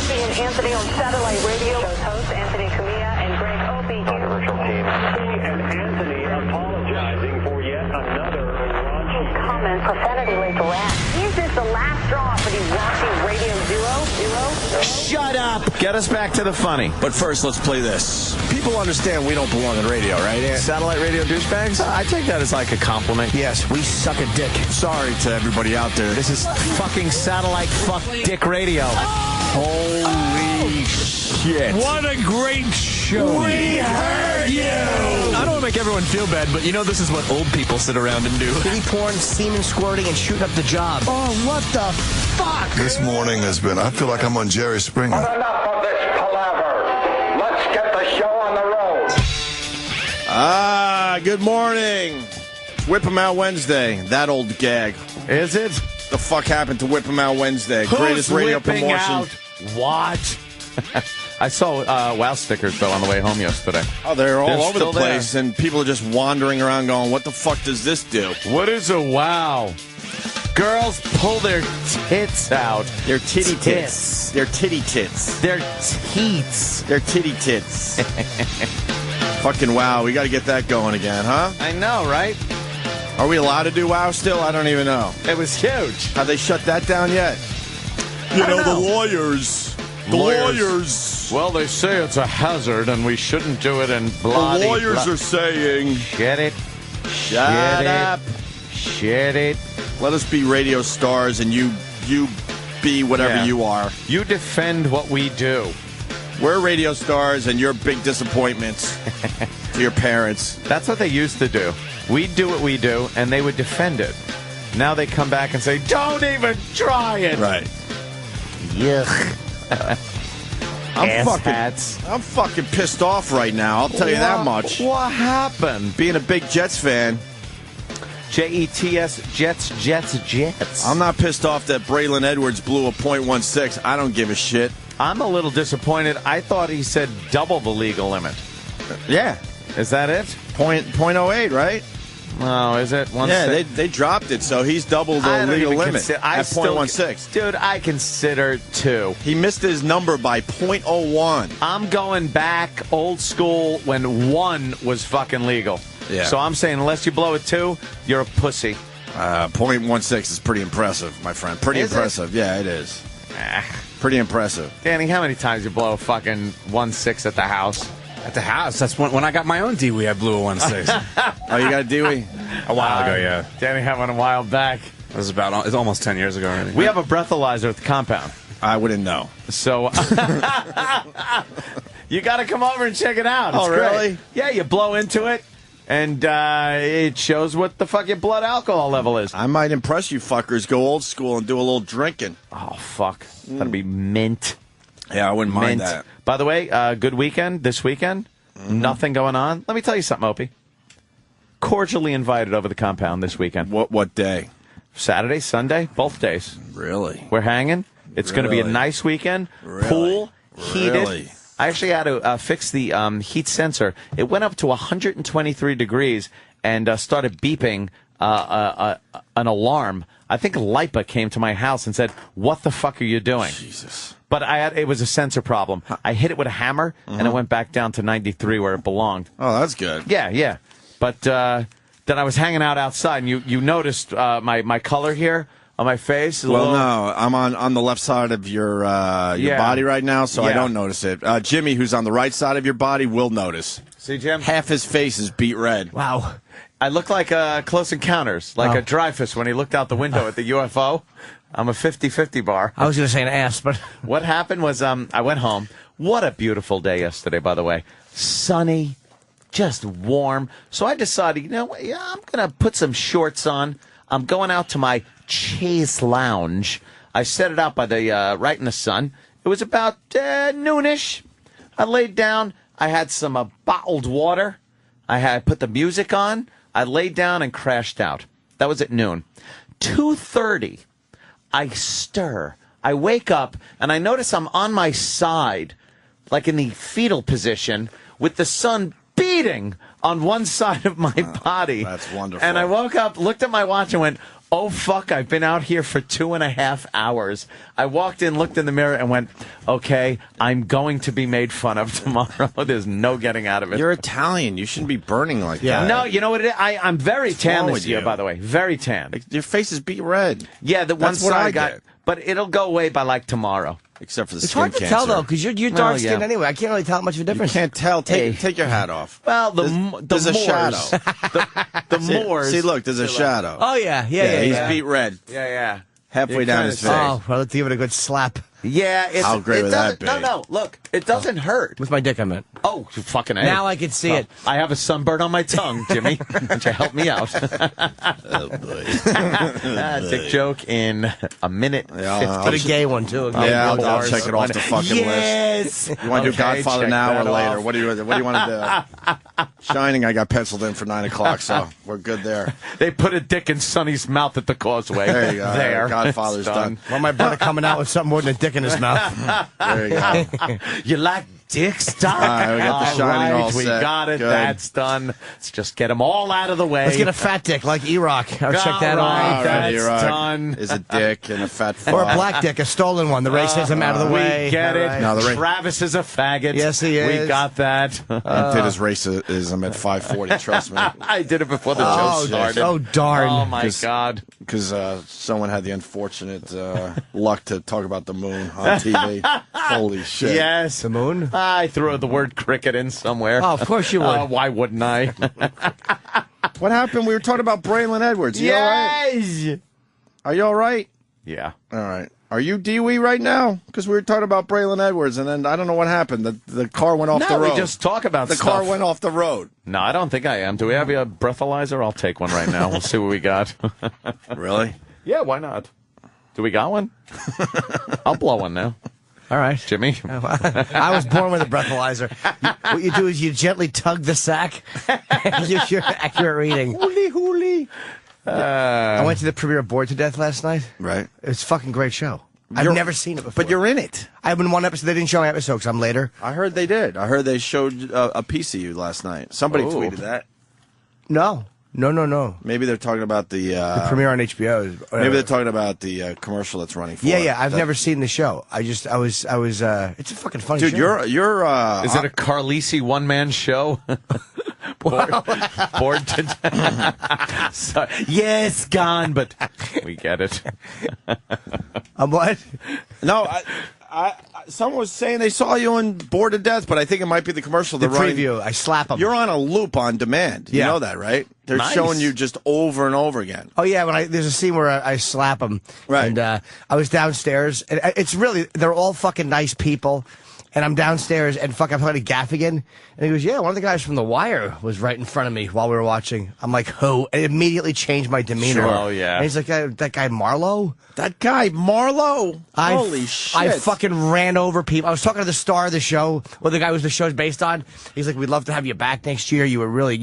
Opie and Anthony on satellite radio. Show's hosts Anthony Cumia and Greg Opie here. Virtual team. Opie and Anthony apologizing for yet another raunchy Comment profanity-laced rap. Is this the last straw for the raunchy radio duo? Shut up! Get us back to the funny. But first, let's play this. People understand we don't belong in radio, right? Satellite radio douchebags? I take that as like a compliment. Yes, we suck a dick. Sorry to everybody out there. This is fucking satellite fuck dick radio. Holy shit. What a great show. We heard you! I don't want to make everyone feel bad, but you know this is what old people sit around and do. Kitty porn, semen squirting, and shooting up the job. Oh, what the fuck? This morning has been, I feel like I'm on Jerry Springer. Enough of this palaver. Let's get the show on the road. Good morning. Whip 'em Out Wednesday. That old gag. Is it? The fuck happened to Whip 'em Out Wednesday? Who's Greatest radio whipping promotion. out what? I saw WOW stickers, though, on the way home yesterday. Oh, they're all They're over the still place, and people are just wandering around going, what the fuck does this do? What is a WOW? Girls pull their tits out. They're titty tits. They're titty tits. Their teats. They're titty tits. Fucking wow, we got to get that going again, huh? I know, right? Are we allowed to do WOW still? I don't even know. It was huge. Have they shut that down yet? You know, the lawyers. The lawyers. Well, they say it's a hazard and we shouldn't do it in bloody... The lawyers are saying... Get it? Shut up. Shit it. Let us be radio stars and you be whatever you are. You defend what we do. We're radio stars and you're big disappointments to your parents. That's what they used to do. We'd do what we do, and they would defend it. Now they come back and say, don't even try it. Right. Yuck. I'm fucking pissed off right now. I'll tell you that much. What happened? Being a big Jets fan, Jets, Jets. I'm not pissed off that Braylon Edwards blew a .16. I don't give a shit. I'm a little disappointed. I thought he said double the legal limit. Yeah. Is that it? .08, right? Oh, is it? Yeah, they dropped it, so he's double the legal limit at .16. Dude, I consider 2. He missed his number by .01. I'm going back old school when 1 was fucking legal. Yeah. So I'm saying unless you blow a 2, you're a pussy. .16 is pretty impressive, my friend. Pretty impressive. Yeah, it is. Pretty impressive. Danny, how many times you blow a fucking 1.6 at the house? At the house. That's when I got my own Dewey, I blew a 1.6. Oh, you got a Dewey? A while ago, yeah. Danny had one a while back. It's almost 10 years ago already. We have a breathalyzer at the compound. I wouldn't know. So you got to come over and check it out. It's really? Great. Yeah, you blow into it, and it shows what the fucking blood alcohol level is. I might impress you fuckers. Go old school and do a little drinking. Oh, fuck. That'd be mint. Yeah, I wouldn't mind that. By the way, good weekend this weekend. Nothing going on. Let me tell you something, Opie. Cordially invited over the compound this weekend. What day? Saturday, Sunday, both days. Really? We're hanging. It's going to be a nice weekend. Really? Pool, heated. Really? I actually had to fix the heat sensor. It went up to 123 degrees and started beeping an alarm. I think LIPA came to my house and said, "What the fuck are you doing?" Jesus. But it was a sensor problem. I hit it with a hammer, and it went back down to 93 where it belonged. Oh, that's good. Yeah. But then I was hanging out outside, and you noticed my color here on my face. Well, no, I'm on the left side of your body right now, so I don't notice it. Jimmy, who's on the right side of your body, will notice. See, Jim? Half his face is beet red. Wow. I look like Close Encounters, like a Dreyfus when he looked out the window at the UFO. I'm a 50-50 bar. I was going to say an ass, but... What happened was I went home. What a beautiful day yesterday, by the way. Sunny, just warm. So I decided, I'm going to put some shorts on. I'm going out to my Chase Lounge. I set it out by the right in the sun. It was about noonish. I laid down. I had some bottled water. I put the music on. I laid down and crashed out. That was at noon. 2:30. I stir. I wake up, and I notice I'm on my side, like in the fetal position, with the sun beating on one side of my body. That's wonderful. And I woke up, looked at my watch, and went, oh, fuck, I've been out here for 2.5 hours. I walked in, looked in the mirror, and went, okay, I'm going to be made fun of tomorrow. There's no getting out of it. You're Italian. You shouldn't be burning like that. No, you know what it is? I'm very tan wrong this with year, you? by the way. Very tan. Like, your face is beet red. Yeah, the one That's what I side got... get. But it'll go away by, like, tomorrow. Except for the It's skin hard to cancer. tell, though, because you're dark skinned yeah. anyway. I can't really tell much of a You difference. can't tell. Hey. Take your hat off. Well, There's a Moors, shadow. the Moors. See, look, there's a shadow. Oh, yeah. He's beet red. Yeah. Halfway You're down kinda his face. sick. Oh, well, let's give it a good slap. Yeah, it's, How great it would that doesn't- be? No, look, it doesn't hurt. With my dick, I meant. Oh, you fucking A. Now I can see it. I have a sunburn on my tongue, Jimmy. Won't you help me out? Oh, boy. Dick joke in a minute. Yeah, But a gay one, too. Yeah, I'll Bars. check it off the fucking yes. list. You want to do Okay, Godfather check now or that later? off. What do you want to do? Shining, I got penciled in for 9 o'clock, so we're good there. They put a dick in Sonny's mouth at the Causeway. There you go. There. Godfather's It's done. Well, my brother coming out with something more than a dick in his mouth. There you go. You like dicks, Doc? All right, we got The Shining all we set. got it. Good. That's done. Let's just get them all out of the way. Let's get a fat dick like E-Rock. I'll check that All out. right. All right, That's you're right. done. Is a dick and a fat Or a fuck. black dick, a stolen one. The racism out of the way. We get it. All right. No, the Travis is a faggot. Yes, he is. We got that. I did his racism at 5:40. Trust me, I did it before the Oh, show started. oh, darn. Oh, my God. because someone had the unfortunate luck to talk about the moon on TV. Holy shit! Yes. The moon? I threw the word cricket in somewhere. Oh, of course you would. Why wouldn't I? What happened? We were talking about Braylon Edwards. You all right? yes. Are you all right? Yeah. All right. Are you Dewey right now? Because we were talking about Braylon Edwards, and then I don't know what happened. The car went off the No, road. we just talk about the stuff. car went off the road. No, I don't think I am. Do we have a breathalyzer? I'll take one right now. We'll see what we got. Really? Yeah, why not? Do we got one? I'll blow one now. All right. Jimmy? I was born with a breathalyzer. What you do is you gently tug the sack. And you hear accurate reading. Hooly. I went to the premiere of Bored to Death last night. Right. It's a fucking great show. I've You're- never seen it before. But you're in it. I've been one episode. They didn't show my episode because I'm later. I heard they did. I heard they showed a piece of you last night. Somebody Oh. tweeted that. No. Maybe they're talking about the Premiere on HBO. maybe they're talking about the commercial that's running for it. Yeah. I've That- never seen the show. I was. It's a fucking funny Dude, show. you're Is it a Carlisi one-man show? Bored to death. So, yes, gone, but we get it. I'm what? No, someone was saying they saw you on Bored to Death, but I think it might be the commercial. The they're running. preview. I slap them. You're on a loop on demand. You Yeah. know that, right? They're Nice. showing you just over and over again. Oh yeah, there's a scene where I slap them. Right. And I was downstairs, and it's really they're all fucking nice people. And I'm downstairs, and I'm talking to Gaffigan, and he goes, "Yeah, one of the guys from The Wire was right in front of me while we were watching." I'm like, "Who?" And it immediately changed my demeanor. Sure. Oh, yeah. And he's like, "That guy Marlowe." That guy Marlowe. Holy shit! I fucking ran over people. I was talking to the star of the show, or the guy who the show's based on. He's like, "We'd love to have you back next year. You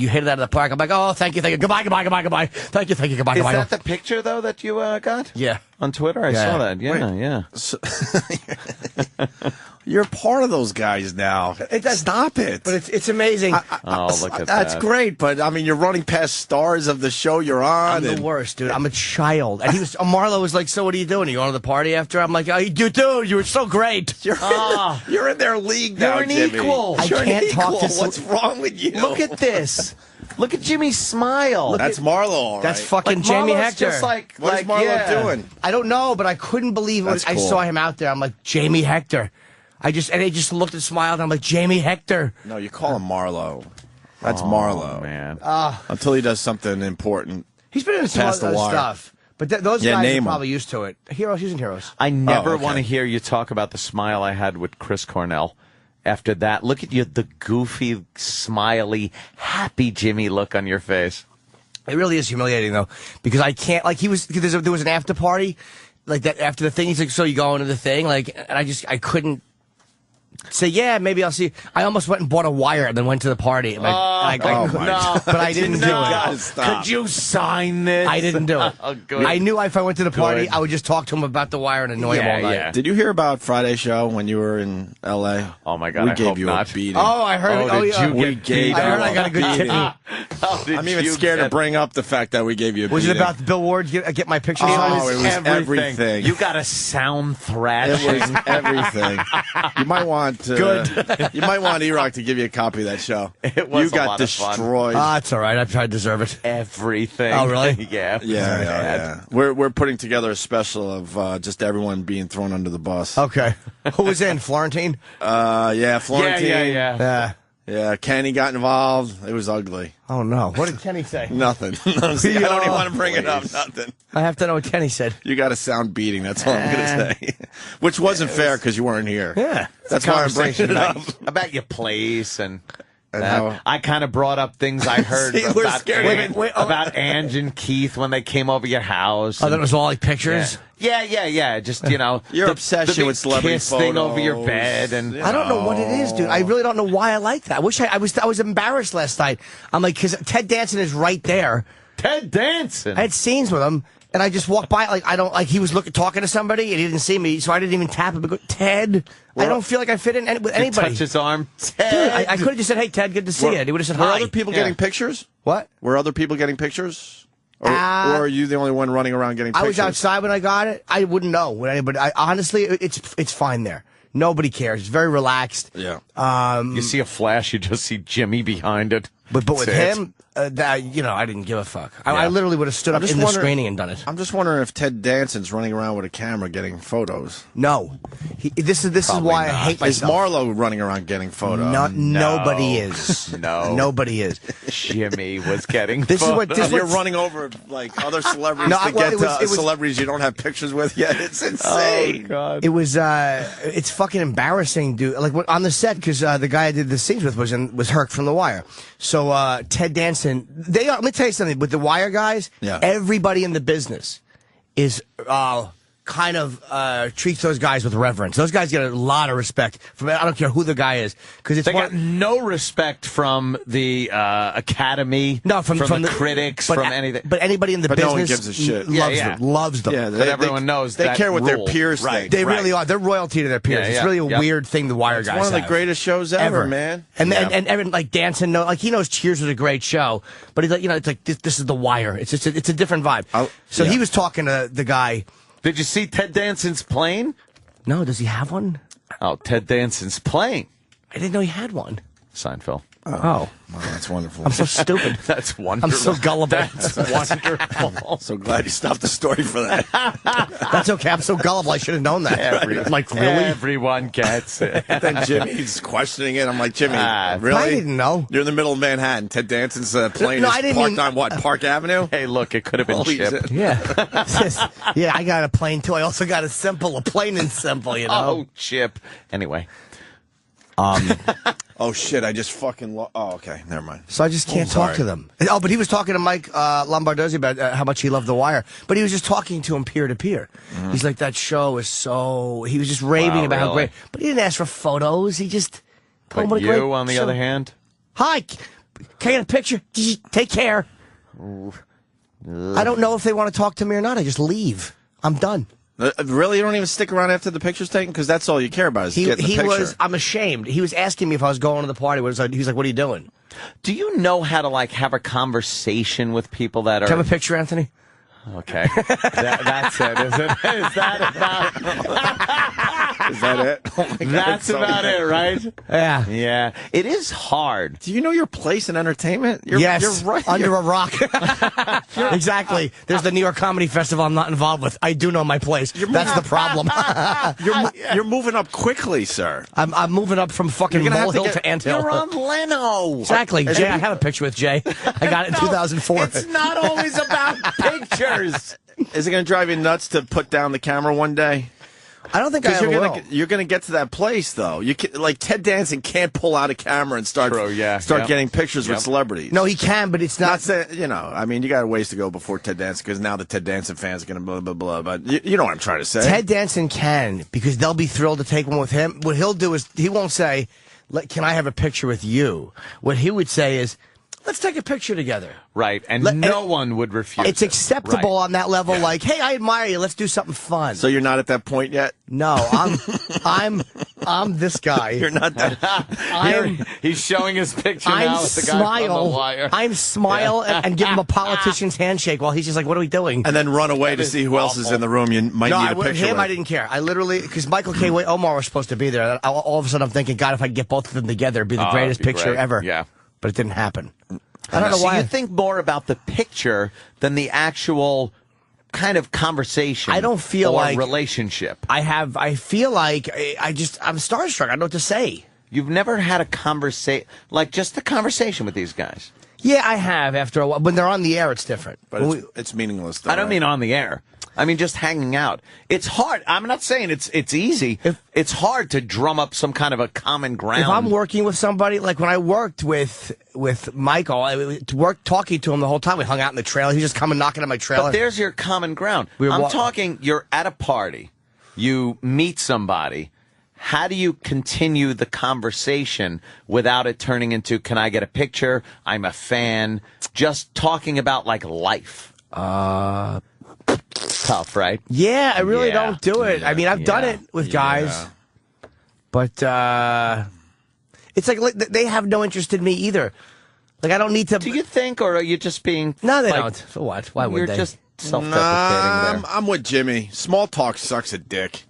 hit it out of the park." I'm like, "Oh, thank you. Goodbye. Thank you, goodbye, Is goodbye." that the picture, though, that you got? Yeah. On Twitter? I Yeah. saw that. Yeah, yeah. You're part of those guys now. Stop it. But it's amazing. Oh, look at That's that. great, but I mean, you're running past stars of the show you're on. I'm the and- worst, dude. I'm a child. And Marlo was like, "So what are you doing? Are you going to the party after?" I'm like, "Oh, dude, you were so great." You're in their league now, You're an Jimmy. equal. I You're an can't talk equal. to some- What's wrong with you? Look at this. Look at Jimmy's smile. That's Marlo, all right. That's fucking Like, Jamie Marlo's Hector. Just like, What is Marlo yeah. doing? I don't know, but I couldn't believe when That's I cool. saw him out there. I'm like, Jamie Hector. And they just looked and smiled. And I'm like, Jamie Hector. No, you call him Marlo. That's Marlo. Man. Until he does something important. He's been in some Past the other wire. stuff. But those Yeah, guys name are 'em. probably used to it. Heroes, he's in Heroes. I never okay. want to hear you talk about the smile I had with Chris Cornell. After that, look at you, the goofy, smiley, happy Jimmy look on your face. It really is humiliating, though, because I can't, like, there was an after party, like, that after the thing. He's like, "So you going to the thing?" Like, and I couldn't say, yeah, maybe I'll see. I almost went and bought a wire and then went to the party. No, but I didn't do it. Could you sign this? I didn't do it. Oh, good. I knew if I went to the party, Good. I would just talk to him about the wire and annoy him all night. Yeah. Did you hear about Friday's show when you were in L.A.? Oh, my God, We I gave hope you not. a beating. Oh, I heard it. Oh, did yeah. you We get gave I heard you I got a good beating. tipping. I'm even scared to bring up the fact that we gave you a Was beating. it about Bill Ward get my picture? Oh, it was everything. You got a sound It thrashing. was everything. You might want You might want E-Rock to give you a copy of that show. It was You a got lot of fun. destroyed. It's all right. I tried to deserve it. Everything. Oh, really? Yeah. Yeah. We're putting together a special of just everyone being thrown under the bus. Okay. Who was in? Florentine? Yeah, Florentine. Yeah. Yeah, Kenny got involved. It was ugly. Oh, no. What did Kenny say? Nothing. See, I don't even want to bring it up. Nothing. I have to know what Kenny said. You got a sound beating. That's all I'm going to say. Which wasn't fair because you weren't here. Yeah. That's why I'm bringing it up. About your place and And that. how- I kind of brought up things I heard See, we're about, scared. about Ange and Keith when they came over your house. Oh, that was all like pictures? Yeah. Just, you know. Your the obsession big with celebrity kiss thing over your photos. bed. And I don't know what it is, dude. I really don't know why I like that. I was embarrassed last night. I'm like, because Ted Danson is right there. Ted Danson. I had scenes with him, and I just walked by he was talking to somebody, and he didn't see me, so I didn't even tap him. I go, Ted, I don't feel like I fit in with anybody. Touch his arm. Ted. Dude, I could have just said, hey, Ted, good to see you. And he would have said Were hi. other people Yeah. getting pictures? What? Were other people getting pictures? Or are you the only one running around getting I pictures? was outside when I got it. I wouldn't know what anybody. Honestly, it's fine there. Nobody cares. It's very relaxed. Yeah. You see a flash, you just see Jimmy behind it. But with That's it. him, I didn't give a fuck. I literally would have stood up just in the wonder- screening and done it. I'm just wondering if Ted Danson's running around with a camera getting photos. No, this is why I hate Is myself. Marlo running around getting photos? Nobody is. No. Nobody is. Jimmy was getting This is what- photos. this And you're what's- running over like other celebrities No, to well, get it was- to it was- celebrities you don't have pictures with yet. It's insane. God. It was. It's fucking embarrassing, dude. Like on the set, because the guy I did the scenes with was Herc from The Wire. So Ted Danson. Let me tell you something. With the Wire guys, Yeah. everybody in the business is kind of treats those guys with reverence. Those guys get a lot of respect from. I don't care who the guy is, because it's They one. got no respect from the Academy, No, from the the critics, but from anything. But anybody in the But business no one gives a shit. Loves them. Yeah, But everyone knows they that care what their rule. peers Right. think. They really are. They're royalty to their peers. Yeah, It's really a yeah. weird thing the Wire guys One of the have. greatest shows ever, man. And Yeah. and Evan, like Danson, he knows Cheers was a great show, but he's like, it's like this is The Wire. It's just it's a different vibe. So yeah. he was talking to the guy. Did you see Ted Danson's plane? No, does he have one? Oh, Ted Danson's plane. I didn't know he had one. Seinfeld. Oh, Wow, that's wonderful. I'm so stupid. That's wonderful. I'm so gullible. That's wonderful. so glad you stopped the story for that. That's okay. I'm so gullible. I should have known that. Like really? Everyone gets it. Then Jimmy's questioning it. I'm like, Jimmy, Ah, really? I didn't know. You're in the middle of Manhattan. Ted Danson's plane No, is I didn't parked mean- on what? Park Avenue? Hey, look, it could have been Holy Chip. shit. Yeah. Yeah, I got a plane too. I also got a plain and simple, you know. Oh, Chip. Anyway. Oh, shit. I just fucking oh, okay. Never mind. So I just can't talk to them. Oh, but he was talking to Mike Lombardozzi about how much he loved The Wire. But he was just talking to him peer to peer. He's like, that show is so. He was just raving Wow, about how really? great. But he didn't ask for photos. He just. told him But what a great you, on the show. other hand? Hi, can I get a picture? Take care. I don't know if they want to talk to me or not. I just leave. I'm done. Really? You don't even stick around after the picture's taken? Because that's all you care about is getting the picture. I'm ashamed. He was asking me if I was going to the party. He was like, what are you doing? Do you know how to, have a conversation with people that are... Do you have a picture, Anthony? Okay. That's it, is it? Is that about... Is that it? Oh my God, That's so about good. it, right? Yeah. Yeah. It is hard. Do you know your place in entertainment? You're right. Under a rock. Exactly. There's the New York Comedy Festival I'm not involved with. I do know my place. That's the problem. You're moving up quickly, sir. I'm moving up from fucking You're gonna have molehill to to anthill. You're on Leno. Exactly. Jay, I have a picture with Jay. I got it in 2004. It's not always about pictures. Is it going to drive you nuts to put down the camera one day? I don't think I ever will. You're gonna get to that place though. You can, like Ted Danson can't pull out a camera and start getting pictures with celebrities. No, he can, but it's not. I mean, you got a ways to go before Ted Danson because now the Ted Danson fans are gonna blah blah blah. But you know what I'm trying to say. Ted Danson can because they'll be thrilled to take one with him. What he'll do is he won't say, "Can I have a picture with you?" What he would say is, "Let's take a picture together." Right, and no one would refuse. It's acceptable on that level. Like, hey, I admire you. Let's do something fun. So you're not at that point yet? No, I'm this guy. You're not that. He's showing his picture now with the guy on the wire. I'm smile and give him a politician's handshake while he's just like, "What are we doing?" And then run away to see who else is in the room. You might need a picture with. I didn't care. I literally, because Michael K. Omar was supposed to be there. All of a sudden, I'm thinking, God, if I could get both of them together, it'd be the greatest picture ever. Yeah, but it didn't happen. I don't know why. So you think more about the picture than the actual kind of conversation. I don't feel or like relationship. I feel like I'm starstruck. I don't know what to say. You've never had a conversation, like just a conversation with these guys. Yeah, I have after a while. When they're on the air, it's different. But it's meaningless, though. I don't mean on the air. I mean just hanging out. It's hard. I'm not saying it's easy. It's hard to drum up some kind of a common ground. If I'm working with somebody, like when I worked with Michael, talking to him the whole time. We hung out in the trailer. He just coming knocking on my trailer. But there's your common ground. I'm talking, you're at a party. You meet somebody. How do you continue the conversation without it turning into, can I get a picture? I'm a fan. Just talking about, like, life. Tough, right? Yeah, I really don't do it. I mean, I've done it with guys. But it's like they have no interest in me either. Like, I don't need to... Do you think, or are you just being... No, they don't. For what? Why would they? You're just self-deprecating there. I'm with Jimmy. Small talk sucks a dick.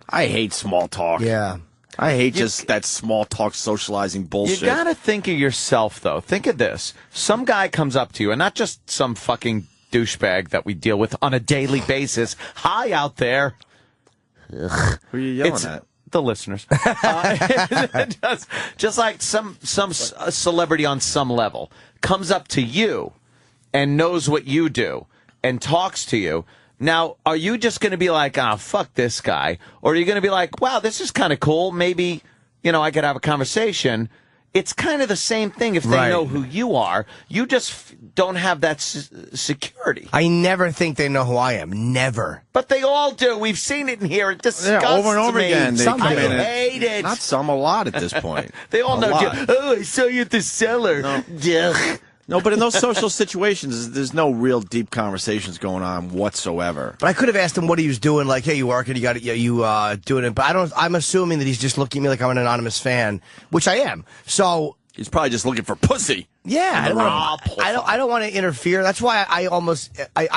I hate small talk. Yeah. I hate just that small talk socializing bullshit. You gotta think of yourself, though. Think of this. Some guy comes up to you, and not just some fucking douchebag that we deal with on a daily basis. Hi, out there. Ugh. Who are you yelling at? The listeners. Just like some celebrity on some level comes up to you and knows what you do and talks to you. Now, are you just going to be like, fuck this guy? Or are you going to be like, wow, this is kind of cool. Maybe, I could have a conversation. It's kind of the same thing if they know who you are. You just don't have that security. I never think they know who I am. Never. But they all do. We've seen it in here. It disgusts over and over me. again. I hate it. Not some, a lot at this point. They all know. Oh, I saw you at the cellar. No. No, but in those social situations, there's no real deep conversations going on whatsoever. But I could have asked him what he was doing. Like, hey, you working? You got it? You doing it? But I'm assuming that he's just looking at me like I'm an anonymous fan, which I am. So he's probably just looking for pussy. Yeah, I don't want to interfere. That's why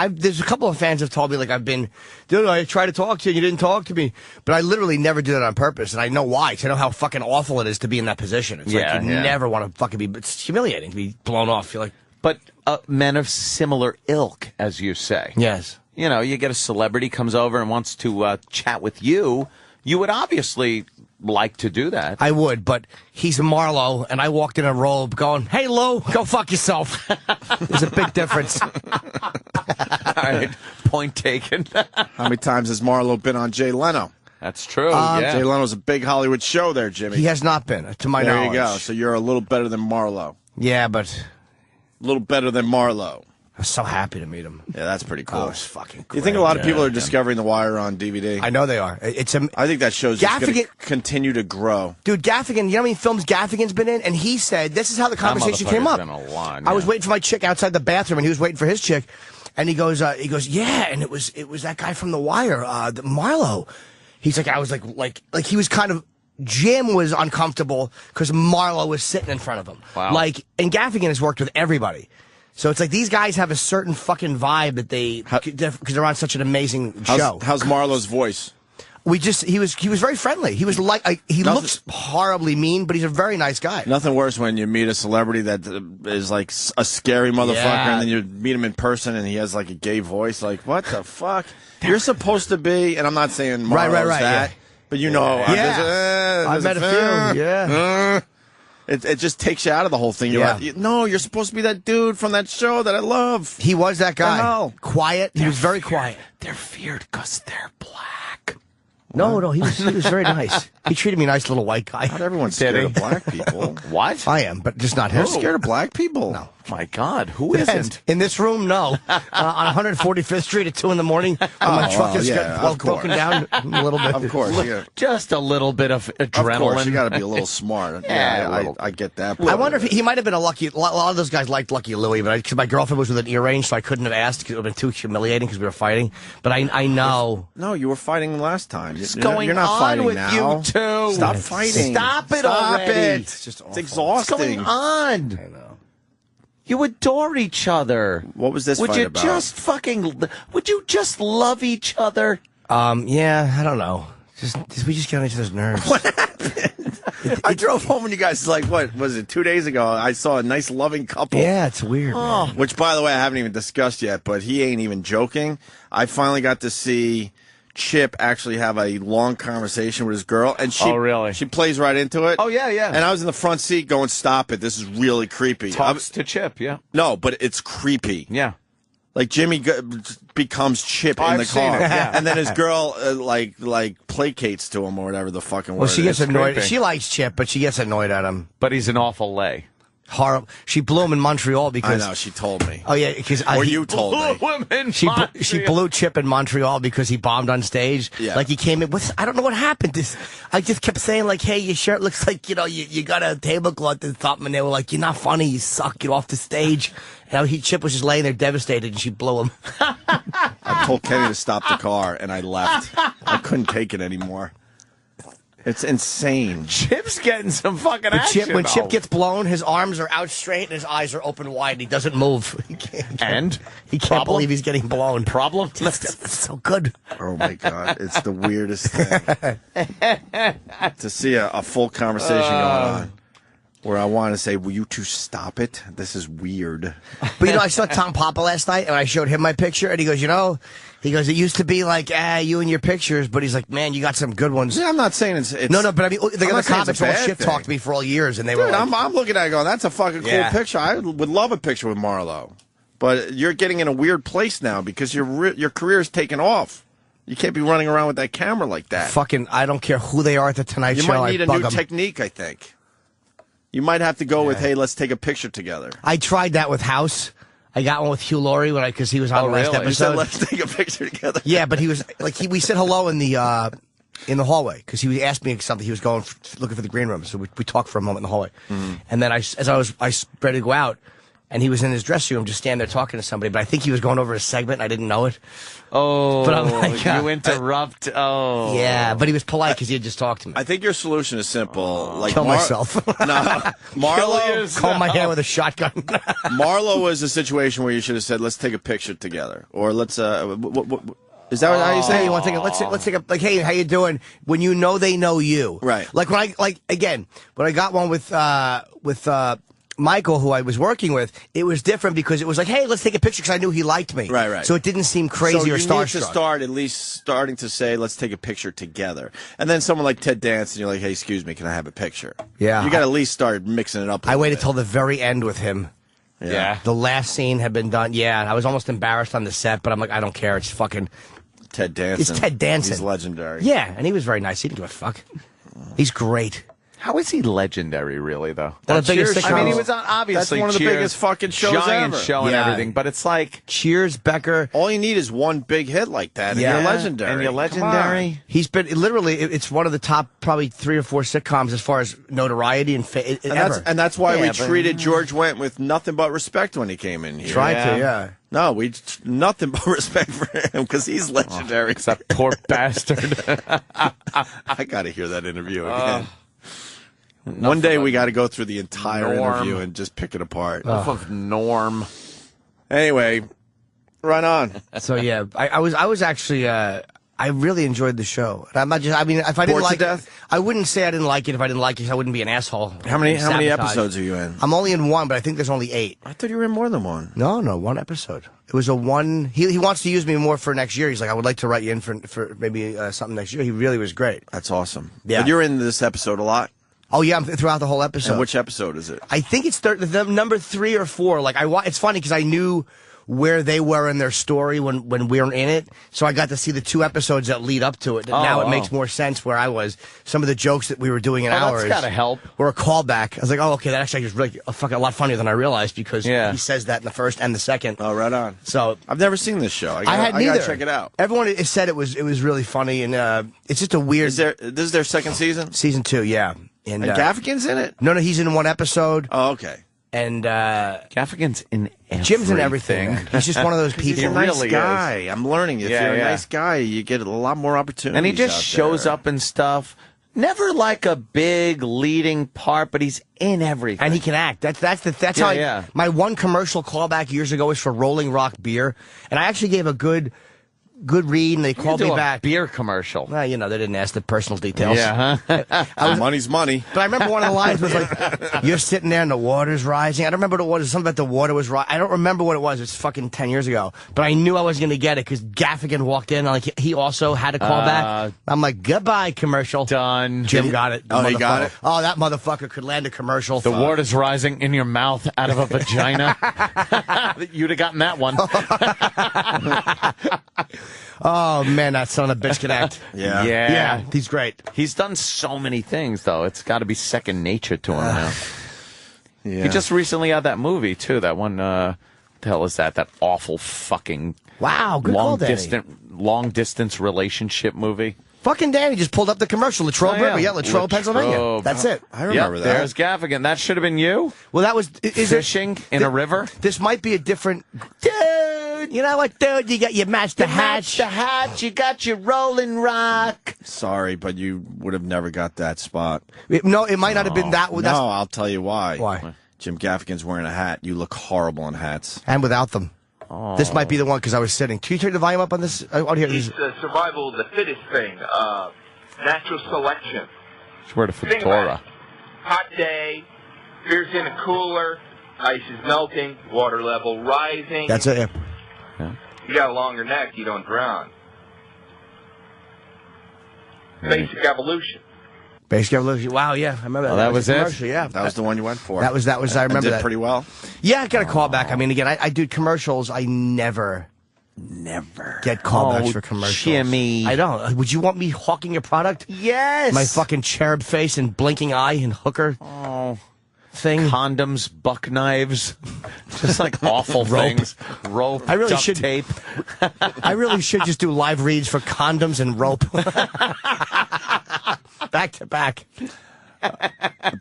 there's a couple of fans have told me, like, dude, I tried to talk to you, you didn't talk to me. But I literally never do that on purpose, and I know why. Because I know how fucking awful it is to be in that position. It's like you never want to fucking be, it's humiliating to be blown off. You're like, but men of similar ilk, as you say. Yes. You get a celebrity comes over and wants to chat with you. You would obviously like to do that. I would, but he's Marlo, and I walked in a robe going, hey, Lou, go fuck yourself. There's a big difference. All right, point taken. How many times has Marlo been on Jay Leno? That's true, Jay Leno's a big Hollywood show there, Jimmy. He has not been, to my knowledge. There you go. So you're a little better than Marlo. Yeah, but... A little better than Marlo. I was so happy to meet him. Yeah, that's pretty cool. Oh, it's fucking great. You think a lot of people are discovering The Wire on DVD? I know they are. I think that show's just going to continue to grow. Dude, Gaffigan, you know how many films Gaffigan's been in? And he said, this is how the conversation came up. I was waiting for my chick outside the bathroom, and he was waiting for his chick. And he goes, yeah, and it was that guy from The Wire, Marlo. He's like, I was like he was kind of... Jim was uncomfortable because Marlo was sitting in front of him. Wow. And Gaffigan has worked with everybody. So it's like these guys have a certain fucking vibe that because they're on such an amazing show. How's Marlo's voice? He was very friendly. He was he looks horribly mean, but he's a very nice guy. Nothing worse when you meet a celebrity that is like a scary motherfucker, and then you meet him in person and he has like a gay voice. Like, what the fuck? You're supposed to be, and I'm not saying Marlo's that, but I've met a few. Yeah. It just takes you out of the whole thing. You're like, no, you're supposed to be that dude from that show that I love. He was that guy. Quiet. He was very quiet. They're feared because they're black. No, he was very nice. He treated me nice, little white guy. Not everyone's scared of black people. What? I am, but just not him. You're scared of black people? No. My God, who isn't? In this room, no. On 145th Street at 2 in the morning, when my truck well, is yeah, well, of course. broken down a little bit. Of course. Yeah. Just a little bit of adrenaline. Of course, you got to be a little smart. Yeah, a I, little. I get that. I wonder if he might have been a lucky. A lot of those guys liked Lucky Louie, but because my girlfriend was with an earrange, so I couldn't have asked because it would have been too humiliating because we were fighting. But I know. No, you were fighting last time. What's going You're not on fighting with now. you two? Stop fighting. Stop it Stop already. it. It's just What's exhausting. going on? I know. You adore each other. What was this Would fight you about? would you just love each other? Yeah, I don't know. We just get on each other's nerves. I drove home and you guys, like, what was it, 2 days ago? I saw a nice loving couple. Yeah, it's weird. Man. Which, by the way, I haven't even discussed yet, but he ain't even joking. I finally got to see Chip actually have a long conversation with his girl, and she, Oh, really? She plays right into it. Oh, yeah, yeah. And I was in the front seat going, "Stop it! This is really creepy." Talks to Chip, yeah. No, but it's creepy. Yeah. Like Jimmy becomes Chip in I've the seen car, it, yeah. and then his girl like placates to him or whatever the fucking word. Well, she gets It's annoyed. creepy. She likes Chip, but she gets annoyed at him. But he's an awful lay. Horrible. She blew him in Montreal I because. know. She told me. Oh yeah, because Or you told me. She blew Chip in Montreal because he bombed on stage. Yeah. Like he came in. I don't know what happened. I just kept saying like, "Hey, your shirt looks like you got a tablecloth and something." And they were like, "You're not funny. You suck. Get off the stage." And Chip was just laying there devastated, and she blew him. I told Kenny to stop the car, and I left. I couldn't take it anymore. It's insane. Chip's getting some fucking action. When Chip gets blown, his arms are out straight and his eyes are open wide. And he doesn't move. He can't Problem? believe he's getting blown. Problem? That's so good. Oh my God, it's the weirdest thing to see a full conversation going on. Where I want to say, will you two stop it? This is weird. But I saw Tom Papa last night, and I showed him my picture, and he goes, it used to be like, you and your pictures, but he's like, man, you got some good ones. Yeah, I'm not saying it's No, but I mean, the I'm other not saying comics it's a all bad shit thing. talked to me for all years, and they were Dude, like, I'm looking at it going, that's a fucking cool Yeah. picture. I would love a picture with Marlo. But you're getting in a weird place now because your career is taking off. You can't be running around with that camera like that. fucking, I don't care who they are at the Tonight You Show. might need I a bug new 'em. technique, I think. You might have to go with, hey, let's take a picture together. I tried that with House. I got one with Hugh Laurie because he was on the last really? You said, episode. let's take a picture together. Yeah, but he was like we said hello in the hallway because he asked me something. He was looking for the green room, so we talked for a moment in the hallway, and then as I was ready to go out, and he was in his dressing room just standing there talking to somebody. But I think he was going over a segment. And I didn't know it. Oh, But I'm like, you interrupt. Oh. Yeah, but he was polite because he had just talked to me. I think your solution is simple. Like Kill myself. No, Marlo. Comb my hair with a shotgun. Marlo was a situation where you should have said, "Let's take a picture together," or "Let's." Is that how you say? Hey, it? you want to take a let's take a like, hey, how you doing? When you know they know you, Right. Like when I got one with Michael, who I was working with, it was different because it was like, hey, let's take a picture because I knew he liked me. Right. So it didn't seem crazy So or you need to starstruck. start at least starting to say, "Let's take a picture together," and then someone like Ted Danson, you're like, "Hey, excuse me, can I have a picture?" Yeah. you got to at least start mixing it up. I waited till the very end with him. Yeah. The last scene had been done. Yeah, I was almost embarrassed on the set, but I'm like, I don't care. It's fucking. Ted Danson. It's Ted Danson. He's legendary. Yeah, and he was very nice. He didn't give a fuck. He's great. How is he legendary, really, though? One of the biggest I mean, he sitcoms. was on, obviously, That's one of the Cheers, biggest fucking shows giant ever. show and Yeah. everything, but it's like... Cheers, Becker. All you need is one big hit like that, and Yeah. you're legendary. And you're Come legendary. He's been literally. It's one of the top, probably 3 or 4 sitcoms as far as notoriety and ever. And that's why we Yeah, but- treated George Wendt with nothing but respect when he came in here. Tried Yeah. to, yeah. No, nothing but respect for him because he's legendary. That poor bastard. I got to hear that interview again. One day we got to go through the entire Norm. interview and just pick it apart. Off of Norm. Anyway, run on. So yeah, I was actually. I really enjoyed the show. And I'm not just. I mean, if I didn't Bored to like death? it, I wouldn't say I didn't like it. If I didn't like it, I wouldn't be an asshole. How many Sabotage. episodes are you in? I'm only in 1, but I think there's only 8. I thought you were in more than one. No, 1 episode. It was a 1. He wants to use me more for next year. He's like, I would like to write you in for maybe something next year. He really was great. That's awesome. Yeah. But you're in this episode a lot. Oh yeah, I'm throughout the whole episode. And which episode is it? I think it's the number 3 or 4. Like it's funny because I knew where they were in their story when we were in it. So I got to see the 2 episodes that lead up to it. Now it makes more sense where I was. Some of the jokes that we were doing in ours that's gotta help. were a callback. I was like, oh, okay, that actually is really a lot funnier than I realized because he says that in the first and the second. Oh, right on. So I've never seen this show. I had neither. gotta check it out. Everyone has said it was really funny, and it's just a weird. This is their second season? Season 2, yeah. And Gaffigan's in it? No, he's in 1 episode. Oh, okay. And Gaffigan's in everything. Jim's in everything. Man. He's just one of those people. He's a nice really guy. is. I'm learning. If you're a nice guy, you get a lot more opportunities. And he just out shows there. up and stuff. Never like a big leading part, but he's in everything. And he can act. That's how my one commercial callback years ago was for Rolling Rock beer, and I actually gave a good read, and they called me back. Beer commercial. Well, they didn't ask the personal details. Yeah, huh? Money's money. But I remember one of the lines was like, "You're sitting there and the water's rising." I don't remember what it was. Something about the water was rising. I don't remember what it was. It's fucking 10 years ago. But I knew I was going to get it because Gaffigan walked in. Like he also had a callback. I'm like, "Goodbye, commercial." Done. Jim got it. Oh, he got it? Oh, that motherfucker could land a commercial. The water's rising in your mouth out of a vagina. You'd have gotten that one. Oh, man, that son of a bitch can act. Yeah. He's great. He's done so many things, though. It's got to be second nature to him now. Yeah. He just recently had that movie, too. That one, what the hell is that? That awful fucking Wow, good call, Danny. long distance relationship movie. Fucking Danny just pulled up the commercial. Latrobe River. Yeah, Latrobe, Pennsylvania. That's it. I remember that. There's Gaffigan. That should have been you. Well, that was... Fishing in a river? This might be a different... Dude, you know what, dude? You matched the hatch. The hatch. You got your Rolling Rock. Sorry, but you would have never got that spot. No, it might not have been that. No, I'll tell you why. Why? Jim Gaffigan's wearing a hat. You look horrible in hats. And without them. Oh. This might be the one because I was sitting. Can you turn the volume up on this? It's survival of the fittest thing. Natural selection. Swear to Futura. Hot day, beer's in a cooler, ice is melting, water level rising. That's it. Yeah. You got a longer neck, you don't drown. Basic evolution. Basic evolution. Wow, yeah, I remember that. Oh, that was it? Yeah, that was the one you went for. That was. I remember did that pretty well. Yeah, I got a call back. I mean, again, I do commercials. I never get callbacks for commercials. Jimmy. I don't. Would you want me hawking your product? Yes. My fucking cherub face and blinking eye and hooker thing. Condoms, buck knives, just like awful things. Rope. I really duct should tape. I really should just do live reads for condoms and rope. Back to back.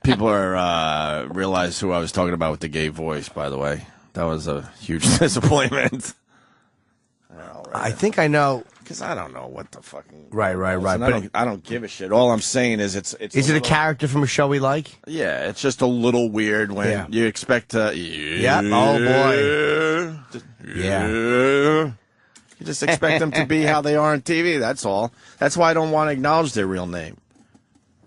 People are realize who I was talking about with the gay voice. By the way, that was a huge disappointment. I think I know. Because I don't know what the fucking Right. But I don't give a shit. All I'm saying is it's. Is it a character from a show we like? Yeah, it's just a little weird when you expect to. Yeah. Oh boy. Yeah. You just expect them to be how they are on TV. That's all. That's why I don't want to acknowledge their real name.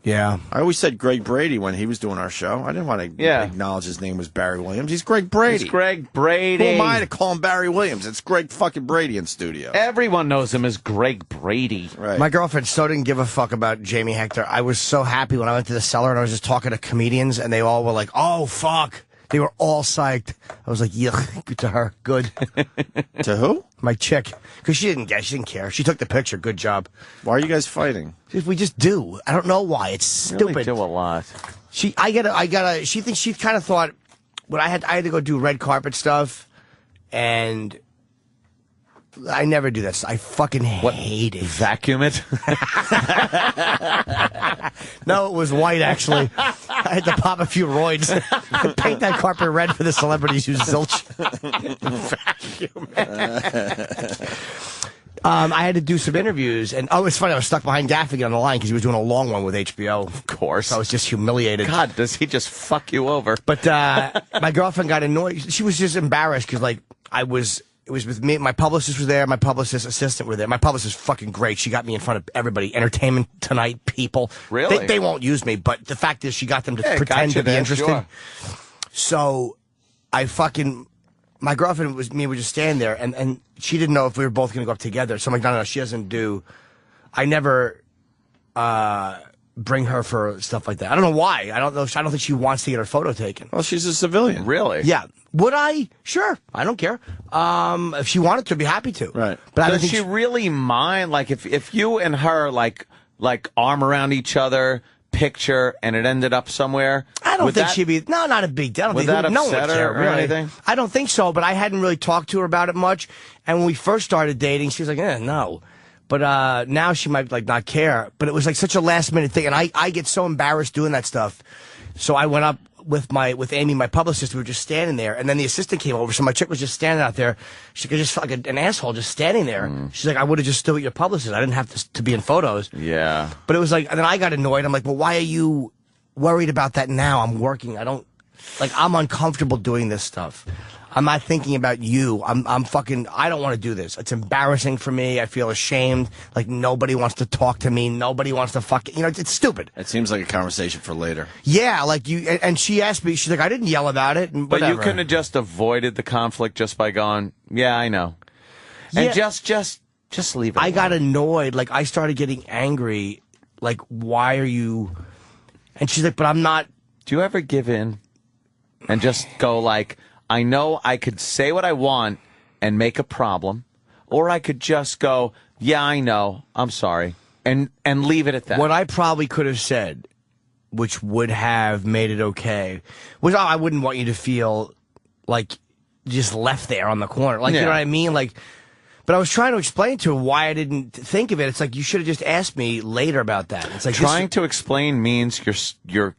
Yeah. I always said Greg Brady when he was doing our show. I didn't want to acknowledge his name was Barry Williams. He's Greg Brady. It's Greg Brady. Who am I to call him Barry Williams? It's Greg fucking Brady in studio. Everyone knows him as Greg Brady. Right. My girlfriend so didn't give a fuck about Jamie Hector. I was so happy when I went to the cellar and I was just talking to comedians and they all were like, oh, fuck. They were all psyched. I was like, yeah, good to her. Good. To who? My chick. Because she didn't care. She took the picture. Good job. Why are you guys fighting? We just do. I don't know why. It's stupid. Really do a lot. She thinks she kind of thought when I had to go do red carpet stuff, and I never do that. I fucking hate it. Vacuum it? No, it was white, actually. I had to pop a few roids. Paint that carpet red for the celebrities who zilch. Vacuum it. I had to do some interviews, and it's funny, I was stuck behind Gaffigan on the line because he was doing a long one with HBO. Of course. So I was just humiliated. God, does he just fuck you over? But my girlfriend got annoyed. She was just embarrassed because, like, it was with me. My publicist was there. My publicist's assistant were there. My publicist is fucking great. She got me in front of everybody. Entertainment Tonight people. Really? They won't use me, but the fact is she got them to pretend to be interesting. Sure. So my girlfriend was just standing there, and she didn't know if we were both going to go up together. So I'm like, no, she doesn't do. I never bring her for stuff like that. I don't know why. I don't know. I don't think she wants to get her photo taken. Well, she's a civilian. Really? Yeah. Would I? Sure. I don't care. If she wanted to, I'd be happy to. Right. But I don't Does think she really mind? Like, if you and her, like arm around each other, picture, and it ended up somewhere? I don't think she'd be. No, not a big deal. I don't Would think that no one upset would care, her or really. anything? I don't think so, but I hadn't really talked to her about it much. And when we first started dating, she was like, no. But now she might like not care. But it was like such a last minute thing, and I get so embarrassed doing that stuff. So I went up with Amy, my publicist. We were just standing there, and then the assistant came over. So my chick was just standing out there. She just felt like an asshole just standing there. She's like, I would have just stood with your publicist. I didn't have to be in photos. Yeah. But it was like, and then I got annoyed. I'm like, well, why are you worried about that now? I'm working. I'm uncomfortable doing this stuff. I'm not thinking about you. I don't want to do this. It's embarrassing for me. I feel ashamed. Like, nobody wants to talk to me. Nobody wants to it's stupid. It seems like a conversation for later. Yeah, like and she asked me, she's like, I didn't yell about it. And But whatever. you couldn't have just avoided the conflict just by going, yeah, I know. And Yeah. just leave it I alone. got annoyed. Like, I started getting angry. Like, why are you? And she's like, but I'm not. Do you ever give in and just go like, I know I could say what I want and make a problem, or I could just go, yeah, I know, I'm sorry, and leave it at that. What I probably could have said, which would have made it okay, was I wouldn't want you to feel like just left there on the corner. Like, you know what I mean? Like, but I was trying to explain to her why I didn't think of it. It's like, you should have just asked me later about that. It's like Trying to explain means you're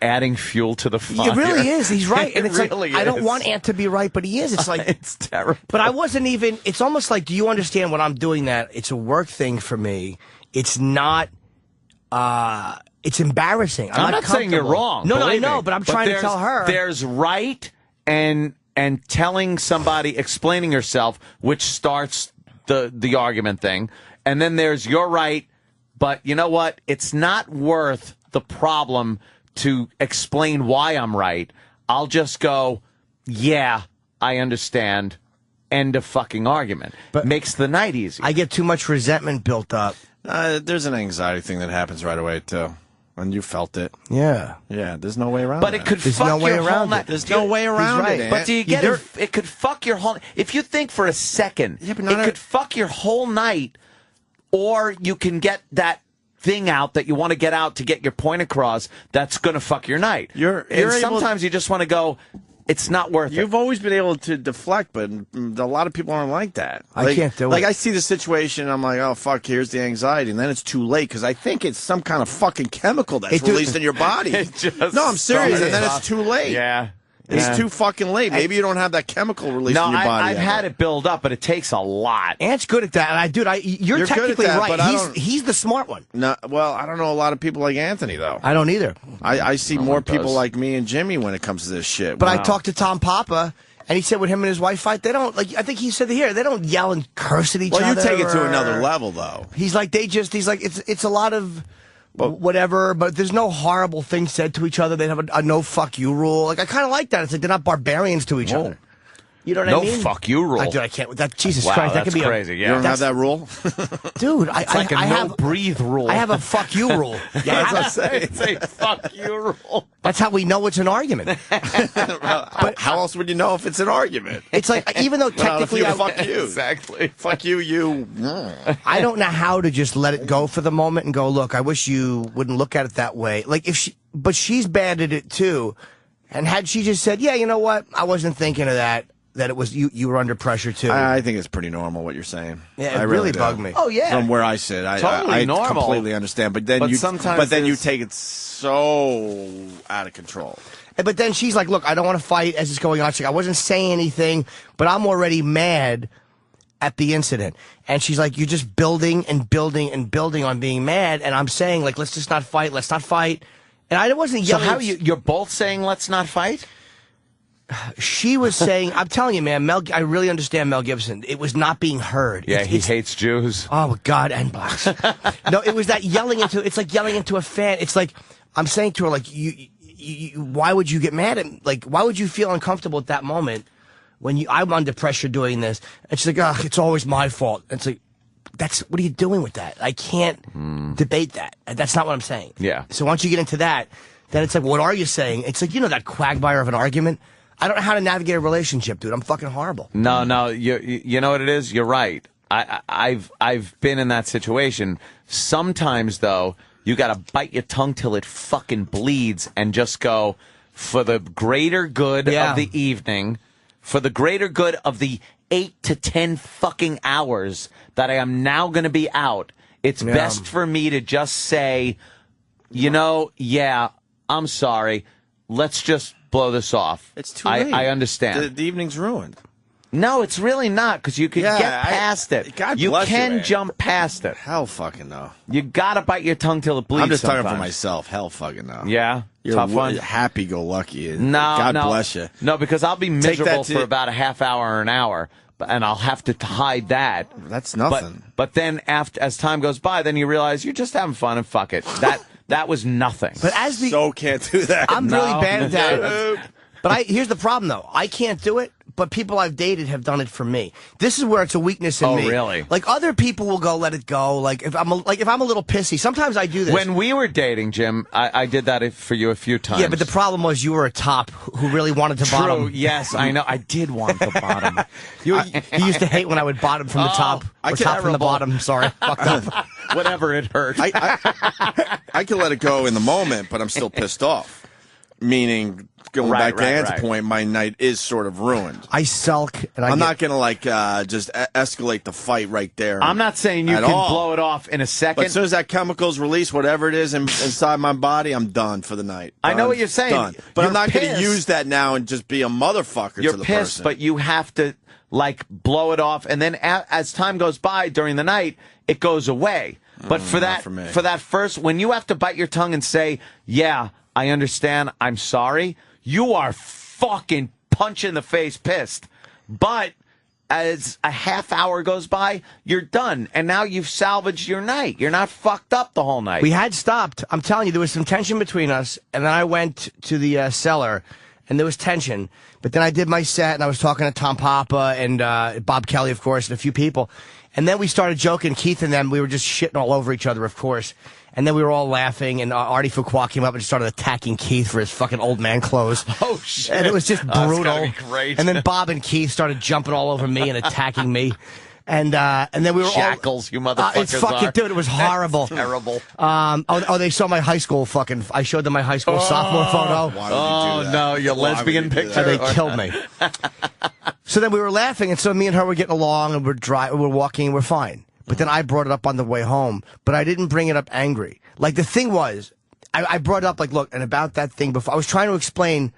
adding fuel to the fire. It really is. He's right. And It it's really like, I don't is. want Ant to be right, but he is. It's like, It's terrible. but I wasn't even, it's almost like, do you understand when I'm doing that? It's a work thing for me. It's not, it's embarrassing. I'm not saying you're comfortable. wrong. No, I believe know, me. but I'm trying to tell her. There's right and telling somebody, explaining yourself, which starts the argument thing. And then there's you're right, but you know what? It's not worth the problem to explain why I'm right. I'll just go, yeah, I understand. End of fucking argument. But makes the night easy. I get too much resentment built up. There's an anxiety thing that happens right away, too. And you felt it. Yeah. Yeah, there's no way around But that. it could There's fuck no way your whole around night. it. There's no way around right. it, But do you get You're- it? It could fuck your whole. If you think for a second, Yeah, but it not could fuck your whole night, or you can get that thing out that you want to get out to get your point across. That's going to fuck your night. You're and able- sometimes you just want to go. It's not worth it. You've always been able to deflect, but a lot of people aren't like that. I can't do it. Like, I see the situation, I'm like, oh, fuck, here's the anxiety. And then it's too late, because I think it's some kind of fucking chemical that's released in your body. No, I'm serious, and then it's too late. Yeah. It's too fucking late. Maybe you don't have that chemical released No, in your body. I've had it build up, but it takes a lot. Ant's good at that. And you're You're good at technically that, right. but I don't- He's the smart one. No, well, I don't know a lot of people like Anthony, though. I don't either. I see more one people does. like me and Jimmy when it comes to this shit. But I Wow. talked to Tom Papa, and he said when him and his wife fight, they don't, like, I think he said here, they don't yell and curse at each other. Well, you take it to or- another level, though. He's like, it's a lot of whatever, but there's no horrible things said to each other. They have a no fuck you rule. Like, I kind of like that. It's like they're not barbarians to each other. You know what No I mean? fuck you rule. Dude, I can't. That Jesus Wow, Christ, that that's could be crazy. A, Yeah. You don't have that's- that rule? dude. It's like a I no have breathe rule. I have a fuck you rule. That's what I'm saying. It's a fuck you rule. That's how we know it's an argument. But how else would you know if it's an argument? It's like, even though Well, if technically you I, fuck you. Exactly. Fuck you, you. I don't know how to just let it go for the moment and go, look, I wish you wouldn't look at it that way. Like, but she's bad at it too. And had she just said, yeah, you know what? I wasn't thinking of that it was you were under pressure too. I think it's pretty normal what you're saying. Yeah, it I really do. bugged me. Oh yeah. From where I sit, Totally I normal. completely understand. But then But you sometimes you there's- take it so out of control. But then she's like, look, I don't want to fight as it's going on. She's like, I wasn't saying anything, but I'm already mad at the incident. And she's like, you're just building and building and building on being mad. And I'm saying, like, let's just not fight. Let's not fight. And I wasn't So yelling. how you're both saying let's not fight? She was saying, I'm telling you, man, I really understand Mel Gibson. It was not being heard. Yeah, he It's- hates Jews. Oh God, and blacks. No, it was that yelling into. It's like yelling into a fan. It's like I'm saying to her, like, why would you get mad at? Like, why would you feel uncomfortable at that moment when I'm under pressure doing this? And she's like, oh, it's always my fault. And it's like, that's what are you doing with that? I can't debate that. That's not what I'm saying. Yeah. So once you get into that, then it's like, what are you saying? It's like, that quagmire of an argument. I don't know how to navigate a relationship, dude. I'm fucking horrible. No, you know what it is? You're right. I've been in that situation. Sometimes, though, you got to bite your tongue till it fucking bleeds and just go, for the greater good of the evening, for the greater good of the 8 to 10 fucking hours that I am now going to be out, it's best for me to just say, I'm sorry. Let's just blow this off. It's too late. I understand. The evening's ruined. No, it's really not, because you can get past it. God you bless can you, man. jump past it. Hell fucking no. You gotta bite your tongue till it bleeds. I'm just talking sometimes. for myself. Hell fucking no. Yeah, You're tough one. happy-go-lucky. No, God no. bless you. No, because I'll be miserable to- for about a half hour or an hour, and I'll have to hide that. That's nothing. But then, as time goes by, then you realize you're just having fun and fuck it. That was nothing. But as the So can't do that. I'm really No. bad at that. But here's the problem, though. I can't do it, but people I've dated have done it for me. This is where it's a weakness in me. Oh, really? Like, other people will go, let it go. Like, if I'm a little pissy, sometimes I do this. When we were dating, Jim, I did that for you a few times. Yeah, but the problem was you were a top who really wanted to bottom. True, yes, I know. I did want the bottom. You used to hate when I would bottom from the top. Or top from the bottom. Sorry. Fucked up. Whatever it hurt. I can let it go in the moment, but I'm still pissed off. Meaning, going back to Ann's point, my night is sort of ruined. I sulk. And I'm not going to just escalate the fight right there. I'm not saying you can blow it off in a second. But as soon as that chemical's released, whatever it is inside my body, I'm done for the night. I know what you're saying. Done. But You're I'm not going pissed. to use that now and just be a motherfucker You're to the pissed, person. but you have to blow it off, and then as time goes by during the night, it goes away. But for that first, when you have to bite your tongue and say, "Yeah, I understand, I'm sorry," you are fucking punch in the face pissed. But as a half hour goes by, you're done, and now you've salvaged your night. You're not fucked up the whole night. We had stopped. I'm telling you, there was some tension between us, and then I went to the cellar, and there was tension. But then I did my set, and I was talking to Tom Papa and Bob Kelly, of course, and a few people. And then we started joking, Keith and them. We were just shitting all over each other, of course. And then we were all laughing, and Artie Fuqua came up and started attacking Keith for his fucking old man clothes. Oh, shit. And it was just brutal. That's gotta be great. And then Bob and Keith started jumping all over me and attacking me. And then we were Shackles, you motherfuckers it's fucking, are. dude, it was horrible. Terrible. They saw my high school I showed them my high school sophomore photo. Why would you do that? No, your Why lesbian would you do picture. that? They killed me. So then we were laughing, and so me and her were getting along, and we're walking, and we're fine. But then I brought it up on the way home, but I didn't bring it up angry. Like, the thing was, I brought it up, like, look, and about that thing before, I was trying to explain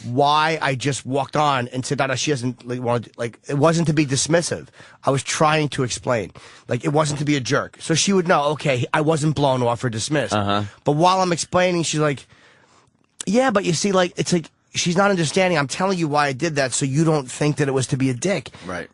why I just walked on and said, no, she doesn't want to, like, it wasn't to be dismissive. I was trying to explain. Like, it wasn't to be a jerk. So she would know, okay, I wasn't blown off or dismissed. But while I'm explaining, she's like, yeah, but you see, like, it's like, she's not understanding. I'm telling you why I did that so you don't think that it was to be a dick. Right.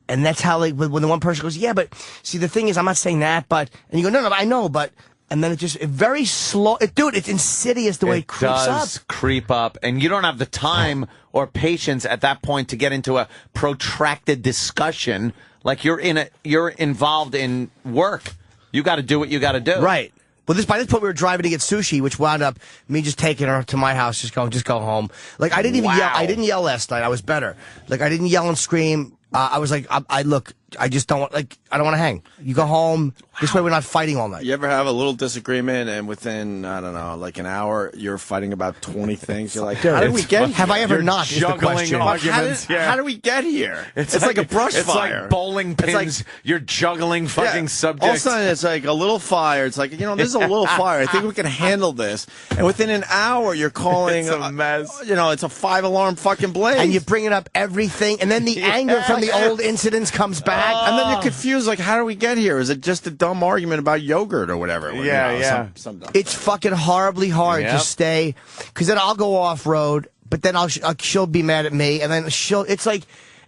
And that's how, like, when the one person goes, yeah, but see, the thing is, I'm not saying that, but, and you go, no, I know, but, and then it just, very slow, dude, it's insidious the way it creeps does up. creep up, and you don't have the time or patience at that point to get into a protracted discussion. Like, you're involved in work. You got to do what you got to do. Right. Well, by this point, we were driving to get sushi, which wound up me just taking her to my house, just go home. Like, I didn't even yell. I didn't yell last night. I was better. Like, I didn't yell and scream. I was like, look, I just don't want, like, I don't want to hang. You go home. This way we're not fighting all night. You ever have a little disagreement and within, I don't know, like an hour, you're fighting about 20 things? You're like, how did we get here? Have I ever You're not? Is the juggling question. arguments. How did we get here? It's like a brush it's fire. like bowling pins. It's like, you're juggling fucking all of a subjects. sudden, it's like a little fire. It's like, this is a little fire. I think we can handle this. And within an hour, you're calling It's a mess. It's a 5-alarm fucking blaze. And you're bringing up everything, and then the anger from the old incidents comes back. And then you're confused, like, how do we get here? Is it just a dumb argument about yogurt or whatever? Yeah. Some dumb It's fucking horribly hard to stay, because then I'll go off road, but then she'll be mad at me, and then it's like,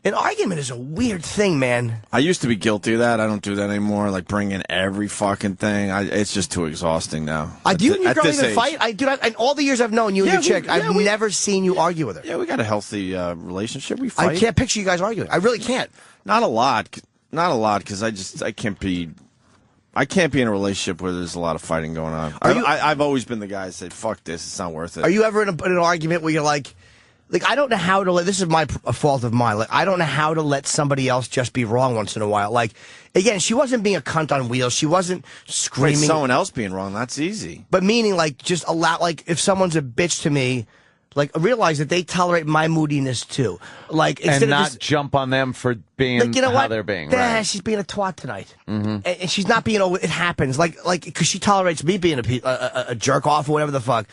an argument is a weird thing, man. I used to be guilty of that. I don't do that anymore. Like, bring in every fucking thing. It's just too exhausting now. Do you and your At girl this even age. fight? In all the years I've known you and your chick, I've never seen you argue with her. Yeah, we got a healthy relationship. We fight. I can't picture you guys arguing. I really can't. Not a lot. Not a lot, because I can't be in a relationship where there's a lot of fighting going on. I've always been the guy to say, fuck this, it's not worth it. Are you ever in an argument where you're like, I don't know how to let, this is a fault of mine. Like, I don't know how to let somebody else just be wrong once in a while. Like, again, she wasn't being a cunt on wheels. She wasn't screaming. Wait, someone else being wrong, that's easy. But meaning, like, just allow, like, if someone's a bitch to me, like, realize that they tolerate my moodiness too. Like, instead and not of just, jump on them for being like, you know how what? they're being. Nah, Right. she's being a twat tonight. And she's not being, it happens. Like, because she tolerates me being a jerk off or whatever the fuck.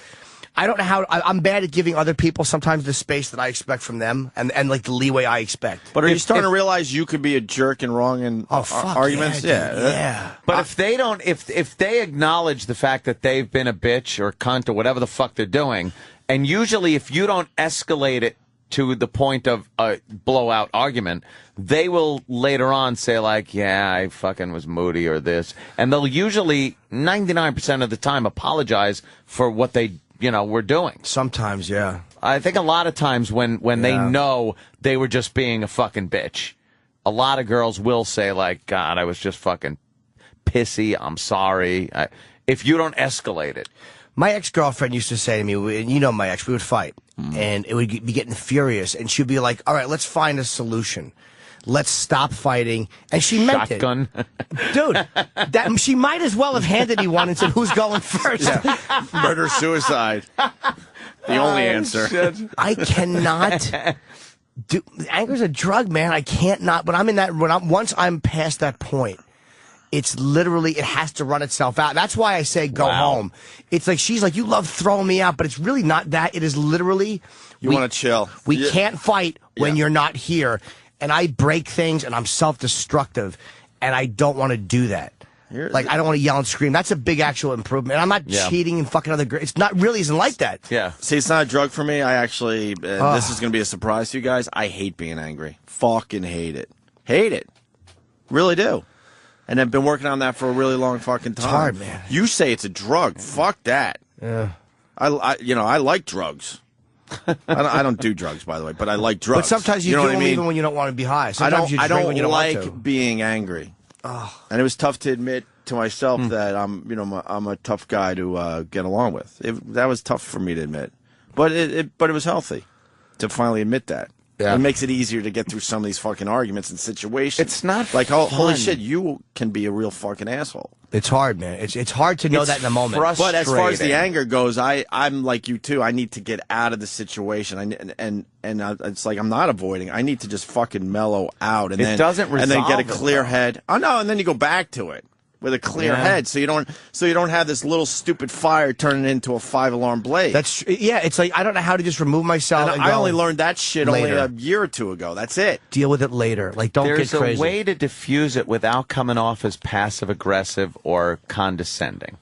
I don't know how, I'm bad at giving other people sometimes the space that I expect from them and like the leeway I expect. But are you starting to realize you could be a jerk and wrong in arguments? Yeah. But if they don't, if they acknowledge the fact that they've been a bitch or cunt or whatever the fuck they're doing, and usually if you don't escalate it to the point of a blowout argument, they will later on say like, yeah, I fucking was moody or this. And they'll usually 99% of the time apologize for what they we're doing. Sometimes, yeah. I think a lot of times when they know they were just being a fucking bitch, a lot of girls will say like, God, I was just fucking pissy. I'm sorry. If you don't escalate it. My ex-girlfriend used to say to me, and you know my ex, we would fight, and it would be getting furious, and she'd be like, all right, let's find a solution. Let's stop fighting. And she meant Shotgun. it. Dude, she might as well have handed me one and said, who's going first? Yeah. Murder, suicide. The only answer. Shit. I cannot do, anger's a drug, man. I can't not, once I'm past that point, it's literally, it has to run itself out. That's why I say go home. It's like, she's like, you love throwing me out, but it's really not that. It is literally, you want to chill. We can't fight when you're not here. And I break things, and I'm self-destructive, and I don't want to do that. Like, I don't want to yell and scream. That's a big actual improvement. I'm not cheating and fucking other girls. It's not really isn't like that. Yeah. See, it's not a drug for me. I actually, this is going to be a surprise to you guys. I hate being angry. Fucking hate it. Hate it. Really do. And I've been working on that for a really long fucking time. It's hard, man. You say it's a drug. Fuck that. Yeah. I like drugs. I don't do drugs, by the way, but I like drugs. But sometimes you do them even when you don't want to be high. Sometimes you drink when you don't like want to. being angry. And it was tough to admit to myself that I'm a tough guy to get along with. That was tough for me to admit, but it was healthy to finally admit that. Yeah. It makes it easier to get through some of these fucking arguments and situations. It's not like, fun. Holy shit, you can be a real fucking asshole. It's hard, man. It's hard to know that in the moment. But as far as the anger goes, I'm like you too. I need to get out of the situation. It's like I'm not avoiding. I need to just fucking mellow out and then get a clear head. Oh no, and then you go back to it with a clear head, so you don't have this little stupid fire turning into a 5-alarm blaze. It's like I don't know how to just remove myself. And I only learned that shit only a year or two ago. That's it. Deal with it later. Like don't There's get crazy. a way to diffuse it without coming off as passive aggressive or condescending.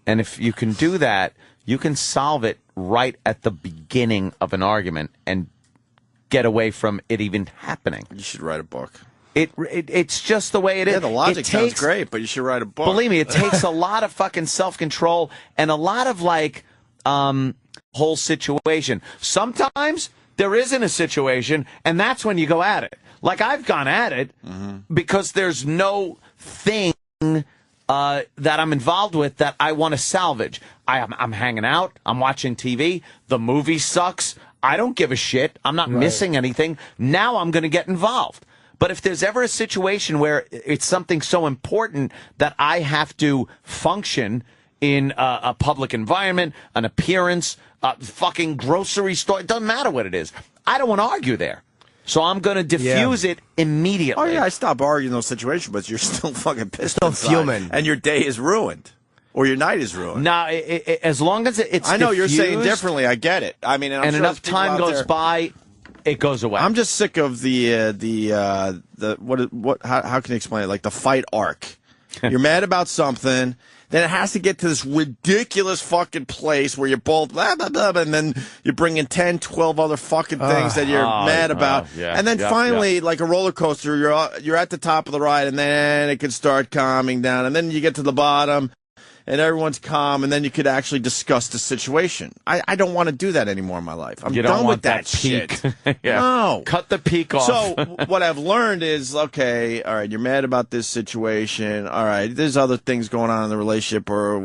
And if you can do that, you can solve it right at the beginning of an argument and get away from it even happening. You should write a book. It's just the way it is. Yeah, the logic sounds great, but you should write a book. Believe me, it takes a lot of fucking self-control and a lot of like whole situation. Sometimes there isn't a situation, and that's when you go at it. Like I've gone at it because there's no thing that I'm involved with that I want to salvage. I'm hanging out. I'm watching TV. The movie sucks. I don't give a shit. I'm not missing anything. Now I'm going to get involved. But if there's ever a situation where it's something so important that I have to function in a public environment, an appearance, a fucking grocery store, it doesn't matter what it is. I don't want to argue there. So I'm going to diffuse it immediately. Oh, yeah, I stop arguing those situations, but you're still fucking pissed. Still fuming. And your day is ruined. Or your night is ruined. Now, as long as it's I know diffused, you're saying differently. I get it. I mean, and sure enough time goes by, it goes away. I'm just sick of how can you explain it? Like the fight arc. You're mad about something, then it has to get to this ridiculous fucking place where you're both blah, blah, blah, and then you bring in 10, 12 other fucking things that you're mad about. And then finally, like a roller coaster, you're at the top of the ride, and then it can start calming down, and then you get to the bottom, and everyone's calm, and then you could actually discuss the situation. I don't want to do that anymore in my life. I'm You don't done want with that peak. shit. Yeah. No. Cut the peak off. So what I've learned is, okay, all right, you're mad about this situation. All right, there's other things going on in the relationship or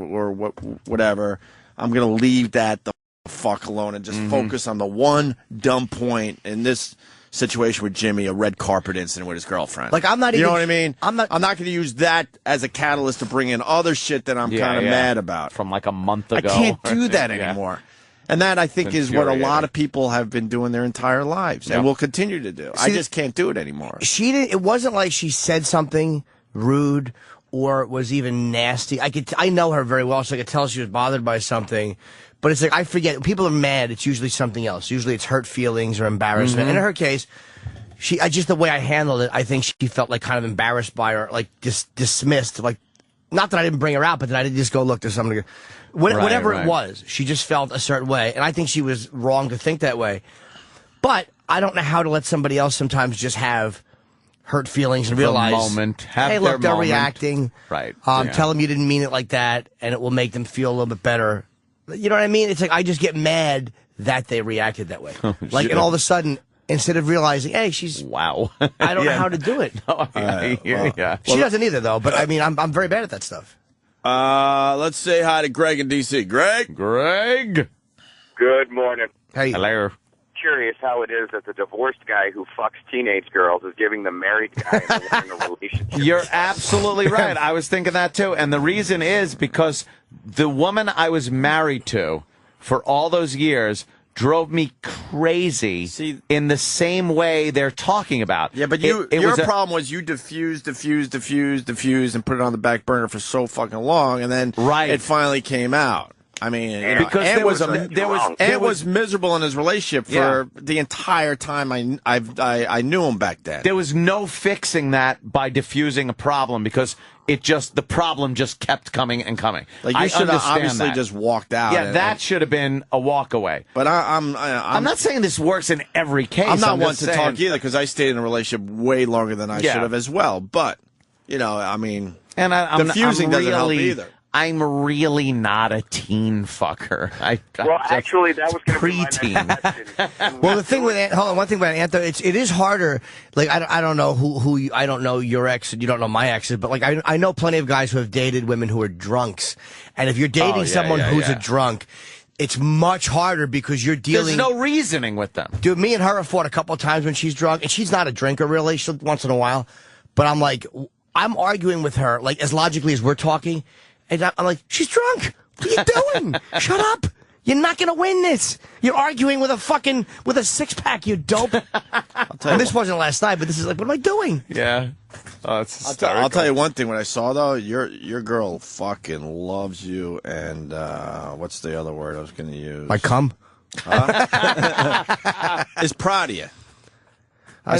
whatever. I'm going to leave that the fuck alone and just focus on the one dumb point in this situation with Jimmy, a red carpet incident with his girlfriend. Like, I'm not You even- know what I mean? I'm not going to use that as a catalyst to bring in other shit that I'm kind of mad about. From like a month I ago. can't do that Yeah. anymore. And that, I think, is what a lot Infuriating. of people have been doing their entire lives and will continue to do. I See, just can't do it anymore. She didn't. It wasn't like she said something rude or was even nasty. I know her very well, so I could tell she was bothered by something. But it's like, I forget. When people are mad, it's usually something else. Usually it's hurt feelings or embarrassment. And in her case, just the way I handled it, I think she felt like kind of embarrassed by her, like dismissed. Like, not that I didn't bring her out, but that I didn't just go, look, there's something. Whatever right. it was, she just felt a certain way. And I think she was wrong to think that way. But I don't know how to let somebody else sometimes just have hurt feelings and The realize, moment. Have hey, look, their they're moment. reacting. Right. Yeah. Tell them you didn't mean it like that, and it will make them feel a little bit better. You know what I mean? It's like I just get mad that they reacted that way. Like, and all of a sudden, instead of realizing, hey, she's Wow. I don't know how to do it. Yeah. She doesn't either, though. But I mean, I'm very bad at that stuff. Let's say hi to Greg in D.C. Greg? Greg. Good morning. Hey, Hello. Curious how it is that the divorced guy who fucks teenage girls is giving the married guy in a relationship. You're absolutely right. I was thinking that too. And the reason is because the woman I was married to for all those years drove me crazy in the same way they're talking about. Yeah, but your problem was you diffused, and put it on the back burner for so fucking long, and then it finally came out. I mean, you know, because Ant was miserable in his relationship for the entire time I knew him back then. There was no fixing that by diffusing a problem because the problem just kept coming and coming. Like, you I should have understand obviously that. just walked out. Yeah, that should have been a walk away. But I'm not saying this works in every case. I'm not one just to saying- talk either because I stayed in a relationship way longer than I Yeah. should have as well. But, you know, I mean, And I'm diffusing doesn't help really- either. I'm really not a teen fucker. Well, actually, that was going to be my preteen. next question. well, the thing with Ant, hold on, one thing about Ant, though, it is harder. Like, I don't know who you, I don't know your ex, and you don't know my exes, but like, I know plenty of guys who have dated women who are drunks, and if you're dating someone who's a drunk, it's much harder because you're dealing. There's no reasoning with them. Dude, me and her have fought a couple of times when she's drunk, and she's not a drinker really. She'll once in a while, but I'm like, I'm arguing with her like as logically as we're talking. And I'm like, she's drunk. What are you doing? Shut up. You're not going to win this. You're arguing with a six-pack, you dope. And this wasn't last night, but this is like, what am I doing? Yeah. Oh, it's I'll tell you one thing. When I saw, though, your girl fucking loves you. And what's the other word I was going to use? My cum? Is proud of you. I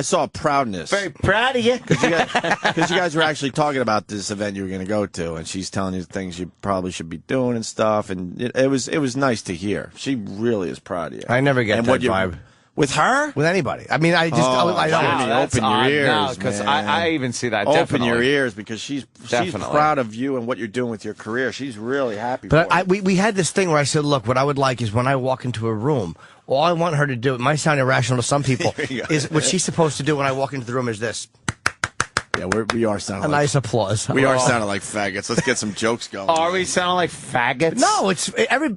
saw a proudness. Very proud of you. Because you guys were actually talking about this event you were going to go to, and she's telling you things you probably should be doing and stuff, and it was nice to hear. She really is proud of you. I never get and that vibe. With her? With anybody. I mean, I just, I don't. Jimmy, open your ears, because man. I even see that. Open Definitely. your ears because she's Definitely. proud of you and what you're doing with your career. She's really happy But for you. we had this thing where I said, look, what I would like is when I walk into a room, all I want her to do, it might sound irrational to some people, is what she's supposed to do when I walk into the room is this. Yeah, we are sounding A like nice applause. we are sounding like faggots. Let's get some jokes going. Are we sounding like faggots? No, it's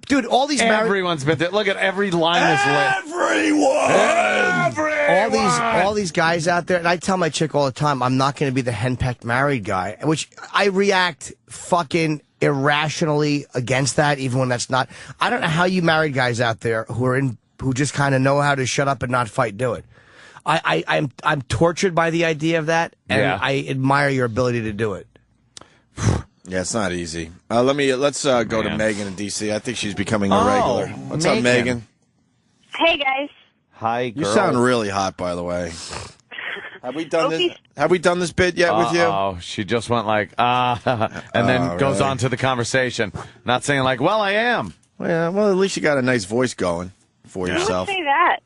dude, all these Everyone's been there. Look at every line is lit. all these guys out there, and I tell my chick all the time, I'm not going to be the henpecked married guy, which I react fucking irrationally against that, even when that's not. I don't know how you married guys out there who just kind of know how to shut up and not fight do it. I'm tortured by the idea of that, and I admire your ability to do it. Yeah, it's not easy. Let's go to Megan in D.C. I think she's becoming a regular. What's up, Megan? Hey guys. Hi, You girl. sound really hot, by the way. Have we done this? Have we done this bit yet with you? Oh, she just went like and then goes really? on to the conversation, not saying like, "Well, I am." Yeah, well, at least you got a nice voice going for Who would yourself. say that?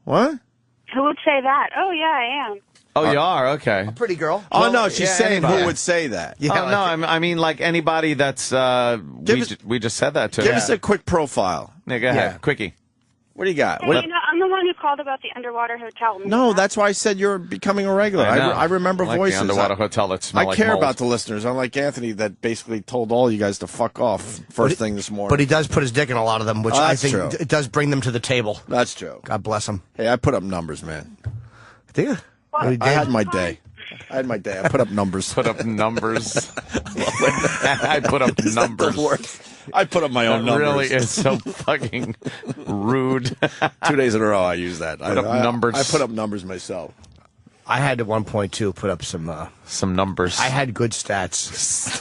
What? Who would say that? Oh yeah, I am. Oh, you are? Okay. Pretty girl. Oh, Well, no, she's yeah, saying anybody. who would say that. Yeah, Oh, no, I mean like anybody that's we just said that to. Give us a quick profile. Yeah, go ahead, quickie. What do you got? Hey, What- you know, I'm the one who called about the underwater hotel. No, that's why I said you're becoming a regular. I know. I remember Like voices. the underwater hotel that smell I like care mold. about the listeners. Unlike Anthony, that basically told all you guys to fuck off first thing this morning. But he does put his dick in a lot of them, which Oh, I that's think true. it does bring them to the table. That's true. God bless him. Hey, I put up numbers, man. Do you? Well, I had my day. I put up numbers. Put up numbers. I put up numbers. I put up my own That numbers. really is so fucking rude. 2 days in a row I use that. Put up numbers. I put up numbers myself. I had at one point too put up some numbers. I had good stats.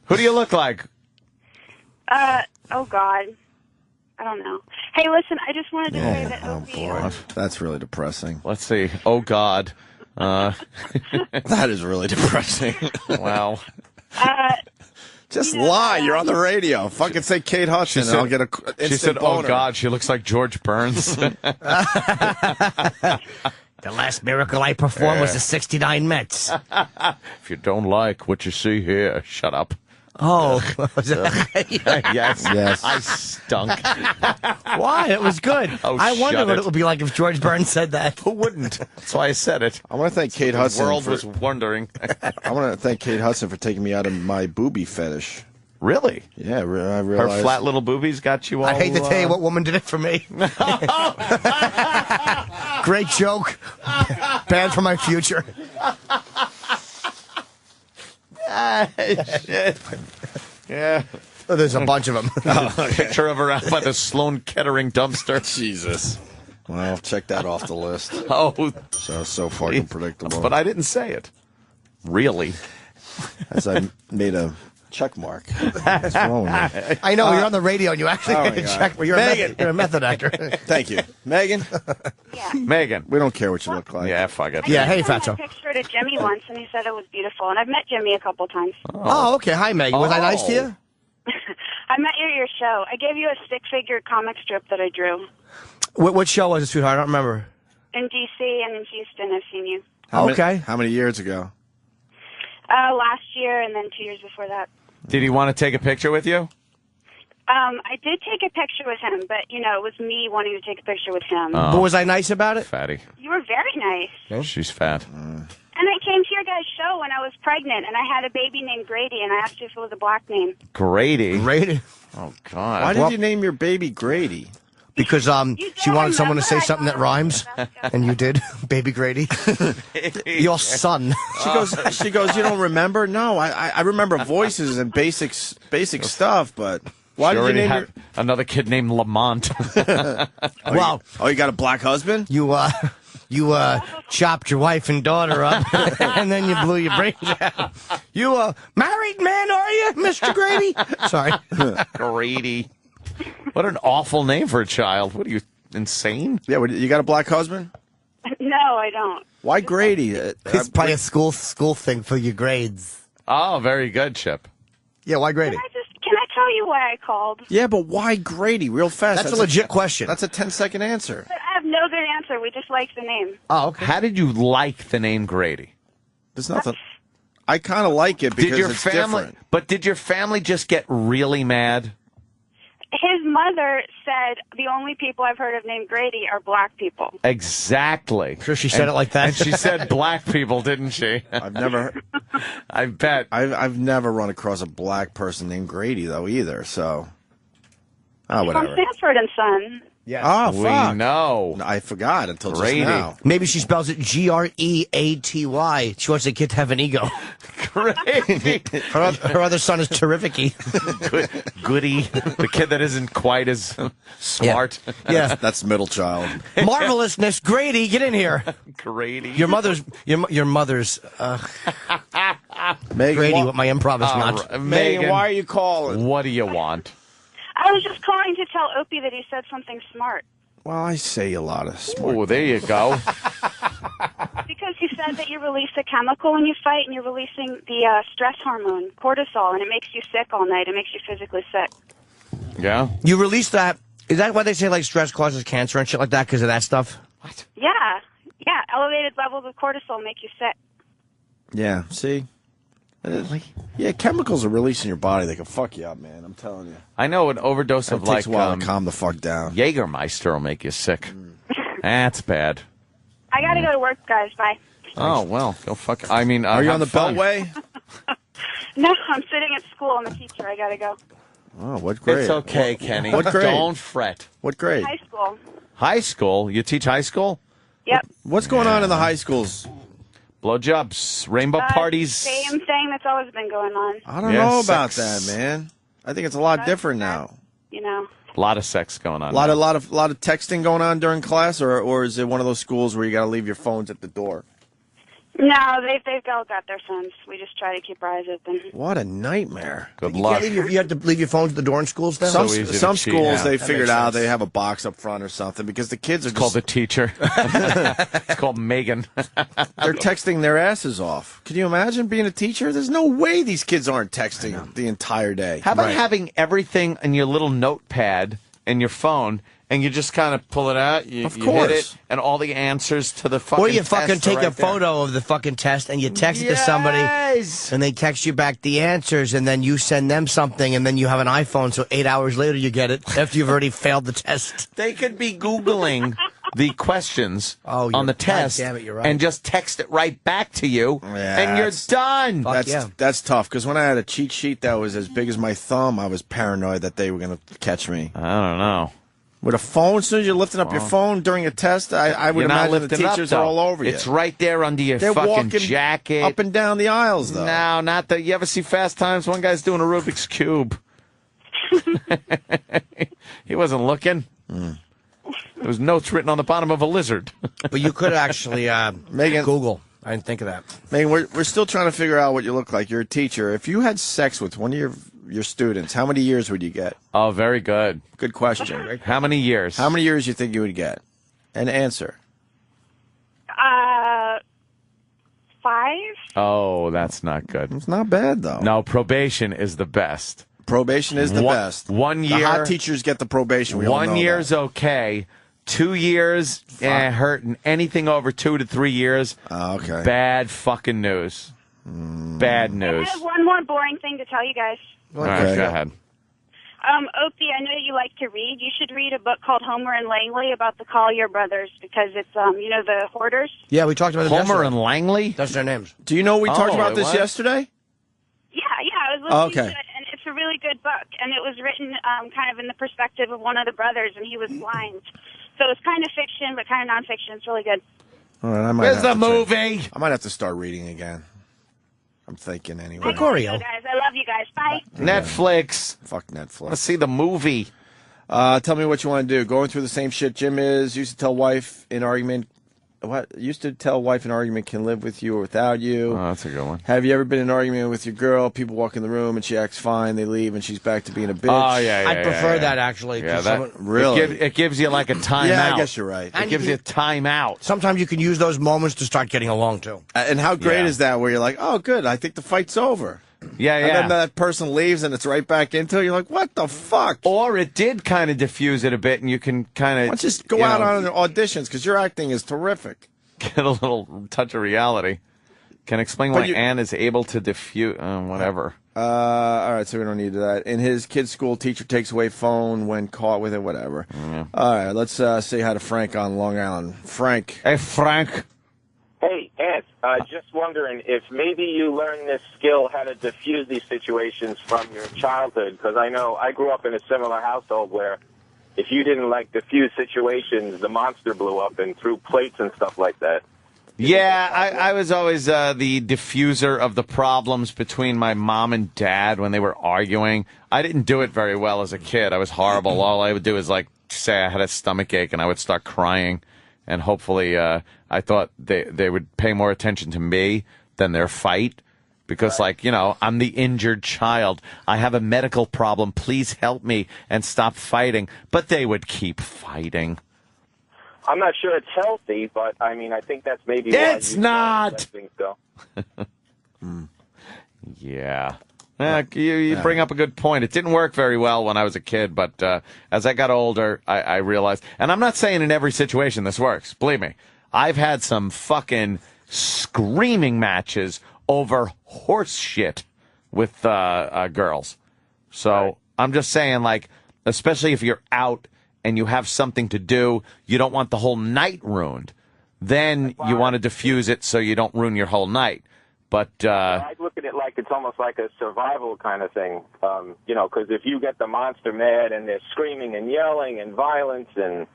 Who do you look like? Oh God, I don't know. Hey, listen, I just wanted to say that Oh boy, that's really depressing. Let's see. Oh God, that is really depressing. Wow. Just lie. You're on the radio. Fucking say Kate Hudson, and I'll get a. She said, "Oh boner. God, she looks like George Burns." The last miracle I performed was the '69 Mets. If you don't like what you see here, shut up. Oh, Yes, Yes. I stunk. why? It was good. Oh, I wonder shut what it. it would be like if George Burns said that. Who wouldn't? That's why I said it. I want to thank Kate The Hudson. world for, was wondering. I want to thank Kate Hudson for taking me out of my booby fetish. Really? Yeah, I Her realized. flat little boobies got you all. I hate to tell you what woman did it for me. Great joke. Bad for my future. Shit. Yeah. Oh, there's a bunch of them. Picture of her out by the Sloan Kettering dumpster. Jesus. Well, check that off the list. Oh, So fucking predictable. but I didn't say it. Really? As I made a check mark. What's wrong with me? I know, you're on the radio and you actually Oh, my God. check. Well, you're, you're a method actor. Thank you. Megan, Megan. we don't care what you look like. Yeah, fuck it. Yeah, hey, I sent Fatso. a picture to Jimmy once, and he said it was beautiful. And I've met Jimmy a couple times. Oh, okay. Hi, Megan. Was I nice to you? I met you at your show. I gave you a stick-figure comic strip that I drew. What show was it, sweetheart? I don't remember. In D.C. and in Houston, I've seen you. How many years ago? Last year and then 2 years before that. Did he want to take a picture with you? I did take a picture with him, but, you know, it was me wanting to take a picture with him. But was I nice about it? Fatty. You were very nice. She's fat. And I came to your guys' show when I was pregnant, and I had a baby named Grady, and I asked you if it was a black name. Grady. Grady. Oh, God. Why did you name your baby Grady? Because she wanted someone to say something that rhymes, and you did, baby Grady. Your son. She goes. You don't remember? No, I remember voices and basic stuff, but why She did you already name had another kid named Lamont. Wow. you got a black husband? You chopped your wife and daughter up, and then you blew your brains out. You a married man, are you, Mr. Grady? Sorry. Grady. What an awful name for a child. What are you, insane? Yeah, you got a black husband? No, I don't. Why Grady? It's probably a school thing for your grades. Oh, very good, Chip. Yeah, why Grady? Can I tell you why I called? Yeah, but why Grady? Real fast. That's a legit question. That's a 10-second answer. I have no good answer. We just like the name. Oh, okay. How did you like the name Grady? There's nothing. I kind of like it because it's different. But did your family just get really mad? His mother said the only people I've heard of named Grady are black people. Exactly. Sure she said it like that? And she said black people, didn't she? I've never. I bet. I've never run across a black person named Grady though either. So. Oh, From whatever. Sanford and Son. Yeah. Oh, fuck. We know. I forgot until Grady. just now. Maybe she spells it Graty. She wants the kid to have an ego. Grady. Her other son is terrific-y. Goody. The kid that isn't quite as smart. Yeah. That's middle child. Marvelousness. Grady, get in here. Grady. Your mother's Megan, Grady, what my improv is not. Megan, Megan, why are you calling? what do you want? I was just calling to tell Opie that he said something smart. Well, I say a lot of smart. Oh, there you go. Because he said that you release a chemical when you fight, and you're releasing the stress hormone, cortisol, and it makes you sick all night. It makes you physically sick. Yeah? You release that. Is that why they say like stress causes cancer and shit like that because of that stuff? Yeah. Yeah, elevated levels of cortisol make you sick. Yeah, see? Yeah, chemicals are released in your body. They can fuck you up, man. I'm telling you. I know an overdose of It takes a while to calm the fuck down. Jägermeister will make you sick. That's bad. I gotta go to work, guys. Bye. Oh, well, go fuck. I mean, Are you on the have fun. Beltway? No, I'm sitting at school. I'm a teacher. I gotta go. Oh, what grade? It's okay, Kenny. What grade? Don't fret. What grade? High school. High school? You teach high school? Yep. What's going on in the high schools? Blowjobs, rainbow parties. Same thing that's always been going on. I don't know about that, man. I think it's a lot different now. You know. A lot of sex going on. A lot of texting going on during class, or is it one of those schools where you got to leave your phones at the door? No, they've all got their phones. We just try to keep our eyes open. What a nightmare! Good You luck. can't you have to leave your phones at the door in schools now? Some schools they That figured makes out sense. they have a box up front or something because the kids are It's called the teacher. It's called Megan. they're texting their asses off. Can you imagine being a teacher? There's no way these kids aren't texting the entire day. How about having everything in your little notepad and your phone, and you just kind of pull it out, you hit it, and all the answers to the fucking Or you test fucking are take right a photo of the fucking test and you text it to somebody, and they text you back the answers, and then you send them something, and then you have an iPhone, so 8 hours later you get it after you've already failed the test. They could be Googling the questions on the test damn it, you're right. and just text it right back to you, and you're that's- done. That's tough because when I had a cheat sheet that was as big as my thumb, I was paranoid that they were going to catch me. I don't know. With a phone, as soon as you're lifting up your phone during a test, I would You're not imagine the lifting it up, teachers are though. all over you. It's right there under your They're fucking walking jacket. up and down the aisles, though. No, not that. You ever see Fast Times? One guy's doing a Rubik's Cube. He wasn't looking. There was notes written on the bottom of a lizard. But you could actually Megan, Google. I didn't think of that. Megan, we're still trying to figure out what you look like. You're a teacher. If you had sex with one of your students, how many years would you get? Oh, very good. Good question. How many years? How many years you think you would get? And answer. 5? Oh, that's not good. It's not bad, though. No, probation is the best. Probation is the One- best. 1 year. The hot teachers get the probation. We all 1 know year's that. okay. 2 years, hurt, and anything over 2 to 3 years, okay. Bad fucking news. Bad I news. have one more boring thing to tell you guys. All right, go ahead. Opie, I know you like to read. You should read a book called Homer and Langley about the Collier brothers because it's, you know, the hoarders. Yeah, we talked about them Homer yesterday. and Langley? That's their names. Do you know we talked about it this was? yesterday? Yeah, I was listening Okay. to it, and it's a really good book. And it was written kind of in the perspective of one of the brothers, and he was blind. So it's kind of fiction, but kind of nonfiction. It's really good. All right, I might Where's have the to movie? I might have to start reading again. I'm thinking anyway. I gotta go, guys. I love you guys. Bye. Netflix. Fuck Netflix. Let's see the movie. Tell me what you want to do. Going through the same shit Jim is. Used to tell wife in argument. What? Used to tell wife in argument can live with you or without you. Oh, that's a good one. Have you ever been in an argument with your girl? People walk in the room and she acts fine. They leave and she's back to being a bitch. Oh, yeah. I'd prefer that, actually. Yeah, 'cause that, someone- Really? It gives you like a timeout. Yeah, I guess you're right. It gives you a timeout. Sometimes you can use those moments to start getting along, too. And how great Yeah. is that where you're like, oh, good, I think the fight's over. Yeah, And yeah. then that person leaves and it's right back into it. You're like, what the fuck? Or it did kind of diffuse it a bit, and you can kind Why of don't you just go out on auditions because your acting is terrific. get a little touch of reality. Can explain But why you- Anne is able to diffuse whatever. All right, so we don't need that. In his kid's school, teacher takes away phone when caught with it, whatever. All right, let's say hi to Frank on Long Island. Frank. Hey, Frank. Hey, Ant, just wondering if maybe you learned this skill how to diffuse these situations from your childhood, because I know I grew up in a similar household where if you didn't like diffuse situations, the monster blew up and threw plates and stuff like that. Yeah, I was always the diffuser of the problems between my mom and dad when they were arguing. I didn't do it very well as a kid. I was horrible. All I would do is like say I had a stomach ache and I would start crying. And hopefully I thought they would pay more attention to me than their fight. Because, like, you know, I'm the injured child. I have a medical problem. Please help me and stop fighting. But they would keep fighting. I'm not sure it's healthy, but I mean, I think that's maybe It's why you not! let things go. Yeah. You bring up a good point. It didn't work very well when I was a kid, but as I got older, I realized, and I'm not saying in every situation this works, believe me. I've had some fucking screaming matches over horse shit with girls. So I'm just saying, like, especially if you're out and you have something to do, you don't want the whole night ruined. Then you want to diffuse it so you don't ruin your whole night. But I look at it like it's almost like a survival kind of thing, because if you get the monster mad and they're screaming and yelling and violence, and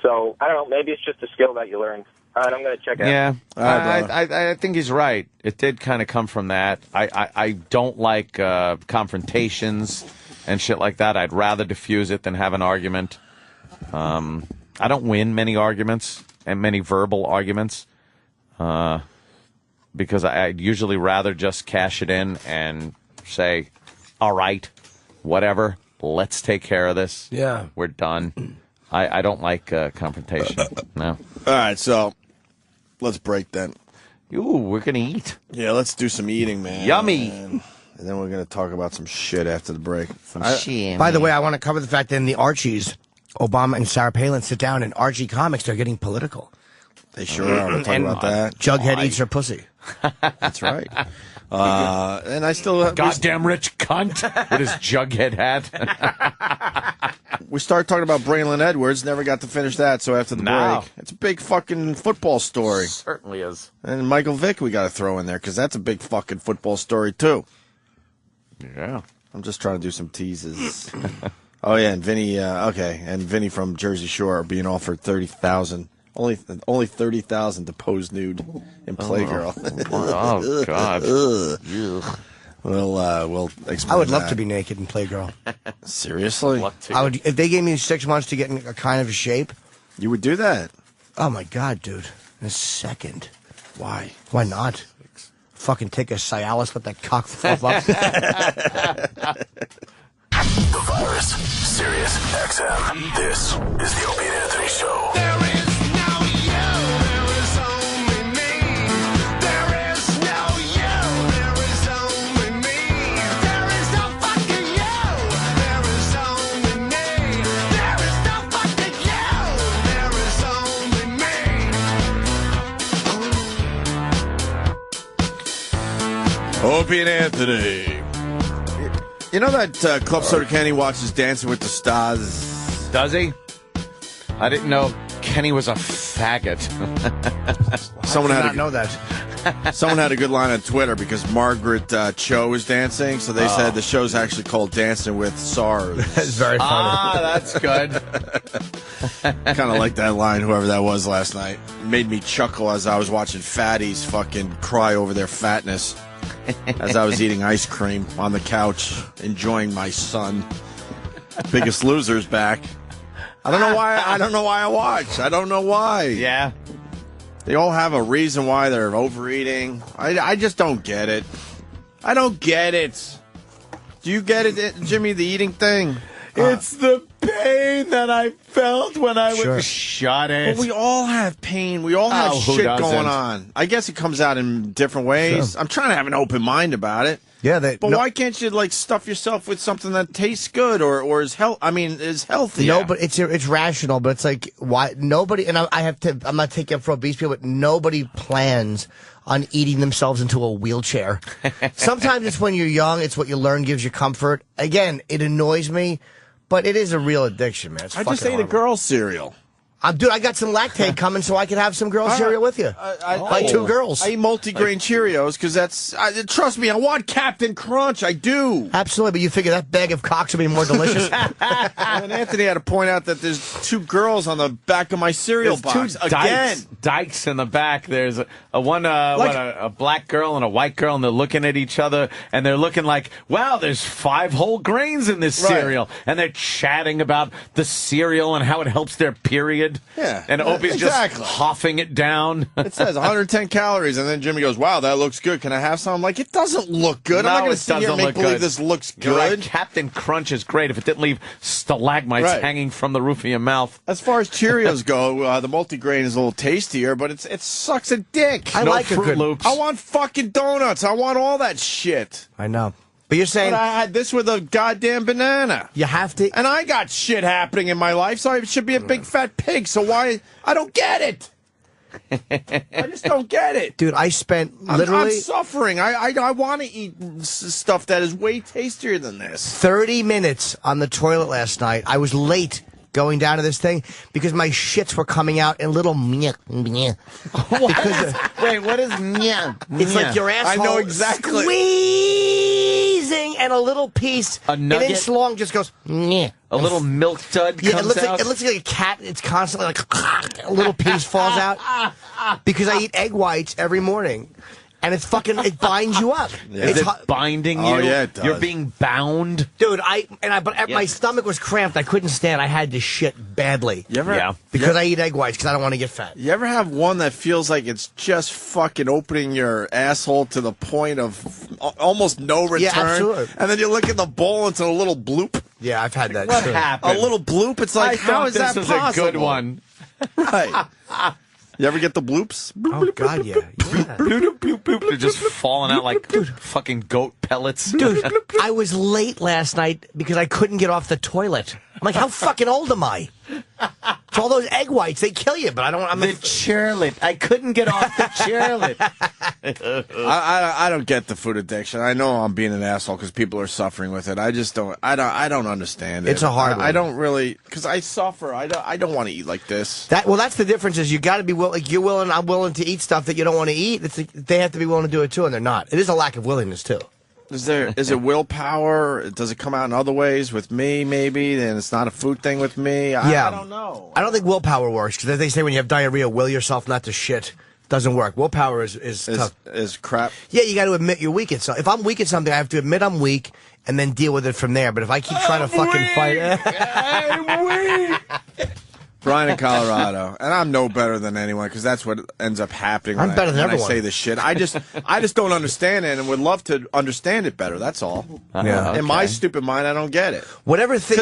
so I don't know, maybe it's just a skill that you learn. All right, I'm going to check it out. Yeah, I think he's right. It did kind of come from that. I don't like confrontations and shit like that. I'd rather diffuse it than have an argument. I don't win many arguments and many verbal arguments because I'd usually rather just cash it in and say, all right, whatever, let's take care of this. Yeah. We're done. I don't like confrontation. No. All right, so let's break then. Ooh, we're going to eat. Yeah, let's do some eating, man. Yummy. And then we're going to talk about some shit after the break. By the way, I want to cover the fact that in the Archies, Obama and Sarah Palin sit down in Archie Comics. They're getting political. They sure are. We'll talk about that. Jughead eats her pussy. That's right. And I still... Goddamn rich cunt with his Jughead hat. We started talking about Braylon Edwards. Never got to finish that, so after the break. It's a big fucking football story. Certainly is. And Michael Vick we got to throw in there, because that's a big fucking football story, too. Yeah. I'm just trying to do some teases. Oh, yeah, and Vinny... okay, and Vinny from Jersey Shore being offered $30,000. Only $30,000 to pose nude in Playgirl. Oh God! We'll explain. I would love that. to be naked in Playgirl. Seriously? I would if they gave me 6 months to get in a kind of shape. You would do that? Oh my God, dude! In a second. Why? Why not? Fucking take a Cialis, let that cock fall off. The Virus, Sirius XM. This is the Opie and Anthony Show. There is no you, there is only me. There is no you, there is only me. There is no fucking you, there is only me. There is no fucking you, there is only me. Opie and Anthony. You know that Club Soda Kenny watches Dancing with the Stars? Does he? I didn't know Kenny was a faggot. Someone I did not know that. Someone had a good line on Twitter because Margaret Cho was dancing, so they said the show's actually called Dancing with SARS. That's very funny. Ah, that's good. Kind of like that line, whoever that was last night. It made me chuckle as I was watching fatties fucking cry over their fatness. As I was eating ice cream on the couch, enjoying my son. Biggest Loser's back. I don't know why. I don't know why I watch. I don't know why. Yeah. They all have a reason why they're overeating. I just don't get it. I don't get it. Do you get it, Jimmy? The eating thing. It's the pain that I felt when I Sure. was shot at. Well, we all have pain. We all have Oh, who shit doesn't? going on. I guess it comes out in different ways. Sure. I'm trying to have an open mind about it. Yeah, But why can't you like stuff yourself with something that tastes good or is is healthy? No, but it's rational. But it's like why nobody. And I'm not taking up for obese people, but nobody plans on eating themselves into a wheelchair. Sometimes it's when you're young. It's what you learn gives you comfort. Again, it annoys me, but it is a real addiction, man. It's I just fucking ate a horrible. girl's cereal. Dude, I got some lactate coming so I could have some girl cereal with you. By two girls. I eat multigrain Cheerios because that's. Trust me, I want Captain Crunch. I do. Absolutely, but you figure that bag of cocks would be more delicious. And Anthony had to point out that there's two girls on the back of my cereal There's box two again. dykes in the back. There's a black girl and a white girl, and they're looking at each other, and they're looking like, wow, there's 5 whole grains in this cereal. And they're chatting about the cereal and how it helps their period. Yeah. And Opie's exactly. just huffing it down. It says 110 calories, and then Jimmy goes, wow, that looks good. Can I have some? I'm like, it doesn't look good. No, I'm not going it to sit here and doesn't make look believe good. this looks You're right. good. Captain Crunch is great if it didn't leave stalagmites Right. hanging from the roof of your mouth. As far as Cheerios go, the multigrain is a little tastier, but it sucks a dick. I No like a Fruit good. Loops. I want fucking donuts. I want all that shit. I know, but you're saying But I had this with a goddamn banana. you have to. And I got shit happening in my life, so I should be a big fat pig. So why? I don't get it. I just don't get it. Dude, I spent I'm literally suffering. I want to eat stuff that is way tastier than this. 30 minutes on the toilet last night. I was late going down to this thing because my shits were coming out in little meh. Wait, what is meh? It's like your asshole I know exactly. squeezing, and a little piece, an nugget? inch long, just goes meh. A little milk dud Yeah, comes out? it looks like a cat. It's constantly like a little piece falls out because I eat egg whites every morning. And it's fucking, it binds you up. Yeah. Is It's it binding you? Oh, yeah, it does. You're being bound? Dude, my stomach was cramped. I couldn't stand. I had to shit badly. You ever? Because I eat egg whites because I don't want to get fat. You ever have one that feels like it's just fucking opening your asshole to the point of almost no return? Yeah, absolutely. And then you look at the bowl, it's a little bloop. Yeah, I've had that. What too. happened? A little bloop. It's like, how is that this possible? was a good one. Right. You ever get the bloops? Oh, God, yeah. They're just falling out like fucking goat pellets. Dude, I was late last night because I couldn't get off the toilet. I'm like, how fucking old am I? It's all those egg whites. They kill you, but I don't. The chairlift. I couldn't get off the chairlift. I don't get the food addiction. I know I'm being an asshole because people are suffering with it. I just don't. I don't understand it. It's a hard one. I don't really because I suffer. I don't want to eat like this. That's the difference. Is you got to be willing. Like you're willing. I'm willing to eat stuff that you don't want to eat. It's like, they have to be willing to do it too, and they're not. It is a lack of willingness too. Is it willpower? Does it come out in other ways with me? Maybe then it's not a food thing with me. I don't know. I don't think willpower works because they say when you have diarrhea, will yourself not to shit. Doesn't work. Willpower is tough. Is crap. Yeah, you got to admit you're weak at something. If I'm weak at something, I have to admit I'm weak and then deal with it from there. But if I keep trying to fucking fight, Brian in Colorado, and I'm no better than anyone because that's what ends up happening. I'm better than when everyone. I say this shit. I just don't understand it, and would love to understand it better. That's all. Yeah. In my stupid mind, I don't get it. whatever thing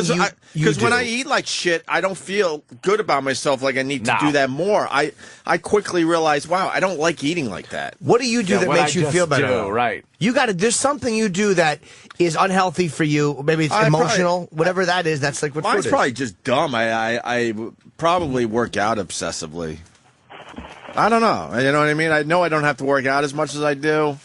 Because do. when I eat like shit, I don't feel good about myself. Like I need to do that more. I quickly realize, wow, I don't like eating like that. What do you do that makes you feel better? Right. You got to. There's something you do that is unhealthy for you. Maybe it's emotional. Whatever that is, that's like what Mine's food is. probably just dumb. I probably work out obsessively. I don't know. You know what I mean? I know I don't have to work out as much as I do.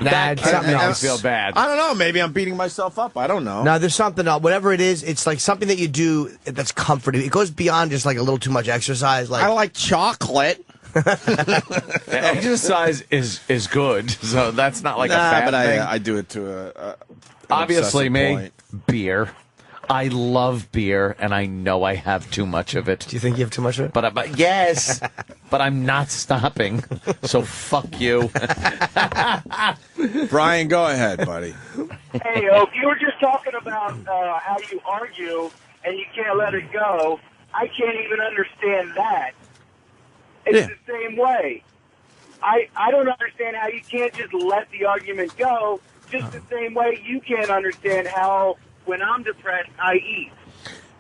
That it's something makes me else. feel bad. I don't know. Maybe I'm beating myself up. I don't know. No, there's something else. Whatever it is, it's like something that you do that's comforting. It goes beyond just like a little too much exercise. Like I like chocolate. Exercise is good, so that's not like a bad but thing. I do it to an Obviously, obsessive me, point. beer. I love beer, and I know I have too much of it. Do you think you have too much of it? But yes, but I'm not stopping. So fuck you. Brian, go ahead, buddy. Hey, if you were just talking about how you argue and you can't let it go, I can't even understand that. It's the same way. I don't understand how you can't just let the argument go, just the same way you can't understand how, when I'm depressed, I eat.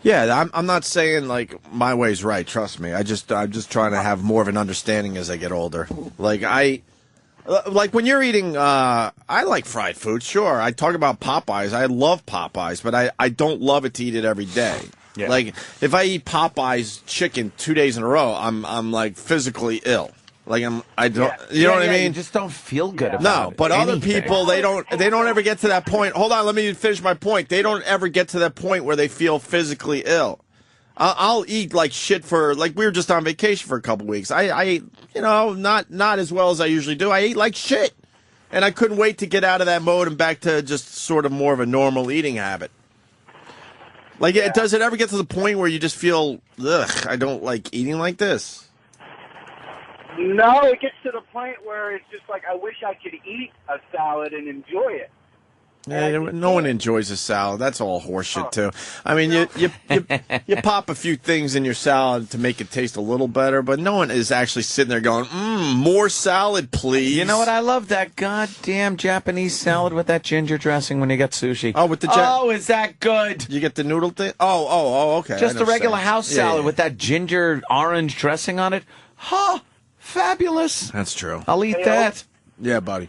Yeah, I'm not saying like my way's right. Trust me. I'm just trying to have more of an understanding as I get older. Like when you're eating, I like fried food. Sure, I talk about Popeyes. I love Popeyes, but I don't love it to eat it every day. Yeah. Like if I eat Popeyes chicken 2 days in a row, I'm like physically ill. Like you know what I mean? You just don't feel good about No, it. but other Anything. people they don't ever get to that point. Hold on, let me finish my point. They don't ever get to that point where they feel physically ill. I'll eat like shit for like we were just on vacation for a couple weeks. I ate, not as well as I usually do. I ate like shit, and I couldn't wait to get out of that mode and back to just sort of more of a normal eating habit. Like, does it ever get to the point where you just feel, ugh, I don't like eating like this? No, it gets to the point where it's just like, I wish I could eat a salad and enjoy it. Yeah, no one enjoys a salad. That's all horseshit too. I mean, you pop a few things in your salad to make it taste a little better, but no one is actually sitting there going, more salad, please. You know what? I love that goddamn Japanese salad with that ginger dressing when you get sushi. Oh, with the oh, is that good? You get the noodle thing? Oh, okay. Just the regular house salad Yeah. with that ginger orange dressing on it. Huh, fabulous. That's true. I'll eat that. Yeah, buddy.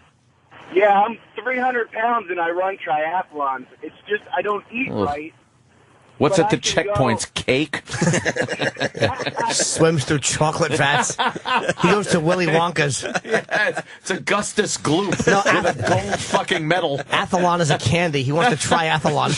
Yeah, I'm 300 pounds and I run triathlons. It's just I don't eat right. What's But at the I can checkpoints? Cake? Swims through chocolate vats. He goes to Willy Wonka's. Yeah, it's Augustus Gloop with a gold fucking medal. Athlon is a candy. He wants to try Athlon.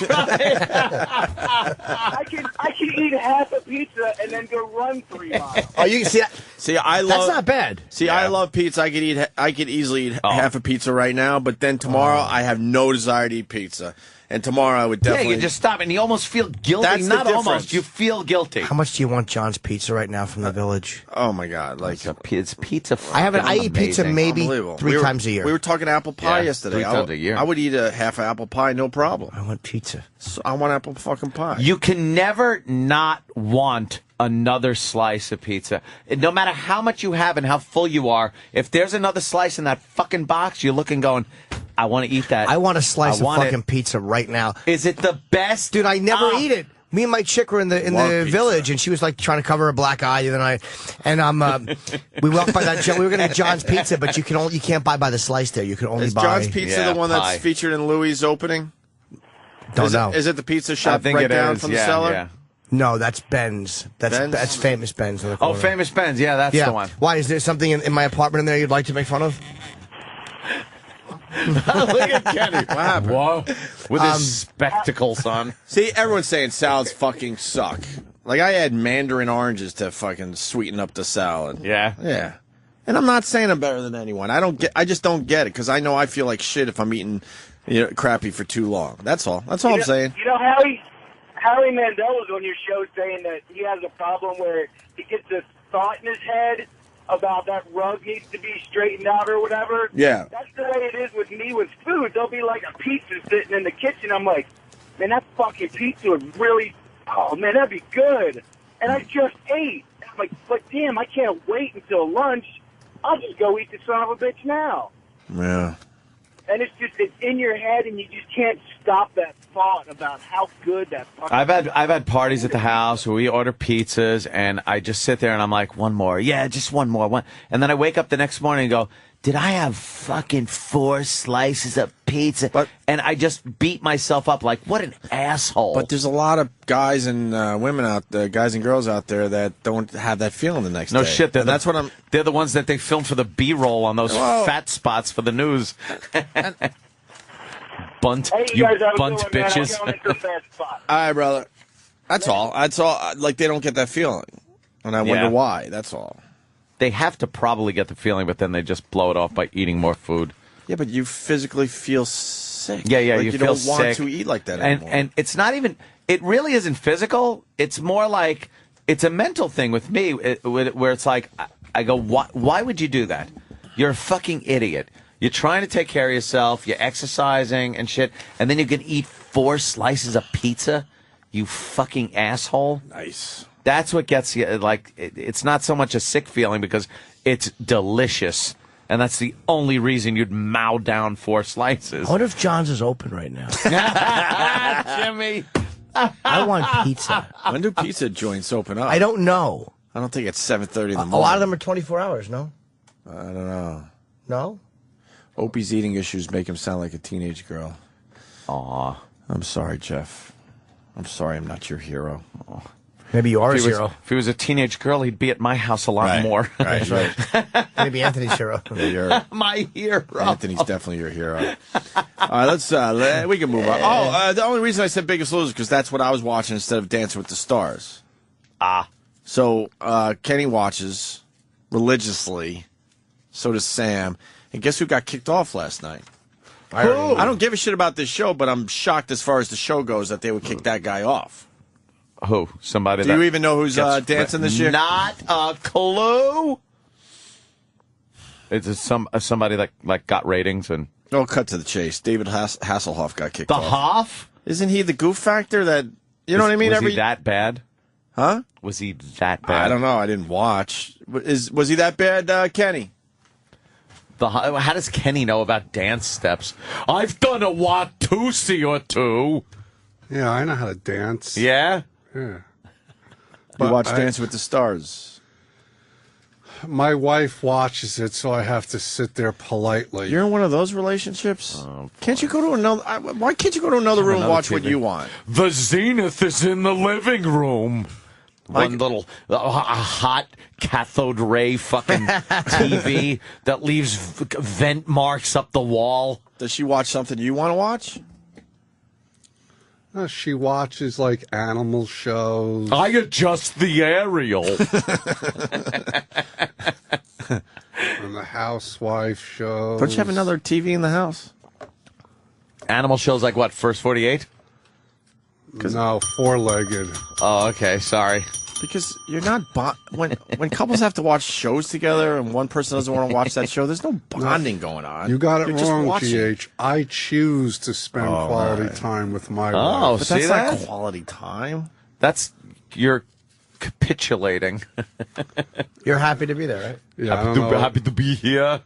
I can eat half a pizza and then go run 3 miles. Oh, you see that? See, I love. That's not bad. See, I love pizza. I could easily eat half a pizza right now, but then tomorrow I have no desire to eat pizza. And tomorrow I would definitely. Yeah, you just stop and you almost feel guilty. That's the Not almost. difference. You feel guilty. How much do you want John's Pizza right now from the Village? Oh my God! Like it's pizza. I eat pizza maybe Unbelievable. 3 times a year. We were talking apple pie yesterday. 3 times a year. I would eat a half an apple pie, no problem. I want pizza. So I want apple fucking pie. You can never not want another slice of pizza. No matter how much you have and how full you are, if there's another slice in that fucking box, you're looking going, I want to eat that. I want a slice of fucking it. pizza right now. Is it the best? Dude, I never eat it. Me and my chick were in the Love Village, and she was like trying to cover her black eye. And we walked by that. We were going to get John's Pizza, but you can't buy by the slice there. You can only Is buy. John's Pizza the one that's pie. featured in Louis' opening? Don't know. Is it the pizza shop I think right it down is. from the cellar? Yeah. No, that's Ben's. That's Famous Ben's. In the Oh, corner. Famous Ben's. Yeah, that's the one. Why is there something in my apartment in there you'd like to make fun of? Look at Kenny. What happened? Whoa. With his spectacles on. See, everyone's saying salads fucking suck. Like, I add mandarin oranges to fucking sweeten up the salad. Yeah. Yeah. And I'm not saying I'm better than anyone. I just don't get it, because I know I feel like shit if I'm eating crappy for too long. That's all. That's all I'm saying. You know, Howie Mandel was on your show saying that he has a problem where he gets this thought in his head about that rug needs to be straightened out or whatever. Yeah. That's the way it is with me with food. There'll be like a pizza sitting in the kitchen. I'm like, man, that fucking pizza would really, oh man, that'd be good. And I just ate. And I'm like, but damn, I can't wait until lunch. I'll just go eat the son of a bitch now. Yeah. And it's in your head, and you just can't stop that thought about how good that fucking I've had parties at the house where we order pizzas, and I just sit there and I'm like, one more. Yeah, just one more. And then I wake up the next morning and go, did I have fucking 4 slices of pizza? And I just beat myself up like, what an asshole. But there's a lot of guys and women out there, guys and girls out there that don't have that feeling the next day. No shit. That's what I'm. They're the ones that they film for the B-roll on those fat spots for the news. Bunt, Hey, you guys, have a bunt good one, man. I'm bitches. going into a bad spot. All right, brother. That's all. That's all. Like, they don't get that feeling. And I wonder Yeah. why. That's all. They have to probably get the feeling, but then they just blow it off by eating more food. Yeah, but you physically feel sick. Yeah, Like, you you feel don't want sick. to eat like that and, anymore. And it's not even, it really isn't physical. It's more like, it's a mental thing with me where it's like, I go, why would you do that? You're a fucking idiot. You're trying to take care of yourself. You're exercising and shit. And then you can eat 4 slices of pizza? You fucking asshole. Nice. That's what gets you, like, it's not so much a sick feeling because it's delicious. And that's the only reason you'd mow down 4 slices. I wonder if John's is open right now. Jimmy. I want pizza. When do pizza joints open up? I don't know. I don't think it's 7:30 in the morning. A lot of them are 24 hours, no? I don't know. No? Opie's eating issues make him sound like a teenage girl. Aw. I'm sorry, Jeff. I'm sorry I'm not your hero. Maybe you are his If he was- hero. If he was a teenage girl, he'd be at my house a lot Right. more. Right, right. Maybe Anthony's hero. My hero. Anthony's definitely your hero. All right, we can move on. The only reason I said Biggest Loser is because that's what I was watching instead of Dancing with the Stars. Ah. So Kenny watches religiously. So does Sam. And guess who got kicked off last night? I don't give a shit about this show, but I'm shocked as far as the show goes that they would kick that guy off. Who? Somebody Do that you even know who's gets- dancing this year? Not a clue. It's somebody that got ratings and Oh, cut to the chase. David Hasselhoff got kicked the off. Hoff. Isn't he the goof factor that, you know what I mean? Was he that bad? Huh? Was he that bad? I don't know. I didn't watch. Was he that bad, Kenny? How does Kenny know about dance steps? I've done a Watusi or two. Yeah, I know how to dance. Yeah? Yeah. You watch Dancing with the Stars. My wife watches it, so I have to sit there politely. You're in one of those relationships? Can't you go to another? Why can't you go to another room and watch what you want? The Zenith is in the living room. One little a hot cathode ray fucking TV that leaves vent marks up the wall. Does she watch something you want to watch? She watches like animal shows. I adjust the aerial. And the housewife shows. Don't you have another TV in the house? Animal shows like what? First 48? No, four-legged. Oh, okay. Sorry. Because you're not when couples have to watch shows together and one person doesn't want to watch that show. There's no bonding going on. You got it You're just wrong, watching. GH. I choose to spend quality time with my wife. But see that's that? not quality time. You're capitulating. You're happy to be there, right? Yeah, happy to be here.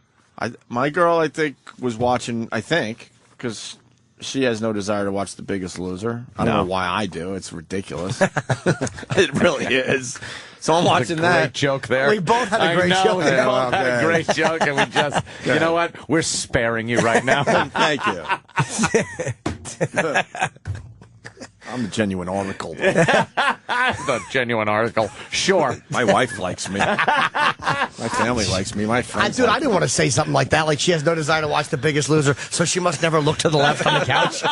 My girl, I think, was watching. I think because she has no desire to watch The Biggest Loser. I don't know why I do. It's ridiculous. It really is. So I'm watching that. Great joke there. We both had a great joke. We both had a great joke, and we just, you know what? We're sparing you right now. Thank you. I'm a genuine article. The genuine article. Sure. My wife likes me. My family likes me. My friends. Dude, like I didn't want to say something like that. Like she has no desire to watch The Biggest Loser, so she must never look to the left on the couch.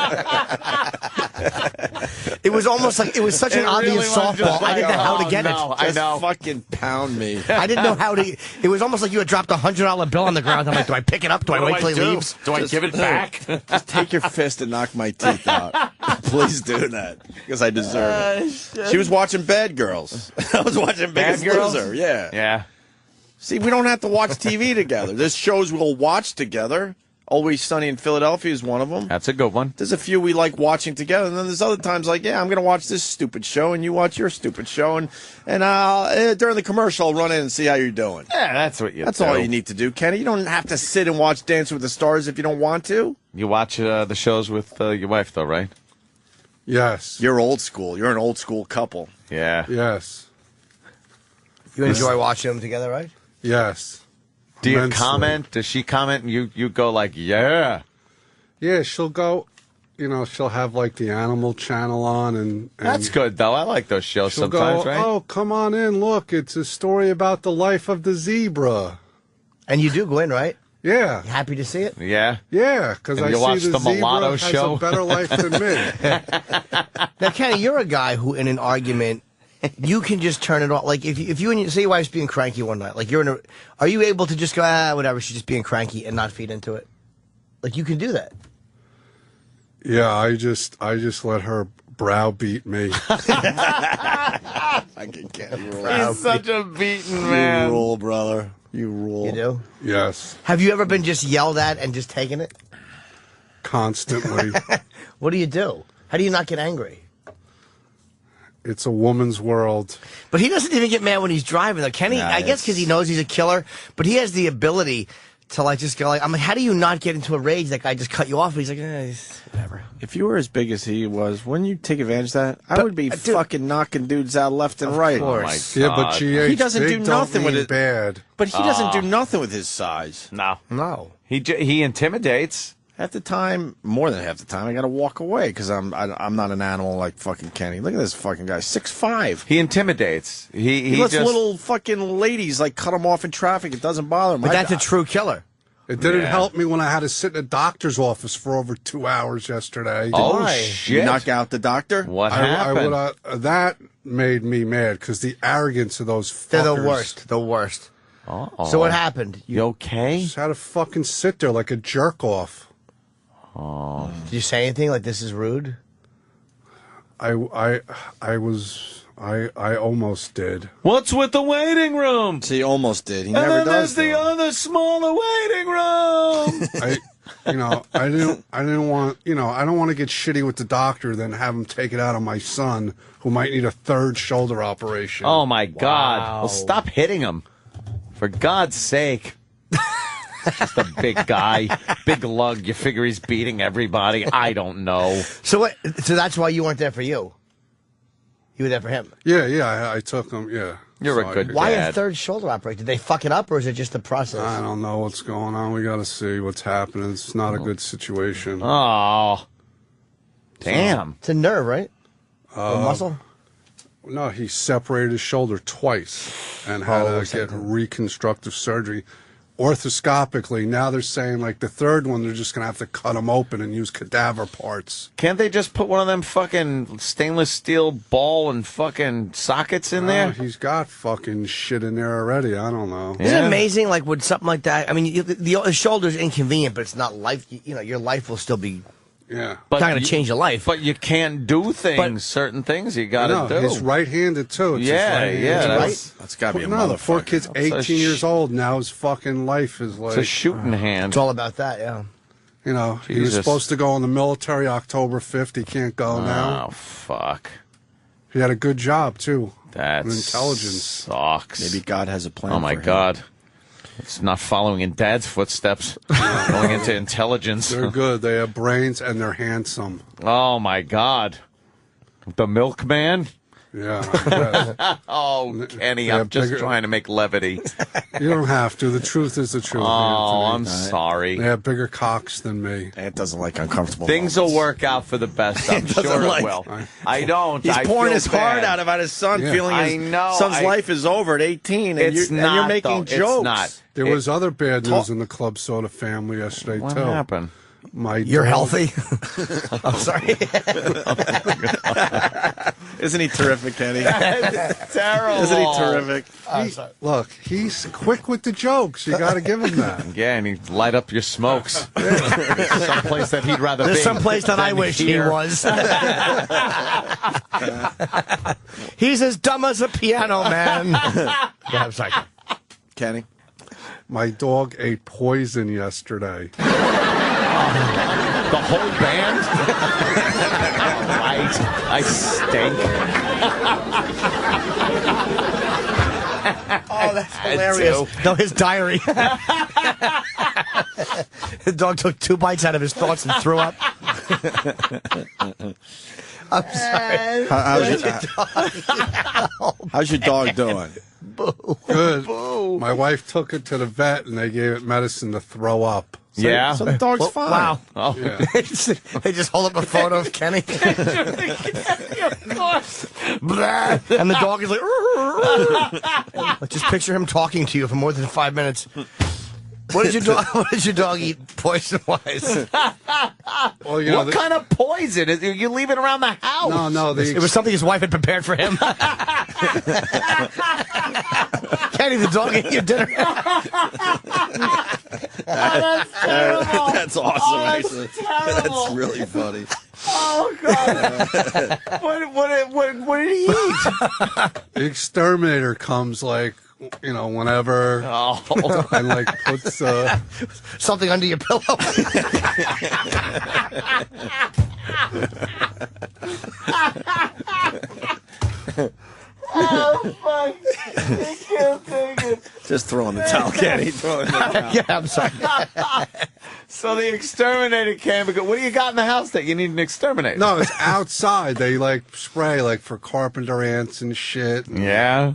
It was almost like it was such an obvious softball. I didn't know how to get it. I know. Fucking pound me. I didn't know how to. It was almost like you had dropped $100 bill on the ground. I'm like, do I pick it up? Do I wait till he leaves? Do I give it back? Just take your fist and knock my teeth out. Please do that. Because I deserve it. She was watching Bad Girls. I was watching Biggest Loser. Yeah. Yeah. See, we don't have to watch TV together. There's shows we'll watch together. Always Sunny in Philadelphia is one of them. That's a good one. There's a few we like watching together, and then there's other times like, yeah, I'm going to watch this stupid show, and you watch your stupid show, and during the commercial, I'll run in and see how you're doing. Yeah, that's what you That's do. all you need to do, Kenny. You don't have to sit and watch Dance with the Stars if you don't want to. You watch the shows with your wife, though, right? Yes. You're old school. You're an old school couple. Yeah. Yes. You enjoy watching them together, right? Yes. Do you Immensely. comment? Does she comment and you go like, yeah? Yeah, she'll go, she'll have like the Animal Channel on and That's good, though. I like those shows she'll sometimes, go, right? oh, come on in, look, it's a story about the life of the zebra. And you do go in, right? Yeah. You happy to see it? Yeah. Yeah, because And I you watch see the the zebra Mulatto has show? a better life than me. Now, Kenny, you're a guy who, in an argument, you can just turn it off. Like, if you and say your wife's being cranky one night, like are you able to just go, whatever, she's just being cranky and not feed into it? Like, you can do that. Yeah, I just let her browbeat me. I can't He's such a beaten man. You rule, brother. You rule. You do? Yes. Have you ever been just yelled at and just taken it? Constantly. What do? How do you not get angry? It's a woman's world. But he doesn't even get mad when he's driving, though. Kenny, I guess because he knows he's a killer, but he has the ability to, like, just go, like, I'm like, how do you not get into a rage? That guy just cut you off. He's like, whatever. If you were as big as he was, wouldn't you take advantage of that? I would be fucking knocking dudes out left and right. Oh, my God. Yeah, but GH, he doesn't big do nothing don't with mean it. bad. But he doesn't do nothing with his size. No. He intimidates. Half the time, more than half the time, I got to walk away because I'm not an animal like fucking Kenny. Look at this fucking guy, 6'5". He intimidates. He lets just little fucking ladies like cut him off in traffic. It doesn't bother him. But that's a true killer. It didn't help me when I had to sit in a doctor's office for over 2 hours yesterday. Oh, Why? shit. You knock out the doctor? What I happened? that made me mad because the arrogance of those fuckers. They're the worst. The worst. Oh. So what happened? You okay? Just had to fucking sit there like a jerk off. Oh. Did you say anything like this is rude? I almost did. What's with the waiting room? See, he almost did. He And never then does. there's the other smaller waiting room. I didn't want, I don't want to get shitty with the doctor, then have him take it out on my son, who might need a third shoulder operation. Oh, my God. Wow. Well, stop hitting him. For God's sake. Just a big guy, big lug. You figure he's beating everybody. I don't know. So that's why you weren't there for you. You were there for him. Yeah, I took him. Yeah. You're So a good Why dad. a third shoulder operation? Did they fuck it up, or is it just the process? I don't know what's going on. We got to see what's happening. It's not a good situation. Oh. Damn. It's a nerve, right? Or muscle? No, he separated his shoulder twice and had Oh, to get reconstructive surgery. Orthoscopically, now they're saying like the third one, they're just going to have to cut him open and use cadaver parts. Can't they just put one of them fucking stainless steel ball and fucking sockets in there? He's got fucking shit in there already. I don't know. Isn't it amazing, like, with something like that? I mean, the shoulder's inconvenient, but it's not life. You know, your life will still be... Yeah. It's not going to change your life. But you can't do things, certain things you got to do. He's right-handed, too. It's Yeah, his yeah, right-handed. That's got to be a No, the motherfucker. poor kid's 18 years old. Now his fucking life is like... It's a shooting hand. It's all about that, yeah. You know, he was Jesus. supposed to go in the military October 5th. He can't go now. Oh, fuck. He had a good job, too. That in intelligence. sucks. Maybe God has a plan Oh, my for him. God. It's not following in Dad's footsteps, going into intelligence. They're good. They have brains and they're handsome. Oh, my God. The milkman? Yeah. I guess. Oh, Kenny, They I'm have just bigger- trying to make levity. You don't have to. The truth is the truth. Oh, I'm Anthony. sorry. They have bigger cocks than me. Ant doesn't like uncomfortable Things will work out for the best. I'm doesn't sure like- it will. I don't. He's I pouring feel his heart bad. out about his son, Yeah. feeling his I know, son's life is over at 18, and, It's you're, not, and you're making though. It's jokes. not. There was other bad news in the Club Soda family yesterday, What too. happened? You're healthy? I'm sorry. Isn't he terrific, Kenny? It's terrible. Isn't he terrific? Look, he's quick with the jokes. You got to give him that. Yeah, and he'd light up your smokes. Someplace that he'd rather There's be. someplace that I than wish he here. was. He's as dumb as a piano, man. Yeah, I'm sorry. Kenny? My dog ate poison yesterday. The whole band? All right. I stink. Oh, that's hilarious. No, his diary. The dog took 2 bites out of his thoughts and threw up. I'm sorry. How's your dog doing? Good. My wife took it to the vet, and they gave it medicine to throw up. Yeah. So the dog's fine. Wow. Oh. Yeah. They just hold up a photo of Kenny. Of course. And the dog is like, just picture him talking to you for more than 5 minutes. What did your dog eat poison wise? Well, you know, What kind of poison? You leave it around the house? No, It was something his wife had prepared for him. Kenny, the dog ate your dinner. That's terrible. That's awesome, Oh, that's actually. terrible. That's really funny. Oh, God. What did he eat? the exterminator comes like, you know, whenever, Oh. and like puts Something under your pillow. Oh, fuck. I can't take it. Just throwing the towel, Kenny. Throwing the towel. Yeah, I'm sorry. So the exterminator came and go, what do you got in the house that you need an exterminator? no, it's outside. They like spray like for carpenter ants and shit. And, Yeah.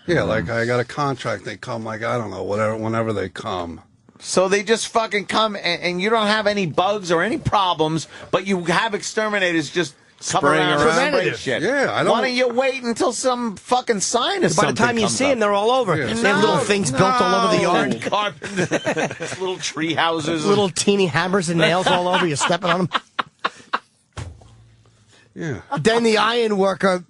yeah, like I got a contract. They come like I don't know, whenever they come. So they just fucking come and you don't have any bugs or any problems, but you have exterminators just come Spraying around and around. spray Preventative. shit. Yeah, I don't- Why don't you wait until some fucking sign of By the something time you comes see up? them, they're all over. Yeah. They have little things built all over the yard. Carpenter, little tree houses. Little teeny hammers and nails all over. You're stepping on them. Yeah. Then the iron worker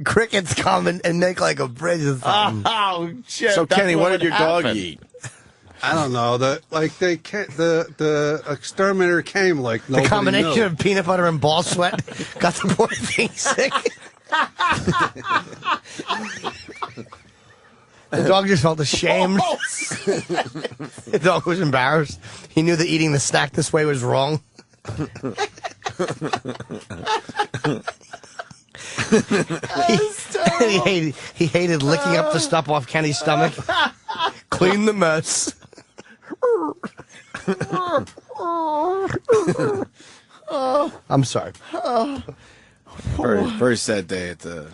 crickets come and make like a bridge or something. Oh, shit. So, that's Kenny, what did would your dog happen. eat? I don't know. The exterminator came like The nobody combination knew. of peanut butter and ball sweat got the poor thing sick. The dog just felt ashamed. The dog was embarrassed. He knew that eating the snack this way was wrong. He hated licking up the stuff off Kenny's stomach. Clean the mess. I'm sorry. Very sad day at the.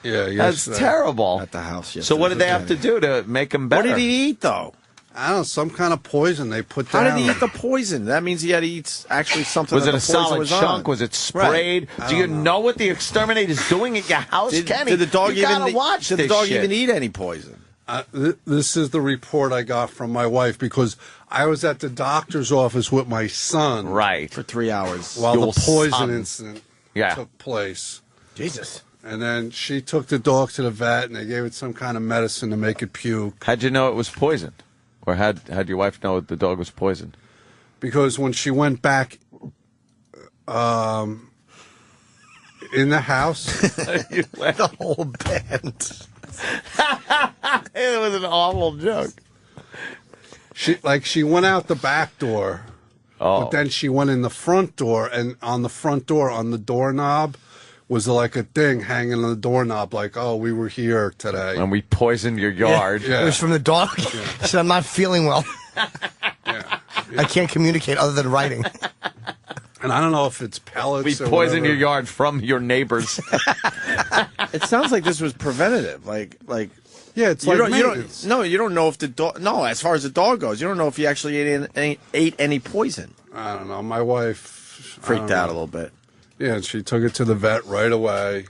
Yeah, That's terrible. At the house yesterday. So what did they have to do to make him better? What did he eat though? I don't know, some kind of poison they put How down. did he eat the poison? That means he had to eat actually something. Was that it a the poison solid was chunk? on. Was it sprayed? Right. Do you know what the exterminator's doing at your house, Kenny? Did the dog you gotta even? watch Did the this dog shit. even eat any poison? This is the report I got from my wife because I was at the doctor's office with my son. Right. For 3 hours. While Your the poison son. incident Yeah. took place. Jesus. And then she took the dog to the vet, and they gave it some kind of medicine to make it puke. How'd you know it was poisoned? Or how'd your wife know the dog was poisoned? Because when she went back in the house, The whole band. It was an awful joke. she went out the back door, but then she went in the front door, and on the front door, on the doorknob, was like a thing hanging on the doorknob, like, oh, we were here today. And we poisoned your yard. Yeah. It was from the dog. She said, I'm not feeling well. I can't communicate other than writing. And I don't know if it's pellets We or poisoned whatever. your yard from your neighbors. It sounds like this was preventative. Like Yeah, it's you like don't maintenance. you don't know if the dog. No, as far as the dog goes, you don't know if he actually ate any poison. I don't know. My wife Freaked out a little bit. Yeah, and she took it to the vet right away,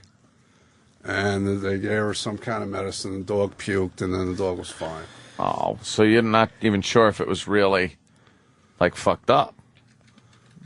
and they gave her some kind of medicine. The dog puked, and then the dog was fine. Oh, so you're not even sure if it was really, like, fucked up?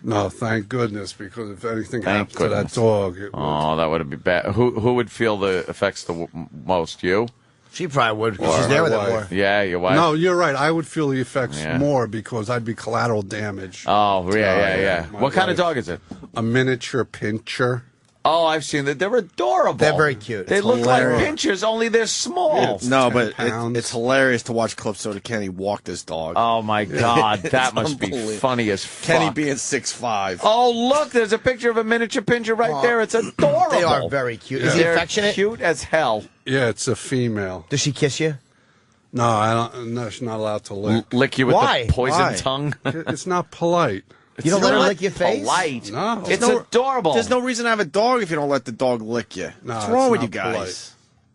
No, thank goodness, because if anything Thank happened goodness. to that dog, it Oh, that would be bad. Who would feel the effects the most? You? She probably would, because Or she's there my with it wife. more. Yeah, your wife. No, you're right. I would feel the effects Yeah. more because I'd be collateral damage. Oh, yeah. My What kind of wife. dog is it? A miniature pincher. Oh, I've seen that. They're adorable. They're very cute. They It's look hilarious. like pinchers, only they're small. No, 10 but pounds. it's hilarious to watch clips of Kenny walk this dog. Oh, my God. That It's must be unbelievable. funny as fuck. Kenny being 6'5". Oh, look, there's a picture of a miniature pincher right there. It's adorable. They are very cute. Is he They're affectionate? cute as hell. Yeah, it's a female. Does she kiss you? No, I don't. No, she's not allowed to lick. Lick you with Why? the poison Why? tongue. It's not polite. You don't let her not lick your face? Polite. No. It's no- adorable. There's no reason to have a dog if you don't let the dog lick you. No, What's it's wrong with not you guys?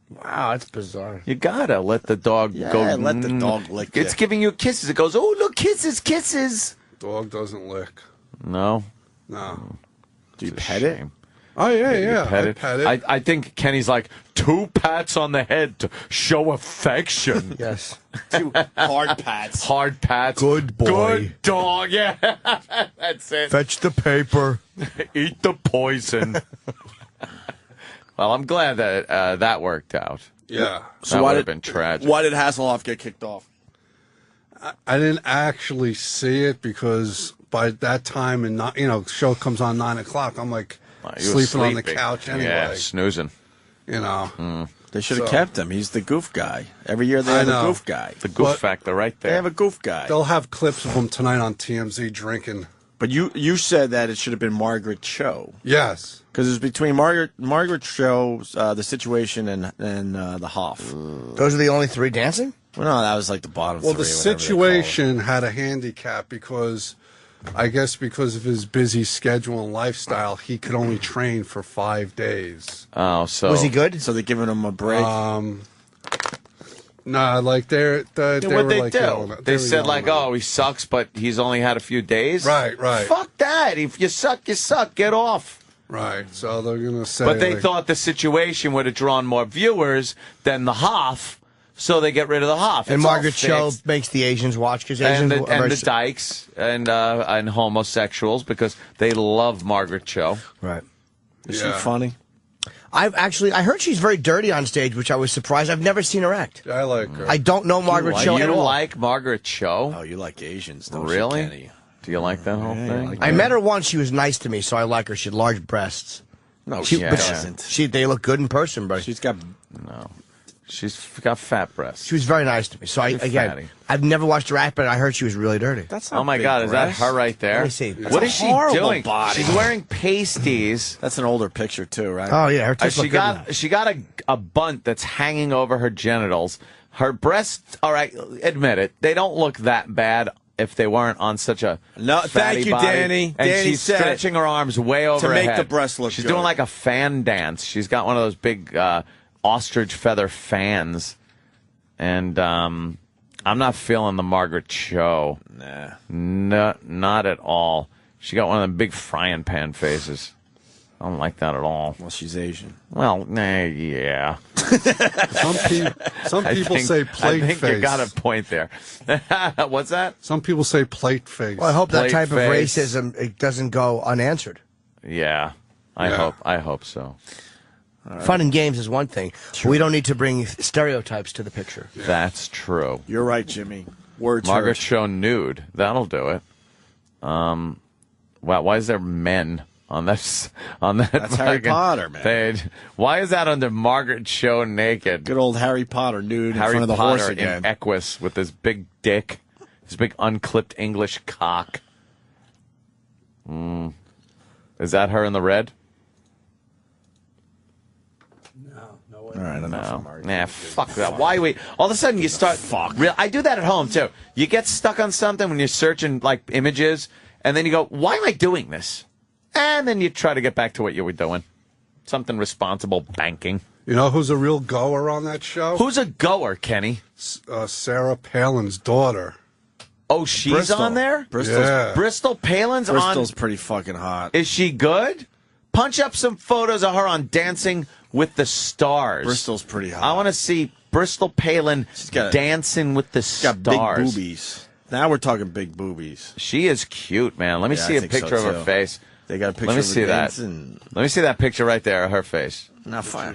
Wow, that's bizarre. You gotta let the dog Yeah, go. let the dog lick It's you. giving you kisses. It goes, oh, look, kisses, kisses. Dog doesn't lick. No. No. Do you It's a pet it? shame. Oh yeah, You yeah. pet I it. pet it. I think Kenny's like 2 pats on the head to show affection. Yes. Hard pats. Hard pats. Good boy. Good dog. Yeah, that's it. Fetch the paper. Eat the poison. Well, I'm glad that that worked out. yeah. So that would have been tragic. Why did Hasselhoff get kicked off? I didn't actually see it because by that time, and show comes on 9 o'clock. I'm like You were sleeping on the sleeping. couch anyway. Yeah, snoozing. You know. They should have So- kept him. He's the goof guy. Every year they I have a know. goof guy. The goof But- factor right They there. have a goof guy. They'll have clips of him tonight on TMZ drinking. But you said that it should have been Margaret Cho. Yes. Because it was between Margaret Cho's the situation and the Hoff. Those are the only three dancing? Well, no, that was like the bottom Well, three. the or whatever they call it. situation had a handicap because, I guess, because of his busy schedule and lifestyle, he could only train for 5 days. Oh, so Was he good? So they're giving him a break. Nah, like they What'd were they like do? yelling- They were said yelling like, at him. "Oh, he sucks, but he's only had a few days." Right, right. Fuck that! If you suck, you suck. Get off. Right. So they're gonna say. But they like, thought the situation would have drawn more viewers than the Hoff, so they get rid of the Hoff. And It's all Margaret Cho fixed. makes the Asians watch because And Asians the, and the dykes and homosexuals because they love Margaret Cho. Right. Is she yeah. funny? I heard she's very dirty on stage, which I was surprised. I've never seen her act. I like her. I don't know Margaret Cho You at all. like Margaret Cho? Oh, you like Asians, don't Really? you, Kenny? Do you like that whole thing? I met her once. She was nice to me, so I like her. She had large breasts. No, She, she but doesn't. they look good in person, bro. She's got. No. She's got fat breasts. She was very nice to me. So She's fatty. I've never watched her act, but I heard she was really dirty. That's not Oh my big God, is that breasts. her right there? Let me see. What a is she horrible doing? body. She's wearing pasties. That's an older picture too, right? Oh yeah, her tits She look good. got a bunt that's hanging over her genitals. Her breasts, all right, admit it, they don't look that bad if they weren't on such a thank fatty you, body. Danny. And Danny she's said stretching her arms way over to her make head. the breasts look She's good. doing like a fan dance. She's got one of those big ostrich feather fans. And I'm not feeling the Margaret Cho. Nah. No, not at all. She got one of them big frying pan faces. I don't like that at all. Well, she's Asian. Well, yeah. Some people say plate I think face. you got a point there. What's that? Some people say plate face. Well, I hope that Plate type of face. racism it doesn't go unanswered. Yeah, I hope so. Fun and games is one thing. We don't need to bring stereotypes to the picture. That's true. You're right, Jimmy. Words Margaret hurt. Cho nude. That'll do it. Wow, why is there men on that? That's Harry Potter, man. page? Why is that under Margaret Cho naked? Good old Harry Potter nude Harry in front of the Potter horse again. in Equus with his big dick, his big unclipped English cock. Is that her in the red? All right, enough. Nah, fuck that. Why we? All of a sudden you start. I do that at home too. You get stuck on something when you're searching like images, and then you go, "Why am I doing this?" And then you try to get back to what you were doing. Something responsible, banking. You know who's a real goer on that show? Who's a goer, Kenny? Sarah Palin's daughter. Oh, she's Bristol. on there? Bristol Palin's on. Bristol's pretty fucking hot. Is she good? Punch up some photos of her on Dancing with the Stars. Bristol's pretty hot. I want to see Bristol Palin dancing with the She's got stars. big boobies. Now we're talking big boobies. She is cute, man. Let me Yeah, see I a think picture so, of her too. face. They got a picture Let me of her see that. dancing. Let me see that picture right there of her face. Not fine.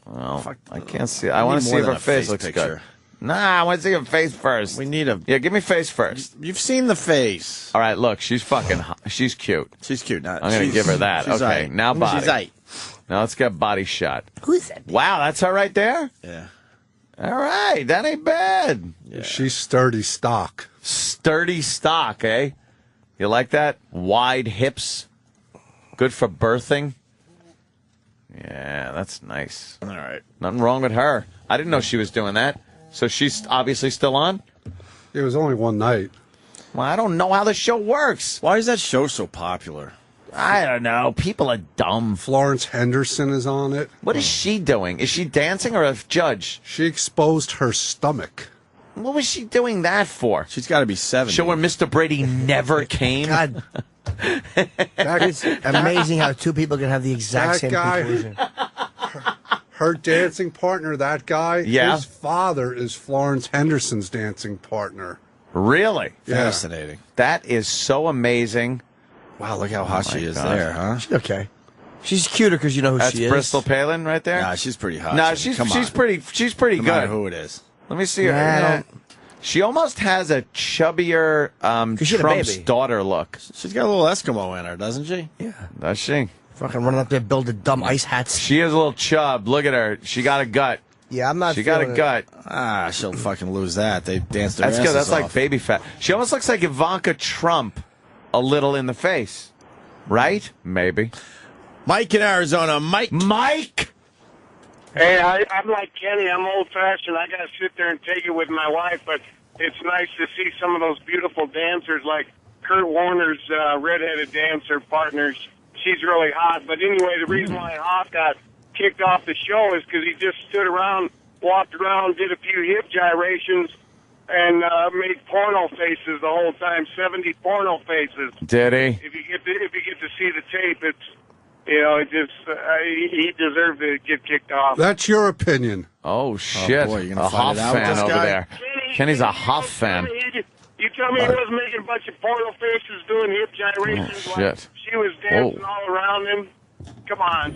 Well, I can't see. I We want to need see more if her than a face face looks picture. good. Nah, I want to see her face first. We need a. Yeah, give me face first. You've seen the face. All right, look, she's fucking hot. She's cute. She's cute. I'm going to give her that. She's Okay, aight. now body. She's aight. Now let's get body shot. Who's that? Wow, that's her right there? Yeah. All right, that ain't bad. Yeah. She's sturdy stock. Sturdy stock, eh? You like that? Wide hips. Good for birthing. Yeah, that's nice. All right. Nothing wrong with her. I didn't know she was doing that. So she's obviously still on? It was only one night. Well, I don't know how the show works. Why is that show so popular? I don't know. People are dumb. Florence Henderson is on it. What is she doing? Is she dancing or a judge? She exposed her stomach. What was she doing that for? She's got to be 70. Show where Mr. Brady never came? God. That is amazing how two people can have the exact That same guy- conclusion. Her dancing partner, that guy, Yeah. his father is Florence Henderson's dancing partner. Really? Fascinating. That is so amazing. Wow, look how hot my she is God. there, huh? Okay. She's cuter because you know who That's she is. Bristol Palin right there? Nah, she's pretty hot. No, Jimmy. she's pretty No good. matter who it is. Let me see her. Nah, I Yeah. don't- She almost has a chubbier 'Cause she had a Trump's baby. daughter look. She's got a little Eskimo in her, doesn't she? Yeah. Does she? Fucking running up there building dumb ice hats. She has a little chub. Look at her. She got a gut. Yeah, I'm not She got a feeling it. gut. Ah, she'll fucking lose that. They danced their That's good. asses That's like off. baby fat. She almost looks like Ivanka Trump a little in the face. Right? Maybe. Mike in Arizona. Mike! Hey, I'm like Kenny. I'm old-fashioned. I got to sit there and take it with my wife, but it's nice to see some of those beautiful dancers like Kurt Warner's redheaded dancer partners. She's really hot. But anyway, the reason why Hoff got kicked off the show is because he just stood around, walked around, did a few hip gyrations, and made porno faces the whole time. 70 porno faces. Did he? If you get to see the tape, it's it just he deserved to get kicked off. That's your opinion. Oh, shit. boy, you're gonna a find Huff it out with fan this over guy? there. Kenny's a Huff fan. You tell me he wasn't making a bunch of porno faces doing hip gyrations Oh, like shit. she was dancing all around him? Come on.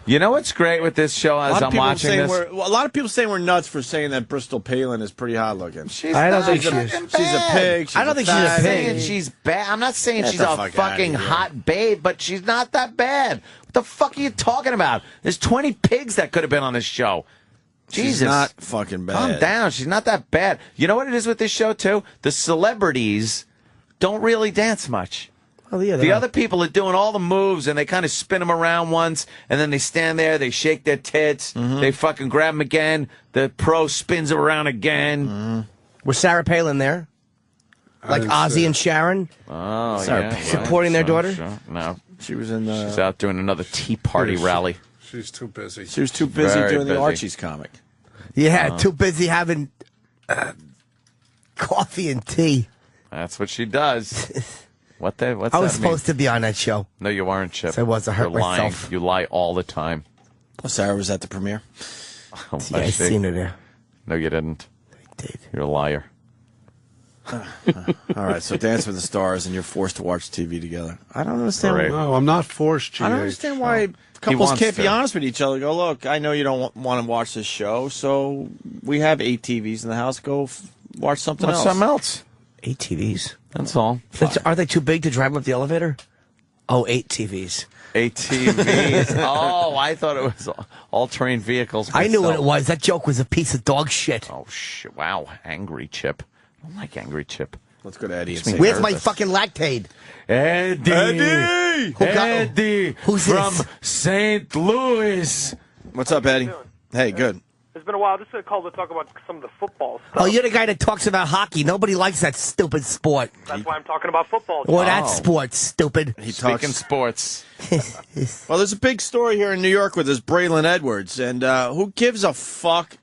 You know what's great with this show as I'm watching this? A lot of people saying we're nuts for saying that Bristol Palin is pretty hot looking. I don't think she is. She's a pig. I don't think she's a I'm saying pig. she's bad. I'm not saying Get she's the a fuck outta fucking here. hot babe, but she's not that bad. What the fuck are you talking about? There's 20 pigs that could have been on this show. She's Jesus. not fucking bad. Calm down. She's not that bad. You know what it is with this show, too? The celebrities don't really dance much. Oh, yeah, The other people are doing all the moves, and they kind of spin them around once, and then they stand there, they shake their tits, they fucking grab them again, the pro spins them around again. Was Sarah Palin there? Like Ozzy and Sharon? Oh, Sorry, yeah. supporting their daughter? Sure. No. She was in the... She's out doing another Tea Party rally. She's too busy. She was too busy Very doing busy. the Archie's comic. Yeah, too busy having coffee and tea. That's what she does. What's I that was supposed to be on that show. No, you weren't, Chip. So I was. I hurt You're lying. myself. You lie all the time. Oh, Sarah was at the premiere. Oh, Yeah, I seen her there. No, you didn't. I did. You're a liar. All right, so Dance with the Stars, and you're forced to watch TV together. I don't understand. Right. No, I'm not forced. I don't understand why couples wants can't be to. honest with each other. Go, look, I know you don't want to watch this show, so we have 8 TVs in the house. Go watch something Watch else. something else. 8 TVs. That's all. Are they too big to drive up the elevator? Oh, 8 TVs. 8 TVs. Oh, I thought it was all-terrain vehicles. I knew what myself. it was. That joke was a piece of dog shit. Oh, shit. Wow. Angry Chip. I don't like Angry Chip. Let's go to Eddie. Makes me Where's my nervous. fucking Lactaid? Eddie! Eddie! Who's from this? St. Louis. What's up, Eddie? Hey, good. It's been a while. Just a call to talk about some of the football stuff. Oh, you're the guy that talks about hockey. Nobody likes that stupid sport. That's why I'm talking about football. Or that sport, stupid. He Speaking talks. sports. Well, there's a big story here in New York with this Braylon Edwards, and who gives a fuck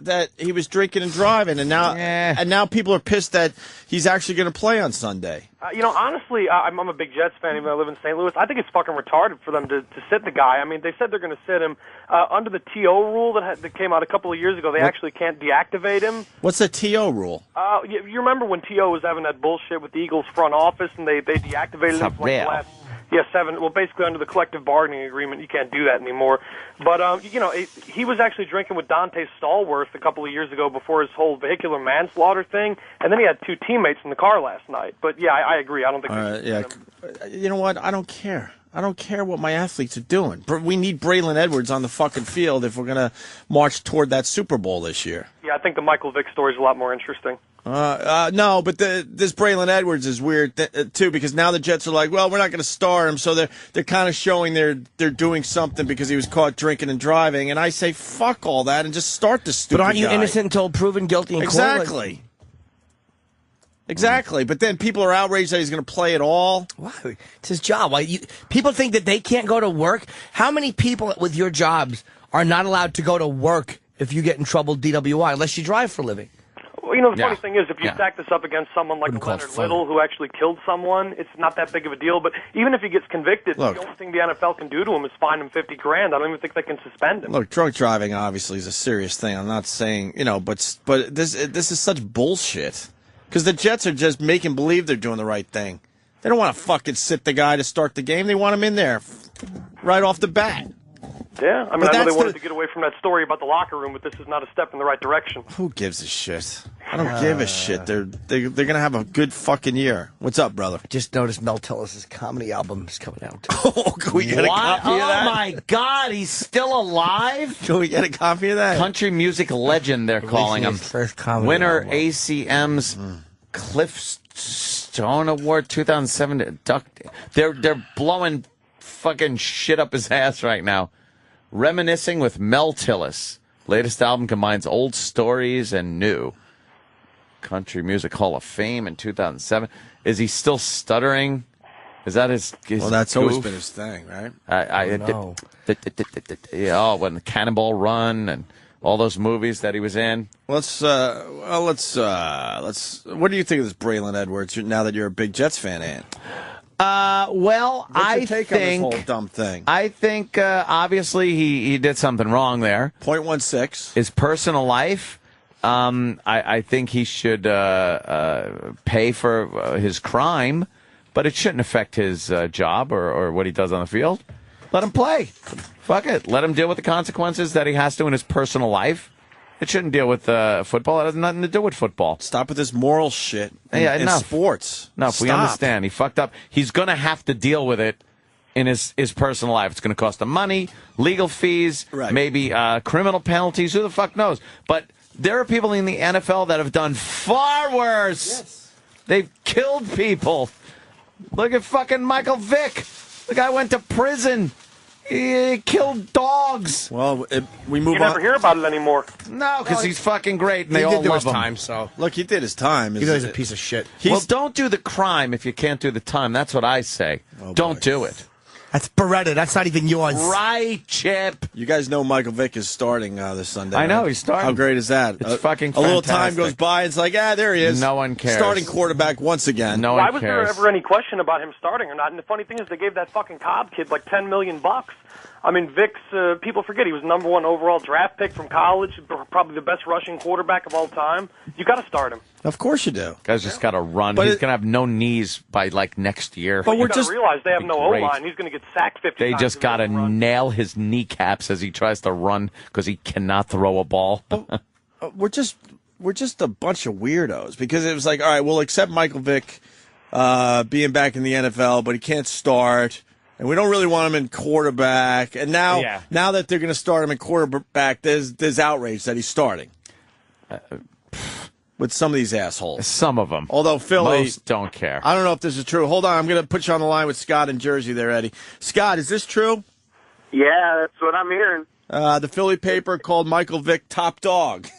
that he was drinking and driving, and now people are pissed that he's actually going to play on Sunday. Honestly, I'm a big Jets fan, even though I live in St. Louis. I think it's fucking retarded for them to sit the guy. I mean, they said they're going to sit him. Under the TO rule that came out a couple of years ago, they actually can't deactivate him. What's the TO rule? You remember when TO was having that bullshit with the Eagles front office, and they deactivated him for like the last... Yeah, 7. Well, basically under the collective bargaining agreement, you can't do that anymore. But, he was actually drinking with Dante Stallworth a couple of years ago before his whole vehicular manslaughter thing, and then he had 2 teammates in the car last night. But, yeah, I agree. I don't think You know what? I don't care. I don't care what my athletes are doing. We need Braylon Edwards on the fucking field if we're going to march toward that Super Bowl this year. Yeah, I think the Michael Vick story is a lot more interesting. No, but this Braylon Edwards is weird too, because now the Jets are like, well, we're not going to star him, so they're kind of showing they're doing something because he was caught drinking and driving. And I say, fuck all that and just start the stupid. But aren't you guy. innocent until proven guilty in court? Exactly. Exactly, but then people are outraged that he's going to play at all. Why? It's his job. People think that they can't go to work. How many people with your jobs are not allowed to go to work if you get in trouble DWI unless you drive for a living? Well, the funny thing is, if you stack this up against someone like Wouldn't call it Leonard fun. Little, who actually killed someone, it's not that big of a deal. But even if he gets convicted, Look. the only thing the NFL can do to him is fine him $50,000. I don't even think they can suspend him. Look, drunk driving obviously is a serious thing. I'm not saying, but this is such bullshit. Because the Jets are just making believe they're doing the right thing. They don't want to fucking sit the guy to start the game. They want him in there right off the bat. Yeah, I mean, But I know they that's wanted to get away from that story about the locker room, but this is not a step in the right direction. Who gives a shit? I don't give a shit. They're gonna have a good fucking year. What's up, brother? Just noticed Mel Tillis' comedy album is coming out. Oh, can we get a copy of that? Oh, my God. He's still alive? Can we get a copy of that? Country music legend, they're calling him. His first comedy Winner album. ACM's Cliff Stone Award 2007. They're blowing fucking shit up his ass right now. Reminiscing with Mel Tillis. Latest album combines old stories and new. Country Music Hall of Fame in 2007. Is he still stuttering? Is that his Well, that's always goof? been his thing, right? When the Cannonball Run and all those movies that he was in. Let's. What do you think of this Braylon Edwards now that you're a big Jets fan, Ann? Well, What's your take on this whole dumb thing? I think obviously he did something wrong there. 0.16. His personal life. I think he should pay for his crime, but it shouldn't affect his job or what he does on the field. Let him play. Fuck it. Let him deal with the consequences that he has to in his personal life. It shouldn't deal with football. It has nothing to do with football. Stop with this moral shit in sports. No, we Stop. understand. He fucked up. He's going to have to deal with it in his personal life. It's going to cost him money, legal fees, maybe criminal penalties. Who the fuck knows? But there are people in the NFL that have done far worse. Yes. They've killed people. Look at fucking Michael Vick. The guy went to prison He killed dogs. Well, we move You never on. hear about it anymore. No, because he's fucking great, and He they did all do love his him. time, so. Look, he did his time. You know he's a piece of shit. Well, don't do the crime if you can't do the time. That's what I say. Don't do it. That's Beretta. That's not even yours. Right, Chip. You guys know Michael Vick is starting this Sunday. I know, right? he's starting. How great is that? It's fucking A little time fantastic. goes by, it's like, there he is. No one cares. Starting quarterback once again. No Why one was cares. there ever any question about him starting or not? And the funny thing is, they gave that fucking Cobb kid like $10 million. I mean, Vick's, people forget he was number 1 overall draft pick from college, probably the best rushing quarterback of all time. You got to start him. Of course you do. Guy's just got to run. But He's going to have no knees by, like, next year. But You got to realize they have no Great. O-line. He's going to get sacked 50 They times. just got to nail his kneecaps as he tries to run because he cannot throw a ball. We're just a bunch of weirdos because it was like, all right, we'll accept Michael Vick being back in the NFL, but he can't start. And we don't really want him in quarterback. And now that they're going to start him in quarterback, there's outrage that he's starting. With some of these assholes. Some of them. Although Philly... Most don't care. I don't know if this is true. Hold on, I'm going to put you on the line with Scott in Jersey there, Eddie. Scott, is this true? Yeah, that's what I'm hearing. The Philly paper called Michael Vick top dog.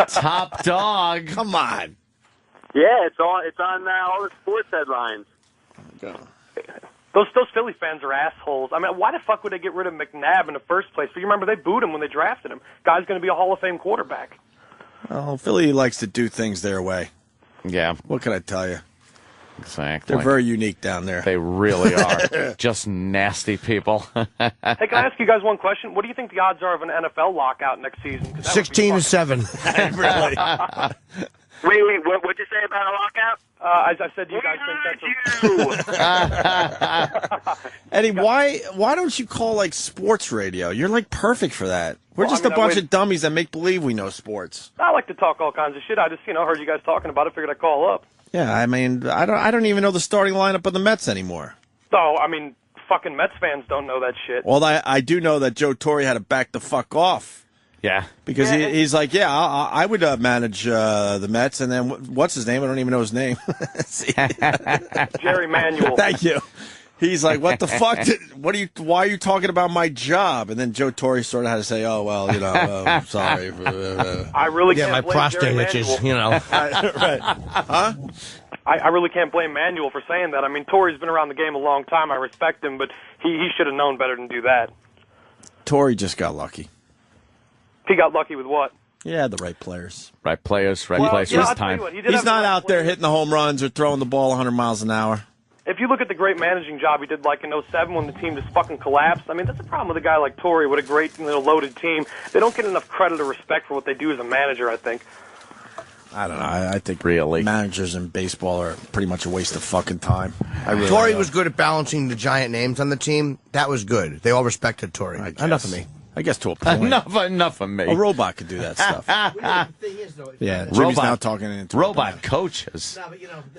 Top dog? Come on. Yeah, it's on all the sports headlines. Those Philly fans are assholes. I mean, why the fuck would they get rid of McNabb in the first place? But you remember they booed him when they drafted him. Guy's going to be a Hall of Fame quarterback. Well, Philly likes to do things their way. Yeah. What can I tell you? Exactly. They're very unique down there. They really are. Just nasty people. Hey, can I ask you guys one question? What do you think the odds are of an NFL lockout next season? 16-7. Really? Wait, what'd you say about a lockout? As I said, you guys think that's Eddie, why don't you call like sports radio? You're like perfect for that. We're Well, just I mean, a bunch I went- of dummies that make believe we know sports. I like to talk all kinds of shit. I just, heard you guys talking about it. Figured I'd call up. Yeah, I mean, I don't even know the starting lineup of the Mets anymore. So, I mean, fucking Mets fans don't know that shit. Well, I do know that Joe Torre had to back the fuck off. Yeah. Because he's like, I would manage the Mets, and then what's his name? I don't even know his name. Jerry Manuel. Thank you. He's like, what the fuck? Why are you talking about my job? And then Joe Torre sort of had to say, oh, well, I'm sorry. I really Yeah, can't my blame prostate Jerry itches, Manuel. Right. Huh? I really can't blame Manuel for saying that. I mean, Torre's been around the game a long time. I respect him, but he should have known better than do that. Torre just got lucky. He got lucky with what? Yeah, the right players. Right players, right Well, place, yeah, right I'll tell you time. what, he did He's have the not right out there players. hitting the home runs or throwing the ball 100 miles an hour. If you look at the great managing job he did like in 07 when the team just fucking collapsed, I mean, that's the problem with a guy like Torre with a great, loaded team. They don't get enough credit or respect for what they do as a manager, I think. I don't know. I think Really? managers in baseball are pretty much a waste of fucking time. Torre was good at balancing the giant names on the team. That was good. They all respected Torre. Enough of me. I guess to a point. Enough of me. A robot could do that stuff. Yeah, Jimmy's now talking into robot coaches.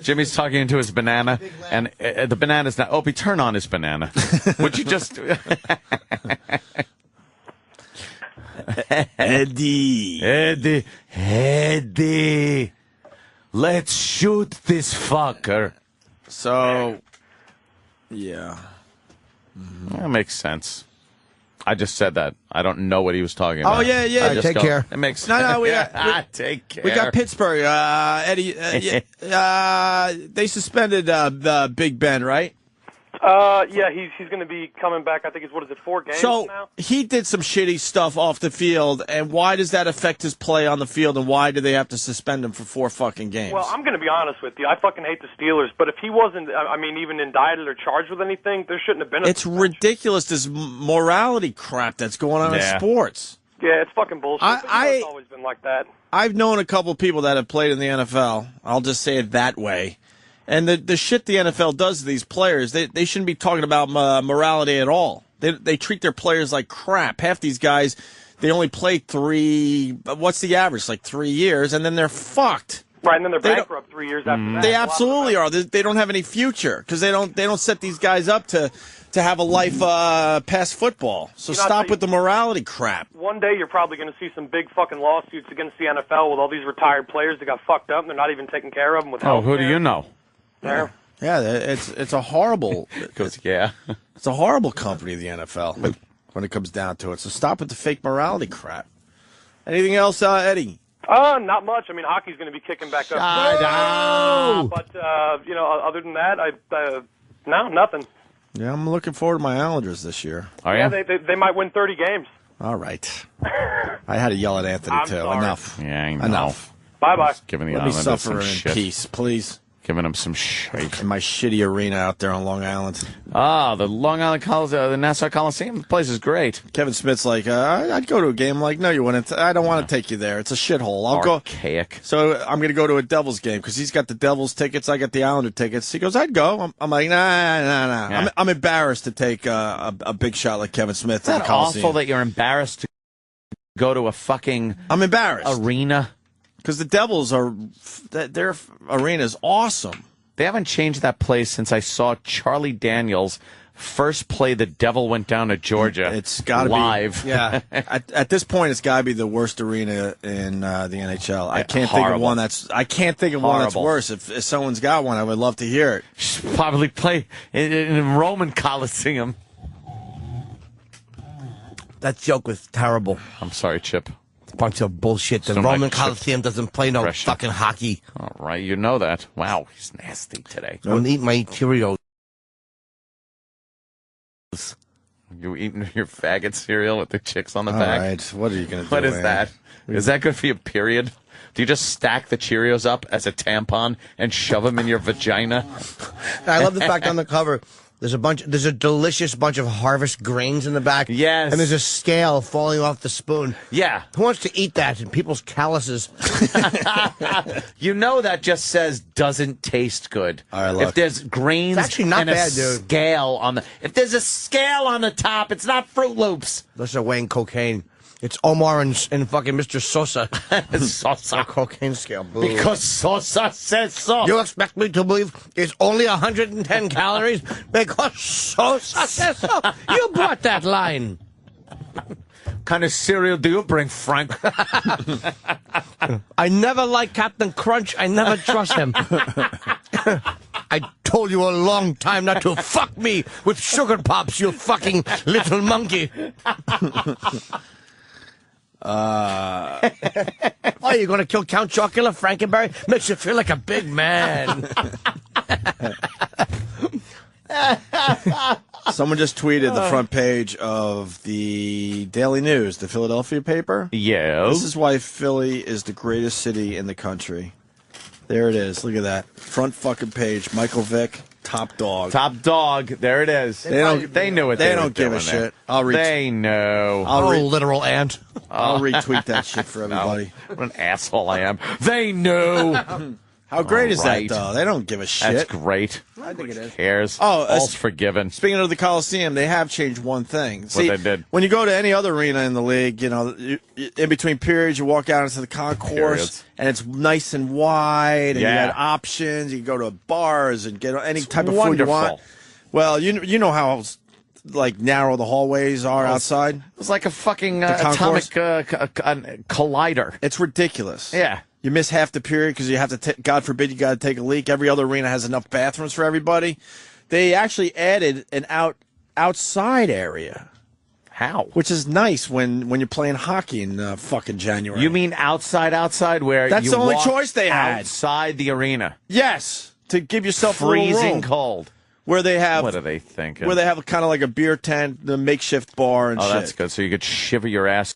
Jimmy's talking into his banana, and the banana's not. Opie, turn on his banana. Would you just? Eddie, let's shoot this fucker. So, yeah, That makes sense. I just said that. I don't know what he was talking about. Oh, yeah. I just Take care. It makes No, we got take care. we got Pittsburgh. Eddie, they suspended Big Ben, right? Yeah, he's going to be coming back. I think it's 4 games So now? he did some shitty stuff off the field, and why does that affect his play on the field? And why do they have to suspend him for 4 fucking games? Well, I'm going to be honest with you. I fucking hate the Steelers, but if he wasn't, even indicted or charged with anything, there shouldn't have been a It's ridiculous, this morality crap that's going on in sports. Yeah, it's fucking bullshit. But it's always been like that. I've known a couple of people that have played in the NFL. I'll just say it that way. And the shit the NFL does to these players, they shouldn't be talking about morality at all. They treat their players like crap. Half these guys, they only play 3, what's the average? Like 3 years, and then they're fucked. Right, and then they're bankrupt 3 years after that. They absolutely are. They don't have any future because they don't set these guys up to have a life past football. So stop with the morality crap. One day you're probably going to see some big fucking lawsuits against the NFL with all these retired players that got fucked up and they're not even taking care of them with Oh, health who do care. you know? There. Yeah, it's a horrible. Yeah. It's a horrible company, the NFL, when it comes down to it. So stop with the fake morality crap. Anything else, Eddie? Not much. I mean, hockey's going to be kicking back up. But other than that, no, nothing. Yeah, I'm looking forward to my Islanders this year. Yeah, they might win 30 games. All right. I had to yell at Anthony, I'm too. sorry. Enough. Yeah, I know. Enough. Bye-bye. Giving the Let me Islanders suffer some in shit. peace, please. Giving them some shit. In my shitty arena out there on Long Island. The Long Island the Nassau Coliseum. The place is great. Kevin Smith's like, I'd go to a game. I'm like, no, you wouldn't. I don't want to take you there. It's a shithole. I'll go. Archaic. So I'm going to go to a Devils game because he's got the Devils tickets. I got the Islander tickets. He goes, I'd go. I'm like, nah. Yeah. I'm embarrassed to take a big shot like Kevin Smith. Is that awful that you're embarrassed to go to a fucking I'm embarrassed. arena? Because the Devils their arena is awesome. They haven't changed that place since I saw Charlie Daniels first play The Devil Went Down to Georgia. It's got to be live. Yeah. At this point, it's got to be the worst arena in the NHL. I can't think of one that's. I can't think of one that's worse. If someone's got one, I would love to hear it. Should probably play in Roman Coliseum. That joke was terrible. I'm sorry, Chip. Bunch of bullshit. The Some Roman like Coliseum doesn't play no Pressure. fucking hockey. All right, you know that. Wow, he's nasty today. Don't eat my Cheerios. You eating your faggot cereal with the chicks on the All back? right, what are you going to do? What is Ann? that? Is that good for your period? Do you just stack the Cheerios up as a tampon and shove them in your vagina? I love the fact on the cover. There's a delicious bunch of harvest grains in the back. Yes. And there's a scale falling off the spoon. Yeah. Who wants to eat that in people's calluses? You know that just says doesn't taste good. All right, look. If there's grains It's actually not and bad, a dude. scale on the if there's a scale on the top, it's not Fruit Loops. Those are weighing cocaine. It's Omar and fucking Mr. Sosa. Sosa. Cocaine scale. Boo. Because Sosa says so. You expect me to believe it's only 110 calories because Sosa says so? You brought that line. What kind of cereal do you bring, Frank? I never liked Captain Crunch. I never trust him. I told you a long time not to fuck me with Sugar Pops, you fucking little monkey. Oh, you're going to kill Count Chocula Frankenberry? Makes you feel like a big man. Someone just tweeted the front page of the Daily News, the Philadelphia paper. Yeah. This is why Philly is the greatest city in the country. There it is. Look at that. Front fucking page. Michael Vick, top dog. Top dog. There it is. They knew what they don't give were a doing there. shit. I'll They know. Literal ant. I'll retweet that shit for everybody. What an asshole I am. They know. How great is Right. that, though? They don't give a shit. That's great. I think it is. Who cares? Oh, all's forgiven. Speaking of the Coliseum, they have changed one thing. See, they did. When you go to any other arena in the league, in between periods, you walk out into the concourse, Periods. and it's nice and wide, and you Yeah. got options. You can go to bars and get any It's type of food you want. wonderful. Well, you know how like narrow the hallways are outside. It was like a fucking concourse? atomic collider. It's ridiculous. Yeah. You miss half the period because you have to, God forbid, you got to take a leak. Every other arena has enough bathrooms for everybody. They actually added an outside area. How? Which is nice when you're playing hockey in fucking January. You mean outside where That's you the only walk choice they had. outside the arena? Yes, to give yourself a little Freezing room. cold. Where they have What are they thinking? Where they have kind of like a beer tent, the makeshift bar and Oh, shit. that's good. So you could shiver your ass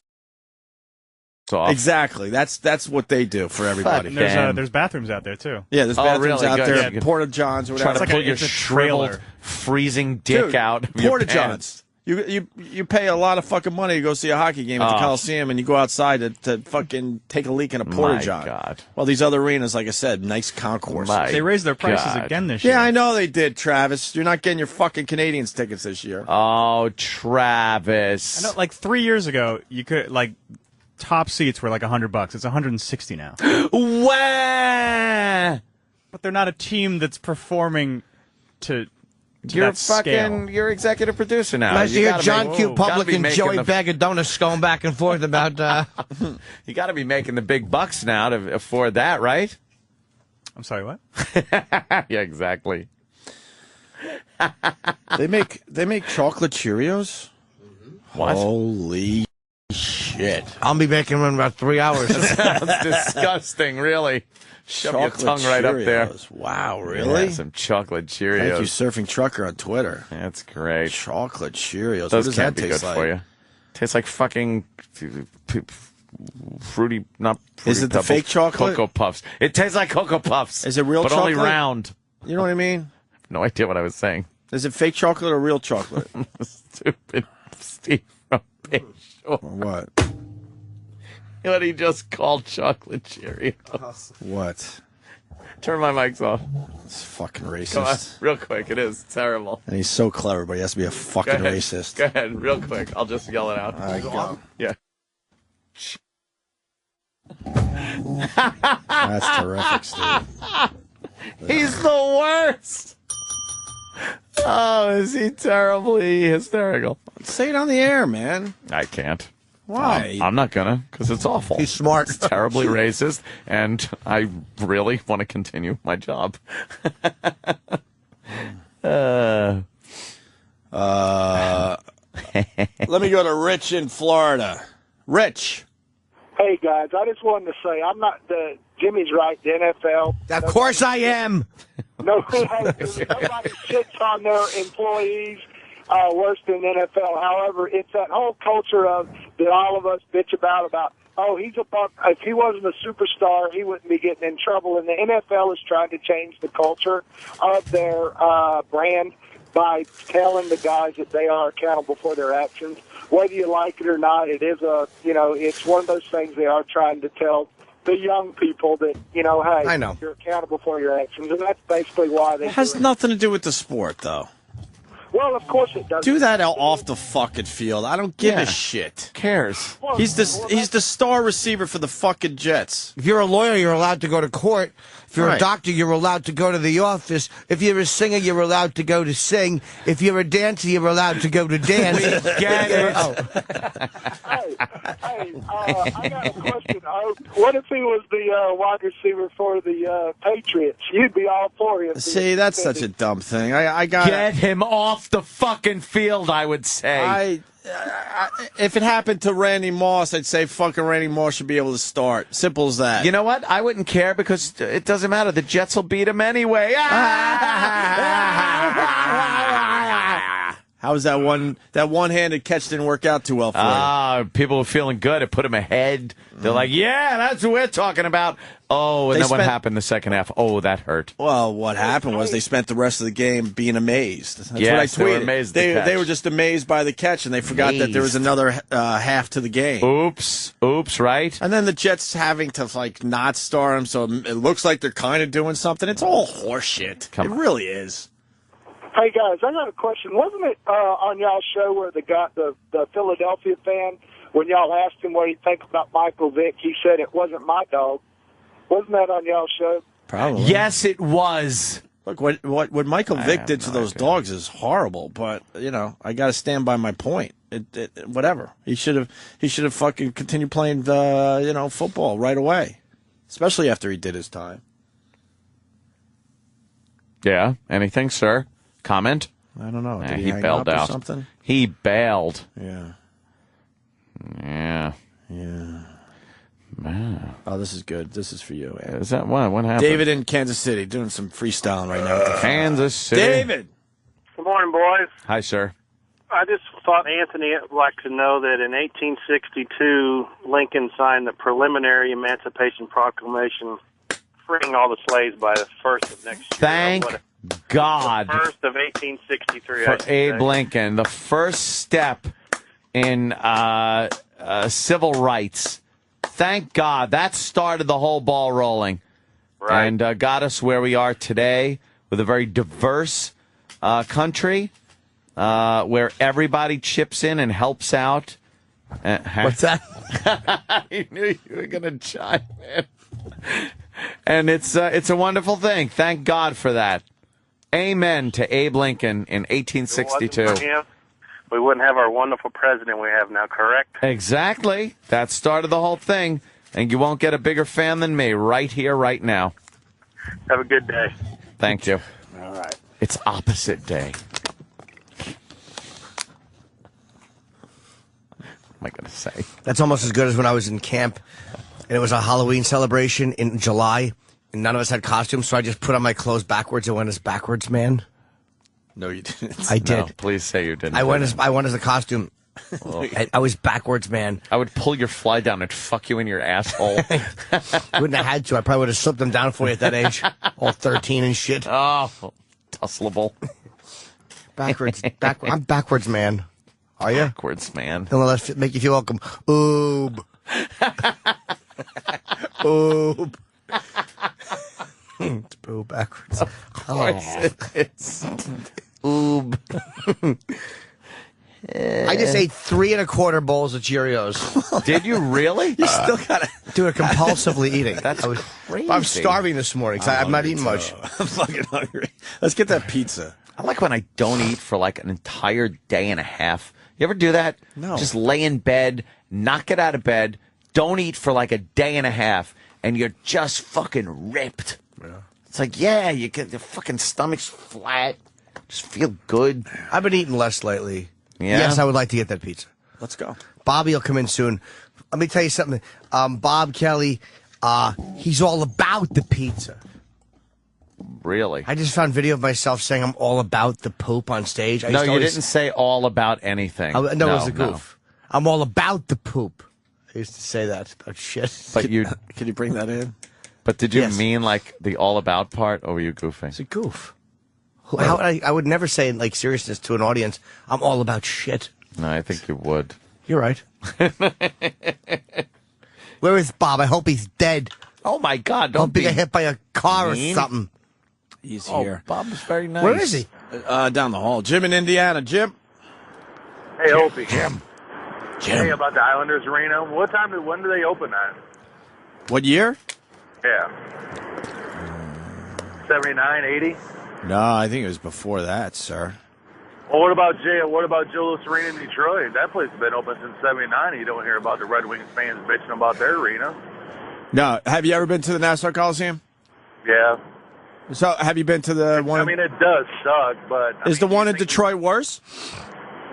off. Exactly. That's what they do for everybody. There's bathrooms out there too. Yeah, there's bathrooms really? out Good. there, Yeah. porta johns or Try whatever. to pull your it's a shriveled, trailer. freezing dick Dude, out of your porta pants. johns. You pay a lot of fucking money to go see a hockey game at the Oh. Coliseum, and you go outside to fucking take a leak in a porta My john. God. Well, these other arenas, like I said, nice concourse. My They raised their prices God. again this year. Yeah, I know they did, Travis. You're not getting your fucking Canadians tickets this year. Oh, Travis. I know, like 3 years ago, you could top seats were like $100. It's $160 now. Wah! But they're not a team that's performing to You're that scale. you're executive producer now. Nice to You hear gotta John make- Q. gotta Public be and making Joey the- Bag of Donuts going back and forth about. You got to be making the big bucks now to afford that, right? I'm sorry, what? Yeah, exactly. They make chocolate Cheerios? What? Holy shit. I'll be making them in about 3 hours. That sounds disgusting, really. Shove your tongue right up there. Wow, really? Yeah, some chocolate Cheerios. Thank you, Surfing Trucker on Twitter. That's great. Chocolate Cheerios. Those what does can't that be taste good like? for you. Tastes like fucking fruity, not fruity Is it the Pebbles, fake chocolate? Cocoa Puffs. It tastes like Cocoa Puffs. Is it real but chocolate? only round. You know what I mean? No idea what I was saying. Is it fake chocolate or real chocolate? Stupid Steve from Big Short. What? What he just called chocolate Cheerios. What? Turn my mics off. It's fucking racist. Come on, real quick. It is terrible. And he's so clever, but he has to be a fucking Go ahead. racist. Go ahead, real quick. I'll just yell it out. All right, go. Yeah. That's terrific, Steve. He's the worst. Oh, is he terribly hysterical? Say it on the air, man. I can't. Why? I'm not gonna, because it's awful. He's smart. It's terribly racist, and I really want to continue my job. Let me go to Rich in Florida. Rich. Hey guys, I just wanted to say I'm not Jimmy's right. The NFL. Of course I am. Nobody shits on their employees worse than the NFL. However, it's that whole culture of that all of us bitch about. Oh, he's a punk. If he wasn't a superstar, he wouldn't be getting in trouble. And the NFL is trying to change the culture of their brand by telling the guys that they are accountable for their actions. Whether you like it or not, it is it's one of those things they are trying to tell the young people that, hey, I know. you're accountable for your actions. And that's basically why they It has do it. nothing to do with the sport, though. Well, of course it does. Do that off the fucking field. I don't give Yeah. a shit. Cares? He's the star receiver for the fucking Jets. If you're a lawyer, you're allowed to go to court. If you're Right. a doctor, you're allowed to go to the office. If you're a singer, you're allowed to go to sing. If you're a dancer, you're allowed to go to dance. Get it. I got a question. What if he was the wide receiver for the Patriots? You'd be all for him. See, that's such a dumb thing. I got. Get him off the fucking field, I would say. If it happened to Randy Moss, I'd say fucking Randy Moss should be able to start. Simple as that. You know what? I wouldn't care because it doesn't matter. The Jets will beat him anyway. How was that one-handed catch didn't work out too well for you? People were feeling good. It put him ahead. They're like, yeah, that's what we're talking about. Oh, and They then what spent- happened the second half? Oh, that hurt. Well, what happened was they spent the rest of the game being amazed. That's Yes, what I tweeted. they were amazed at the catch. They were just amazed by the catch, and they forgot that there was Amazed. another half to the game. Oops, right? And then the Jets having to not start him, so it looks like they're kind of doing something. It's all horseshit. It really is. Hey guys, I got a question. Wasn't it on y'all's show where the Philadelphia fan, when y'all asked him what he think about Michael Vick, he said it wasn't my dog? Wasn't that on y'all's show? Probably. Yes, it was. Look, what Michael Vick did to those dogs is horrible, but I got to stand by my point. Whatever. He should have fucking continued playing football right away, especially after he did his time. Yeah. Anything, sir? Comment? I don't know. Did he hang bailed up or out. something? He bailed. Yeah. Yeah. Oh, this is good. This is for you, man. Is that what? What happened? David in Kansas City doing some freestyling right now. With the Kansas City. David. Good morning, boys. Hi, sir. I just thought Anthony would like to know that in 1862, Lincoln signed the preliminary Emancipation Proclamation, freeing all the slaves by the 1st of next year. Thank God. The 1st of 1863. For Abe Lincoln, the first step in civil rights. Thank God. That started the whole ball rolling. Right. And got us where we are today with a very diverse country where everybody chips in and helps out. What's that? I knew you were going to chime in. And it's a wonderful thing. Thank God for that. Amen to Abe Lincoln in 1862. If it wasn't for him, we wouldn't have our wonderful president we have now, correct? Exactly. That started the whole thing. And you won't get a bigger fan than me right here, right now. Have a good day. Thank you. All right. It's opposite day. What am I going to say? That's almost as good as when I was in camp, and it was a Halloween celebration in July, and none of us had costumes, so I just put on my clothes backwards and went as backwards man. No, you didn't. I did. No, please say you didn't. I went as a costume. Oh. I was backwards man. I would pull your fly down and fuck you in your asshole. Wouldn't have had to. I probably would have slipped them down for you at that age. All 13 and shit. Oh, tussleable. Backwards. I'm backwards man. Are you? Backwards man. Don't let that make you feel welcome. Oob. Oob. It's boo backwards. Of course it is. Oob. I just ate 3 1/4 bowls of Cheerios. Did you really? You still gotta do it compulsively eating. That's crazy. I'm starving this morning because I'm not eating much. I'm fucking hungry. Let's get that pizza. I like when I don't eat for like an entire day and a half. You ever do that? No. Just lay in bed, not get out of bed, don't eat for like a day and a half, and you're just fucking ripped. Yeah. It's like, yeah, you get your fucking stomach's flat. Just feel good. I've been eating less lately. Yeah? Yes, I would like to get that pizza. Let's go. Bobby will come in soon. Let me tell you something. Bob Kelly, he's all about the pizza. Really? I just found video of myself saying I'm all about the poop on stage. No, you didn't say all about anything. No, it was a goof. No. I'm all about the poop. I used to say that about shit. But Can you bring that in? But did you mean like the all about part, or were you goofing? It's a goof. I would never say in like seriousness to an audience, I'm all about shit. No, I think you would. You're right. Where is Bob? I hope he's dead. Oh my God! Don't be hit by a car mean. or something. He's here. Bob's very nice. Where is he? Down the hall. Jim in Indiana. Jim. Hey, Opie. Jim. Hey, about the Islanders Arena. When do they open that? What year? Yeah. 79, 80? No, I think it was before that, sir. Well, what about Joe Louis Arena in Detroit? That place has been open since 79, and you don't hear about the Red Wings fans bitching about their arena. No. Have you ever been to the Nassau Coliseum? Yeah. So, have you been to the one? I mean, it does suck, but... Is the one in Detroit worse?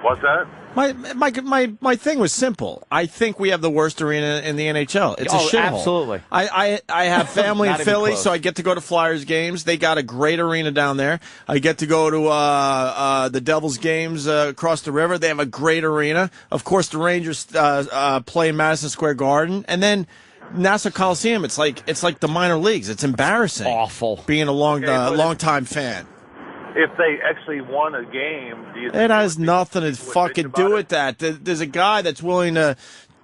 What's that? My thing was simple. I think we have the worst arena in the NHL. It's a shithole. Absolutely. I have family in Not even Philly, close. so I get to go to Flyers games. They got a great arena down there. I get to go to the Devils games across the river. They have a great arena. Of course, the Rangers play in Madison Square Garden, and then Nassau Coliseum. It's like the minor leagues. It's embarrassing. Awful. Being a long time fan. If they actually won a game, do you think It has nothing to fucking do with that. There's a guy that's willing to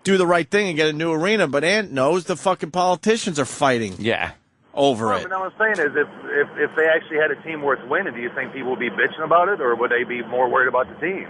do the right thing and get a new arena, but Ant knows the fucking politicians are fighting. Yeah. Over it. But what I'm saying is, if they actually had a team worth winning, do you think people would be bitching about it, or would they be more worried about the team?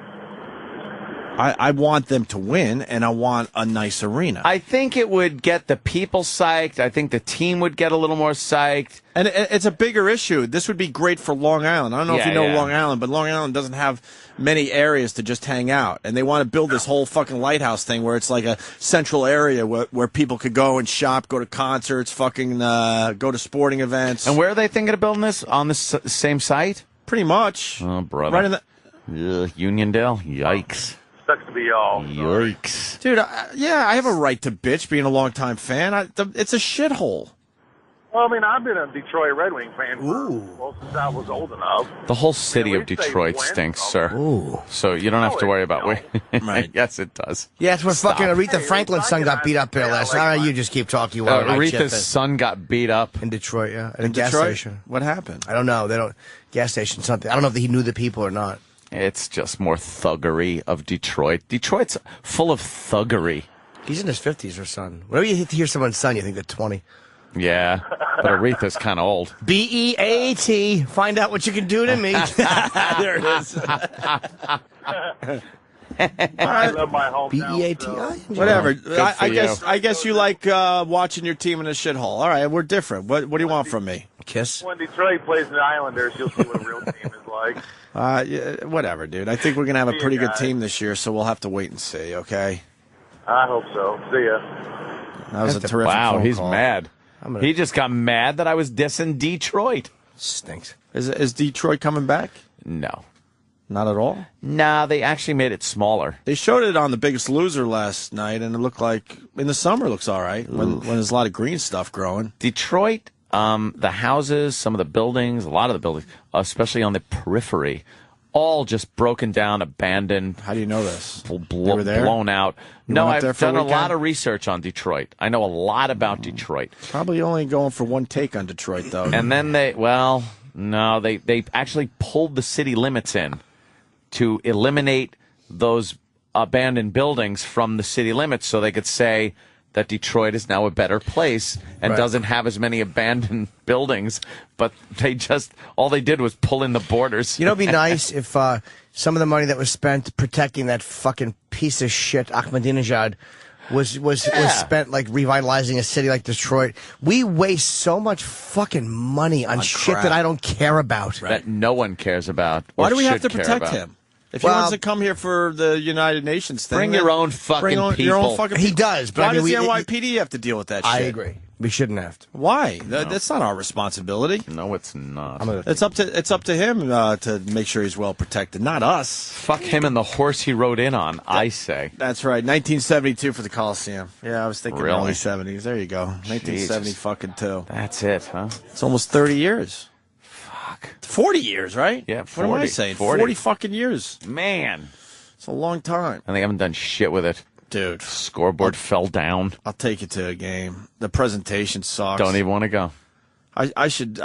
I want them to win, and I want a nice arena. I think it would get the people psyched. I think the team would get a little more psyched. And it's a bigger issue. This would be great for Long Island. I don't know if you know Long Island, but Long Island doesn't have many areas to just hang out. And they want to build this whole fucking lighthouse thing where it's like a central area where people could go and shop, go to concerts, fucking go to sporting events. And where are they thinking of building this? On the same site? Pretty much. Oh, brother. Right in the Uniondale? Yikes. Sucks to be y'all. Yikes. Dude, I have a right to bitch being a longtime fan. It's a shithole. Well, I mean, I've been a Detroit Red Wing fan since I was old enough. The whole city of Detroit stinks, sir. Ooh. So you don't have to worry about Right. Yes, it does. Yeah, it's where Stop. fucking Aretha Franklin's son got beat up here last night. All right, you just keep talking. While I chip Aretha's it. son got beat up. In Detroit, yeah. At a In gas Detroit? station. What happened? I don't know. They don't... Gas station, something. I don't know if he knew the people or not. It's just more thuggery of Detroit. Detroit's full of thuggery. He's in his 50s, her son. Whenever you hear someone's son, you think they're 20. Yeah, but Aretha's kind of old. B-E-A-T. Find out what you can do to me. There it is. I love my hometown. B-E-A-T-I? Whatever. for I guess you like watching your team in a shithole. All right, we're different. What do you want from me? Kiss? When Detroit plays the Islanders, you'll see what a real team is like. Yeah, whatever, dude. I think we're going to have a See you pretty good guys. team this year, so we'll have to wait and see, okay? I hope so. See ya. That was a terrific Wow, phone he's call. mad. He just got mad that I was dissing Detroit. Stinks. Is Detroit coming back? No. Not at all? Nah, they actually made it smaller. They showed it on The Biggest Loser last night, and it looked like in the summer it looks all right when there's a lot of green stuff growing. Detroit, the houses, some of the buildings, a lot of the buildings, especially on the periphery, all just broken down, abandoned. How do you know this? Blown out. No, I've done a lot of research on Detroit. I know a lot about Detroit. Probably only going for one take on Detroit, though. And then they actually pulled the city limits in to eliminate those abandoned buildings from the city limits so they could say that Detroit is now a better place and doesn't have as many abandoned buildings. But all they did was pull in the borders. You know, it'd be nice if some of the money that was spent protecting that fucking piece of shit Ahmadinejad was spent like revitalizing a city like Detroit. We waste so much fucking money on shit crap that I don't care about. That no one cares about. Why or do we have should to care protect about. him? If he wants to come here for the United Nations thing, Bring your own fucking your own people. fucking He people. does, but Why I mean, does the NYPD have to deal with that shit? I agree. We shouldn't have to. Why? That's not our responsibility. No, it's not. It's up to him to make sure he's well protected, not us. Fuck him and the horse he rode in on, I say. That's right. 1972 for the Coliseum. Yeah, I was thinking Really? early 70s. There you go. 1970 Jesus. fucking 2. That's it, huh? It's almost 30 years. Fuck. 40 years, right? Yeah, What am I 40. saying? 40. 40 fucking years. Man. It's a long time. And they haven't done shit with it. Dude. Scoreboard fell down. I'll take you to a game. The presentation sucks. Don't even want to go. I should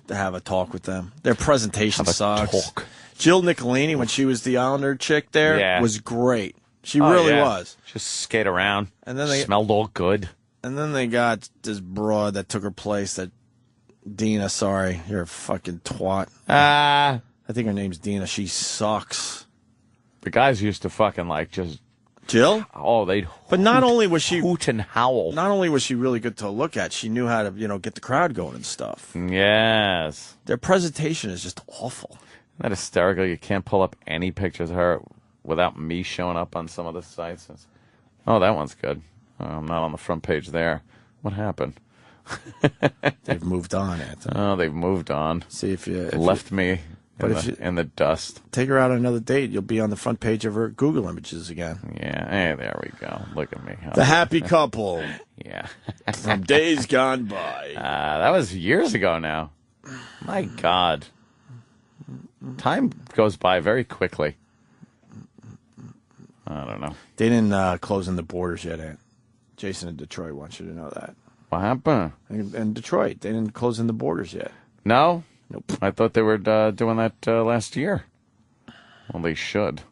have a talk with them. Their presentation sucks. Talk. Jill Nicolini, when she was the Islander chick there, was great. She really was. Just skate around. And then they smelled all good. And then they got this broad that took her place. That Dina, sorry, you're a fucking twat. I think her name's Dina. She sucks. The guys used to fucking just Jill. Oh, they'd. But not only was she hoot and howl. Not only was she really good to look at, she knew how to get the crowd going and stuff. Yes. Their presentation is just awful. Isn't that hysterical? You can't pull up any pictures of her without me showing up on some of the sites. Oh, that one's good. Oh, I'm not on the front page there. What happened? They've moved on, Anthony. Oh, they've moved on. See if you left me in the dust. Take her out on another date, you'll be on the front page of her Google images again. Yeah, hey, there we go. Look at me. The happy couple. Yeah. From days gone by. That was years ago now. My God. Time goes by very quickly. I don't know. They didn't close in the borders yet, Ant. Jason in Detroit wants you to know that. What happened? In Detroit, they didn't close in the borders yet. No? Nope. I thought they were doing that last year. Well, they should.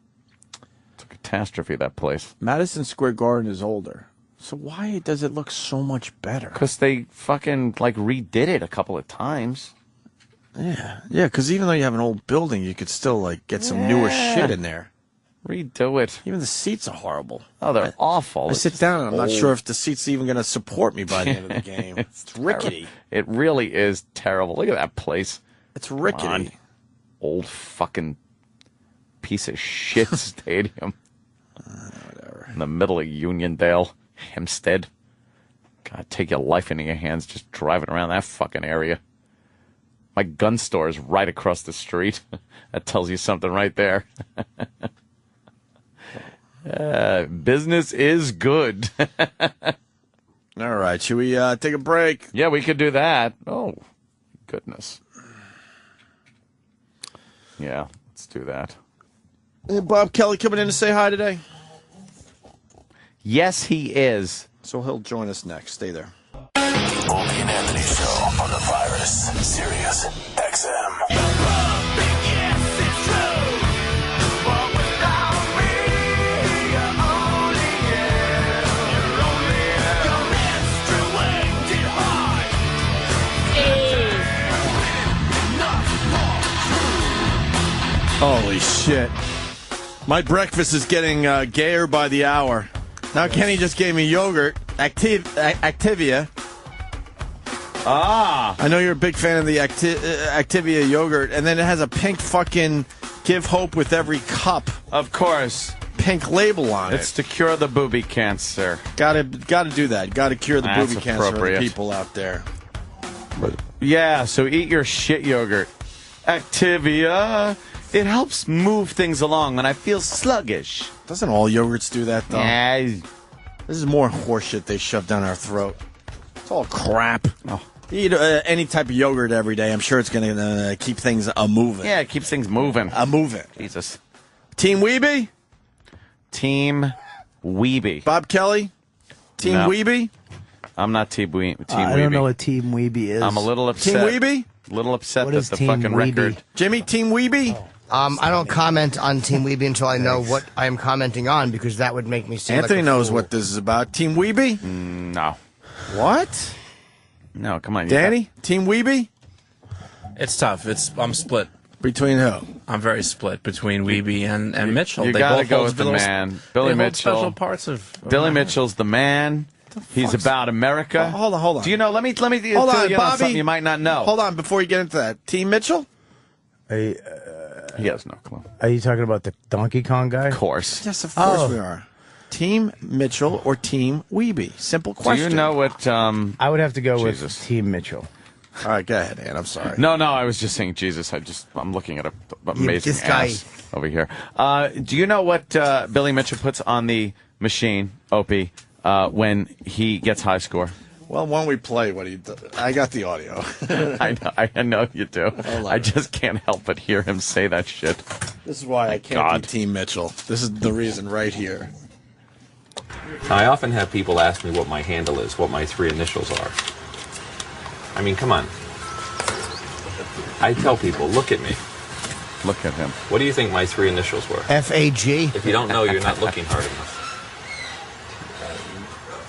It's a catastrophe, that place. Madison Square Garden is older. So why does it look so much better? Because they fucking, redid it a couple of times. Yeah, because even though you have an old building, you could still, get some newer shit in there. Redo it. Even the seats are horrible. Oh, they're awful. I sit down and I'm not sure if the seat's even going to support me by the end of the game. It's rickety. It really is terrible. Look at that place. It's rickety. Old fucking piece of shit stadium. Whatever. In the middle of Uniondale, Hempstead. God, take your life into your hands just driving around that fucking area. My gun store is right across the street. That tells you something right there. Business is good. All right, should we take a break? Yeah, we could do that. Oh, goodness. Yeah, let's do that. Hey, Bob Kelly coming in to say hi today? Yes, he is. So he'll join us next. Stay there. Opie and Anthony Show on the Virus, Sirius XM. Holy shit. My breakfast is getting gayer by the hour. Now Kenny just gave me yogurt, Activia. I know you're a big fan of the Activia yogurt, and then it has a pink fucking Give Hope with Every Cup. Of course. Pink label on It's to cure the booby cancer. Gotta do that. Gotta cure the That's booby cancer of the appropriate. people out there. Yeah, so eat your shit yogurt. Activia. It helps move things along when I feel sluggish. Doesn't all yogurts do that, though? Yeah. This is more horseshit they shove down our throat. It's all crap. Oh. You eat any type of yogurt every day, I'm sure it's going to keep things moving. Yeah, it keeps things moving. Moving. Jesus. Team Weeby? Team Weeby. Bob Kelly? Team Weeby? I'm not Team Weeby. I don't know what Team Weeby is. I'm a little upset. Team Weeby? A little upset What that is the Team fucking Weeby? record. Jimmy, Team Weeby? I don't comment on Team Weeby until I know what I am commenting on, because that would make me seem Anthony like a knows fool. what this is about. Team Weeby? No. What? No, come on. Danny? Team Weeby? It's tough. I'm split. Between who? I'm very split between Weeby and Mitchell. You They got to both go hold with the little- man. they Billy hold Mitchell. Special parts of Billy Mitchell's the man. He's about America. Hold on. Do you know? Let me Hold fill on, you in on Bobby. something you might not know. Hold on, before you get into that. Team Mitchell? He has no clue. Are you talking about the Donkey Kong guy? Of course. Yes, of course we are. Team Mitchell or Team Weeby? Simple Do question. you know what? I would have to go Jesus. with Team Mitchell. All right, go ahead, Ann. I'm sorry. No, I was just saying Jesus. I'm looking at a amazing this guy. ass over here. Do you know what Billy Mitchell puts on the machine, Opie, when he gets high score? Well, why don't we play what he does? I got the audio. I know you do. I just can't help but hear him say that shit. This is why I can't be Team Mitchell. This is the reason right here. I often have people ask me what my handle is, what my 3 initials are. I mean, come on. I tell people, look at me. Look at him. What do you think my 3 initials were? FAG. If you don't know, you're not looking hard enough.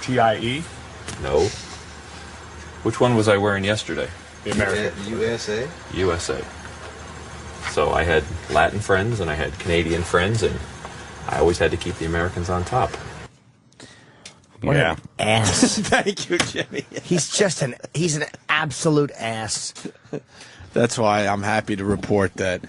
TIE? No. Which one was I wearing yesterday? The American. USA. USA. So I had Latin friends and I had Canadian friends, and I always had to keep the Americans on top. What Yeah. an ass. Thank you, Jimmy. He's an absolute ass. That's why I'm happy to report that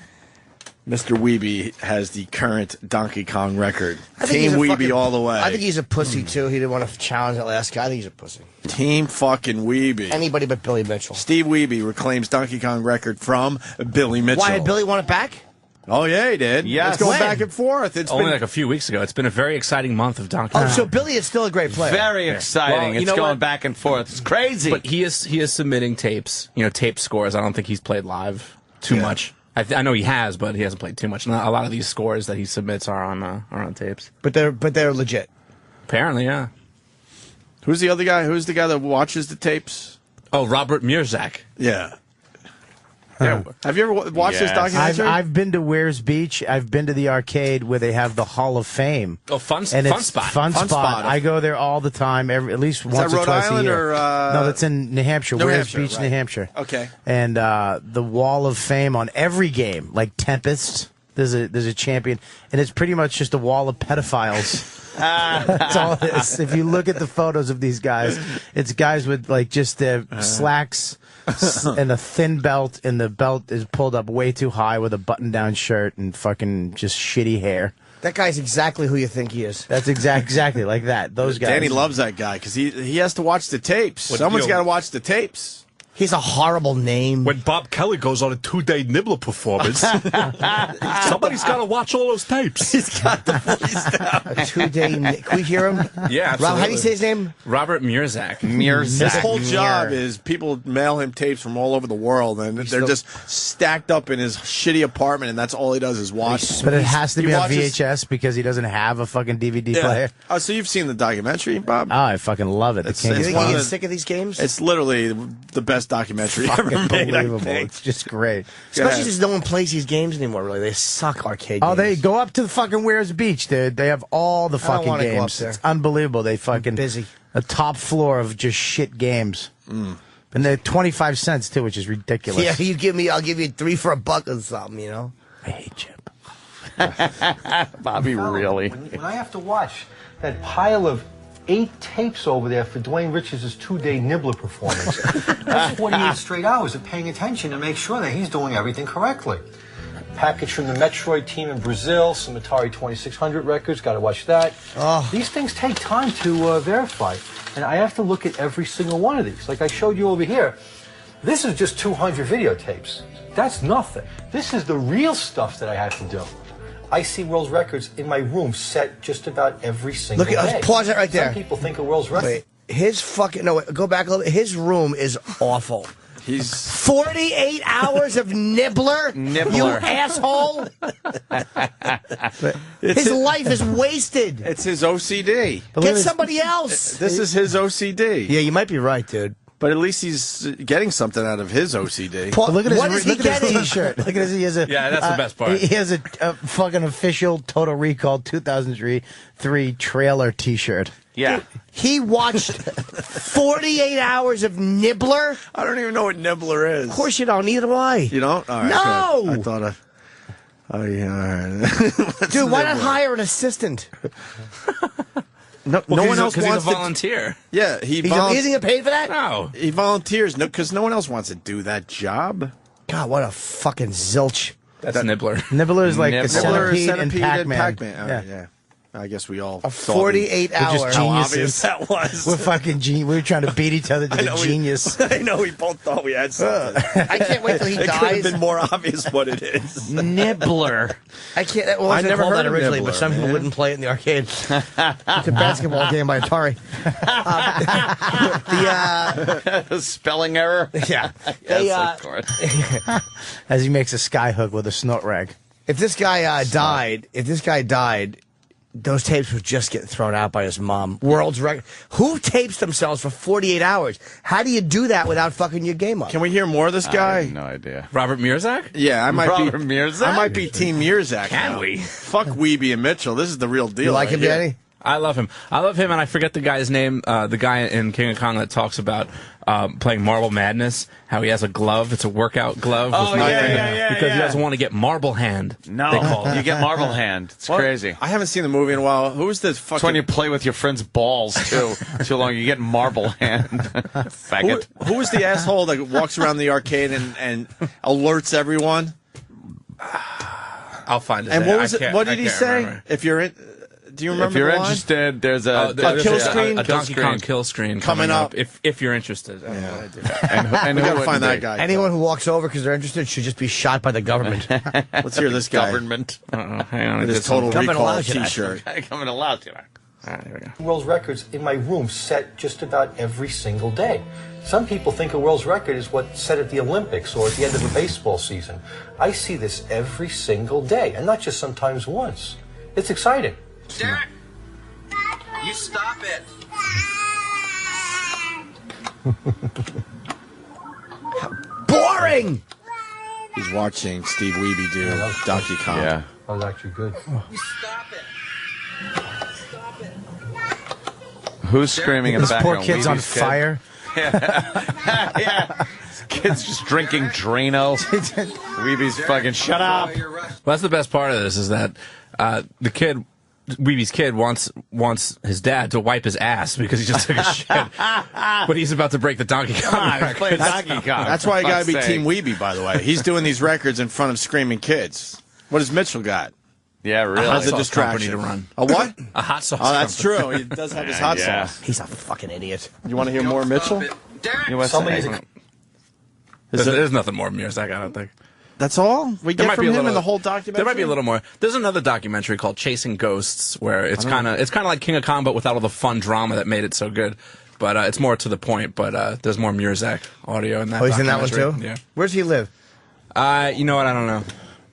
Mr. Weeby has the current Donkey Kong record. I think Team he's a Weeby fucking- all the way. I think he's a pussy too. He didn't want to challenge that last guy. I think he's a pussy. Team fucking Weeby. Anybody but Billy Mitchell. Steve Weeby reclaims Donkey Kong record from Billy Mitchell. Why, had Billy want it back? Oh, yeah, he did. Yes. It's going When? back and forth. It's Only been like a few weeks ago. It's been a very exciting month of Donkey Oh, Kong. so Billy is still a great player. Very exciting. Well, you It's know going what? back and forth. It's crazy. But he is submitting tapes, tape scores. I don't think he's played live too much. I know he has, but he hasn't played too much. A lot of these scores that he submits are on tapes. But they're legit. Apparently, yeah. Who's the other guy? Who's the guy that watches the tapes? Oh, Robert Mirzak. Yeah. Yeah. Have you ever watched this documentary? I've been to Weir's Beach. I've been to the arcade where they have the Hall of Fame. Oh, Fun And Spot. it's Fun Spot. I go there all the time, at least once that or Rhode twice Island a year. or, no, that's in New Hampshire. New Weir's Hampshire, Beach, right. New Hampshire. Okay. And the Wall of Fame on every game, like Tempest, there's a champion, and it's pretty much just a wall of pedophiles. That's all it is. If you look at the photos of these guys, it's guys with like just their slacks and a thin belt, and the belt is pulled up way too high with a button-down shirt and fucking just shitty hair. That guy's exactly who you think he is. That's exactly like that. Those guys. Danny loves that guy because he has to watch the tapes. Someone's got to watch the tapes. He's a horrible name. When Bob Kelly goes on a 2-day Nibbler performance, somebody's got to watch all those tapes. He's got the voice down. A 2-day. Can we hear him? Yeah, Rob, absolutely. how do you say his name? Robert Mirzak. His whole job is people mail him tapes from all over the world, and they're just stacked up in his shitty apartment, and that's all he does is watch. But it has to He be on watches- VHS because he doesn't have a fucking DVD player. Oh, so you've seen the documentary, Bob? Oh, I fucking love it. The It's- King it's of You think one he of gets the- sick of these games? It's literally the best documentary ever Fucking made, I unbelievable. think. It's just great. Especially since no one plays these games anymore, really. They suck, arcade Oh, games. they go up to the fucking Weir's Beach, dude. They have all the I don't fucking wanna go up games. there. It's unbelievable. They fucking busy. a top floor of just shit games. And they're 25 cents too, which is ridiculous. Yeah, I'll give you 3 for $1 or something, you know? I hate Chip. Bobby, really. When I have to watch that pile of 8 tapes over there for Dwayne Richards' 2-day Nibbler performance, that's 48 straight hours of paying attention to make sure that he's doing everything correctly. Package from the Metroid team in Brazil, some Atari 2600 records, got to watch that. These things take time to verify, and I have to look at every single one of these. Like I showed you over here, This is just 200 videotapes. That's nothing. This is the real stuff that I have to do. I see world records in my room set just about every single day. Look, pause it right there. Some people think a world's record. Wait, his fucking go back a little. His room is awful. He's 48 hours of nibbler. You asshole. His life is wasted. It's his OCD. Get somebody else. This is his OCD. Yeah, you might be right, dude. But at least he's getting something out of his OCD. Look at his, what is he getting? T-shirt. Look at his. He has a. Yeah, that's the best part. He has a fucking official Total Recall 2003 trailer T-shirt. Yeah. He watched 48 hours of Nibbler. I don't even know what Nibbler is. Of course you don't. Neither do I. You don't? All right, no. good. I thought oh, yeah, all right. Dude, why not hire an assistant? No one else because wants he's a volunteer. Yeah, He doesn't get paid for that? No. He volunteers because no one else wants to do that job. God, what a fucking zilch. That's Nibbler. Nibbler is like a Nibbler, centipede and Pac-Man. Yeah. I guess we all A 48 hour. just how obvious geniuses. that was. We're fucking genius. We were trying to beat each other to the genius. I know we both thought we had something. I can't wait till he It could have dies. been more obvious what it is. Nibbler. I can't. Well, I never called that originally, but some people wouldn't play it in the arcade. It's a basketball game by Atari. Spelling error. Yeah. Yes, of course. As he makes a skyhook with a snort rag. If this guy died, those tapes would just get thrown out by his mom. World's record. Who tapes themselves for 48 hours? How do you do that without fucking your game up? Can we hear more of this guy? I have no idea. Robert Murzak? Yeah, I might Robert be. Murzak? I might be Team Murzak. Can now. we? Fuck Weeby and Mitchell. This is the real deal. You like right him, here. Danny? I love him. And I forget the guy's name. The guy in King of Kong that talks about playing Marble Madness. How he has a glove. It's a workout glove. Oh, with my yeah, hand, yeah, because yeah. he doesn't want to get marble hand. No, they call it. you get marble hand. It's What? crazy. I haven't seen the movie in a while. Who's this fucking? It's when you play with your friend's balls too. Too long, you get marble hand. Faggot. Who is the asshole that walks around the arcade and alerts everyone? I'll find it. And what was it? What did he say? Remember. If you're in, do you remember? If you're the line? interested, there's a kill screen? A Donkey Kong kill screen coming up. If you're interested. and we who gotta wouldn't find that be? guy. Anyone who walks over because they're interested should just be shot by the government. Let's hear this guy. Government. Hang on. With his Total Government Recall allows you that. T-shirt. Coming allowed to. All right, here we go. World's records in my room set just about every single day. Some people think a world's record is what's set at the Olympics or at the end of a baseball season. I see this every single day, and not just sometimes once. It's exciting. Derek, you stop it. Boring! He's watching Steve Weeby do Donkey Kong. Yeah. That was actually good. You stop it. Stop it. Who's screaming in the This background? poor kid's on Weeby's kid? fire. Yeah. Kid's just drinking Drano. Weeby's fucking shut up. Well, that's the best part of this is that the kid, Weeby's kid, wants his dad to wipe his ass because he just took a shit. But he's about to break the Donkey Kong record. Donkey Kong. That's why I gotta be Fuck's Team sake. Weeby, by the way. He's doing these records in front of screaming kids. What has Mitchell got? Yeah, really. How's a sauce distraction company to run. A what? A hot sauce. Oh, that's company. true. He does have his hot Yeah. sauce. He's a fucking idiot. You want to hear more Mitchell? You know, Somebody's There's nothing more Murzak, I don't think. That's all we There get might from be a him little- in the whole documentary. There might be a little more. There's another documentary called Chasing Ghosts where it's kind of like King of Kong, but without all the fun drama that made it so good. But it's more to the point. But there's more Murzak audio in that. Oh, he's in that one too? documentary. Yeah. Where's he live? You know what? I don't know.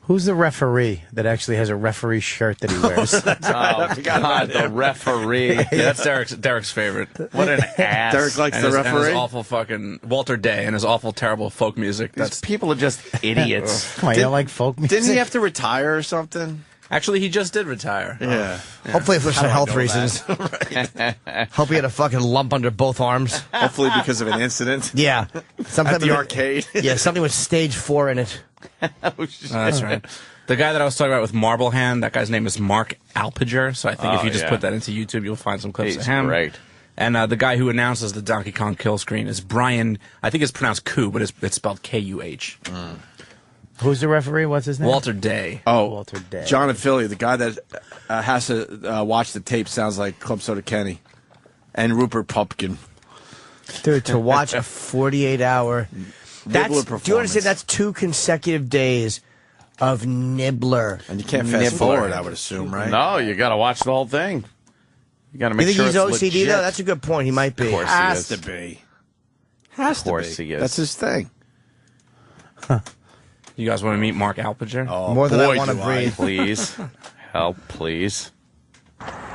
Who's the referee that actually has a referee shirt that he wears? Oh, God, the referee. Yeah, that's Derek's favorite. What an ass. Derek likes And the his referee. awful fucking Walter Day and his awful, terrible folk music. These people are just idiots. Come on, you don't like folk music? Didn't he have to retire or something? Actually, he just did retire. Yeah. Hopefully for some health know reasons. Hope he had a fucking lump under both arms. Hopefully because of an incident. Yeah. Something At the arcade. Yeah, something with stage 4 in it. That's right. The guy that I was talking about with Marble Hand, that guy's name is Mark Alpiger. So I think if you just put that into YouTube, you'll find some clips He's of him. great. And the guy who announces the Donkey Kong kill screen is Brian. I think it's pronounced Kuh, but it's spelled Kuh. Who's the referee? What's his name? Walter Day. Oh, Walter Day. John and Philly, the guy that has to watch the tape sounds like Club Soda Kenny and Rupert Pupkin. Dude, to watch a 48-hour... Nibbler Do you understand? performance. That's 2 consecutive days of Nibbler. And you can't fast forward, I would assume, right? No, you got to watch the whole thing. You got to make You think sure he's it's OCD legit. though? That's a good point. He might be. Of course he Has is. to be. Of course he is. That's his thing. You guys want to meet Mark Alpinger? Oh, More than I boy, want to do breathe. Please. Help, please.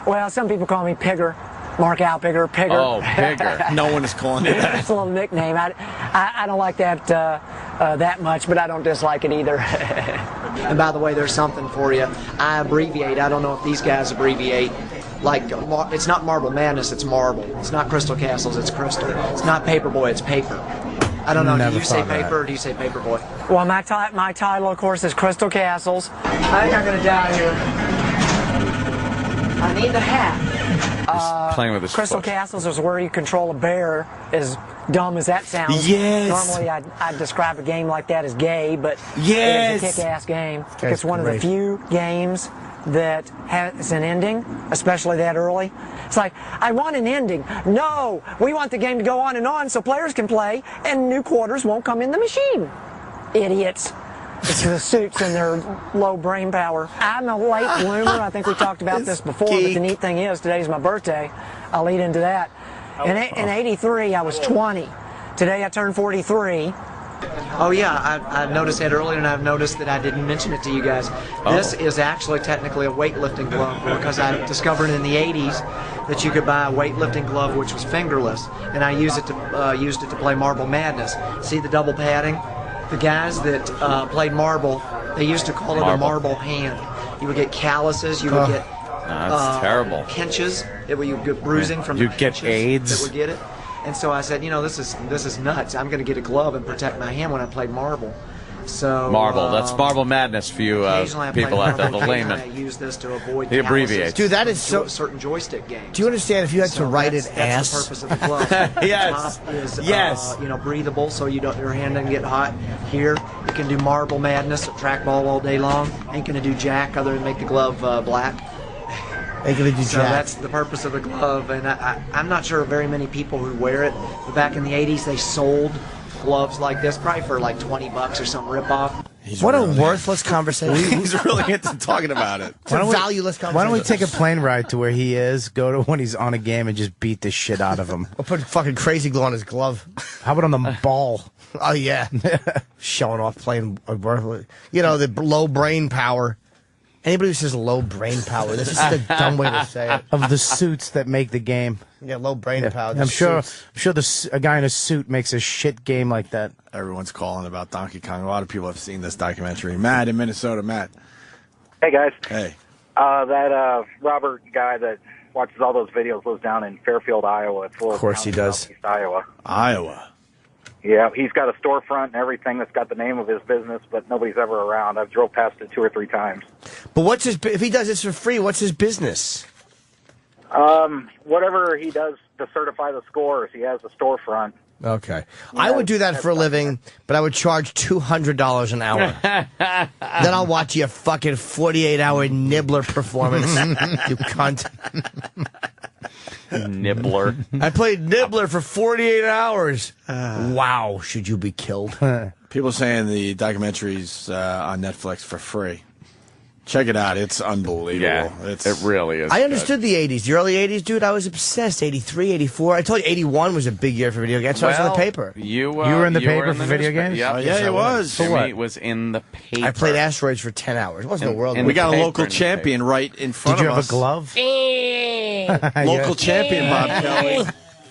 Well, some people call me Pigger. Mark Alpigger, Pigger. Oh, Pigger. No one is calling you that. That's a little nickname. I don't like that that much, but I don't dislike it either. And by the way, there's something for you. I abbreviate. I don't know if these guys abbreviate. Like, it's not Marble Madness, it's Marble. It's not Crystal Castles, it's Crystal. It's not Paperboy, it's Paper. I don't know, do you say Paper or do you say Paperboy? Well, my title, of course, is Crystal Castles. I think I'm going to die here. I need the hat. Playing with his Crystal foot. Castles is where you control a bear, as dumb as that sounds. Yes. Normally, I'd describe a game like that as gay, but Yes. it's a kick-ass game. Guy's It's one of great. the few games that has an ending, especially that early. It's like, I want an ending. No, we want the game to go on and on so players can play and new quarters won't come in the machine. Idiots. It's the suits and their low brain power. I'm a late bloomer. I think we talked about this before, but the neat thing is, today's my birthday. I'll lead into that. In 83, I was 20. Today, I turned 43. Oh, yeah, I noticed that earlier, and I've noticed that I didn't mention it to you guys. This is actually technically a weightlifting glove, because I discovered in the 80s that you could buy a weightlifting glove which was fingerless, and I used it to play Marble Madness. See the double padding? The guys that played Marble, they used to call it a marble hand. You would get calluses, you would get That's terrible. pinches, you would get bruising from You'd the get pinches AIDS. that would get it. And so I said, this is nuts. I'm going to get a glove and protect my hand when I play Marble. So Marble. That's Marble Madness for you occasionally I play people out there, the Marble, occasionally layman. I use this to avoid He abbreviates. calluses Dude, that is from so- certain joystick games. Do you understand if you had to write that's, an that's ass? the purpose of the glove. Yes. The top is, Yes. breathable, so your hand doesn't get hot. Here, you can do Marble Madness, trackball all day long. Ain't gonna do jack other than make the glove black. Ain't gonna do So jack. that's the purpose of the glove, and I'm not sure of very many people who wear it. But back in the '80s, they sold gloves like this, probably for like $20 or some ripoff. What a worthless conversation. He's really into talking about it. It's a valueless conversation. Why don't we take a plane ride to where he is, go to when he's on a game, and just beat the shit out of him? We'll put fucking crazy glue on his glove. How about on the ball? Oh, yeah. Showing off playing, the low brain power. Anybody who says low brain power, this is just a dumb way to say it. Of the suits that make the game. Yeah, low brain power. I'm sure a guy in a suit makes a shit game like that. Everyone's calling about Donkey Kong. A lot of people have seen this documentary. Matt in Minnesota. Matt. Hey, guys. Hey. That Robert guy that watches all those videos lives down in Fairfield, Iowa. It's a little Of course he town in does. southeast Iowa. Iowa. Yeah, he's got a storefront and everything that's got the name of his business, but nobody's ever around. I've drove past it 2 or 3 times. But if he does this for free, what's his business? Whatever he does to certify the scores, he has a storefront. Okay. I would do that for a living, but I would charge $200 an hour. Then I'll watch your fucking 48-hour Nibbler performance, you cunt. Nibbler. I played Nibbler for 48 hours. Wow, should you be killed? People saying the documentary's on Netflix for free. Check it out. It's unbelievable. Yeah, it really is. I understood the 80s. The early 80s, dude, I was obsessed. 83, 84. I told you 81 was a big year for video games. So I was in the paper. You were in the paper for video newspaper. games? Yep. Oh, yeah, he was. Jimmy For what? was in the paper. I played Asteroids for 10 hours. It wasn't In- the world. in We the got a paper local in the champion right in front Did you of have us. a glove? Local champion, Bob Kelly.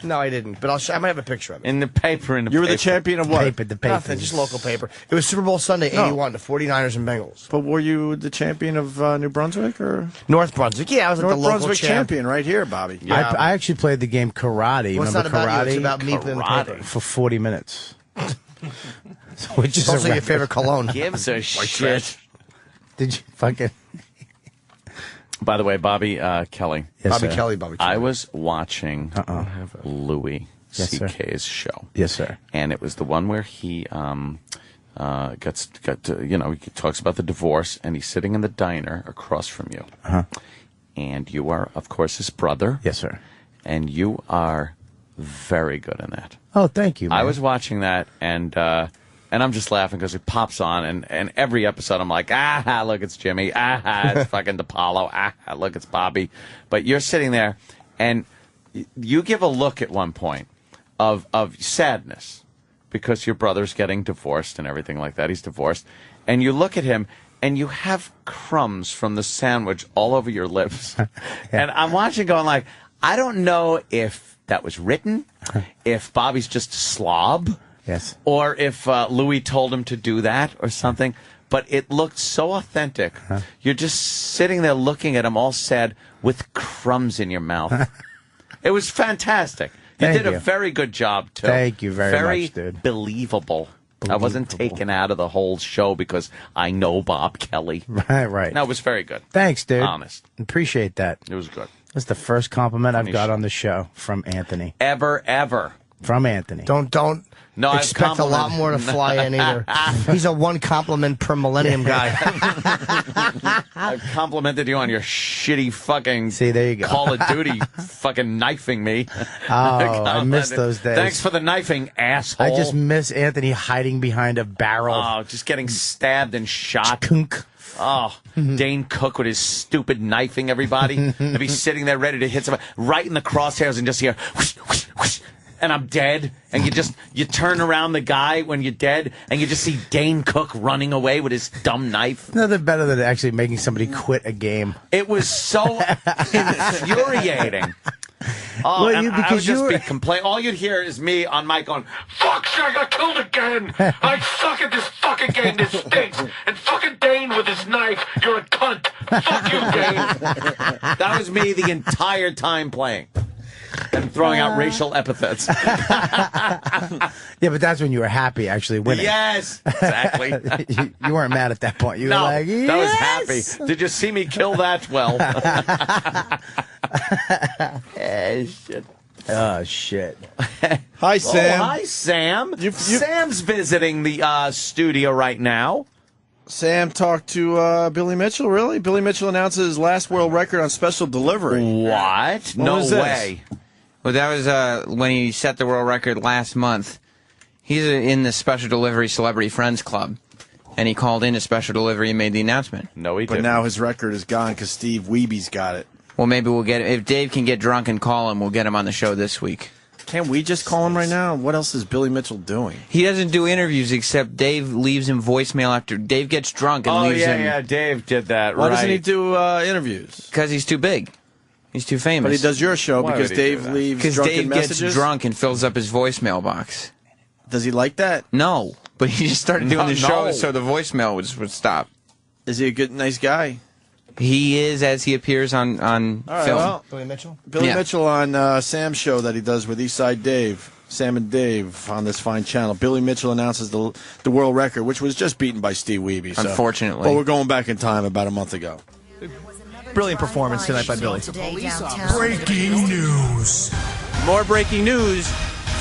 No, I didn't. But I might have a picture of it. In the paper. You were the champion of what? The paper. Nothing, just local paper. It was Super Bowl Sunday, 81, the 49ers and Bengals. But were you the champion of New Brunswick or North Brunswick. Yeah, I was like North the local Brunswick champion right here, Bobby? I actually played the game karate. Well, it's Remember not about karate? you. It's about me putting in the paper. For 40 minutes. Which is Also a your record. favorite cologne. Gives a shit. Did you fucking... By the way, Bobby Kelly. Yes, Bobby sir. Kelly. I was watching Louis Yes, sir. C.K.'s show. Yes, sir. And it was the one where he got to, he talks about the divorce, and he's sitting in the diner across from you. Uh-huh. And you are, of course, his brother. Yes, sir. And you are very good in that. Oh, thank you, man. I was watching that, and And I'm just laughing because it pops on, and every episode I'm like, look, it's Jimmy. It's fucking DePaulo. Look, it's Bobby. But you're sitting there, and you give a look at one point of sadness because your brother's getting divorced and everything like that. He's divorced. And you look at him, and you have crumbs from the sandwich all over your lips. And I'm watching going like, I don't know if that was written, if Bobby's just a slob. Yes. Or if Louis told him to do that or something. But it looked so authentic. You're just sitting there looking at him all sad with crumbs in your mouth. It was fantastic. You did a very good job, too. Thank you very much, dude. Believable. I wasn't taken out of the whole show because I know Bob Kelly. Right. No, it was very good. Thanks, dude. Honest. Appreciate that. It was good. That's the first compliment I've got on the show from Anthony. Ever. From Anthony. Don't No, I've expect a lot more to fly in either. He's a one compliment per millennium guy. I've complimented you on your shitty fucking there you go. Call of Duty fucking knifing me. I miss those days. Thanks for the knifing, asshole. I just miss Anthony hiding behind a barrel. Oh, just getting stabbed and shot. Oh, Dane Cook with his stupid knifing everybody. And be sitting there ready to hit somebody right in the crosshairs and just hear whoosh, whoosh, whoosh, and I'm dead. And you turn around the guy when you're dead and you just see Dane Cook running away with his dumb knife. Nothing better than actually making somebody quit a game. It was so infuriating. Oh, Well, and you- I would because just you be were- complaining. All you'd hear is me on mic going, "Fuck, I got killed again. I suck at this fucking game. This stinks. And fucking Dane with his knife. You're a cunt. Fuck you, Dane." That was me the entire time playing and throwing out racial epithets. Yeah, but that's when you were happy actually winning. Yes, exactly. you weren't mad at that point. You No, were like, that was yes! happy. Did you see me kill that? Well, shit. Oh, shit. Hi, Sam. Oh, hi, Sam. Sam's visiting the studio right now. Sam talked to Billy Mitchell, really? Billy Mitchell announces his last world record on special delivery. What? No way. Well, that was when he set the world record last month. He's in the Special Delivery Celebrity Friends Club, and he called in a special delivery and made the announcement. No, he But now his record is gone because Steve Weeby's got it. Well, maybe we'll get if Dave can get drunk and call him, we'll get him on the show this week. Can't we just call him right now? What else is Billy Mitchell doing? He doesn't do interviews except Dave leaves him voicemail after Dave gets drunk and leaves him. Dave did that. Why doesn't he do interviews? Because he's too big. He's too famous. But he does your show because Dave leaves Because drunken Dave messages? gets drunk and fills up his voicemail box. Does he like that? No, but he just started doing the show No. so the voicemail would stop. Is he a good, nice guy? He is, as he appears on All right, film. well, Billy Mitchell? Billy Yeah. Mitchell on Sam's show that he does with Eastside Dave, Sam and Dave on this fine channel. Billy Mitchell announces the world record, which was just beaten by Steve Weeby. So. Unfortunately. But we're going back in time about a month ago. Brilliant performance tonight by Billy. Breaking news. More breaking news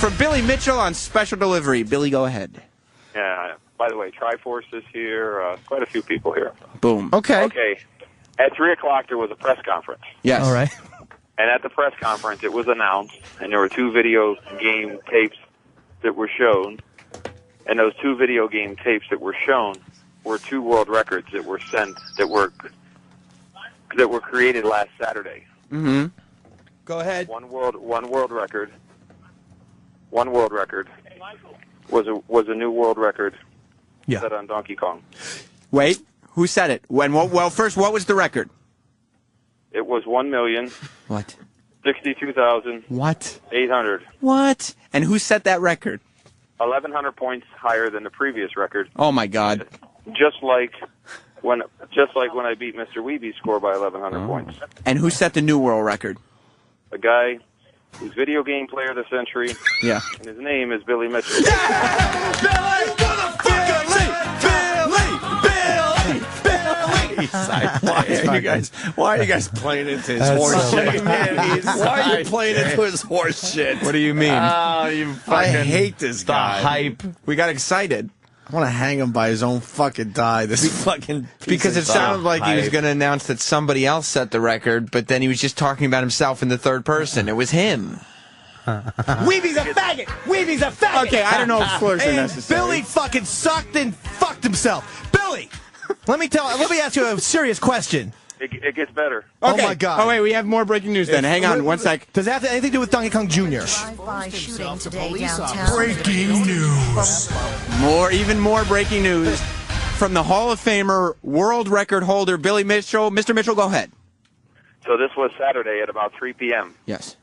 from Billy Mitchell on Special Delivery. Billy, go ahead. Yeah. By the way, Triforce is here. Quite a few people here. Boom. Okay. Okay. At 3 o'clock, there was a press conference. Yes. All right. And at the press conference, it was announced, and there were 2 video game tapes that were shown. And those 2 video game tapes that were shown were 2 world records that were sent, that were created last Saturday. Mm-hmm. Go ahead. One world record was a new world record set on Donkey Kong. Wait, who said it? When? Well, first, what was the record? It was 1,000,000. What? 62,800. What? What? And who set that record? 1,100 points higher than the previous record. Oh my God! Just like when I beat Mr. Weeby's score by 1,100 points. And who set the new world record? A guy who's video game player of the century. Yeah. And his name is Billy Mitchell. Why are you guys playing into his That's horse so shit? Why are you playing into his horse shit? What do you mean? Oh, you I fucking hate this guy. hype. We got excited I want to hang him by his own fucking die. This fucking piece because of it sounded like he was hype. going to announce that somebody else set the record, but then he was just talking about himself in the third person. It was him. Weeby's a faggot. Weeby's a faggot. Okay, I don't know if slurs are And necessary. Billy fucking sucked and fucked himself. Billy, let me ask you a serious question. It gets better. Okay. Oh my God. Oh wait, we have more breaking news. Then hang on one sec. Does that have anything to do with Donkey Kong Jr.? Drive-by shooting today downtown. Breaking news. Even more breaking news from the Hall of Famer, world record holder Billy Mitchell. Mr. Mitchell, go ahead. So this was Saturday at about 3 p.m. Yes.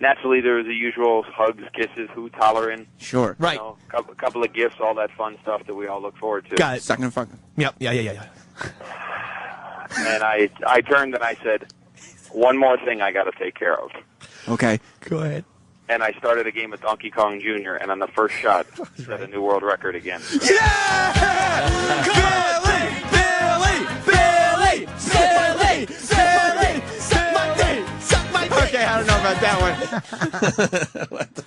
Naturally, there was the usual hugs, kisses, hoot, hollering. Sure. Right. You know, a couple of gifts, all that fun stuff that we all look forward to. Got it. Sucking and fucking. Yep. Yeah. And I turned and I said, one more thing I got to take care of. Okay. Go ahead. And I started a game of Donkey Kong Jr., and on the first shot, set a new world record again. Okay, I don't know about that one. What the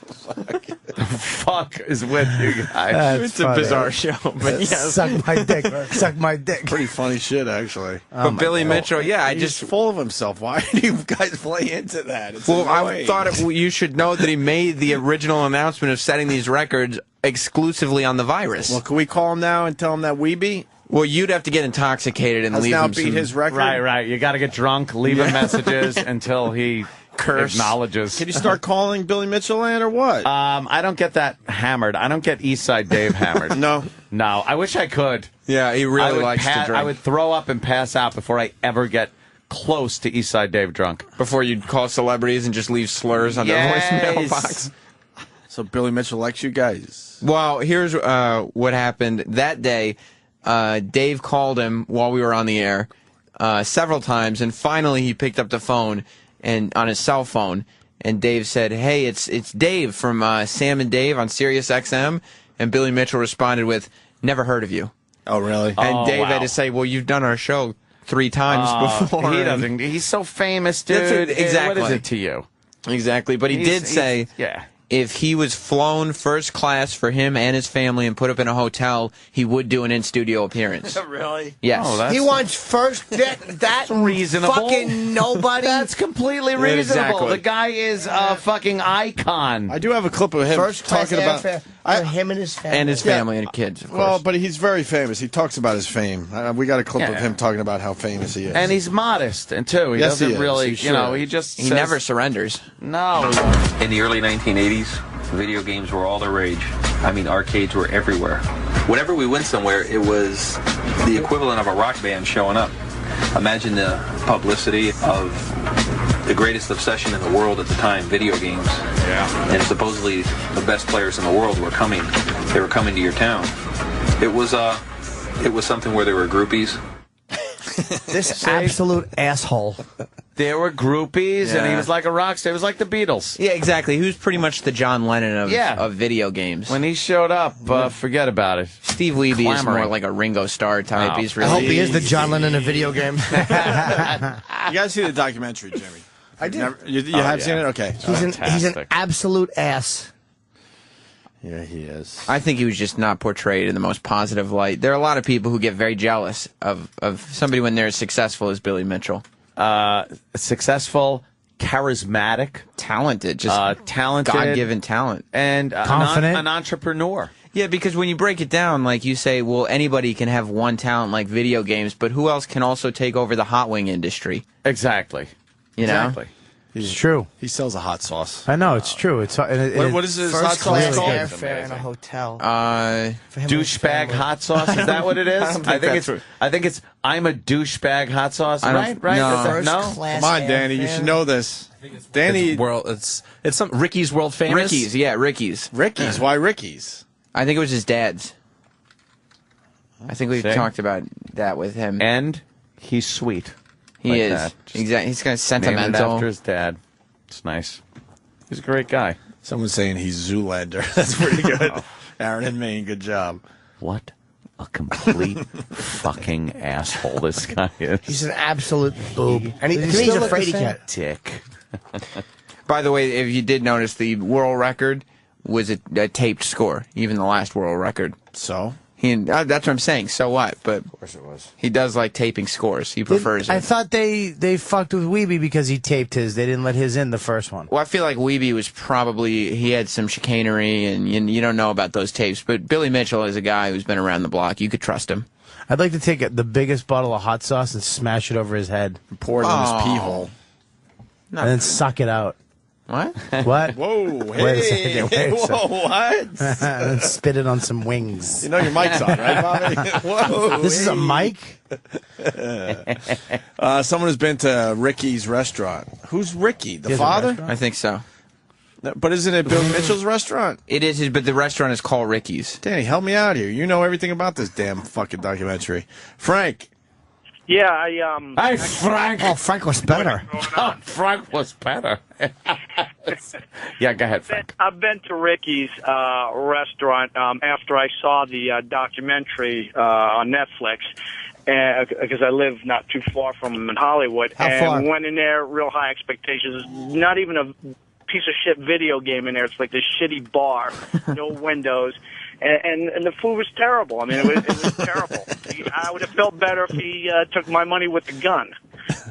fuck is with you guys? It's a bizarre show, but yes. Suck my dick. Suck my dick. Pretty funny shit, actually. But Billy Mitchell, yeah, He's full of himself. Why do you guys play into that? It's Well, I annoying. thought you should know that he made the original announcement of setting these records exclusively on the virus. Well, can we call him now and tell him that we be? Well, you'd have to get intoxicated and Has leave now him beat some... his record. Right. You got to get drunk, leave him messages until he acknowledges. Can you start calling Billy Mitchell in or what? I don't get that hammered. I don't get Eastside Dave hammered. No. I wish I could. Yeah, he really I would likes to drink. I would throw up and pass out before I ever get close to Eastside Dave drunk. Before you'd call celebrities and just leave slurs on their voicemail box. So Billy Mitchell likes you guys. Well, here's what happened. That day, Dave called him while we were on the air several times, and finally he picked up the phone and on his cell phone, and Dave said, "Hey, it's Dave from Sam and Dave on Sirius XM," and Billy Mitchell responded with, "Never heard of you." Oh, really? And Dave had to say, "Well, you've done our show 3 times before." He doesn't. He's so famous, dude. That's exactly. What is it to you? Exactly, but he did say, yeah. if he was flown first class for him and his family and put up in a hotel, he would do an in-studio appearance. Really? Yes. Oh, that's He wants first that reasonable. fucking nobody. That's completely reasonable. Exactly. The guy is a fucking icon. I do have a clip of him First class talking about airfare for him and his family. And his family and kids, of course. Well, but he's very famous. He talks about his fame. We got a clip of Yeah. him talking about how famous he is. And he's modest, and too. He Yes, he doesn't is. really, He you know, should. he just he says, never surrenders. No. In the early 1980s, video games were all the rage. I mean, arcades were everywhere. Whenever we went somewhere, it was the equivalent of a rock band showing up. Imagine the publicity of the greatest obsession in the world at the time, video games. Yeah. And supposedly the best players in the world were coming. They were coming to your town. It was something where there were groupies. This absolute asshole. There were groupies, and he was like a rock star. It was like the Beatles. Yeah, exactly. He was pretty much the John Lennon of video games. When he showed up, forget about it. Steve Levy is Clamoring. more like a Ringo Starr type. Oh. He's I really. hope he is the John Lennon of video game. You guys see the documentary, Jimmy? I did. You have seen it? Okay. He's an absolute ass. Yeah, he is. I think he was just not portrayed in the most positive light. There are a lot of people who get very jealous of somebody when they're as successful as Billy Mitchell. Successful, charismatic, talented, just talented, God-given talent, and Confident. an entrepreneur. Yeah, because when you break it down, like you say, well, anybody can have one talent like video games, but who else can also take over the hot wing industry? Exactly. You know? Exactly. It's true. He sells a hot sauce. I know it's true. It's What is his hot First sauce class called? airfare in a hotel. Douchebag hot sauce. Is that what it is? I think it's. I'm a douchebag hot sauce. Right. No. Is that- Come on, Danny. You should know this. Danny. It's some Ricky's World Famous. Ricky's, yeah, Ricky's. Ricky's. Why Ricky's? I think it was his dad's. I think we've See? talked about that with him. And he's sweet. He Like is. that. Just Exactly. He's kind of named it sentimental. after his dad. It's nice. He's a great guy. Someone's saying he's Zoolander. That's pretty good. Aaron and Maine, good job. What a complete fucking asshole this guy is. He's an absolute boob. And Does he he's still look afraid the he same? can't. Dick. By the way, if you did notice, the world record was a taped score, even the last world record. So? That's what I'm saying. So what? But Of course it was. he does like taping scores. He prefers I it. thought they fucked with Weeby because he taped his. They didn't let his in the first one. Well, I feel like Weeby was probably, he had some chicanery, and you don't know about those tapes. But Billy Mitchell is a guy who's been around the block. You could trust him. I'd like to take the biggest bottle of hot sauce and smash it over his head. Pour it in his pee hole. And then suck it out. What? What? Whoa, Wait a second. Wait a whoa, second. what? And spit it on some wings. You know your mic's on, right, Bobby? Whoa. This is a mic? Someone who's been to Ricky's restaurant. Who's Ricky? The He has a father? restaurant? I think so. No, but isn't it Bill Mitchell's restaurant? It is, but the restaurant is called Ricky's. Danny, help me out here. You know everything about this damn fucking documentary. Frank. Yeah, Hey, Frank. Oh, Frank was better. Oh, Frank was better. Yeah, go ahead, Frank. I've been to Ricky's restaurant after I saw the documentary on Netflix, because I live not too far from them in Hollywood. How far? Went in there, real high expectations. Not even a piece of shit video game in there. It's like this shitty bar, no windows. And the food was terrible. I mean, it was terrible. I would have felt better if he took my money with the gun.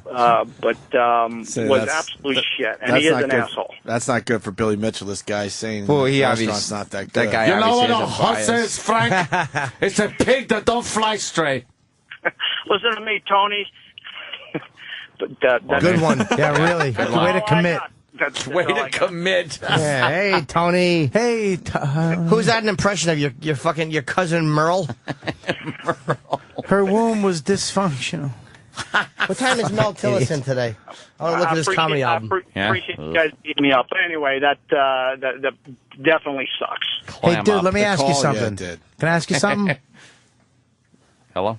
But was absolute shit. And he is an asshole. That's not good for Billy Mitchell, this guy saying Well, he the obviously, restaurant's not that good. that guy You know what obviously a has a horse bias. is, Frank? It's a pig that don't fly straight. Listen to me, Tony. Good one. Yeah, really. Good way to commit. That's Way all to I got. commit. Yeah, hey, Tony. Hey, Who's that an impression of your cousin Merle? her womb was dysfunctional. What time is Mel Tillis in today? I want to look at this comedy album. Appreciate you guys beating me up. But anyway, that definitely sucks. Hey, Clam dude, up. let me ask you Yeah, something. it did. Can I ask you something? Hello?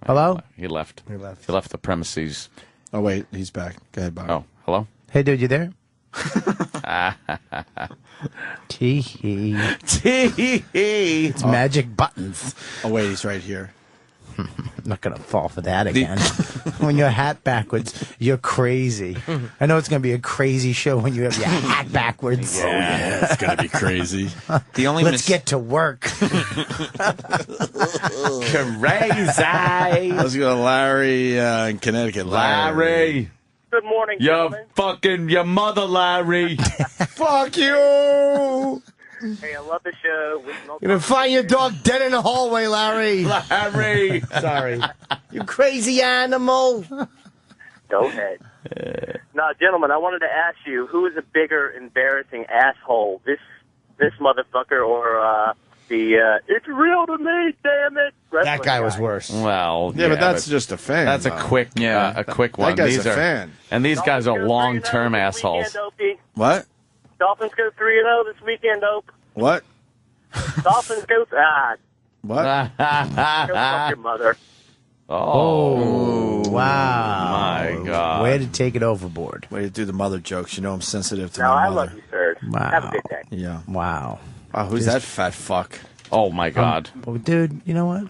Hello? He left. He left. He left the premises. Oh, wait, he's back. Go ahead, Bob. Oh, hello? Hey, dude, you there? Tee-hee. Tee-hee. It's magic buttons. Oh, wait, he's right here. I'm not going to fall for that again. When your hat backwards, you're crazy. I know it's going to be a crazy show when you have your hat backwards. Yeah, it's going to be crazy. The only Let's get to work. Crazy. Let's go to Larry in Connecticut. Larry. Good morning, Your mother, Larry. Fuck you. Hey, I love the show. You're going to find your dog dead in the hallway, Larry. Larry. Sorry. You crazy animal. Go ahead. Now, gentlemen, I wanted to ask you, who is a bigger embarrassing asshole, this motherfucker or it's real to me, damn it. That guy was worse. Well, Yeah, but that's just a fan. That's a Bob. quick, a quick one. That guy's These a are, fan. and these guys are long-term assholes. What? Dolphins go 3-0 this weekend, Dope. What? Dolphins go... What? Go fuck your mother. Oh, wow. My God. Way to take it overboard. Way to do the mother jokes. You know I'm sensitive to No, my I mother. love you, sir. Wow. Have a good day. Yeah. Wow. Wow, who's that fat fuck? Oh, my God. Well, dude, you know what?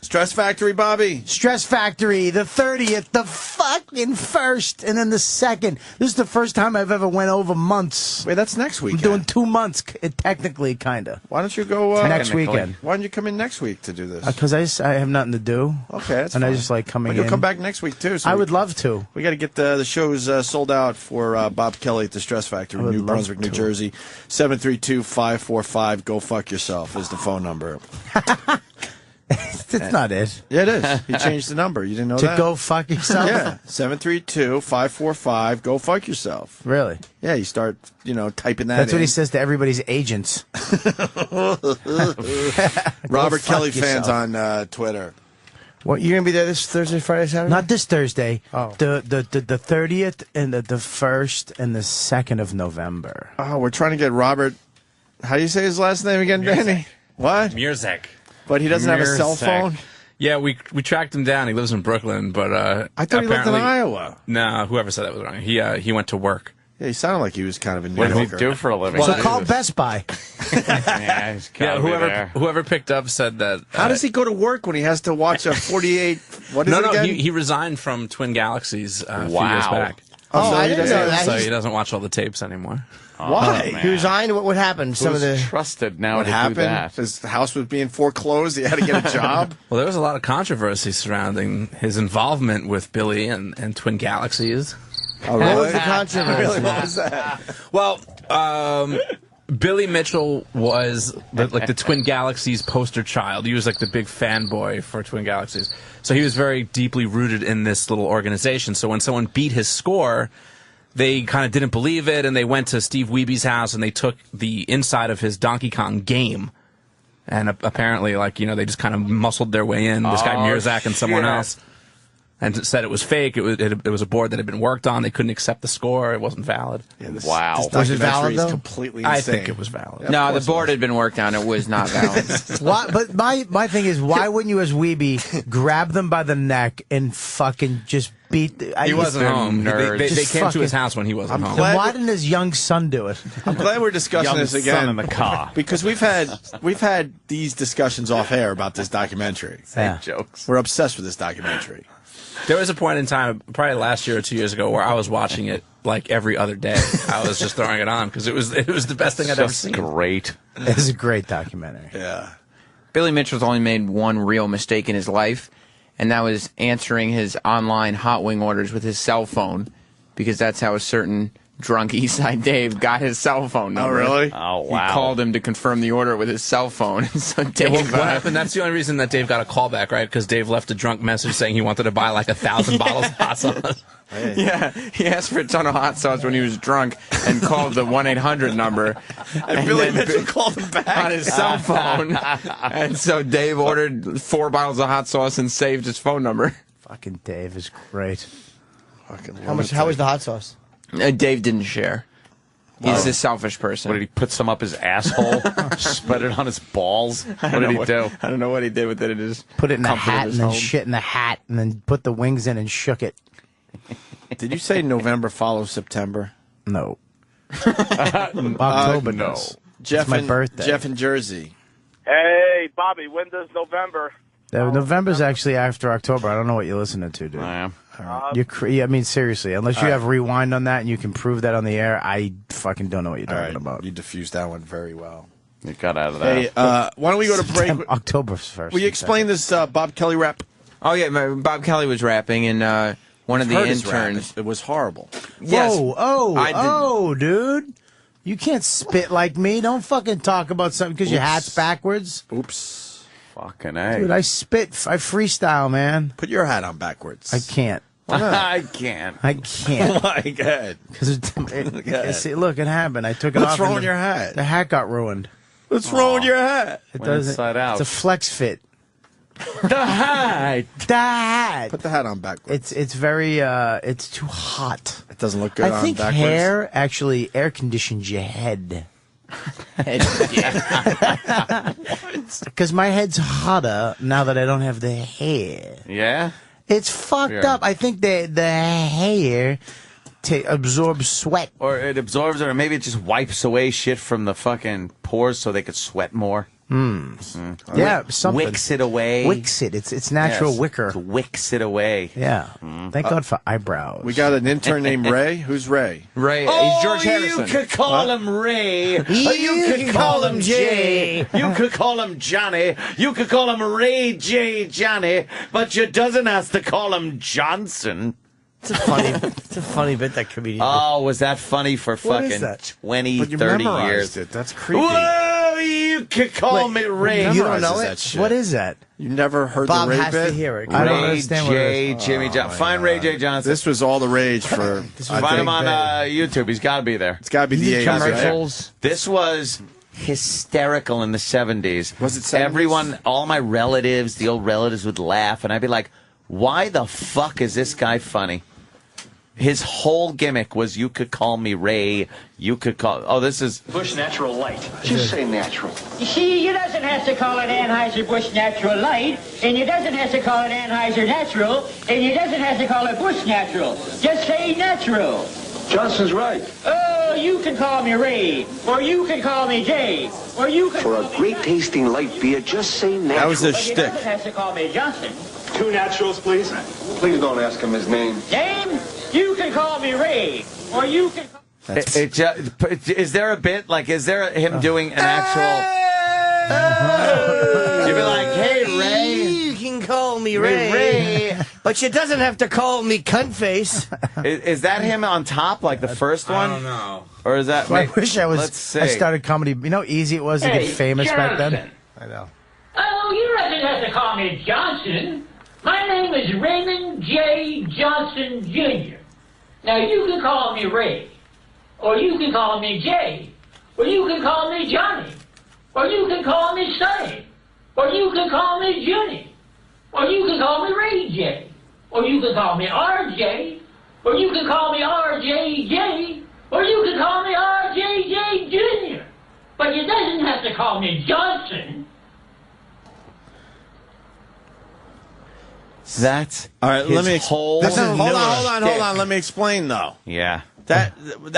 Stress Factory, Bobby. Stress Factory, the 30th, the fucking 1st, and then the 2nd. This is the first time I've ever went over months. Wait, that's next week. I'm doing 2 months, technically, kind of. Why don't you go next weekend? Why don't you come in next week to do this? Because I have nothing to do. Okay, that's and fine. I just like coming But you'll in. come back next week too. So I would love to. We got to get the shows sold out for Bob Kelly at the Stress Factory, I would New love Brunswick, New to. Jersey. 732-545. Go fuck yourself is the phone number. That's not it. Yeah, it is. He changed the number. You didn't know To that? go fuck yourself? Yeah, 732-545. Go fuck yourself. Really? Yeah, you start, typing that. That's what in. he says to everybody's agents. Robert fuck Kelly fans yourself. on Twitter. What, you're going to be there this Thursday, Friday, Saturday? Not this Thursday. Oh. The 30th and the 1st and the 2nd of November. Oh, we're trying to get Robert. How do you say his last name again, Danny? What? Murzek. But he doesn't have a cell Murzek. phone? Yeah, we tracked him down. He lives in Brooklyn, but I thought he lived in apparently- Iowa. No, whoever said that was wrong. He went to work. Yeah, he sounded like he was kind of a New What does he Yorker. do for a living? So call Best Buy. Yeah, he's Yeah, gotta be there. whoever picked up said that. How does he go to work when he has to watch a 48? What is No, it no, again? he resigned from Twin Galaxies a few years Wow. back. Oh, I didn't know that. So he doesn't watch all the tapes anymore. Why? He resigned. What happened? Some of the trusted now What to happened? do that. His house was being foreclosed. He had to get a job. Well, there was a lot of controversy surrounding his involvement with Billy and Twin Galaxies. Oh, What was the controversy? Really? What was that? Well, Billy Mitchell was the Twin Galaxies poster child. He was like the big fanboy for Twin Galaxies. So he was very deeply rooted in this little organization. So when someone beat his score, they kind of didn't believe it, and they went to Steve Wiebe's house and they took the inside of his Donkey Kong game. And apparently, they just kind of muscled their way in. This guy Mirzak and someone else. And said it was fake. It was a board that had been worked on. They couldn't accept the score. It wasn't valid. Yeah, Wow. Was it valid, though? Completely insane. I think it was valid. No, the board had been worked on. It was not valid. But my thing is, why wouldn't you, as Weeby, grab them by the neck and fucking just beat? He wasn't home. They Just came to his fucking- house when he wasn't home. Then why didn't his young son do it? I'm glad we're discussing Young this son again in the car. because we've had these discussions off air about this documentary. Yeah. Jokes. We're obsessed with this documentary. There was a point in time, probably last year or 2 years ago, where I was watching it like every other day. I was just throwing it on because it was the best thing I'd ever Just seen. great. It's a great documentary. Yeah. Billy Mitchell's only made one real mistake in his life, and that was answering his online hot wing orders with his cell phone, because that's how a certain drunk Eastside Dave got his cell phone number. Oh, really? Oh, wow. He called him to confirm the order with his cell phone. So Dave, What happened? That's the only reason that Dave got a call back, right? Because Dave left a drunk message saying he wanted to buy like 1,000 bottles of hot sauce. yeah, he asked for a ton of hot sauce when he was drunk and called the 1-800 number. And Billy Mitchell called him back on his cell phone. And so Dave ordered 4 bottles of hot sauce and saved his phone number. Fucking Dave is great. How was the hot sauce? Dave didn't share. He's a selfish person. What, did he put some up his asshole? Spread it on his balls? What did he do? I don't know what he did with it. It is Put it in the comfort of hat his and then home. shit in the hat and then put the wings in and shook it. Did you say November follows September? No. October no. does. Jeff It's my in, birthday. Jeff in Jersey. Hey, Bobby, when does November? November's actually after October. I don't know what you're listening to, dude. I mean, seriously, unless you have rewind on that and you can prove that on the air, I fucking don't know what you're talking about. You diffused that one very well. You got out of that. Hey, why don't we go to break? October 1st. Will you explain this Bob Kelly rap? Oh, yeah, Bob Kelly was rapping, and one of the Heard his rap. interns... It was horrible. Yes. Oh, dude. You can't spit like me. Don't fucking talk about something because your hat's backwards. Oops. Fucking A. Dude, I spit. I freestyle, man. Put your hat on backwards. I can't. I can't. I can't. My God. Because see, look, it happened. I took it What's off. wrong and with your hat? The hat got ruined. What's wrong with your hat? It Went doesn't. inside out. It's a flex fit. The hat. The hat. Put the hat on backwards. It's very. It's too hot. It doesn't look good I on think backwards. hair actually air conditions your head. Because my head's hotter now that I don't have the hair. Yeah? It's fucked Yeah. up. I think the hair absorbs sweat. Or it absorbs it, or maybe it just wipes away shit from the fucking pores so they could sweat more. Yeah, something. Wicks it away. Wicks it. It's natural Yes. wicker. It wicks it away. Yeah. Thank God for eyebrows. We got an intern named Ray. Who's Ray? Ray, he's George Harrison. You could call him Ray. You could call him Jay. You could call him Johnny. You could call him Ray J. Johnny. But you doesn't have to call him Johnson. It's a funny bit that comedian. Oh, was that funny for What is fucking that? 20, But you 30 memorized years? it. That's creepy. Whoa, you could call Wait, me Ray. you don't know Memorizes it? that shit. What is that? You never heard Bob the Ray has bit? to hear it. I don't Ray understand what it J. is. Jimmy Johnson. Find Ray J. Johnson. This was all the rage for. Find him on YouTube. He's got to be there. It's got to be the 80s. right? Commercials. This was hysterical in the 70s. Was it 70s? Everyone, all my relatives, the old relatives would laugh, and I'd be like, why the fuck is this guy funny? His whole gimmick was, you could call me Ray, you could call... Oh, this is... Bush Natural Light. Just say natural. You see, you doesn't have to call it Anheuser-Busch Natural Light, and you doesn't have to call it Anheuser Natural, and you doesn't have to call it Bush Natural. Just say natural. Johnson's right. Oh, you can call me Ray, or you can call me Jay, or you can For call a me great Johnson. tasting light beer, just say natural. That was his But you shtick. doesn't have to call me Johnson. 2 naturals, please. Please don't ask him his name. Name? You can call me Ray, or you can. Is there a bit is there him doing an actual? You'd be like, "Hey, Ray, you can call me Ray, but you doesn't have to call me cunt face." Is that him on top, like the first one? I don't know. Or is that? Well, I wish I was. Let's see. I started comedy. You know how easy it was to get famous back then. I know. Oh, you don't have to call me Johnson. My name is Raymond J. Johnson Jr. Now, you can call me Ray, or you can call me Jay, or you can call me Johnny, or you can call me Sonny, or you can call me Junie, or you can call me Ray J, or you can call me RJ, or you can call me RJJ, or you can call me RJJ Jr. But you doesn't have to call me Johnson. That's all right. Let me whole. hold on. Let me explain though. Yeah. That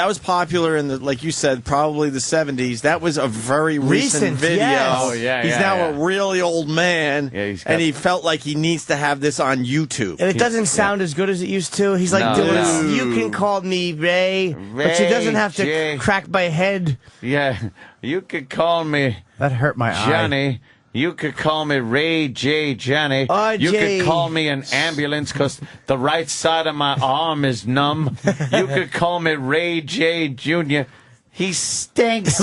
was popular in the, like you said, probably the 70s. That was a very recent video. Yes. Oh, yeah, he's yeah, now yeah. a really old man, and he felt like he needs to have this on YouTube. And it doesn't sound as good as it used to. He's like, you can call me Ray, but you doesn't have to crack my head. Yeah, you could call me. That hurt my eye. Johnny. You could call me Ray J. Johnny. You could call me an ambulance because the right side of my arm is numb. You could call me Ray J. Jr. He stinks.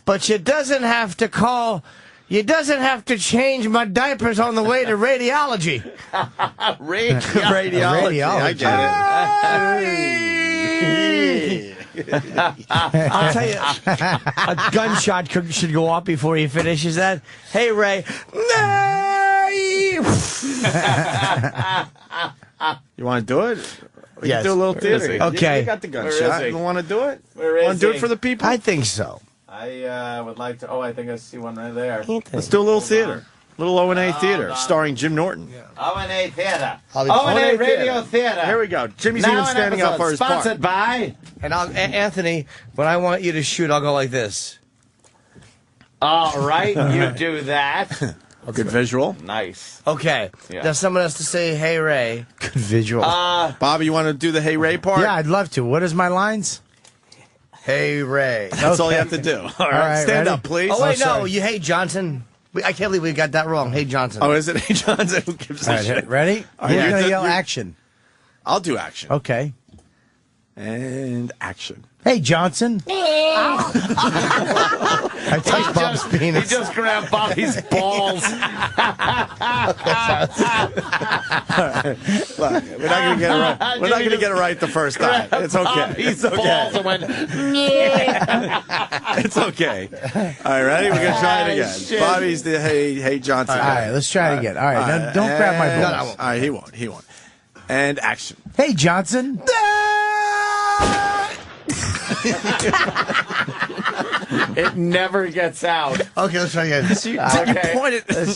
But you doesn't have to call. You doesn't have to change my diapers on the way to radiology. Radiology. I get it. I'll tell you, a gunshot should go off before he finishes that. Hey, Ray. You want to do it? We Yes. can do a little Where is theater. he? Okay. You got the Where is gunshot. he? You want to do it? Where is Want to do he? it for the people? I think so. I would like to. Oh, I think I see one right there. Let's do a little theater. Little O&A theater starring Jim Norton. O&A Theater. O&A O&A Radio Theater. Here we go. Jimmy's Now even an standing up episode for his part. sponsored by. And Anthony, when I want you to shoot, I'll go like this. All right, you do that. Good visual. Nice. Okay. Yeah. Now someone has to say, "Hey, Ray." Good visual. Bobby, you want to do the Hey Ray part? Yeah, I'd love to. What is my lines? Hey, Ray. That's all you have to do. All right, stand ready? up, please. Oh, wait, no. sorry. You hate Johnson. I can't believe we got that wrong. Hey, Johnson. Oh, is it Hey Johnson? Who gives a All right, shit? ready? All Who's right, going to you're- yell you're- action? I'll do action. Okay. And action. Hey, Johnson. I touched Bob's penis. He just grabbed Bobby's balls. Look, we're not going to get it right. We're not going to get it right the first time. It's okay. Bobby's It's balls okay. and went. It's okay. All right, ready? We're going to try it again. Shit. Bobby's the Hey Johnson. All right, let's try it again. All right, now don't grab my and- balls. All right, he won't. He won't. And action. Hey, Johnson. It never gets out. Okay, let's try again. Okay.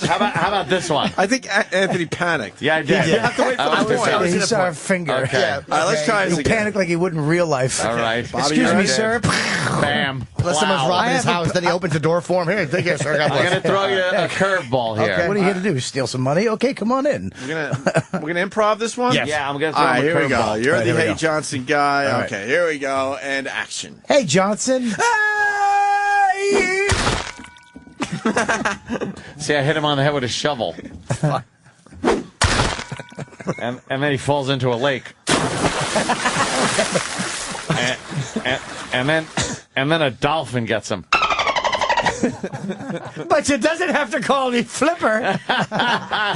How about this one? I think Anthony panicked. Yeah, I did. You have to wait for the point. He saw a finger. Okay. Yeah. All right, let's try this He again. panicked like he would in real life. All right. Bobby, Excuse you me, ready? sir. Bam. Unless someone's Wow. robbing his house, then he opens the door for him. Here, take it, sir. God I'm bless. going to throw you a curveball here. Okay. What are you here to do? Steal some money? Okay, come on in. We're gonna improv this one. Yes. Yeah, I'm going to All throw right, him a here we go. curveball. You're All right, the here we Hey go. Johnson guy. All right. Okay, here we go. And action. Hey, Johnson. See, I hit him on the head with a shovel. and then he falls into a lake. and then a dolphin gets him. But you doesn't have to call me Flipper.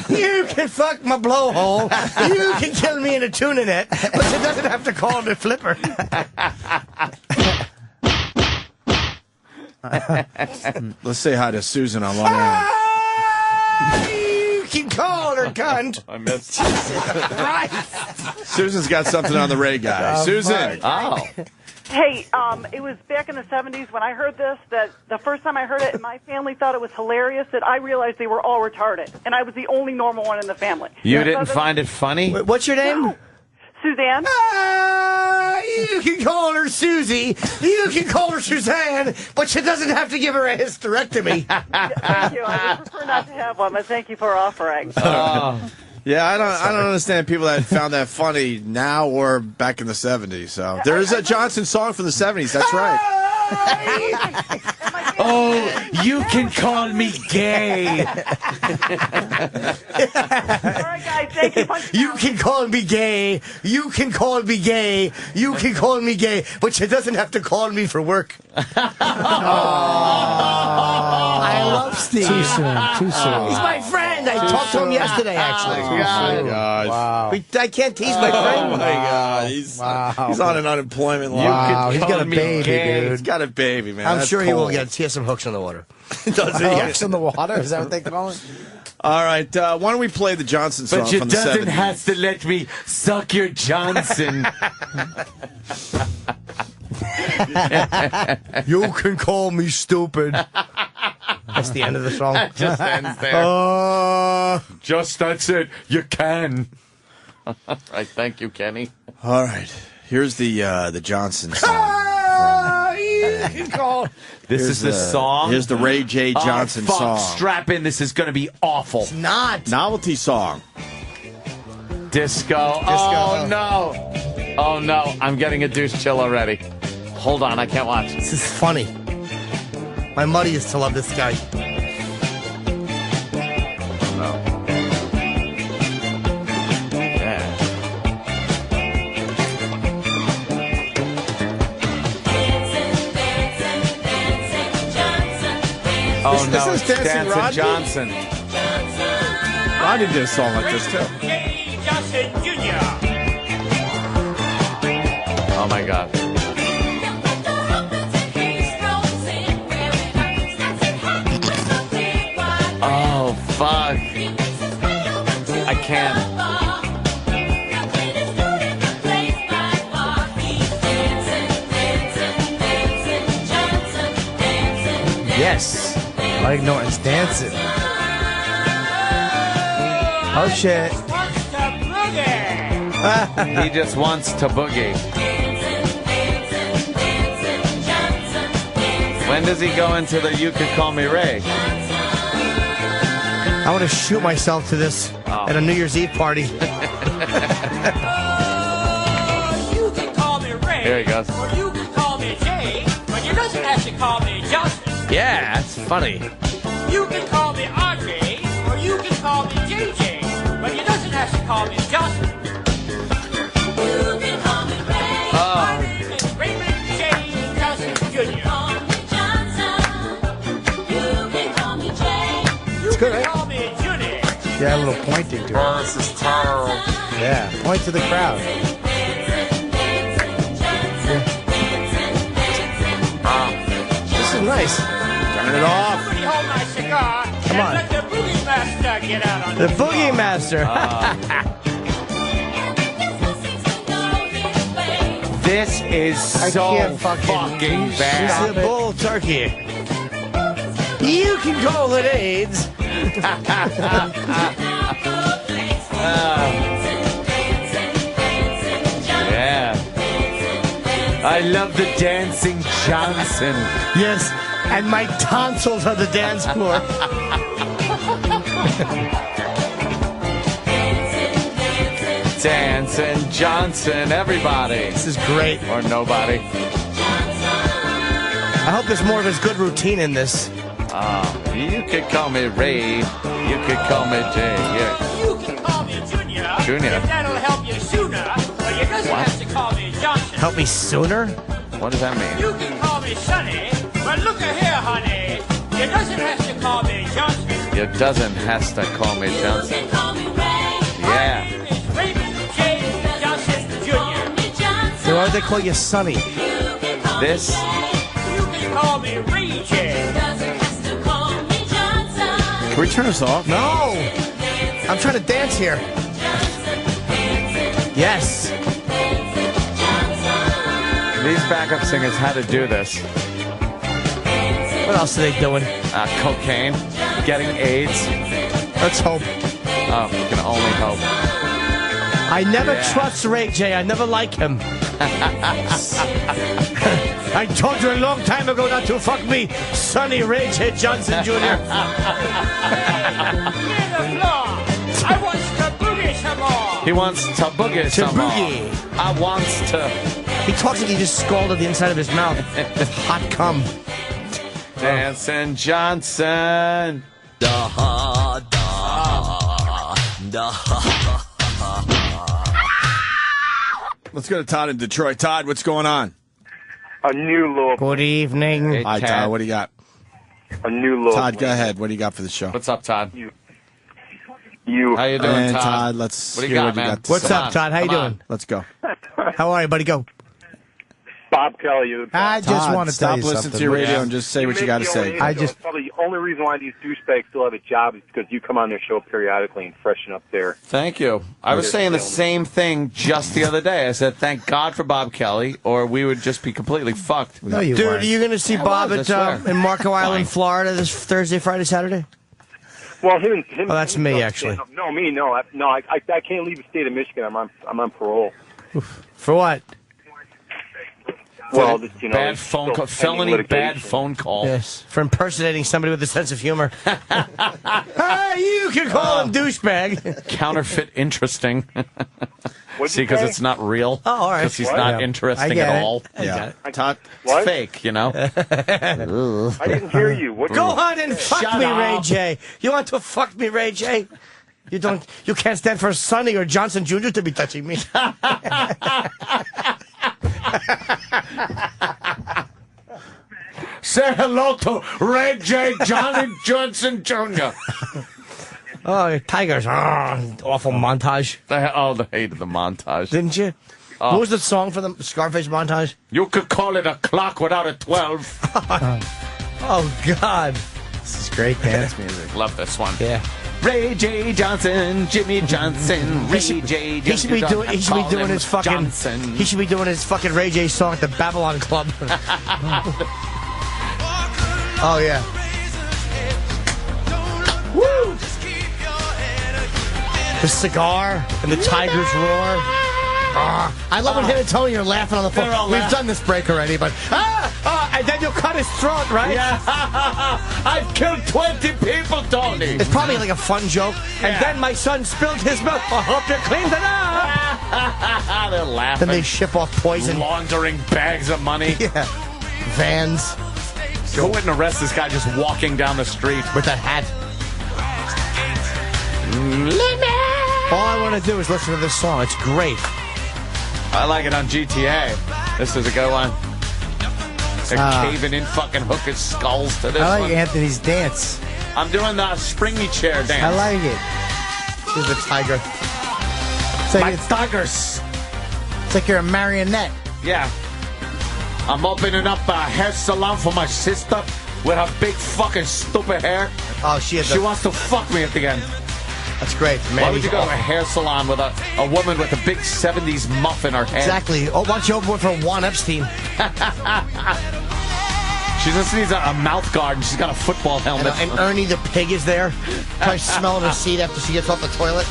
You can fuck my blowhole. You can kill me in a tuna net. But you doesn't have to call me Flipper. Let's say hi to Susan on Long Island. You can call her cunt. I missed. Susan's got something on the Ray guy. Susan. Oh. Hey, it was back in the 70s when I heard this, that the first time I heard it, and my family thought it was hilarious, that I realized they were all retarded, and I was the only normal one in the family. You didn't find it funny? What's your name? Suzanne? You can call her Susie. You can call her Suzanne, but she doesn't have to give her a hysterectomy. Thank you. I would prefer not to have one, but thank you for offering. Yeah, I don't understand people that found that funny now or back in the 70s. So there is a Johnson song from the 70s. That's right. Oh, you can call me gay. All right, guys, thank you. You can call me gay. You can call me gay. You can call me gay, but you doesn't have to call me for work. I love Steve. Too soon. Too soon. He's my friend. I talked to him yesterday, actually. Oh, my God. Wow. I can't tease my friend. Oh, my God. He's on an unemployment line. Wow, he's got a baby, dude. He's got a baby, man. I'm That's sure he will cold. get. He has some hooks in the water. Does he? Hooks in the water? Is that what they call it? All right. Why don't we play the Johnson song But you from the 70s? doesn't have to let me suck your Johnson. You can call me stupid. That's the end of the song. That just ends there. Just that's it. You can. All right. Thank you, Kenny. All right. Here's the Johnson song. This is the song. Here's the Ray J. Johnson fuck. song. Strap in. This is going to be awful. It's not. Novelty song. Disco. Oh, no. Oh, no. I'm getting a douche chill already. Hold on. I can't watch. This is funny. My mother used to love this guy. Oh, This no. is It's Dancing Dancing Rodney? Johnson. Rodney did a song like this, too. Johnson Jr. Oh, my God. Oh, fuck. I can't. Yes. Mike Norton's dancing. Oh, shit. He just wants to boogie. When does he go into the You Could Call Me Ray? I want to shoot myself to this at a New Year's Eve party. You can call me Ray. Here he goes. Or you can call me Jay, but you doesn't have to call me Johnson. Yeah, that's funny. You can call me RJ, or you can call me JJ, but you doesn't have to call me Johnson. You can call me Ray. My name is Raymond J. Johnson Jr. It's good, right? Call me Junior. Yeah, a little pointing to it. Oh, this is terrible. Yeah, point to the crowd. This is nice. Turn it off. Somebody hold my cigar Come and on. let the Boogie Master get out on The Boogie Master. This is so can't fucking It's bad. a bull turkey. You can call it AIDS. Yeah. I love the Dancing Johnson. Yes, and my tonsils are the dance floor. Dancing Johnson, everybody. This is great. Or nobody. I hope there's more of his good routine in this. You could call me Ray. You could call me Jay. Yeah. You can call me Junior. Junior. If that'll help you sooner, but you doesn't What? have to call me Johnson. Help me sooner? What does that mean? You can call me Sonny, but look at here, honey. You doesn't have to call me Johnson. You doesn't has to call me Johnson. Yeah. It's Raymond J. Johnson Jr. So why would they call you Sonny? This. You can call me Ray J. Can we turn this off? No! I'm trying to dance here. Yes. These backup singers had to do this. What else are they doing? Cocaine. Getting AIDS. Let's hope. Oh, we can only hope. I never Yeah. trust Ray J. I never like him. I told you a long time ago not to fuck me, Sonny Ray J. Johnson Jr. Near the floor. I watched the Boogie He wants to boogie some more. I wants to. He talks like he just scalded the inside of his mouth with hot cum. Dancing Johnson. Let's go to Todd in Detroit. Todd, what's going on? A new little. Good evening. Hey, Hi, Tad. Todd. What do you got? A new little. Todd, go ahead. What do you got for the show? What's up, Todd? You. How you doing, And Todd? Todd, let's What do you hear got, what you man? got to What's say. up, Todd? How you Come on. doing? Let's go. How are you, buddy? Go. Bob Kelly. I just Todd, want to tell stop you listening something. to your radio Yeah. and just say what you got to say. I just- Probably the only reason why these douchebags still have a job is because you come on their show periodically and freshen up their. Thank you. I was saying the same thing just the other day. I said, thank God for Bob Kelly, or we would just be completely fucked. No, you Dude, weren't. are you going to see Yeah, I Bob was, I at swear. in Marco Island, Fine. Florida this Thursday, Friday, Saturday? Well, him. Oh, that's him me, don't actually. stand up. No, me. No, I can't leave the state of Michigan. I'm on parole. For what? Well, just, you know, Bad it's phone still call, pending felony litigation. bad phone call. Yes. For impersonating somebody with a sense of humor. Hey, you can call him douchebag. Counterfeit interesting. What'd See, you because say? it's not real. Oh, all right. Because he's What? not Yeah. interesting I get at it. all. Yeah. Todd, It's What? fake, you know. I didn't hear you. What? Go on and fuck Shut me, up. Ray J. You want to fuck me, Ray J? You can't stand for Sonny or Johnson Jr. to be touching me. Say hello to Ray J. Johnny Johnson Jr. Oh, Tigers. Awful montage. The hate of the montage. Didn't you? Oh. What was the song for the Scarface montage? You could call it a clock without a 12. Oh, God. This is great dance music. Love this one. Yeah. Ray J. Johnson, Jimmy Johnson, Ray J. He should be doing. He should be Call doing him his fucking. Johnson. He should be doing his fucking Ray J song at the Babylon Club. Oh yeah. Woo! The cigar and the Tigers roar. I love when him and Tony are laughing on the phone. They're all We've laughing. done this break already, but and then you'll cut his throat, right? Yeah. I've killed 20 people, Tony. It's probably like a fun joke. And Yeah. then my son spilled his milk. I hope you cleaned it up. They're laughing. Then they ship off poison. Laundering bags of money. Yeah. Vans Go ahead and arrest this guy just walking down the street. with that hat. All I want to do is listen to this song. It's great. I like it on GTA. This is a good one. They're caving in fucking hookers' skulls to this I like one. Anthony's dance. I'm doing the springy chair dance. I like it. Here's the tiger. It's like, My tigers. it's like you're a marionette. Yeah. I'm opening up a hair salon for my sister with her big fucking stupid hair. Oh, she She wants to fuck me at the end. That's great. Man, Why would you go to a hair salon with a woman with a big 70s muff in her head? Exactly. Oh, why don't you open one for Juan Epstein? She just needs a mouth guard and she's got a football helmet. And Ernie the pig is there, probably smelling her seat after she gets off the toilet.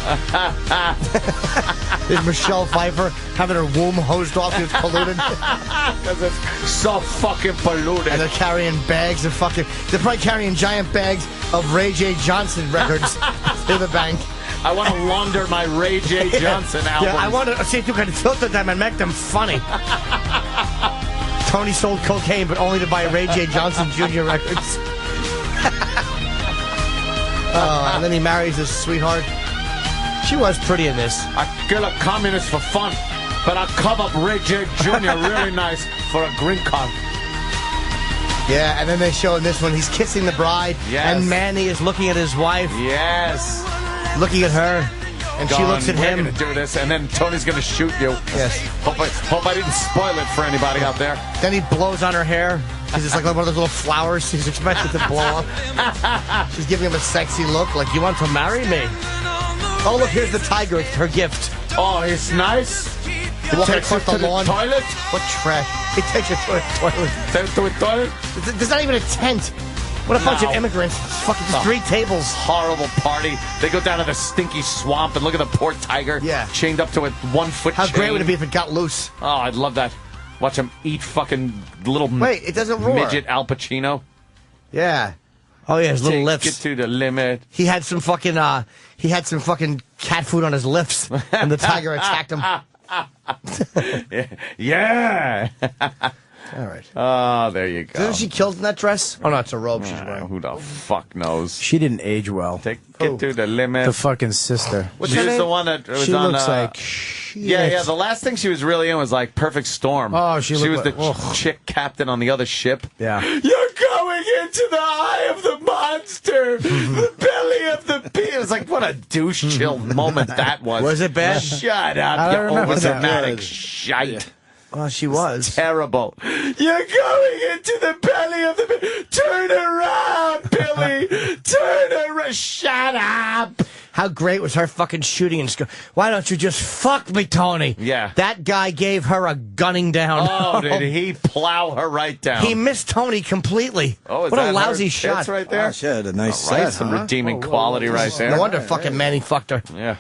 There's Michelle Pfeiffer having her womb hosed off because it's polluted. Because it's so fucking polluted. And they're carrying bags of fucking... They're probably carrying giant bags of Ray J. Johnson records to the bank. I want to launder my Ray J. Johnson albums. Yeah, I want to see if you can filter them and make them funny. Tony sold cocaine, but only to buy Ray J. Johnson Jr. records. And then he marries his sweetheart. She was pretty in this. I kill a communist for fun, but I cover up Ray J. Jr. really nice for a green card. Yeah, and then they show in this one he's kissing the bride, Yes. and Manny is looking at his wife, Yes. looking at her, and she Gone. looks at We're him. gonna do this, and then Tony's gonna shoot you. Yes. Hope I didn't spoil it for anybody out there. Then he blows on her hair because it's like one of those little flowers. He's expected to blow up. She's giving him a sexy look, like, you want to marry me? Oh, look, here's the tiger. It's her gift. Oh, it's nice. He Takes takes her off the to the lawn. toilet. What trash? He takes her to a toilet. Take her to a toilet. There's not even a tent. What a bunch of No. immigrants. It's fucking No. 3 tables. Horrible party. They go down to the stinky swamp and look at the poor tiger. Yeah. Chained up to a 1-foot How chain. great would it be if it got loose? Oh, I'd love that. Watch him eat fucking little Wait, it doesn't roar. midget Al Pacino. Yeah. Oh, yeah, his little Take lips. it to the limit. He had some fucking cat food on his lips, and the tiger attacked him. Yeah. All right. Oh, there you go. Isn't she killed in that dress? Oh, no, it's a robe she's wearing. Who the fuck knows? She didn't age well. Take it to the limit. The fucking sister. She was the one that was She on. looks like Yeah. The last thing she was really in was like Perfect Storm. Oh, she was looked the like- chick captain on the other ship. Yeah. You're going into the eye of the monster, the belly of the beast. It was like, what a douche chill moment that was. Was it bad? Shut up, I you don't remember that. overdramatic shite. Well, she was. Terrible. You're going into the belly of the beast. Turn around, Billy. Turn around. Shut up. How great was her fucking shooting and why don't you just fuck me, Tony? Yeah. That guy gave her a gunning down. Oh, did he plow her right down? He missed Tony completely. Oh, is what that a lousy her shot. tits right there? Oh, she had a nice All right, set, some huh? redeeming quality right there. No wonder fucking Manny fucked her. Yeah.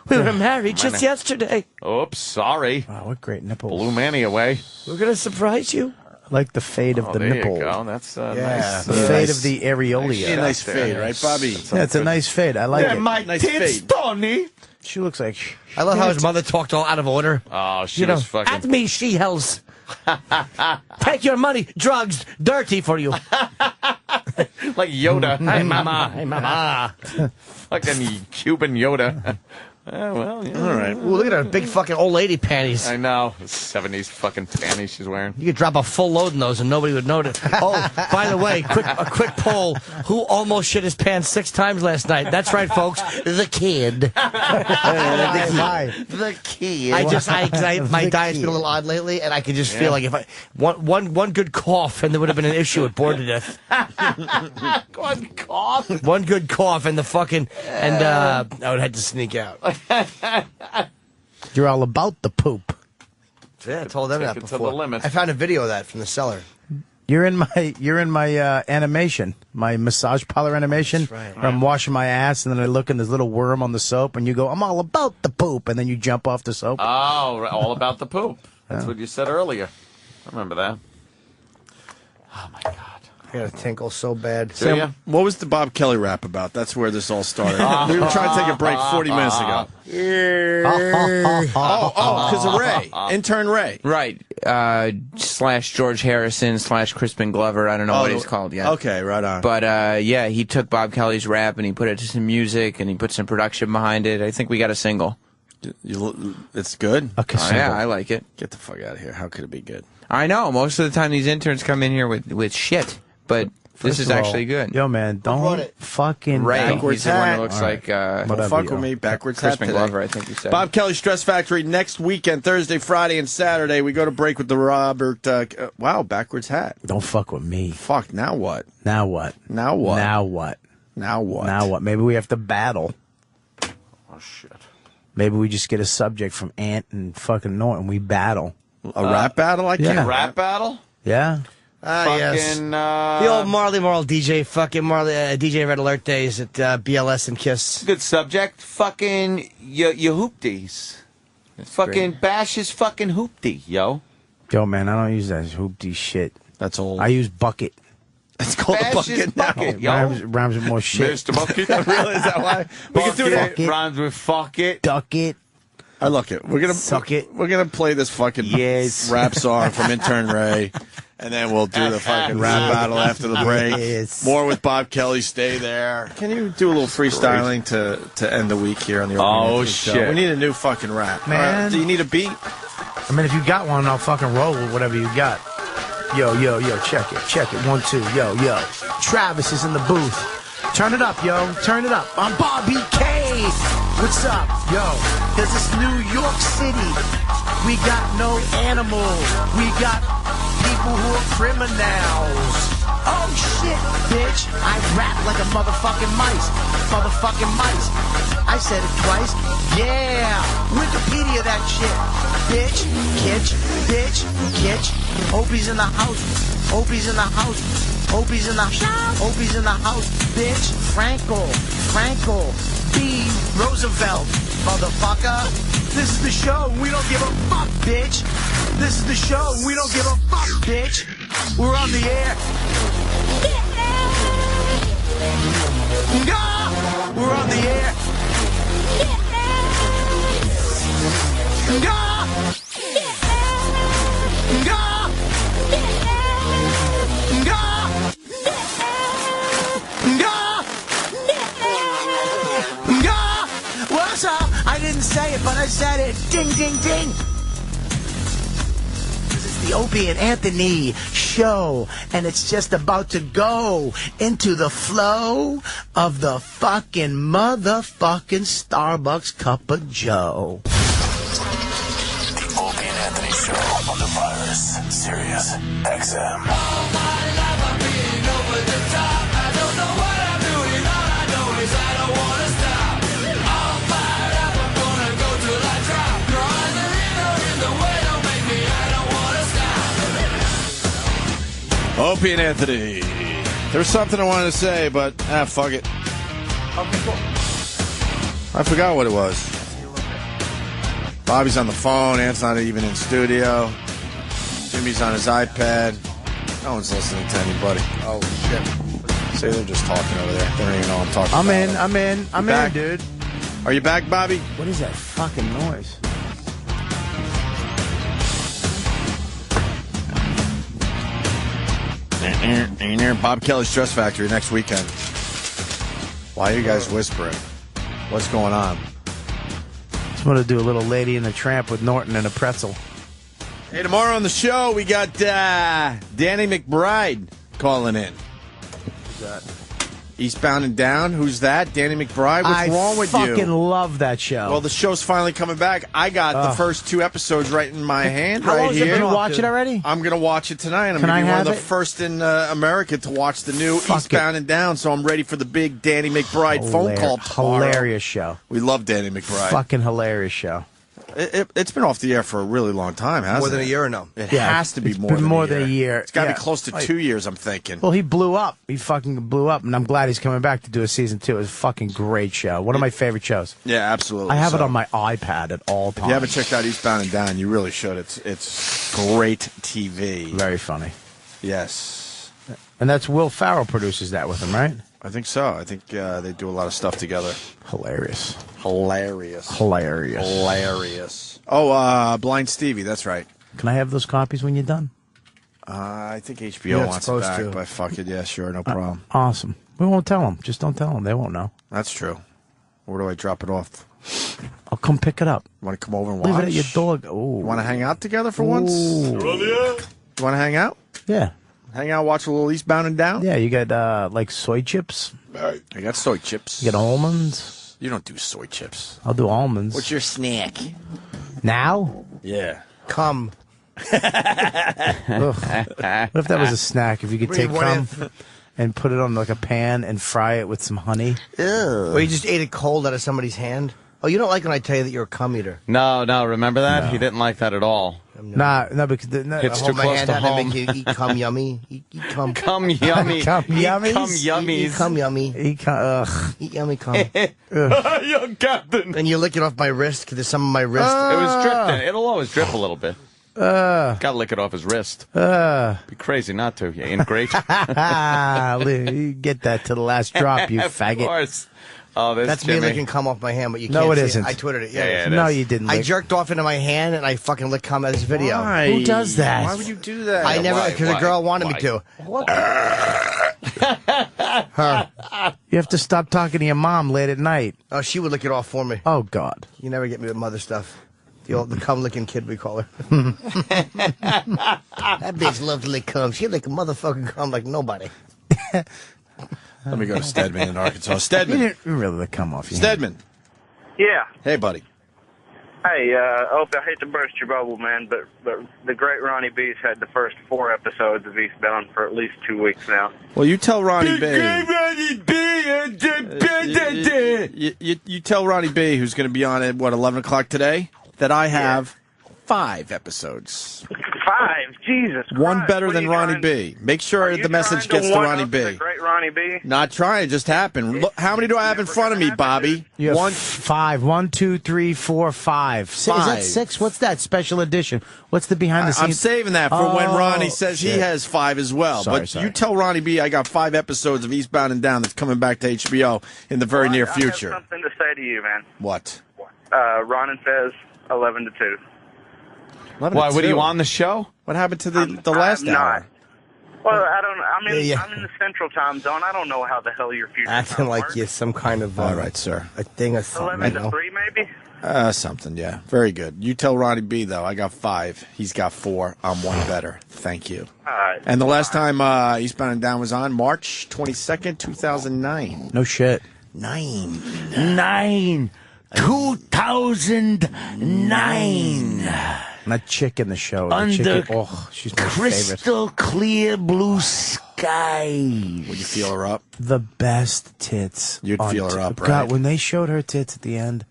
We were married just yesterday. Oops, sorry. Wow, what great nipples. Blew Manny away. We're going to surprise you. I like the fade of the there nipple. you go. That's Yeah, nice. the fade of the areola. Nice fade, right, Bobby? Yeah, it's a nice fade. I like it. My Nice tits, fade. Tony. She looks like. I love how his mother talked all out of order. Oh, she You know, was fucking. at me, she-hells. Take your money, drugs, dirty for you. Like Yoda. Hey, mama. Hey, mama. Fucking Cuban Yoda. Well, yeah. All right. Ooh, look at her big fucking old lady panties. I know. 70s fucking panties she's wearing. You could drop a full load in those and nobody would notice. Oh, by the way, a quick poll. Who almost shit his pants 6 times last night? That's right, folks. The kid. The kid. My diet's been a little odd lately, and I can just feel like if I one good cough and there would have been an issue at bored to death. One cough. One good cough and I would have had to sneak out. You're all about the poop. Yeah, I told them Take that it to before. the limit. I found a video of that from the cellar. You're in my animation, my massage parlor animation. That's right. Where I'm washing my ass, and then I look and there's a little worm on the soap, and you go, "I'm all about the poop," and then you jump off the soap. Oh, all about the poop. That's what you said earlier. I remember that. Oh, my God. I got a tinkle so bad. Do ya? What was the Bob Kelly rap about? That's where this all started. We were trying to take a break 40 minutes ago. Because of Ray. Intern Ray. Right. Slash George Harrison / Crispin Glover. I don't know what he's called yet. Okay, right on. But yeah, he took Bob Kelly's rap and he put it to some music and he put some production behind it. I think we got a single. It's good? Okay, Oh, yeah, I like it. Get the fuck out of here. How could it be good? I know. Most of the time these interns come in here with shit. But this First is of all, actually good. Yo, man, don't fucking Ray, Backwards he's the one hat. that looks All like Don't fuck with me. Backwards hat Crispin today. Glover, I think you said. Bob Kelly Stress Factory next weekend, Thursday, Friday, and Saturday. We go to break with the Robert. Wow, backwards hat. Don't fuck with me. Fuck. Now what? Now what? Now what? Now what? Now what? Now what? Maybe we have to battle. Oh, shit. Maybe we just get a subject from Ant and fucking Norton. We battle. A rap battle? I can't. Rap battle? Yeah. Yes. Fucking, The old Marley Marl DJ, fucking Marley, DJ Red Alert days at BLS and Kiss. Good subject. Fucking your hoopties. Fucking bash his fucking hoopty, yo. Yo, man, I don't use that hoopty shit. That's old. I use bucket. It's called a Bash his bucket now. bucket, yo. Rhymes with more shit. Mr. Bucket. Really? Is that why? We can do it. Bucket rhymes with fuck it. Duck it. I look it. We're gonna Suck it. We're gonna play this fucking rap song from Intern Ray, and then we'll do the fucking rap battle after the break. Yes. More with Bob Kelly. Stay there. Can you do a little freestyling to end the week here on the Open Anthony Show? shit. We need a new fucking rap. Man. Do you need a beat? I mean, if you got one, I'll fucking roll with whatever you got. Yo, check it. 1, 2, yo. Travis is in the booth. Turn it up, yo. Turn it up. I'm Bobby K. What's up, yo? Cause it's New York City. We got no animals. We got people who are criminals. Oh shit, bitch. I rap like a motherfucking mice. I said it twice. Yeah. Wikipedia that shit. Bitch. Kitch. Opie's in the house. Opie's in the house. Bitch. Franco. B. Roosevelt. Motherfucker. This is the show. We don't give a fuck, bitch. This is the show. We don't give a fuck, bitch. We're on the air. Yeah. We're on the air. What's up? I didn't say it, but I said it. Ding, ding, ding. This is the Opie and Anthony show, and it's just about to go into the flow of the fucking motherfucking Starbucks cup of Joe. The Opie and Anthony show on the virus, Sirius XM. Opie and Anthony. There's something I wanted to say, but fuck it. I forgot what it was. Bobby's on the phone. Ant's not even in studio. Jimmy's on his iPad. No one's listening to anybody. Oh, shit. Say they're just talking over there. They don't even know I'm talking I'm about. I'm in, dude. Are you back, Bobby? What is that fucking noise? Bob Kelly's Dress Factory next weekend. Why are you guys whispering? What's going on? Just want to do a little Lady and the Tramp with Norton and a pretzel. Hey, tomorrow on the show, we got Danny McBride calling in. Who's that? Eastbound and Down. Who's that? Danny McBride? What's wrong with you? I fucking love that show. Well, the show's finally coming back. I got the first 2 episodes right in my hand How right long is it? here. Did you watch it already? I'm going to watch it tonight. I'm Can going to be I one of the have it? first in America to watch the new Eastbound and Down, so I'm ready for the big Danny McBride phone call tomorrow. Hilarious show. We love Danny McBride. Fucking hilarious show. It's been off the air for a really long time, hasn't it? More than a year or no? It Yeah, has to be it's more been than more a year. than a year. It's got to Yeah. be close to Like- 2 years, I'm thinking. Well, he blew up. He fucking blew up, and I'm glad he's coming back to do a season 2. It was a fucking great show. One of my favorite shows. Yeah, absolutely. I have it So, on my iPad at all If times. you haven't checked out Eastbound and Down, you really should. It's great TV. Very funny. Yes. And that's Will Farrell produces that with him, right? I think so. I think they do a lot of stuff together. Hilarious. Hilarious. Hilarious. Hilarious. Oh, Blind Stevie. That's right. Can I have those copies when you're done? I think HBO You're not wants it supposed back, to. but fuck it. Yeah, sure. No problem. Awesome. We won't tell them. Just don't tell them. They won't know. That's true. Where do I drop it off? I'll come pick it up. Want to come over and watch? Leave it at your dog. Ooh. Want to hang out together for once? Ooh. You want to hang out? Yeah. Hang out, watch a little Eastbound and Down? Yeah, you got like soy chips. I got soy chips. You got almonds. You don't do soy chips. I'll do almonds. What's your snack? Now? Yeah. Cum. Ugh. What if that was a snack? If you could take What cum and put it on like a pan and fry it with some honey. Or you just ate it cold out of somebody's hand? Oh, you don't like when I tell you that you're a cum eater. No, remember that? No. He didn't like that at all. No, because It's I too hold my close hand to out and I home. make you eat cum yummy. Eat cum. Cum yummy. Cum Eat yummies? cum yummies. Eat cum yummy. Ugh. Eat yummy cum. Young Captain. And you lick it off my wrist because there's some on my wrist. It was dripping. It'll always drip a little bit. Gotta lick it off his wrist. Be crazy not to. You ain't great. You get that to the last drop, you Of faggot. course. Oh, this That's Jimmy. me licking cum off my hand, but you No, can't it see isn't. I twittered it. Yeah, Yeah, it No, is. you didn't. I lick- jerked off into my hand and I fucking licked cum out of this video. Why? Who does that? Why would you do that? I never, Why? because a Why? girl wanted me Why? to. Her. You have to stop talking to your mom late at night. Oh, she would lick it off for me. Oh, God. You never get me with mother stuff. The cum licking kid, we call her. That bitch loved to lick cum. She lick a motherfucking cum like nobody. Let me go to Stedman in Arkansas. You Stedman. didn't really come off your Stedman. Yeah. Hey, buddy. Hey, Opie, I hate to burst your bubble, man, but the great Ronnie B's had the first 4 episodes of Eastbound for at least 2 weeks now. Well, you tell Ronnie B. You tell Ronnie B, who's going to be on at, 11 o'clock today, that I have 5 episodes. 5? Jesus Christ. One better What are than you Ronnie trying- B. Make sure Are you the message trying gets to Ronnie one-up B. The great Ronnie B? Not trying, it just happened. Look, how many do I have in front of me, Bobby? You have One. 5. 1, 2, 3, 4, 5. Is that 5. 6? What's that special edition? What's the behind the scenes? I'm saving that for when Oh, Ronnie says he shit. has 5 as well. Sorry, but sorry. you tell Ronnie B I got 5 episodes of Eastbound and Down that's coming back to HBO in the very near I future. have something to say to you, man. What? Ron and Fez, 11-2. Why? What are you on the show? What happened to the last I'm hour? not. Well, I don't. I'm in. Yeah. I'm in the Central Time Zone. I don't know how the hell your future. Acting like you're some kind of All right, sir. a thing or something. 11-3, maybe. Something, yeah. Very good. You tell Ronnie B, though. I got 5. He's got 4. I'm one better. Thank you. All right. And the last time Eastbound and Down was on, March 22nd, 2009. No shit. 2009. That chick in the show. Under She's my favorite. crystal clear blue skies. Would you feel her up? The best tits. You'd on feel her up, right? God, when they showed her tits at the end,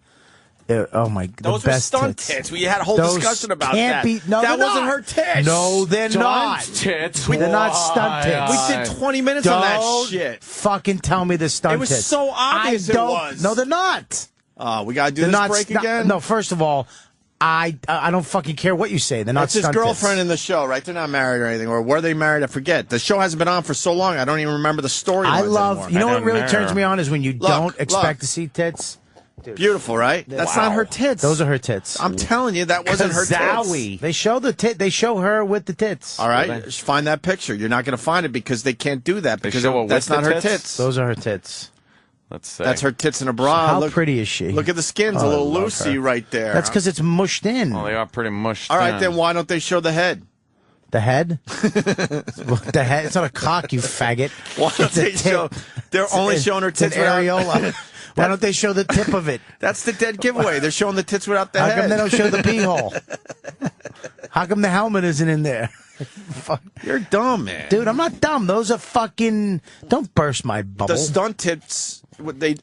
oh my! Those the were best stunt tits. We had a whole Those discussion about can't that. Be, no, that they're wasn't not. her tits. No, they're Stunt not. tits. They're not stunt tits. We did 20 minutes on that Don't shit. Fucking tell me the stunt It was tits. so obvious I it don't, was. No, they're not. We got to do They're this not break stu- again? No, first of all, I don't fucking care what you say. They're not That's his stunt girlfriend tits. in the show, right? They're not married or anything. Or were they married? I forget. The show hasn't been on for so long, I don't even remember the story. I love. Anymore. You know what really turns me on is when you don't expect look. to see tits. Beautiful, right? That's not her tits. Those are her tits. I'm telling you, that wasn't her tits. They show the tit. They show her with the tits. All right, just find that picture. You're not going to find it because they can't do that because show her that's with not the her tits? tits. Those are her tits. Let's say. That's her tits in a bra. How Look, pretty is she? Look at the skin's Oh, a little I love loosey her. right there. That's because it's mushed in. Well, they are pretty mushed. All right, in. then why don't they show the head? The head? The head? It's not a cock, you faggot. Why don't It's a they tit. show? They're only It's showing her it's an tits without- areola. Why don't they show the tip of it? That's the dead giveaway. They're showing the tits without the How head. come they don't show the pee hole? How come the helmet isn't in there? Fuck. You're dumb, man. Dude, I'm not dumb. Those are fucking... Don't burst my bubble. The stunt tits,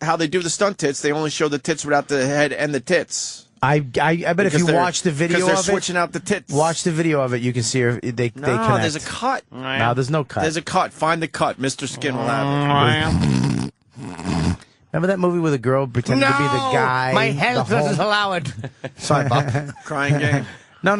how they do the stunt tits, they only show the tits without the head and the tits. I bet if Because you they're- watch the video because they're of it... switching out the tits. Watch the video of it. You can see her. They No, connect. there's a cut. No, there's no cut. There's a cut. Find the cut. Mr. Skin will have it. Remember that movie where the girl pretended to be the guy? My health the whole- doesn't allow it. Sorry, Bob. Crying game. No.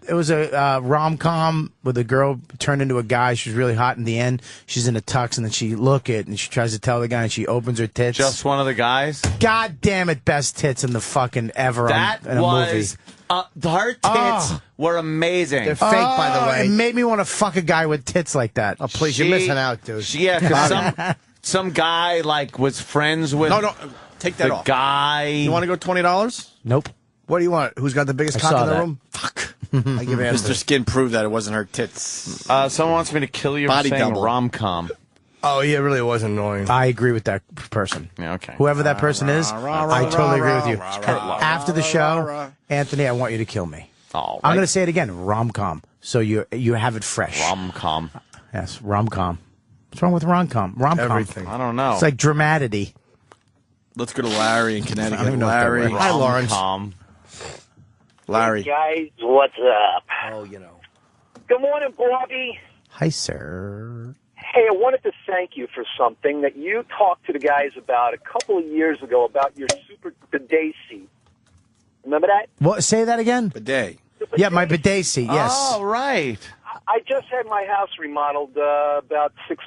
It was a rom-com where the girl turned into a guy. She was really hot in the end. She's in a tux, and then she and she tries to tell the guy, and she opens her tits. Just one of the guys. God damn it, best tits in the fucking ever That in a was. movie. Her tits were amazing. They're fake, by the way. It made me want to fuck a guy with tits like that. Oh, please, you're missing out, dude. Yeah, because some guy like was friends with. No, take that the off. guy. You want to go $20? Nope. What do you want? Who's got the biggest I cock saw in the that. room? Fuck. I give answer. Mr. Skin proved that it wasn't her tits. Someone wants me to kill you for Body saying double. rom-com. Oh, yeah, it really was annoying. I agree with that person. Yeah, okay. Whoever that person is, I totally agree with you. rah, And rah, after the show, rah. Anthony, I want you to kill me. All I'm right. going to say it again, rom-com. So you have it fresh. Rom-com. Yes, rom-com. What's wrong with rom-com? Rom-com. Everything. I don't know. It's like dramatity. Let's go to Larry in I don't Connecticut. even know if that Larry. works. Hi, Lawrence. Rom-com. Larry. Guys, what's up? Oh, you know. Good morning, Bobby. Hi, sir. Hey, I wanted to thank you for something that you talked to the guys about a couple of years ago about your super bidet seat. Remember that? What? Say that again? Bidet. Yeah, my bidet seat, yes. Oh, right. I just had my house remodeled about 7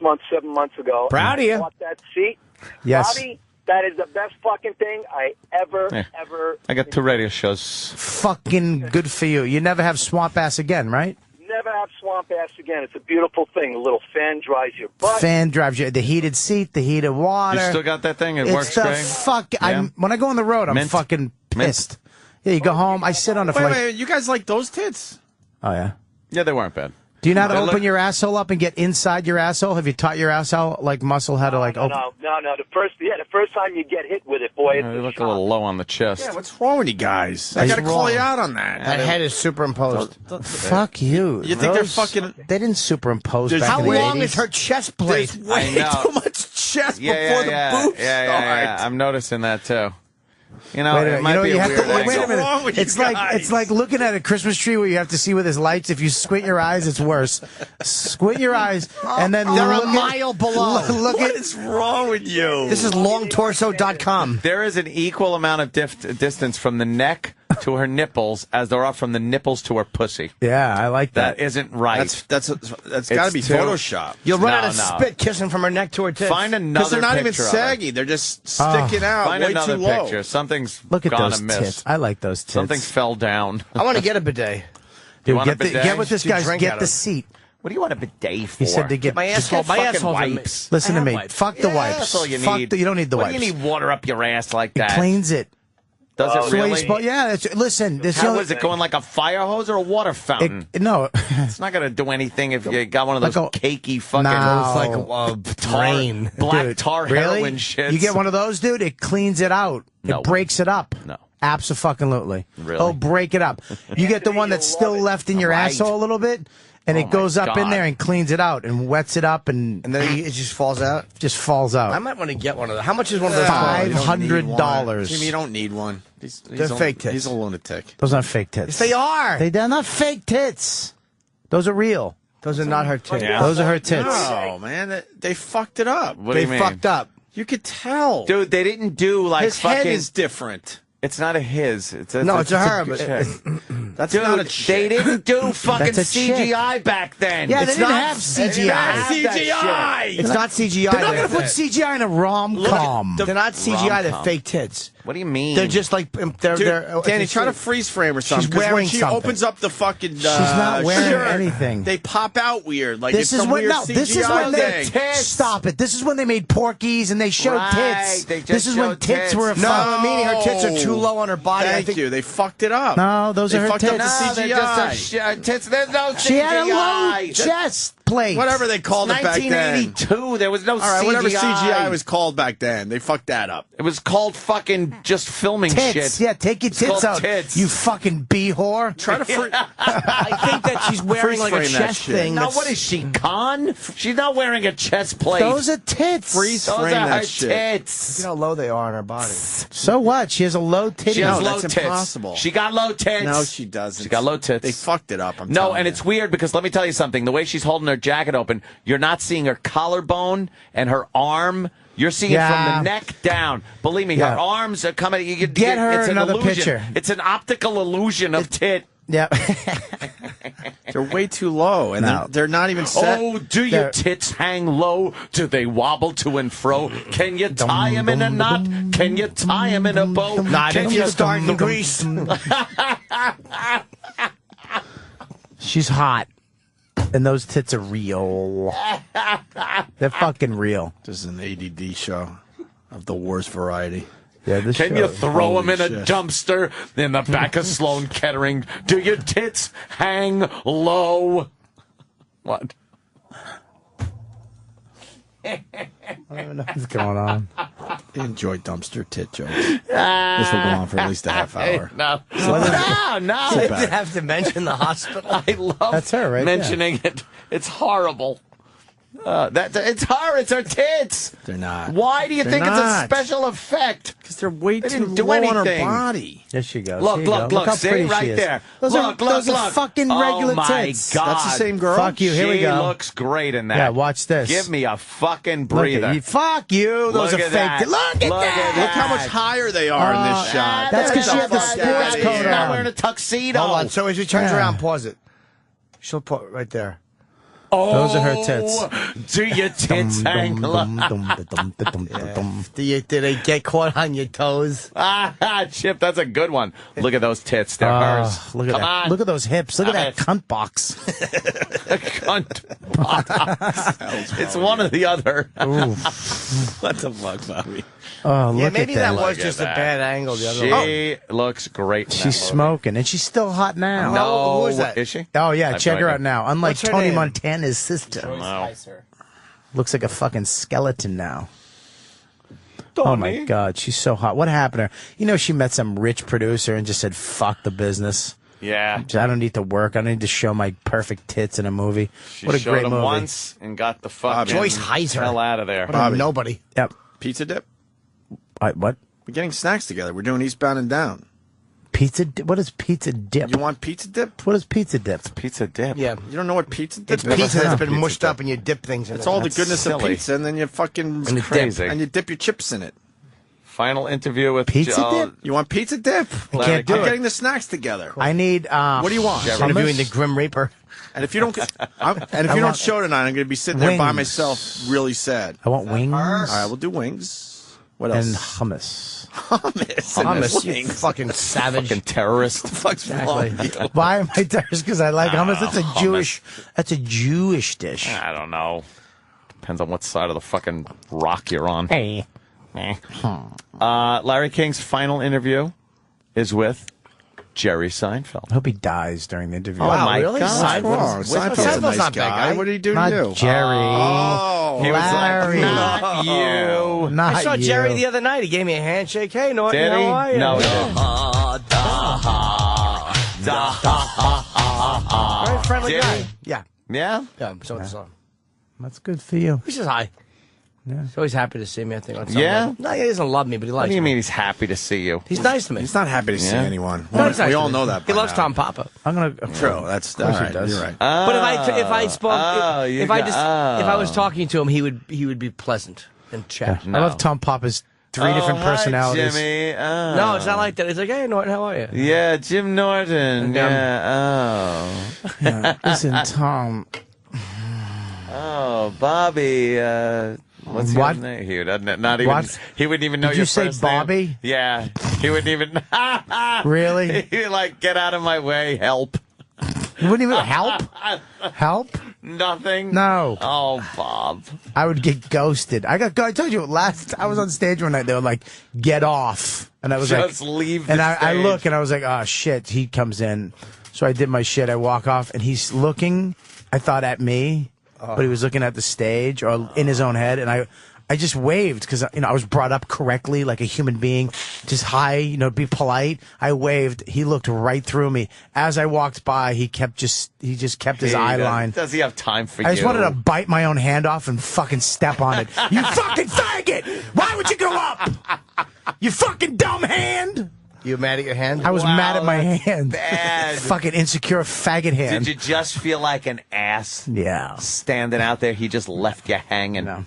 months ago. Proud of you. I bought that seat. Yes. Bobby, that is the best fucking thing I ever. I got 2 radio shows. Fucking good for you. You never have swamp ass again, right? Never have swamp ass again. It's a beautiful thing. A little fan dries your butt. Fan drives you. The heated seat, the heated water. You still got that thing? It it's works the great? fuck. Yeah? When I go on the road, I'm Mint? fucking pissed. Yeah, you go home. I sit on it for like. Wait, you guys like those tits? Oh yeah. Yeah, they weren't bad. Do you know how to They open look- your asshole up and get inside your asshole? Have you taught your asshole like muscle how to like open? No. The first time you get hit with it, boy, it's They look a little low on the chest. Yeah, what's wrong with you guys? I That's got to call wrong. you out on that. That head is superimposed. Fuck you. You think they're Those- fucking- They didn't superimpose There's back How in the long 80s. is her chest plate? There's way know. too much chest Yeah, before yeah, the boobs yeah. start. I'm noticing that too. You know, Wait a it minute. might You know, be you a have weird to, wait a angle. minute. wrong with you It's like guys? it's like looking at a Christmas tree where you have to see with his lights. If you squint your eyes, it's worse. Squint your eyes and then They're look a at- mile below. Look What at is wrong with you? This is longtorso.com. There is an equal amount of distance from the neck to her nipples as there are from the nipples to her pussy. Yeah, I like that. That isn't right. That's got to be Photoshop. You'll run out of spit kissing from her neck to her tits. Find another Because they're not even picture of saggy. They're just sticking out Find way another too low. picture. Something's Look at gone those amiss. tits. I like those tits. Something fell down. I want to get a bidet. You Dude, want a bidet? get with this To guy's. drink Get out the of. seat. What do you want a bidet for? He said to get. My Just asshole. get My fucking asshole's wipes. Listen to I have me. wipes. Fuck the Yeah, wipes. that's all you Fuck need. you don't need the What wipes. do you need water up your ass like It that? cleans it. Does That's it the way really? you're supposed- yeah. Listen. This How is it going like a fire hose or a water fountain? No. It's not going to do anything if you got one of those Like cakey fucking No. Drain. black Dude, tar really? heroin shits. You get one of those, dude. It cleans it out. No It breaks it up. No. Abso-fucking-lutely. Really? Oh, break it up. You get the one that's still left in your Right. asshole a little bit, and Oh it goes my up in God. there and cleans it out and wets it up and then it just falls out. Just falls out. I might want to get one of those. How much is one of those? $500. Jimmy, you don't need one. They're fake tits. He's a lunatic. Those aren't fake tits. Yes, they are. They're not fake tits. Those are real. Those are not her tits. Yeah. Those are her tits. No, man, they fucked it up. What do They you mean? fucked up. You could tell. Dude, they didn't do like His fucking. head is different. It's not a his. It's a, No, it's a her, good but- chick. That's Dude, not a they chick. didn't do fucking That's a chick. CGI back then. Yeah, they It's didn't not- have they didn't CGI. have that CGI. shit. It's not CGI. They're not going to put CGI in a rom-com. They're not CGI. They're Rom-com. fake tits. What do you mean? They're just like they're. Dude, they're Danny, it's try to just- freeze frame or something. She's 'cause when wearing she something. opens up the fucking. She's not wearing shirt, anything. They pop out weird. Like This it's is some when weird no. This is CGI when they thing. stop it. This is when they made Porkies and they showed Right, tits. they just This is when showed tits tits. were. No, meaning her tits are too low on her body. I Thank think you. They fucked it up. No, those they are her fucked up tits. the No, they're CGI. just a tits. There's no CGI. She had a low chest plate. Whatever they called it back then. 1982. There was no All right, CGI. whatever CGI was called back then, they fucked that up. It was called fucking just filming Tits. shit. Yeah, take your It's tits called out. tits. You fucking bee whore. Try to free. I think that she's wearing like a Freeze frame that chest shit. thing. Now, that's- what is she, con? She's not wearing a chest plate. Those are tits. Freeze Those frame are that her shit. tits. Look at how low they are on her body. So what? She has a low titty. She has No, low that's tits. impossible. She got low tits. No, she doesn't. She got low tits. They fucked it up. I'm No, telling and you. it's weird because let me tell you something. The way she's holding her jacket open, you're not seeing her collarbone and her arm. You're seeing it from Yeah. the neck down. Believe me, Yeah. her arms are coming. You could Get her it's an another illusion. picture. It's an optical illusion of tit. Yeah. They're way too low, and No. they're not even set. Oh, do your They're- tits hang low? Do they wobble to and fro? Can you tie them in a knot? Can you tie them in a bow? Nah, Can then you you start in Greece. She's hot. And those tits are real. They're fucking real. This is an ADD show of the worst variety. Yeah, this Can show- you throw them Holy in a shit. dumpster in the back of Sloan Kettering? Do your tits hang low? What? I don't even know what's going on. Enjoy dumpster tit jokes. This will go on for at least a half hour. No. I No. didn't have to mention the hospital. I love That's her right mentioning it. It's horrible. It's her. It's her tits. They're not. Why do you They're think it's a not. special effect? Because they're way They too didn't do low on her anything. body. There she goes. Look, Here you look, go. look. how See pretty right she is. there. Those look, are, look, those look. are fucking regular oh my tits. God. That's the same girl? Fuck you. Here we She go. looks great in that. Yeah, watch this. Give me a fucking Look breather. at you. Fuck you. Those Look are at fake. that. Look at Look that. at Look how much higher they are in this shot. That's 'cause she had the Get sports outta coat She's here. not on. wearing a tuxedo. Hold on. So as she turns Yeah. around, pause it. She'll put right there. Oh, Those are her tits. Do your tits hang low? Do they get caught on your toes? Chip, that's a good one. Look at those tits. They're hers. Look at Come that. on. Look at those hips. Look at Stop that it. cunt box. Cunt box. It's one or the other. What the fuck, Bobby? Oh, look Yeah, maybe at that that. was just a bad angle. The other She looks great. in She's that movie. smoking, and she's still hot now. No, who is that? Is she? Oh, yeah, I have check no her idea. out now. Unlike What's her Tony name? Montana's sister. No. Looks like a fucking skeleton now. Oh, my God. She's so hot. What happened to her? You know, she met some rich producer and just said, fuck the business. Yeah. I don't need to work. I don't need to show my perfect tits in a movie. She What a showed great him movie. once and got the fucking Joyce Heiser. hell out of there. Bobby. Nobody. Yep. Pizza dip? What? We're getting snacks together. We're doing Eastbound and Down. Pizza dip? What is pizza dip? You want pizza dip? What is pizza dip? Pizza dip. Yeah. You don't know what pizza dip It's is? pizza that's been Pizza mushed dip. up and you dip things in it. It's all the That's goodness of silly. pizza, and then you fucking And you crazy. and you dip your chips in it. Final interview with Pizza dip? You want pizza dip? I can't do I'm it. getting the snacks together. I need. What do you want? I'm interviewing the Grim Reaper. And if you don't, show tonight, I'm going to be sitting there by myself, really sad. I want wings. All right, we'll do wings. What else? And hummus. Hummus, you fucking savage. Fucking terrorist. What's wrong with you? Why am I terrorist? Because I like hummus. That's a Jewish dish. I don't know. Depends on what side of the fucking rock you're on. Hey. Larry King's final interview is with Jerry Seinfeld. I hope he dies during the interview. Oh, my really? God. Seinfeld's a nice not bad guy. guy. What did he do Not to you? Jerry. Oh, He was Larry. like, not you. Not I saw you. Jerry the other night. He gave me a handshake. Hey, Norton, Did he? how are you? No, he didn't. Very friendly Did guy. he? Yeah. Yeah? Yeah, so it's on. That's good for you. He says hi. Yeah. He's always happy to see me, I think. On some Yeah? level. No, he doesn't love me, but he likes What do you me. mean he's happy to see you? He's nice to me. He's not happy to see Yeah. anyone. No, he's nice We to all me. know that. He by loves now. Tom Papa. I'm gonna. True. That's course all he right. does. You're right. But if I spoke, if I oh. was talking to him, he would be pleasant and chat. I love Tom Papa's three different personalities. Hi, Jimmy. Oh. No, it's not like that. It's like, hey, Norton, how are you? Yeah, Jim Norton. Yeah. Yeah. Yeah. Listen, Tom. Oh, Bobby. What's What? your name? He would not even. What? He wouldn't even know Did your you say first name. Bobby? Yeah, he wouldn't even. Really? He would like, get out of my way. Help. You wouldn't even help? Help? Nothing. No. Oh, Bob. I would get ghosted. I told you I was on stage one night. They were like, "Get off," and I was Just like, leave the And I stage. look and I was like, "Oh shit!" He comes in, so I did my shit. I walk off, and he's looking. I thought at me, but he was looking at the stage or in his own head, and I just waved because I was brought up correctly, like a human being. Just hi, be polite. I waved. He looked right through me. As I walked by, he just kept his eye line. Does he have time for I you? just wanted to bite my own hand off and fucking step on it. You fucking faggot! Why would you go up? You fucking dumb hand! You mad at your hand? I was mad at my that's hand. bad. Fucking insecure faggot hand. Did you just feel like an ass? Yeah. Standing out there, he just left you hanging. No.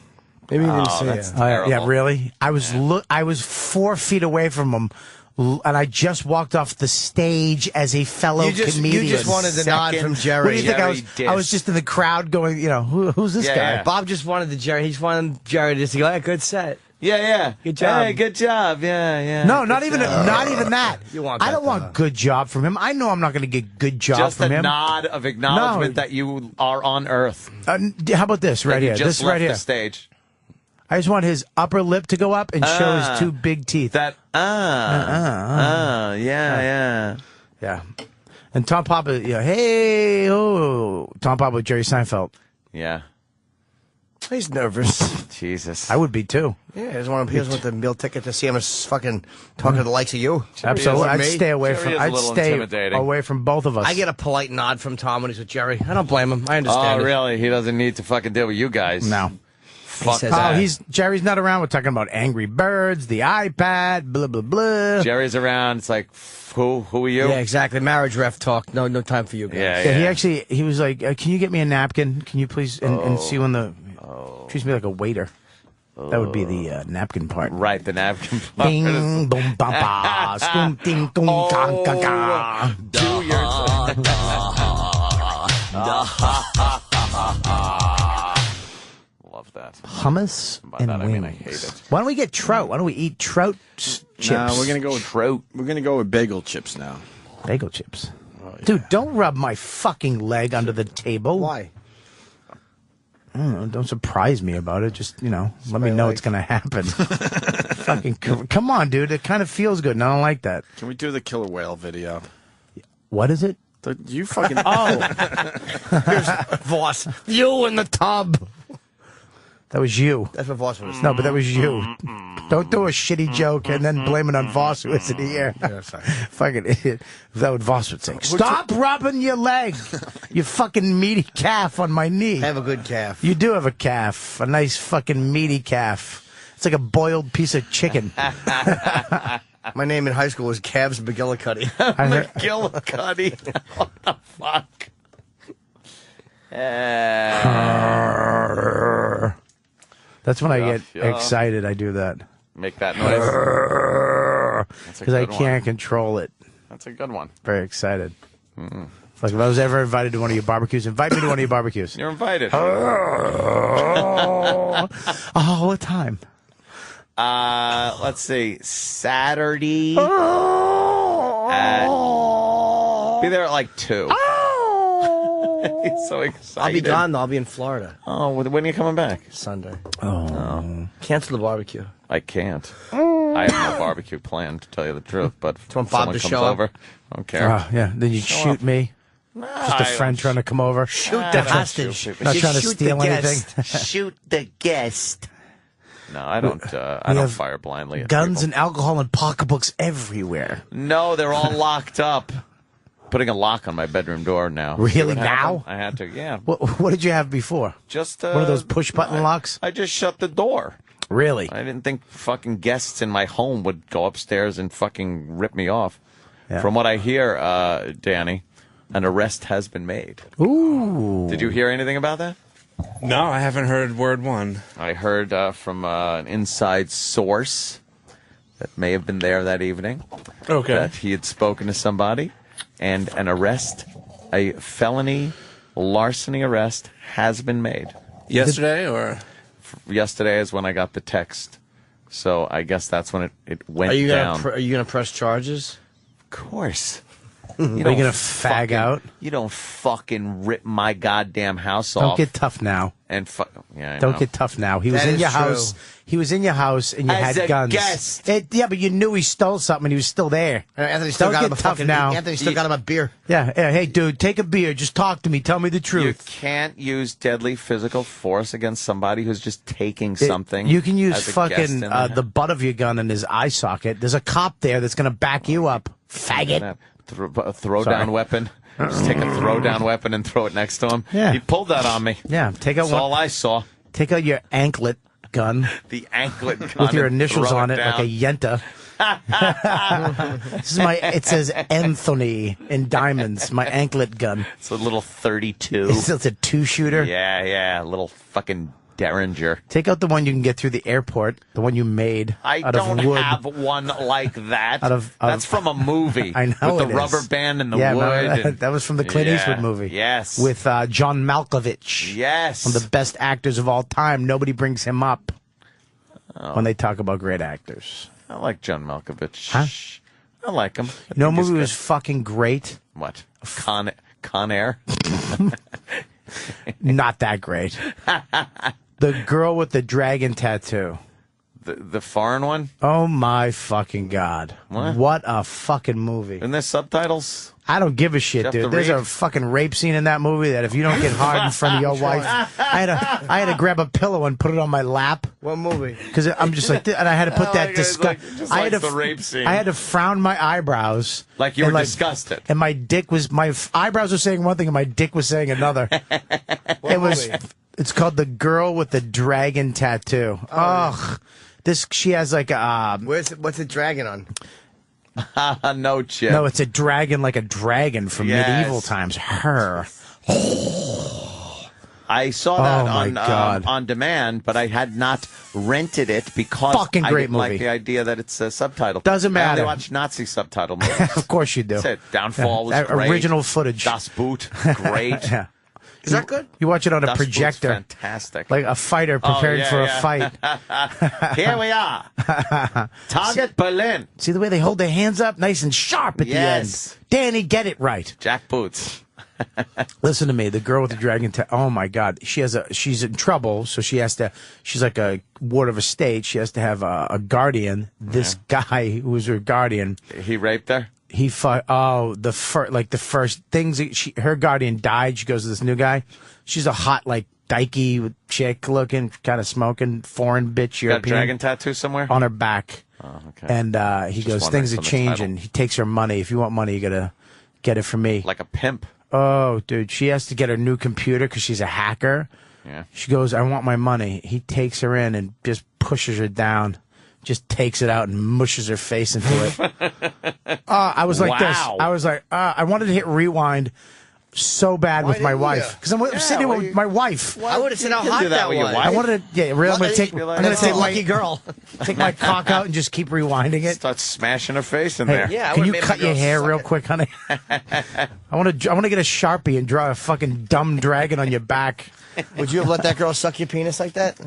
Maybe you didn't Oh, see that's it. terrible. Yeah, really? I was 4 feet away from him, and I just walked off the stage as a fellow comedian. You just wanted the nod from Jerry. What do you think I was? Jerry I was just in the crowd going, who's this Yeah, guy? yeah. Bob just wanted the Jerry. He just wanted Jerry to go, hey, good set. Yeah. Good job. Hey, good job. Yeah. No, Good not even that. You want I that, don't want good job from him. I know I'm not going to get good job Just from a him. nod of acknowledgement No. that you are on Earth. How about this right That here? You just This left right here. the stage. I just want his upper lip to go up and show his two big teeth. That yeah. Yeah. And Tom Papa, hey, Tom Papa with Jerry Seinfeld. Yeah. He's nervous. Jesus. I would be too. Yeah, he doesn't want the meal ticket to see him fucking talking to the likes of you. Absolutely. I'd Me? stay away Jerry from. is a I'd little stay intimidating. away from both of us. I get a polite nod from Tom when he's with Jerry. I don't blame him. I understand. Oh, it. really? He doesn't need to fucking deal with you guys. No. Fuck says that. Jerry's not around. We're talking about Angry Birds, the iPad, blah blah blah. Jerry's around. It's like, who are you? Yeah, exactly. Marriage ref talk. No time for you guys. Yeah. He was like, "Can you get me a napkin? Can you please?" And see when the treats me like a waiter. That would be the napkin part. Right, the napkin part. Ding, boom, bum, ba, scoom, ding, dong, gang, gang, gang. Do Love that. Hummus By and that, I wings. mean, I hate it. Why don't we get trout? Why don't we eat trout chips? No, we're gonna go with trout. We're gonna go with bagel chips now. Bagel chips. Dude, don't rub my fucking leg under the table. Why? I don't know. Don't surprise me about it. Just, let me know it's going to happen. Fucking, come on, dude. It kind of feels good, and I don't like that. Can we do the killer whale video? What is it? You fucking. Here's Voss. You in the tub. That was you. That's what Voss was. No, but that was you. Don't do a shitty joke and then blame it on Voss, who isn't here. Yeah, sorry. Fucking idiot. That what Voss would say. Stop rubbing your leg, you fucking meaty calf on my knee. Have a good calf. You do have a calf, a nice fucking meaty calf. It's like a boiled piece of chicken. My name in high school was Cavs McGillicuddy. McGillicuddy. What the fuck? That's when I get Yeah. excited. I do that. Make that noise. Because I can't control it. That's a good one. Very excited. Like if I was ever invited to one of your barbecues, invite me to one of your barbecues. You're invited. All the time. Let's see. Saturday. Be there at like 2. He's so excited. I'll be gone, though. I'll be in Florida. Oh, when are you coming back? Sunday. Oh. Cancel the barbecue. I can't. I have no barbecue planned, to tell you the truth. But if want Bob someone to comes show up? over, I don't care. Yeah, then you'd shoot me. Just a friend trying to come over. Shoot the hostage. Not trying to Shoot steal the anything. guest. Shoot the guest. No, I don't. I don't have fire blindly. At Guns people. and alcohol and pocketbooks everywhere. No, they're all locked up. Putting a lock on my bedroom door now. See Really what now? happened? I had to. Yeah. What did you have before? Just one of those push button locks. I just shut the door. Really? I didn't think fucking guests in my home would go upstairs and fucking rip me off. Yeah. From what I hear, Danny, an arrest has been made. Ooh. Did you hear anything about that? No, I haven't heard word one. I heard from an inside source that may have been there that evening. Okay. That he had spoken to somebody, and an arrest, a felony larceny arrest, has been made. Yesterday, or? Yesterday is when I got the text. So I guess that's when it went Are you down. Are you gonna press charges? Of course. Are you going to fag out? You don't fucking rip my goddamn house Don't off. get tough now. And yeah, I Don't know. get tough now. He was That in is your true. house. He was in your house, and you As had a guns. guest. Yeah, but you knew he stole something, and he was still there. Anthony still Don't got get him a tough fucking. now. Anthony still got him a beer. Yeah. Hey, dude, take a beer. Just talk to me. Tell me the You truth. can't use deadly physical force against somebody who's just taking something. You can use as a guest fucking in their the butt of your gun in his eye socket. There's a cop there that's going to back you up, faggot. A throw down weapon. Just take a throw down weapon and throw it next to him. Yeah. He pulled that on me. Yeah, take out That's one. all I saw. Take out your anklet gun The anklet gun with your and initials throw on it, down. like a Yenta. This is my. It says Anthony in diamonds. My anklet gun. It's a little 32. It's a 2-shooter. Yeah, a little fucking Derringer. Take out the one you can get through the airport. The one you made I out don't of wood. have one like that. Out of- That's from a movie. I know with the it rubber is. band and the Yeah, wood. remember that? and- That was from the Clint Yeah, Eastwood movie. Yes. With John Malkovich. Yes. One of the best actors of all time. Nobody brings him up when they talk about great actors. I like John Malkovich. Huh? I like him. I No think he's movie was good. fucking great. What? Con Air? Not that great. The girl with the dragon tattoo. The foreign one? Oh my fucking god. What a fucking movie. And there's subtitles? I don't give a shit, You have to dude. There's read? a fucking rape scene in that movie that if you don't get hard in front of your wife, I had to grab a pillow and put it on my lap. What movie? Because I'm just like, and I had to put that disgust. just I had like to the rape scene. I had to frown my eyebrows. Like you and were disgusted. And my dick was eyebrows were saying one thing and my dick was saying another. It was. It's called The Girl with the Dragon Tattoo. Ugh. She has like a. What's the dragon on? No, Chip. No, it's a dragon like a dragon from Yes. medieval times. Her. I saw that Oh, my God. on demand, but I had not rented it because Fucking I great didn't like movie. the idea that it's subtitled. Doesn't I matter. only watch Nazi subtitle movies. Of course you do. That's it. Downfall was That great. original footage. Das Boot, great. Yeah. Is that good? You watch it on a Das Boot's projector. fantastic. Like a fighter preparing Oh, yeah, for a yeah. fight. Here we are. Target Berlin. See the way they hold their hands up? Nice and sharp at Yes. the end. Danny, get it right. Jack Boots. Listen to me. The girl with the dragon oh my God. She's in trouble, so she's like a ward of a state. She has to have a guardian. This guy who was her guardian. He raped her? He the first things her guardian died. She goes to this new guy. She's a hot, like, dykey chick looking, kind of smoking, foreign bitch, Got a European. dragon tattoo somewhere? On her back. Oh, okay. And he Just goes, wondering things are from the changing. He takes her money. If you want money, you gotta get it from me. Like a pimp. Oh, dude, she has to get her new computer because she's a hacker. Yeah. She goes, I want my money. He takes her in and just pushes her down. Just takes it out and mushes her face into it. I was like this. Wow. I was like, I wanted to hit rewind so bad with my wife because I'm sitting here with my wife. I would have said how hot that was. I wanted to. Yeah, really. I'm gonna take. I'm gonna take my lucky girl. Take my cock out and just keep rewinding it. Start smashing her face in Hey, there. Yeah, I can you would've made cut my your girl hair suck real it. quick, honey? I want to get a Sharpie and draw a fucking dumb dragon on your back. Would you have let that girl suck your penis like that?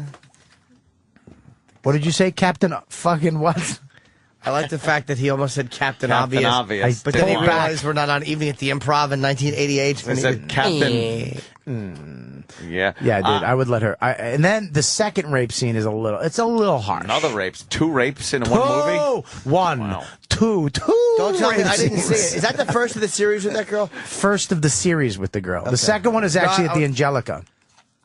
What did you say, Captain? Fucking what? I like the fact that he almost said Captain Captain Obvious. Obvious. But then he Didn't realized we're not on Evening at the Improv in 1988. They said Captain. Yeah. Yeah, dude, I would let her. And then the second rape scene is a little harsh. Another rapes. 2 rapes in one movie? One. Wow. Two. Don't tell me rape I didn't see scenes. it. Is that the first of the series with that girl? First of the series with the girl. Okay. The second one is actually No, at the Angelica.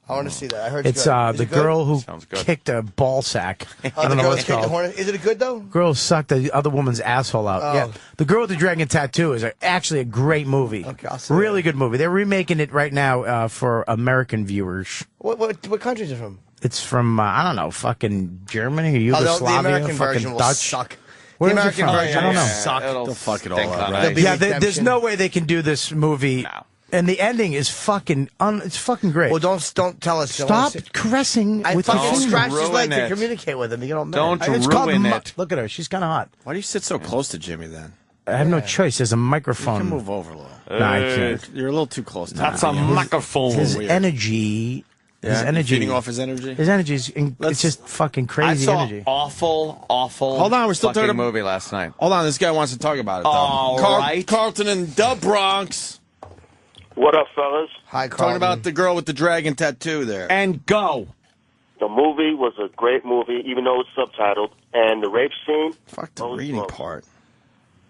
I want to see that. I heard It's good. Is the it good? girl who Sounds good. kicked a ball sack. I Oh, don't the know girl what that it's kicked the called. hornet. Is it a good though? Girl sucked the other woman's asshole out. Oh. Yeah, the girl with the dragon tattoo is actually a great movie. Okay, I'll see really that. good movie. They're remaking it right now for American viewers. What country is it from? It's from I don't know, fucking Germany or Oh, Yugoslavia, the American fucking version will Dutch. suck. Where The is it American from? version I don't will know. suck. It'll fuck it all stink up, on right? ice. Yeah, there's no way they can do this movie. No. And the ending is fucking it's fucking great. Well, don't tell us. Stop caressing I with your fucking finger. scratched his leg to Ruin it. communicate with him. You don't. Don't It's called ruin it. Look at her. She's kind of hot. Why do you sit so close to Jimmy then? I have no choice. There's a You microphone. can move over a little. No, I can't. You're a little too close to That's him. a microphone. His weird. energy. His Yeah? energy. Feeding off his energy? His energy is. It's just fucking I crazy saw energy. awful Hold on, we're still fucking talking about- movie last night. Hold on, this guy wants to talk about it, though. All right. Carlton in the Bronx. What up, fellas? Hi, Talking Carlton. about the girl with the dragon tattoo there. And go. The movie was a great movie, even though it's subtitled. And the rape scene. Fuck the Holy reading smokes. part.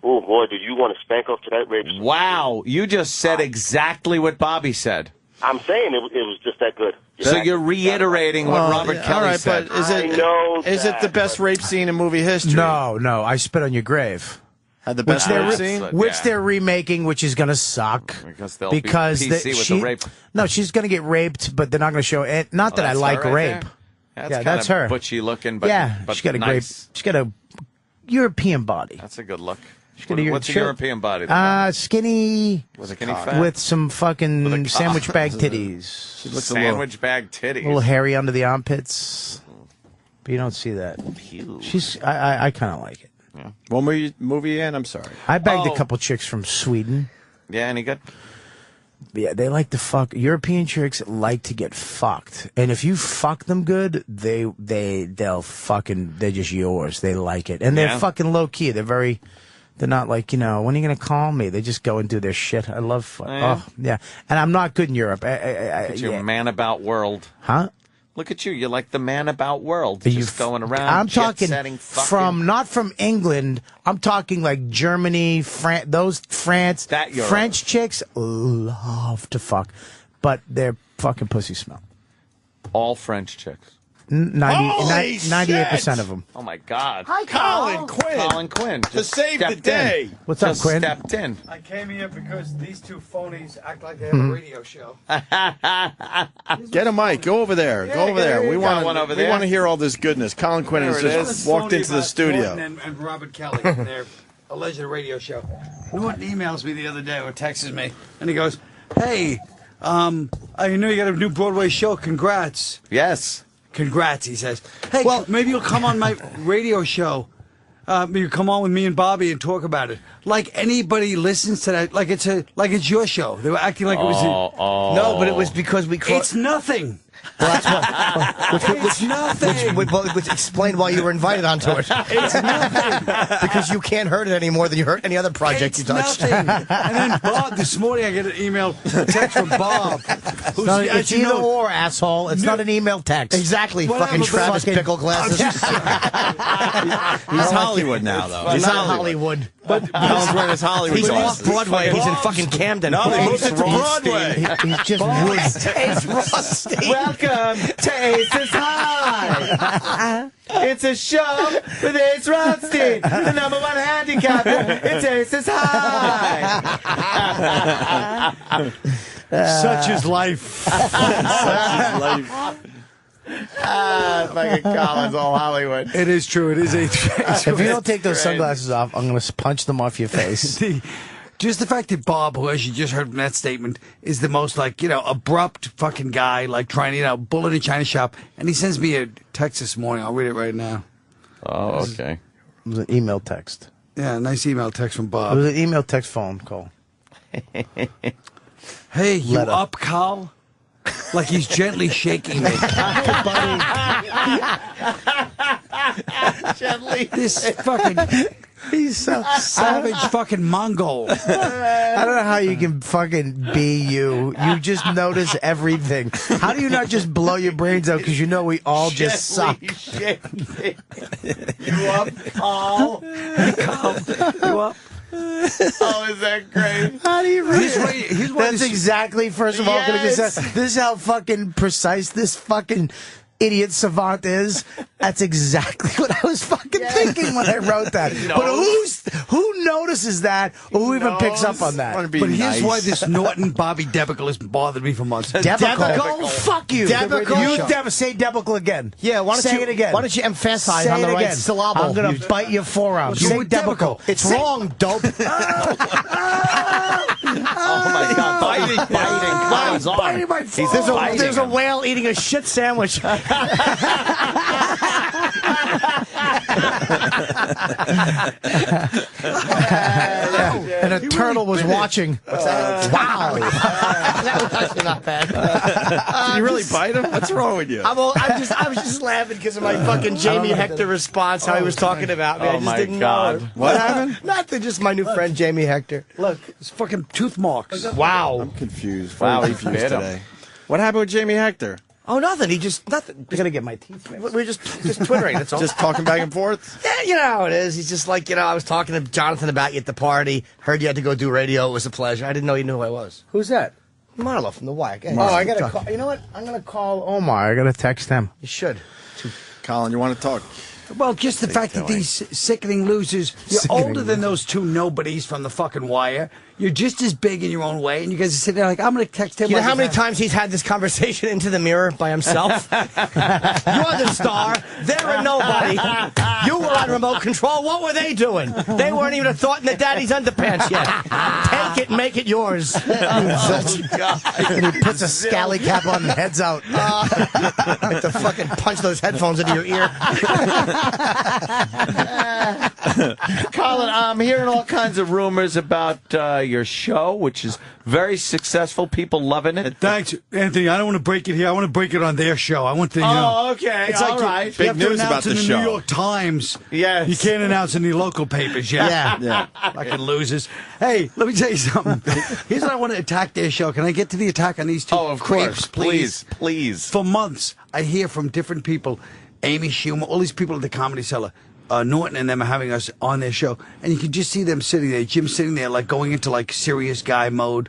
Oh boy, did you want to spank off to that rape scene? Wow. You just said exactly what Bobby said. I'm saying it was just that good. So you're reiterating what Robert yeah, Kelly all right, said. but is I know it the that, best but- rape scene in movie history? No. I spit on your grave. Had the Which best they're rape scene? Yeah. they're remaking, which is gonna suck Because they'll be because PC with the rape. No, she's gonna get raped, but they're not gonna show it. Not that I that's like her right rape. there. Yeah, kinda that's her. Butchy looking, but Yeah, but she's got a nice. she's got a European body. That's a good look. got a What's a chill- European body? Skinny With a skinny fat. with some fucking cock. sandwich bag titties. She looks Sandwich bag titties. A little hairy under the armpits. But you don't see that. She's I kind of like it. Yeah. What movie in? I'm sorry. I bagged Oh. a couple chicks from Sweden. Yeah, any good? Yeah, they like to fuck. European chicks like to get fucked, and if you fuck them good, they're just yours. They like it, and they're Yeah. fucking low key. They're not like, when are you gonna call me? They just go and do their shit. I love. Yeah. Oh yeah, and I'm not good in Europe. Look at you, Yeah. man about world. Huh? Look at you. You're like the man about world. You Just going around. I'm talking jet-setting, fucking. from not from England. I'm talking like Germany, France. That Europe. French chicks love to fuck, but their fucking pussy smell. all French chicks. 98% of them. Oh my God. Hi, Colin Quinn. Colin Quinn. To just save the stepped day. in. What's up, Just Quinn? Stepped in. I came here because these two phonies act like they have a radio show. Get a mic. Go over there. Go over there. We got one over We there. want to hear all this goodness. Colin Quinn has There it just is. walked into the studio. And Robert Kelly, and their alleged radio show. Norton emails me the other day or texts me, and he goes, "Hey, I know you got a new Broadway show. Congrats." Yes. Congrats, he says. Hey, well, maybe you'll come on my radio show. Maybe you come on with me and Bobby and talk about it. Like anybody listens to that, like it's your show. They were acting like it was. No, but it was because we. It's nothing. Well, that's It's nothing. which explained why you were invited onto it. It's nothing. Because you can't hurt it any more than you hurt any other project you touched. Nothing. And then Bob, this morning I get an email, a text from Bob. Who's, It's as you either know, or, asshole. It's not an email text. Exactly, Whatever, fucking but Travis fucking- Pickle glasses. He's Hollywood now, though. He's not Hollywood. Colin's wearing his Hollywood He's glasses. off Broadway. He's in fucking Camden. No, they moved He's it to Broadway. He's just wood. It's Rusty. Welcome to Aces High. It's a show with Ace Rothstein, the number one handicapper. It's Aces High. such is life. Fucking Colin's all Hollywood. It is true. It is a. If you don't take those sunglasses off, I'm going to punch them off your face. Just the fact that Bob, who, as you just heard from that statement, is the most, like, abrupt fucking guy, like, trying to, bull in a china shop. And he sends me a text this morning. I'll read it right now. Oh, okay. It was an email text. Yeah, nice email text from It Bob. was an email text phone call. Hey, you Letter. up, Carl? Like he's gently shaking me. Gently. This fucking... He's so savage fucking Mongol. I don't know how you can fucking be you. You just notice everything. How do you not just blow your brains out because you know we all just suck? You up, Paul? You up? Oh, is that great? How do you read Here's why- here's why That's this- exactly, first of all, gonna be Yes. said. This is how fucking precise this fucking idiot savant is. That's exactly what I was fucking thinking when I wrote that. But who notices that, or who even picks up on that? But here's why this Norton Bobby Debacle has bothered me for months. Debacle? Fuck you. Debacle? You say Debacle again. Yeah, why don't say you, it again. Why don't you emphasize Say on the it right again. syllable? I'm gonna bite your forearm. You Say were Debacle. It's wrong, dope. Oh my God! Biting. Clown's on. biting my He's foot. biting There's a him. whale eating a shit sandwich. And a turtle was watching. Wow. That was actually not bad. Did you really bite him? What's wrong with you? I was just laughing because of my fucking Jamie Hector response, how he was talking about me. I Oh just my didn't God. know. What happened? Nothing, just my new friend Jamie Hector. Look, it's fucking tooth marks. Wow. I'm confused. Wow, Very he confused bit him. today. What happened with Jamie Hector? Oh, nothing. He just nothing. I gotta get my teeth mixed. We're just twittering. That's all. Just talking back and forth? Yeah, you know how it is. He's just like, I was talking to Jonathan about you at the party. Heard you had to go do radio. It was a pleasure. I didn't know you knew who I was. Who's that? Marlo from The Wire. Hey, Oh, I gotta call. You know what? I'm gonna call Omar. I gotta text him. You should. Colin, you want to talk? Well, just the fact that these sickening losers, you're older than those two nobodies from the fucking Wire. You're just as big in your own way, and you guys are sitting there like, I'm going to text him. You know like how it's many a- times he's had this conversation into the mirror by himself? You're the star. They're a nobody. You were on remote control. What were they doing? They weren't even a thought in the daddy's underpants yet. Take it and make it yours. And he puts a scally cap on and heads out. Like to fucking punch those headphones into your ear. Colin, I'm hearing all kinds of rumors about your show, which is very successful. People loving it. Thanks, Anthony. I don't want to break it here. I want to break it on their show. I want to, okay. It's like all right. you Big have to news announce about in the the show. New York Times. Yes. You can't announce in the local papers yet. Yeah. Fucking losers. Hey, let me tell you something. Here's what I want to attack their show. Can I get to the attack on these two Oh, of creeps, course. Please. For months, I hear from different people, Amy Schumer, all these people at the Comedy Cellar. Norton and them are having us on their show, and you can just see them sitting there, Jim sitting there, like going into like serious guy mode.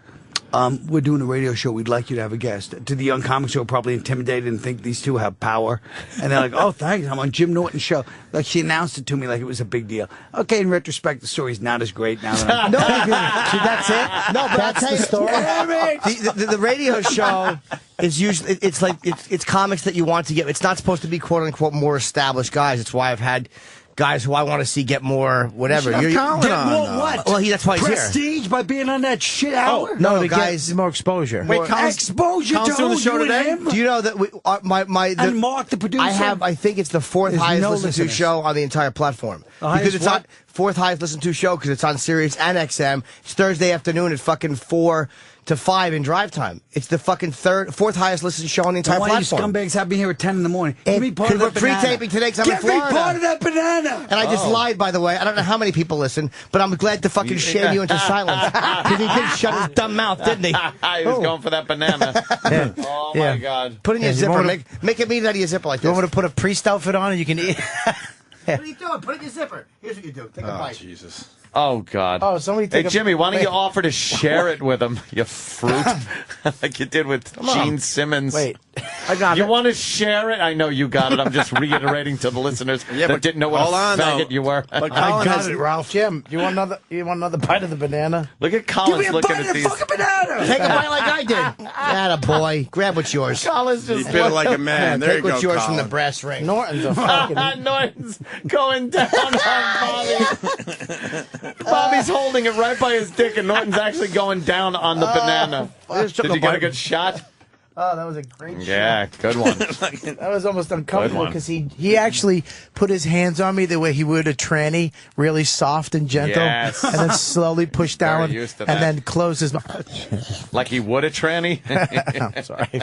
We're doing a radio show. We'd like you to have a guest. To the young comics who are probably intimidated and think these two have power, and they're like, "Oh, thanks, I'm on Jim Norton's show." Like she announced it to me like it was a big deal. Okay, in retrospect, the story's not as great now. That I'm- No, that's it. No, but That's the story. The radio show is usually it's comics that you want to get. It's not supposed to be quote unquote more established guys. It's why I've had guys who I want to see get more whatever. You should have Colin Get on, more though. what? Well, that's why he's here. Prestige by being on that shit hour. No, to guys. get more exposure. Wait, Colin's Exposure Colin's to doing the who, show you and today? him? Do you know that And Mark, the producer? I think it's the fourth There's highest no listened to listeners. show on the entire platform. The Because highest it's what? on fourth highest listened to show because it's on Sirius and XM. It's Thursday afternoon at fucking 4 to 5 in drive time. It's the fucking fourth highest listened show on the entire Why you platform. scumbags have me here at 10 in the morning? Give me part of We're that banana. pre-taping today because I'm in Give me Florida. part of that banana. And I just lied, by the way. I don't know how many people listen, but I'm glad to fucking shame you into silence. Because he did shut his dumb mouth, didn't he? He was going for that banana. Oh, my God. Put in your Yeah, you zipper. wanna- Make it mean out of your zipper like You this. want me to put a priest outfit on and you can eat? What are you doing? Put it in your zipper. Here's what you do. Take a Oh, bite. Jesus. Oh, God. Oh, somebody Hey, take a- Jimmy, why don't Wait. you offer to share it with him, you fruit, like you did with Gene Simmons? Wait. I got You it. want to share it? I know you got it. I'm just reiterating to the listeners that didn't know what hold a on, faggot though. you were. But I Colin got has it, Ralph. Jim, you want another bite of the banana? Look at Give Colin's me a looking bite at of these. fucking banana. Take a bite like I did. Atta boy. Grab what's yours. Colin's You just bit it like a man. There Take you go, what's yours Colin. from the brass ring. Norton's a fucking... Norton's going down on Bobby. Bobby's holding it right by his dick, and Norton's actually going down on the banana. I just took Did a you get a bite. good shot? Oh, that was a great shot. Yeah, good one. That was almost uncomfortable one. because he actually put his hands on me the way he would a tranny, really soft and gentle, Yes. and then slowly push down Very used to and that. then close his mouth. Like he would a tranny? I'm sorry.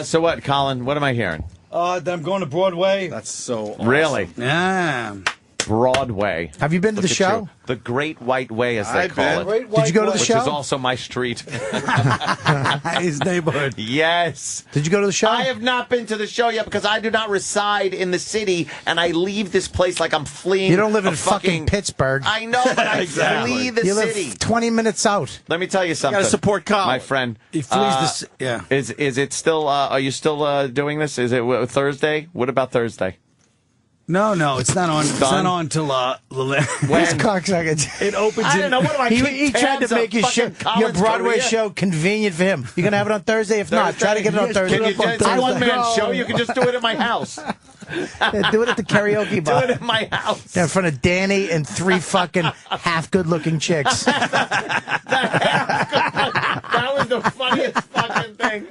So what, Colin? What am I hearing? That I'm going to Broadway. That's so awesome. Really? Yeah. Broadway. Have you been to Look the at show? you. The Great White Way, as they I've call been. it. Did you go to the Which show? is also my street. His neighborhood. Yes. Did you go to the show? I have not been to the show yet because I do not reside in the city, and I leave this place like I'm fleeing. You don't live in a fucking Pittsburgh. I know, but I Exactly. flee the You live city. 20 minutes out. Let me tell you something. gotta support Colin. my friend. He flees yeah. Is it still? Are you still doing this? Is it Thursday? What about Thursday? No, it's not on. It's Done? not on till When? Cocksucker. it opens. I don't know. What do I He keep tried tabs to make of his show, fucking your Colin's Broadway career? show convenient for him. You gonna have it on Thursday? If not, try to get it on Yes, Thursday. Can you? It's a Thursday. one-man show. You can just do it at my house. Yeah, do it at the karaoke Do bar. it at my house. In front of Danny and 3 fucking half good looking chicks. That was the funniest fucking thing.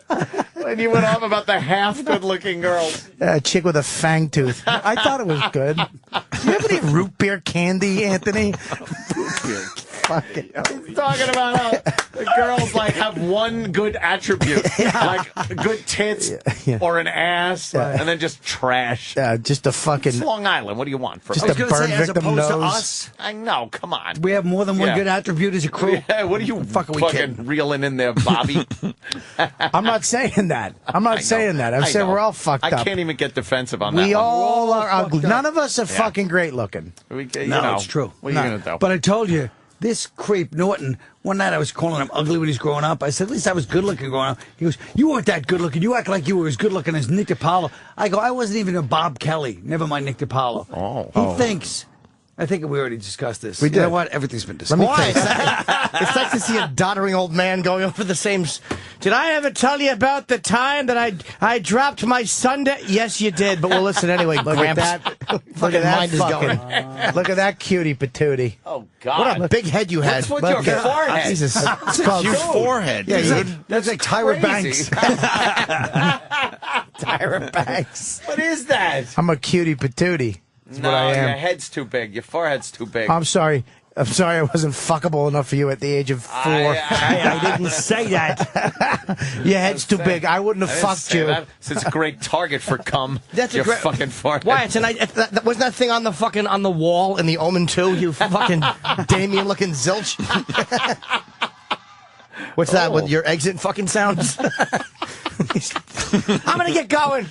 When you went off about the half good-looking girls. A chick with a fang tooth. I thought it was good. Do you have any root beer candy, Anthony? Fucking. He's talking about how the girls like have one good attribute, like good tits or an ass, and then just trash. Just a fucking. It's Long Island. What do you want from Just us? a burn as victim opposed to nose. us, I know. Come on. we have more than one Yeah. good attribute as a crew. Yeah, what are you Fuck, are we fucking kidding? reeling in there, Bobby? I'm not saying that. I'm not saying that. I'm I saying know. we're all fucked I up. can't even get defensive on that We one. all are ugly. fucked up. None of us are fucking great looking. You No, know, it's true. What are you going to do? But I told you, this creep, Norton, one night I was calling him ugly when he was growing up. I said, at least I was good looking growing up. He goes, you weren't that good looking. You act like you were as good looking as Nick DiPaolo. I go, I wasn't even a Bob Kelly. Never mind Nick DiPaolo. He thinks. I think we already discussed this. We You know did. what? Everything's been Let me discussed. tell you, it's nice to see a doddering old man going over the same. Did I ever tell you about the time that I dropped my Sunday? Yes, you did. But we'll listen anyway. Look at that. Look at that. mind is Fucking, look at that cutie patootie. Oh, God. What a big head you had. What's with your Look at- forehead? Jesus. It's called Huge forehead, Yeah, dude. That's like Tyra Crazy. Banks. Tyra Banks. What is that? I'm a cutie patootie. That's No, what I your am. head's too big. Your forehead's too big. I'm sorry. I wasn't fuckable enough for you at the age of 4. I didn't say that. Your head's too big. I wouldn't have I didn't fucked say you. that. It's a great target for cum. That's a your great- fucking forehead. Why? Wasn't that thing on the fucking on the wall in the Omen 2? You fucking Damien looking zilch. What's that with your exit fucking sounds? I'm gonna get going.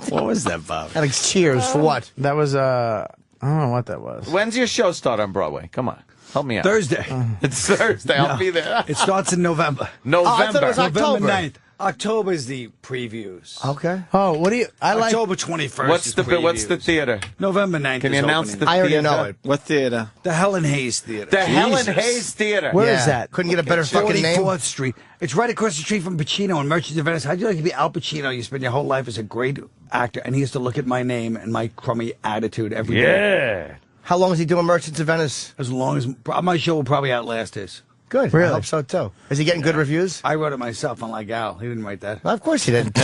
What was that, Bob? That like cheers for what? That was I don't know what that was. When's your show start on Broadway? Come on. Help me out. Thursday. It's Thursday. I'll be there. It starts in November. November. it was October. November 9th. October is the previews. Okay. Oh, what do you? I like. October 21st. What's is the previews. theater? November 9th. Can is you announce opening. the I already theater? know it. What theater? The Helen Hayes Theater. The Helen Jesus. Hayes Theater. Where is that? Couldn't get a better fucking name. 44th Street. It's right across the street from Pacino and Merchants of Venice. How'd you like to be Al Pacino? You spend your whole life as a great actor, and he has to look at my name and my crummy attitude every day. Yeah. How long is he doing Merchants of Venice? As long as my show will probably outlast his. Good. Really? I hope so too. Is he getting good reviews? I wrote it myself, unlike Al. He didn't write that. Well, of course he didn't.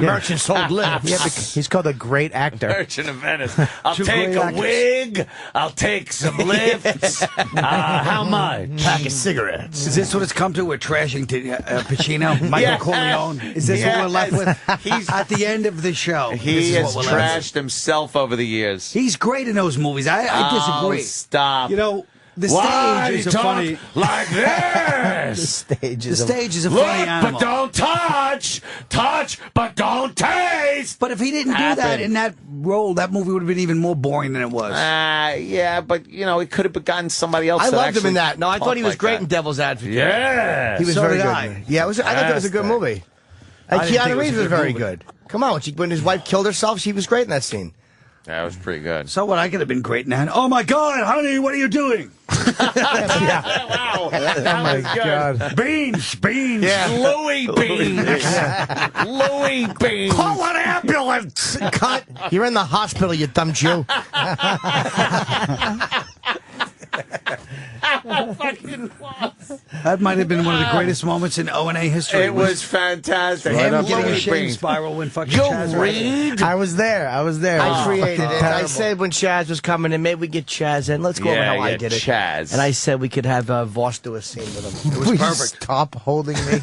Merchants sold lips. Yeah, he's called a great actor. Merchant of Venice. I'll Two take great a actors. wig. I'll take some lifts. How much? Pack of cigarettes. Is this what it's come to? We're trashing to Pacino, Michael Yes. Corleone. Is this what we're left with? He's At the end of the show, this he is has what we're left with. trashed himself over the years. He's great in those movies. I Oh, disagree. stop. You know, The Why stage is a talk funny like The this? stage The is stage is a Look, funny animal. but don't touch. Touch, but don't taste. But if he didn't do that Happen. in that role, that movie would have been even more boring than it was. Yeah, but it could have gotten somebody else. I that loved him actually in that. No, I thought talked he was like great that. in Devil's Advocate. Yeah, He was So very did good. I. Yeah, I thought it was a good movie. And I didn't Keanu think it was Reeves a was good very movie. good. Come on, when his wife killed herself, she was great in that scene. That was pretty good. So what? I could have been great in that. Oh my God, honey, what are you doing? Wow, that was good. God. Beans. Yeah. Louis Beans. Louis Beans. Call an ambulance! Cut! You're in the hospital, you dumb Jew. That might have been one of the greatest moments in O&A history. It was fantastic. him Louis getting a shame Beans. spiral when fucking You Chaz read? I was there. I created it. I terrible. said when Chaz was coming in, maybe we get Chaz in. Let's go over how I did it. Chaz. And I said we could have Voss do a scene with him. It was Will you perfect. stop holding me?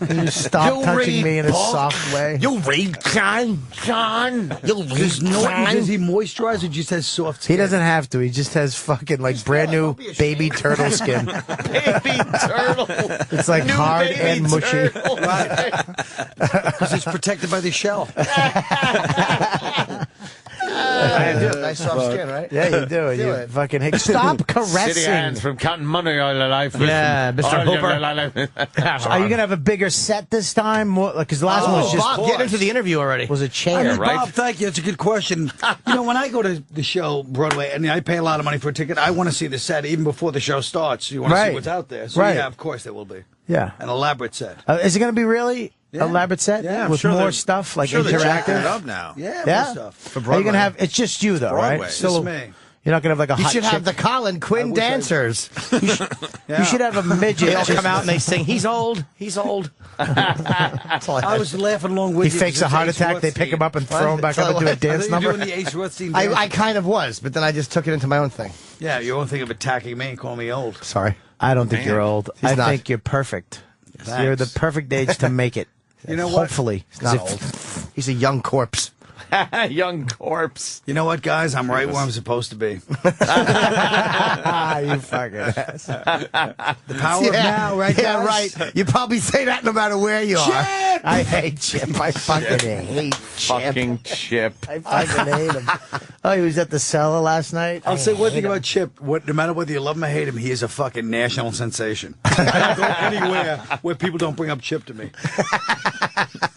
Will you stop You touching read me in a book? soft way? You read, John? You Does he moisturize or just has soft skin? He doesn't have to. He just has fucking like brand new baby turtle skin. Baby turtle. It's like New hard baby and mushy. turtle. Because it's protected by the shell. I do. Nice soft skin, right? Yeah, you do. You it. fucking stop City caressing. hands from counting money all your life. Yeah, Mr. Hooper. Are you gonna have a bigger set this time? Because the last one was just Bob, get into the interview already. was a I chair. mean, right? Bob, thank you. That's a good question. When I go to the show, Broadway, and I pay a lot of money for a ticket, I want to see the set even before the show starts. You want to Right. see what's out there. So, Right. yeah, of course there will be. Yeah. An elaborate set. Is it gonna be really Yeah. elaborate set Yeah, I'm with sure more they're- stuff like sure they're jacking interactive? it up now. Yeah, Yeah. more stuff. For Are you Broadway. gonna have? It's just you though, Broadway. right? Just me. You're not gonna have like a You hot should chick. have the Colin Quinn wish I- dancers. You should have a midget. They all just- come out and they sing, he's old, he's old. That's all I was laughing along with He you. fakes a heart attack. They pick him up and throw him back up into a dance You're number. doing the Ace Rothstein dance. I kind of was, but then I just took it into my own thing. Yeah, you won't think of attacking me and calling me old. Sorry. I don't think you're old. He's I not. think you're perfect. Thanks. You're the perfect age to make it. You know what? Hopefully. He's not old. He's a young corpse. Young corpse. You know what, guys? I'm right where I'm supposed to be. You fucking ass. The power of now, right, Yeah, guys? right. You probably say that no matter where you are. I hate Chip. I fucking hate Chip. Fucking Chip. I fucking hate him. Oh, he was at the cellar last night. I'll say one hate thing him. about Chip. No matter whether you love him or hate him, he is a fucking national sensation. I don't go anywhere where people don't bring up Chip to me.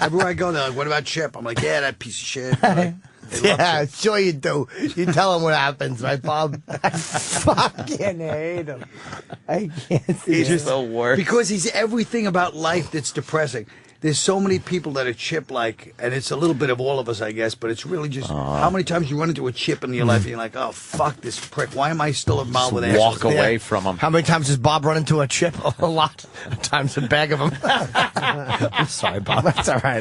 Everywhere I go, they're like, what about Chip? I'm like, yeah, that piece of shit. They love Yeah, Chip. sure you do. You tell him what happens, right, Bob? I fucking hate him. I can't see He's it. just the worst. Because he's everything about life that's depressing. There's so many people that are Chip-like, and it's a little bit of all of us, I guess, but it's really just how many times you run into a Chip in your life and you're like, oh, fuck this prick. Why am I still involved with assholes? Walk away from him. How many times does Bob run into a Chip? A lot. Times a bag of them. I'm sorry, Bob. That's all right.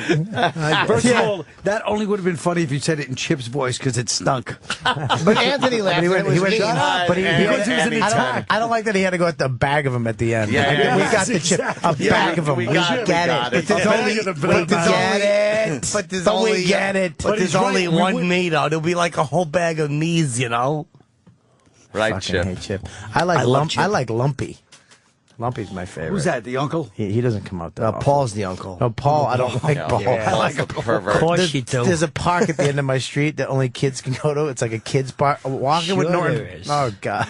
First of all, that only would have been funny if you said it in Chip's voice because it stunk. But Anthony laughed. He went, and it was shut mean. up. But he Because he was had, in I don't like that he had to go at the bag of them at the end. Yeah, Like, yeah, we yeah. got the chip. A bag of them. we We got get it. it. But there's only, We get it. But there's But only, we get it. But But there's he's only right. We one would- knee, though. There'll be like a whole bag of knees, you know? Right, Fucking Chip. hate Chip. I like love Chip. I like Lumpy. Lumpy's my favorite. Who's that, the uncle? He doesn't come out that often. Paul's the uncle. No, Paul. I don't like No, Paul. yeah, Paul's a pervert. course you do. There's a park at the end of my street that only kids can go to. It's like a kids park. Walking with Sure Norton. there is. Oh God,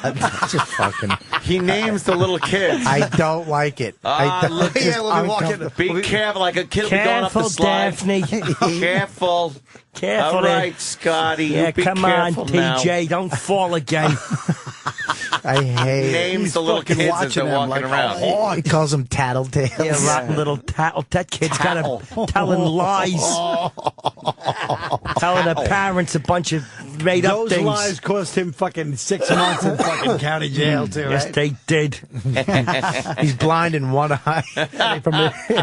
just fucking. He names the little kids. I don't like it. I don't, look, it's yeah, we'll be walking- uncomfortable. Be careful, like a kid will be going up the Careful, slide. Daphne. Careful. Careful All there. right, Scotty. Yeah, you be come on, careful now. TJ. Don't fall again. I hate it. Names the little kids as they're walking around. Oh, he calls them tattletales. Yeah, rotten little tattle. That kid's got a telling lies. Telling the parents a bunch of made up Those things. lies cost him fucking 6 months in fucking county jail, too, Yes, right? they did. He's blind in one eye.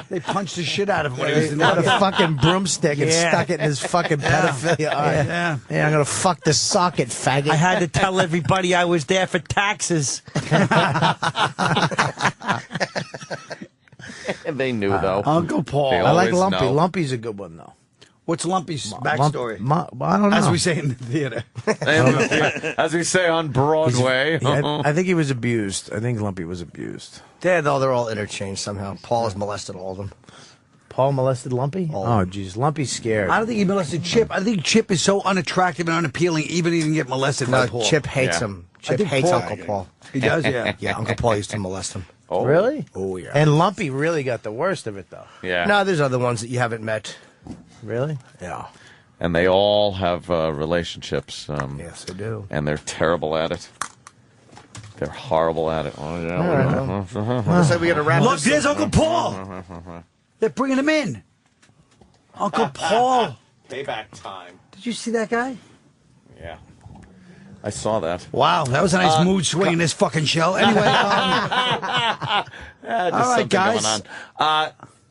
They punched the shit out of him when he was in Got a the fucking broomstick and Yeah. stuck it in his fucking pedophilia eye. Yeah. Yeah, I'm gonna fuck the socket, faggot. I had to tell everybody I was there for taxes. They knew, though. Uncle Paul. They I like always Lumpy. know. Lumpy's a good one though. What's Lumpy's backstory? I don't know. As we say in the theater. As we say on Broadway. I think he was abused. I think Lumpy was abused. They're all interchanged somehow. Paul has molested all of them. Paul molested Lumpy? Oh, jeez. Lumpy's scared. I don't think he molested Chip. I think Chip is so unattractive and unappealing, even he didn't get molested by Paul. Chip hates him. Chip hates Uncle Paul. He does, yeah. Yeah, Uncle Paul used to molest him. Oh. Really? Oh, yeah. And Lumpy really got the worst of it, though. Yeah. No, there's other ones that you haven't met. Really? Yeah. And they all have relationships. Yes, they do. And they're terrible at it. They're horrible at it. Oh, yeah. Looks like we got to wrap Look, this there's up. Uncle Paul. They're bringing him in. Uncle Paul. Payback time. Did you see that guy? Yeah. I saw that. Wow, that was a nice mood swing in this fucking show. Anyway, all right, guys.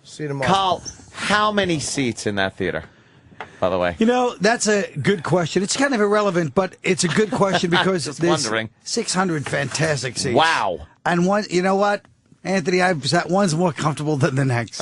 See you tomorrow. Carl, how many seats in that theater, by the way? You know, that's a good question. It's kind of irrelevant, but it's a good question because Just there's wondering. 600 fantastic seats. Wow. And one, you know what, Anthony, one's more comfortable than the next.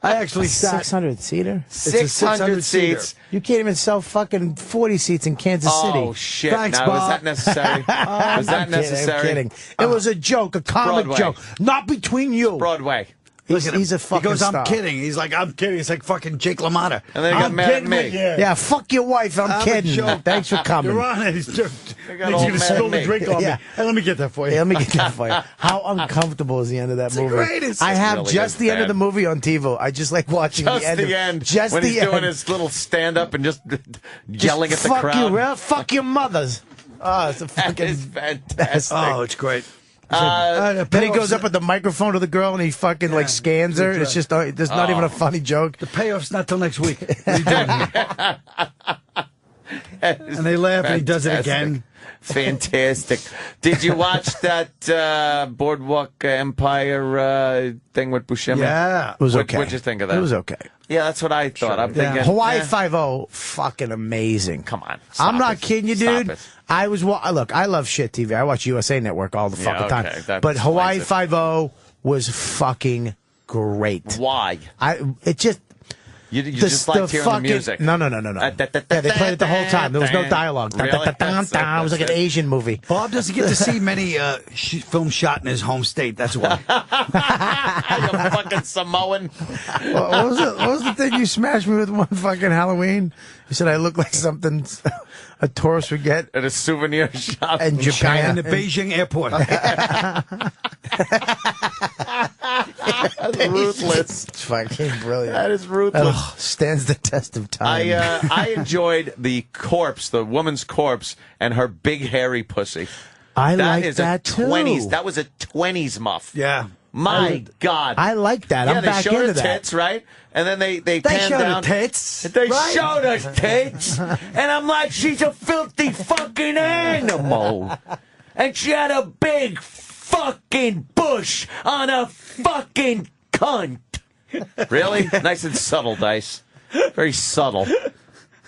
I actually sat. 600-seater? 600 seats. You can't even sell fucking 40 seats in Kansas City. Oh, shit. Thanks, now, was Bob. that necessary? Was that necessary? I'm kidding. It was a joke, a comic Broadway. joke. Not between you. Broadway. He's a fucking He goes, I'm star. kidding. He's like, I'm kidding. It's like fucking Jake LaMotta. And then he got I'm mad at kidding me. with you. Yeah, fuck your wife. I'm I'm a kidding. joke. Thanks for coming. You're on it. He's got all going to mad spill at the me. drink on Yeah. me. Hey, let me get that for you. Yeah, let me get that for you. How uncomfortable is the end of that movie? greatest. I have Really just good the end of band. the movie on TiVo. I just like watching Just the end. the end. Just when the he's end. doing his little stand-up and just yelling at the fuck crowd. you, Ralph. Fuck your mothers. Oh, it's a That fucking is fantastic. Oh, it's great. Then he goes up with the microphone to the girl and he fucking like scans her. It's just there's not even a funny joke. The payoff's not till next week. What are you doing? And they laugh and he does it again. Fantastic. Did you watch that Boardwalk Empire thing with Buscemi? Yeah. It was okay. What'd you think of that? It was okay. Yeah, that's what I thought. I'm thinking Hawaii eh, 5-0, fucking amazing. Come on. I'm stop not it. kidding you, Stop dude. it. I was look. I love shit TV. I watch USA Network all the fucking okay, time. that But Hawaii explains 5-0 was fucking great. Why? It just. You just liked hearing the music. No. Yeah, they played it the whole time. There was no dialogue. Really? It was like an Asian movie. Bob doesn't get to see many films shot in his home state. That's why. You fucking Samoan. What was the thing you smashed me with one fucking Halloween? You said I look like something a tourist would get At a souvenir shop in Japan. In the Beijing airport. That's ruthless. It's fucking brilliant. That is ruthless. Stands the test of time. I enjoyed the corpse, the woman's corpse, and her big hairy pussy. I That like is that a too. 20s. That was a 20s muff. Yeah. My God. I like that. Yeah, I'm they back showed into her that. tits, right? And then they They panned showed down. her tits. They right? showed her tits. And I'm like, she's a filthy fucking animal. And she had a big fucking bush on a fucking cunt. Really? Nice and subtle, Dice. Very subtle.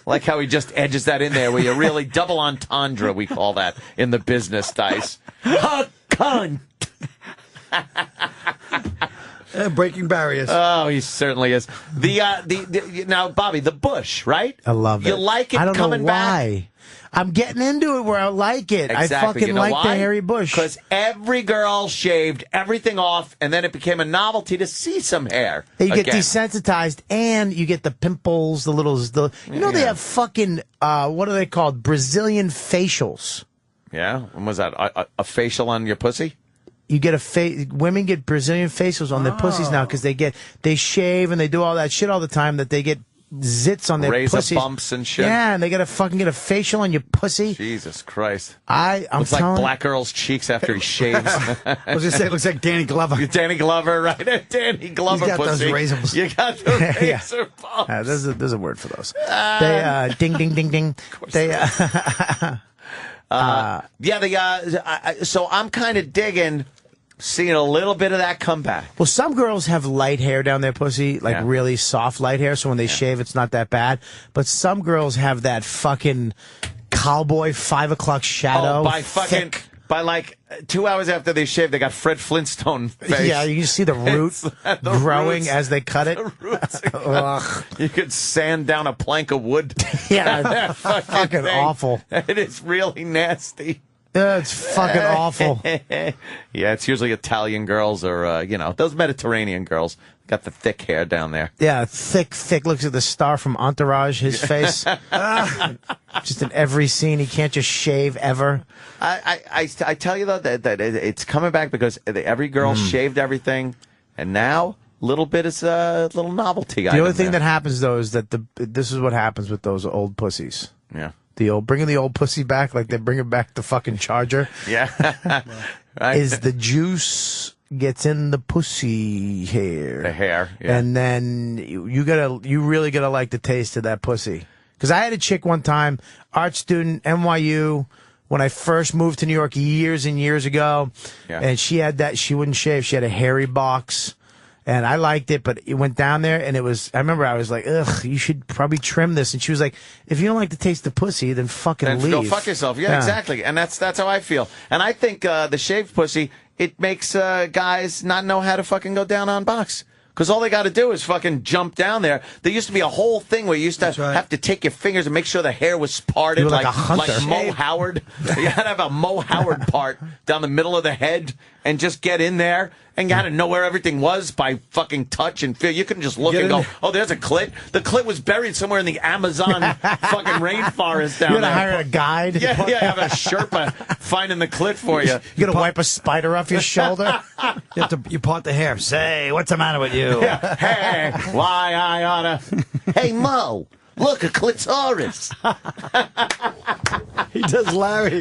Like how he just edges that in there where you really double entendre, we call that in the business, Dice. A cunt. Breaking barriers. Oh, he certainly is. The now, Bobby, the bush, right? I love it. You like it I don't coming know back? why. I'm getting into it where I like it. Exactly. I fucking You know like why? the hairy bush. Because every girl shaved everything off, and then it became a novelty to see some hair. You get again. desensitized, and you get the pimples, they have fucking what are they called? Brazilian facials. Yeah, and was that a facial on your pussy? You get women get Brazilian facials on their pussies now because they shave and they do all that shit all the time that they get zits on their Razor pussies. bumps and shit. Yeah, and they gotta fucking get a facial on your pussy. Jesus Christ! I'm looks like telling Black Girl's cheeks after he shaves. I was gonna say it looks like Danny Glover. Danny Glover, right? Danny Glover. He's got pussy. those razor bumps. You got the Yeah. razor bumps. There's a word for those. They ding ding ding ding. They so I'm kind of digging seeing a little bit of that come back. Well, some girls have light hair down their pussy, like really soft light hair, so when they shave, it's not that bad. But some girls have that fucking cowboy 5 o'clock shadow. Oh, by by like 2 hours after they shaved, they got Fred Flintstone face. Yeah, you can see the root The growing roots. as they cut it. Ugh. You could sand down a plank of wood. Yeah, That fucking thing. awful. It is really nasty. It's fucking awful. Yeah, it's usually Italian girls or, those Mediterranean girls. Got the thick hair down there. Yeah, thick. Looks at the star from Entourage, his face. Just in every scene. He can't just shave ever. I tell you, though, that it's coming back because every girl shaved everything, and now little bit is a little novelty. The only thing that happens, though, is that this is what happens with those old pussies. Yeah. Bringing the old pussy back like they bring it back the fucking Charger. Yeah. Right. Is the juice gets in the pussy hair. The hair, yeah. And then you really gotta like the taste of that pussy. Because I had a chick one time, art student, NYU, when I first moved to New York years and years ago, and she had that, she wouldn't shave, she had a hairy box. And I liked it, but it went down there, and I remember I was like, ugh, you should probably trim this. And she was like, if you don't like the taste of pussy, then fucking Then leave. go fuck yourself. Yeah, exactly. And that's how I feel. And I think the shaved pussy, it makes guys not know how to fucking go down on box. Because all they got to do is fucking jump down there. There used to be a whole thing where you used to have to take your fingers and make sure the hair was parted You were like a hunter. like Mo Howard. You had to have a Mo Howard part down the middle of the head and just get in there. And you had to know where everything was by fucking touch and feel. You couldn't just look and go, oh, there's a clit. The clit was buried somewhere in the Amazon fucking rainforest down You there. gotta hire a guide. Yeah, have a Sherpa finding the clit for you. You gotta wipe a spider off your shoulder. You part the hair. Say, what's the matter with you? Yeah. Hey, why I oughta. Hey, Mo, look, a clitoris. He does Larry.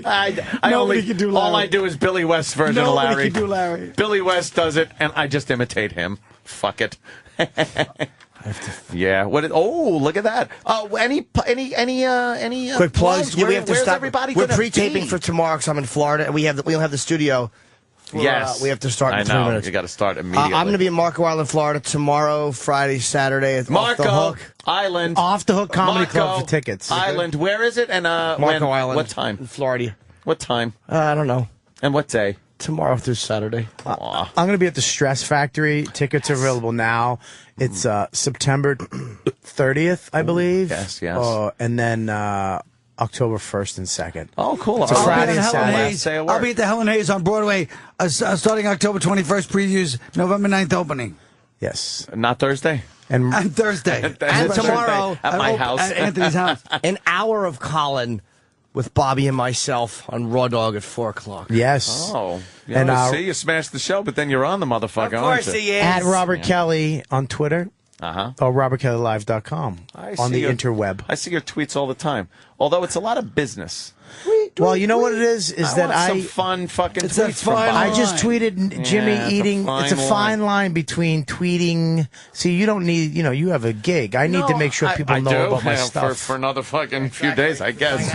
Nobody can do Larry. All I do is Billy West's version of Larry. Nobody can do Larry. Billy West does it, and I just imitate him. Fuck it. Yeah. Look at that. Any Quick plugs. Where, we have to where's stop. everybody We're gonna pre-taping be? for tomorrow because I'm in Florida, and we don't have the studio. Yes. We have to start in I 3 know. minutes. You got to start immediately. I'm going to be in Marco Island, Florida tomorrow, Friday, Saturday. At Marco Off the Hook. Island. Off the Hook Comedy Marco Club for tickets. Island. Where is it? And Marco Island. What time? In Florida. What time? I don't know. And what day? Tomorrow through Saturday. I'm going to be at the Stress Factory. Tickets are available now. It's September 30th, I believe. Yes. And then October 1st and 2nd. Oh, cool. It's a Friday and Saturday. I'll be at the Helen Hayes on Broadway starting October 21st. Previews November 9th opening. Yes. Not Thursday? And Thursday. And tomorrow at my house. At Anthony's house. An hour of Colin with Bobby and myself on Raw Dog at 4 o'clock. Yes. Oh. And, see, you smashed the show, but then you're on the motherfucker, Of aren't course you? he is. At Robert Kelly on Twitter. Uh-huh. Or robertkellylive.com on the interweb. I see your tweets all the time. Although it's a lot of business. Well, you know what it is that want some fun fucking It's a tweets from fine Bob. I just tweeted Jimmy Yeah, eating. It's a fine fine line between tweeting. See, you don't need. You have a gig. I need to make sure people know do, about my yeah, stuff. for another fucking few days, I guess.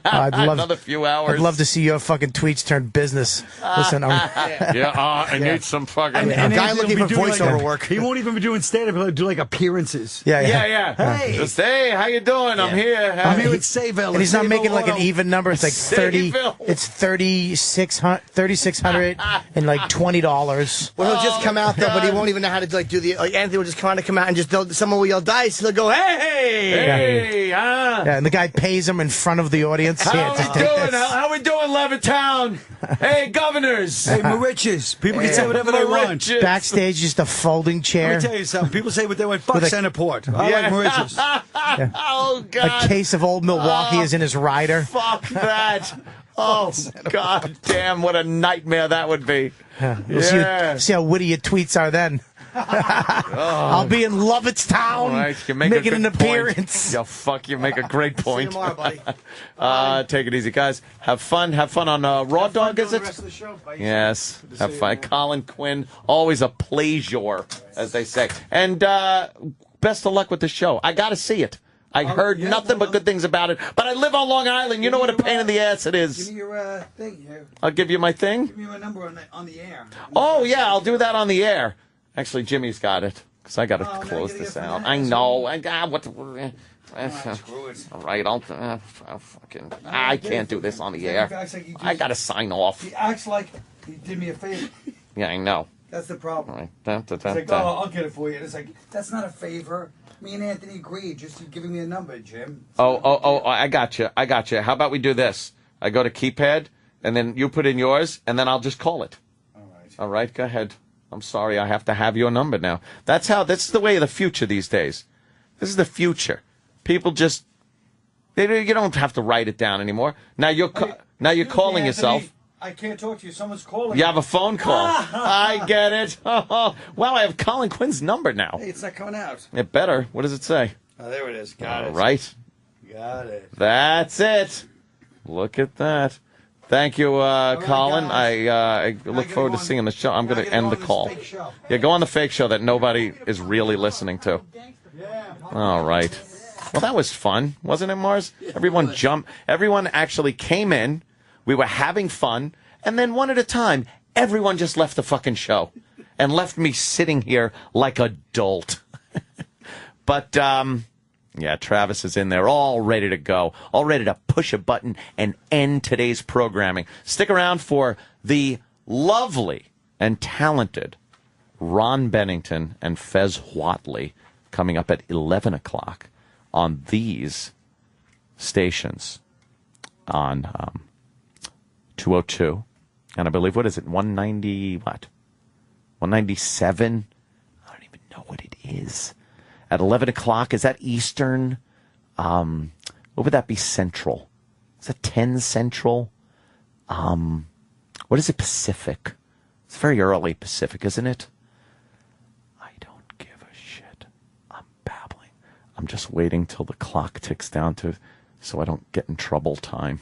I'd love another few hours. I'd love to see your fucking tweets turn business. Listen, I need some fucking. A guy looking for voiceover work. He won't even be doing stand-up. He'll do like appearances. Yeah. Hey. Just, hey, how you doing? I'm here. I'm here with Sayville. and he's not making like an Auto. even number. It's like 30. Sayville. It's 3,600 and like $20. Well, he'll just come out though, but he won't even know how to do the. Like Anthony will just kind of come out and just someone will yell dice. He'll go, hey, Hey, Yeah, and the guy pays him in front of the audience. How Here, we just take doing? this. How we doing, Levittown? Hey, governors. Hey, Mauritius. People can say whatever they want. Mauritius. Backstage, just a folding chair. Let me tell you something. People say what they want. Fuck With a- Centerport. I like Mauritius. Oh, God. A case of old Milwaukee is in his rider. Fuck that. Oh, God damn, what a nightmare that would be. We'll see how witty your tweets are then. I'll be in Lovettstown Right, you make making a an good point. appearance. Yeah, fuck, you make a great point. tomorrow, buddy. Take it easy, guys. Have fun. Have fun on Raw Dog, is it? Yes. Have fun. Colin Quinn, always a pleasure, as they say. And best of luck with the show. I got to see it. I heard nothing but good things about it. But I live on Long Island. You know what a pain in the ass it is. Give me your thing here. I'll give you my thing. Give me my number on the air. Oh, yeah, I'll do that on the air. Actually, Jimmy's got it, because I got to close this out. I know. All right, I'll fucking. I can't do this on the air. I gotta sign off. He acts like he did me a favor. Yeah, I know. That's the problem. All right. It's like, oh, I'll get it for you. And it's like, that's not a favor. Me and Anthony agreed. Just you giving me a number, Jim. Oh, I got you. How about we do this? I go to keypad, and then you put in yours, and then I'll just call it. All right, go ahead. I'm sorry, I have to have your number now. That's the way of the future these days. This is the future. People just, you don't have to write it down anymore. Now you're calling yourself. I can't talk to you. Someone's calling. You have a phone call. I get it. Wow, I have Colin Quinn's number now. Hey, it's not coming out. It better. What does it say? Oh, there it is. Got it. All right. Got it. That's it. Look at that. Thank you, Colin. I look forward to seeing the show. I'm going to end the call. Yeah, go on the fake show that nobody is really listening to. All right. Well, that was fun, wasn't it, Mars? Everyone jumped. Everyone actually came in. We were having fun. And then one at a time, everyone just left the fucking show and left me sitting here like a dolt. But, yeah, Travis is in there, all ready to go, all ready to push a button and end today's programming. Stick around for the lovely and talented Ron Bennington and Fez Whatley coming up at 11 o'clock on these stations on 202. And I believe, what is it, 190, what? 197? I don't even know what it is. At 11 o'clock, is that Eastern? What would that be Central? Is that 10 Central? What is it Pacific? It's very early Pacific, isn't it? I don't give a shit. I'm babbling. I'm just waiting till the clock ticks down so I don't get in trouble time.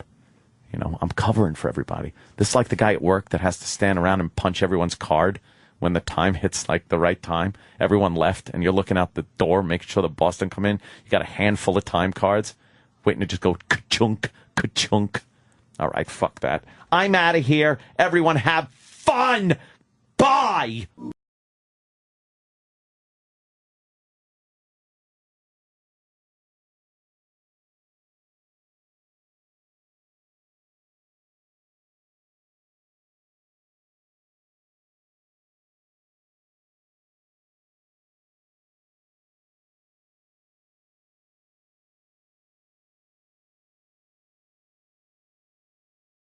You know, I'm covering for everybody. This is like the guy at work that has to stand around and punch everyone's card when the time hits like the right time. Everyone left, and you're looking out the door, making sure the boss doesn't come in. You got a handful of time cards, waiting to just go ka-chunk, ka-chunk. All right, fuck that. I'm out of here. Everyone have fun. Bye.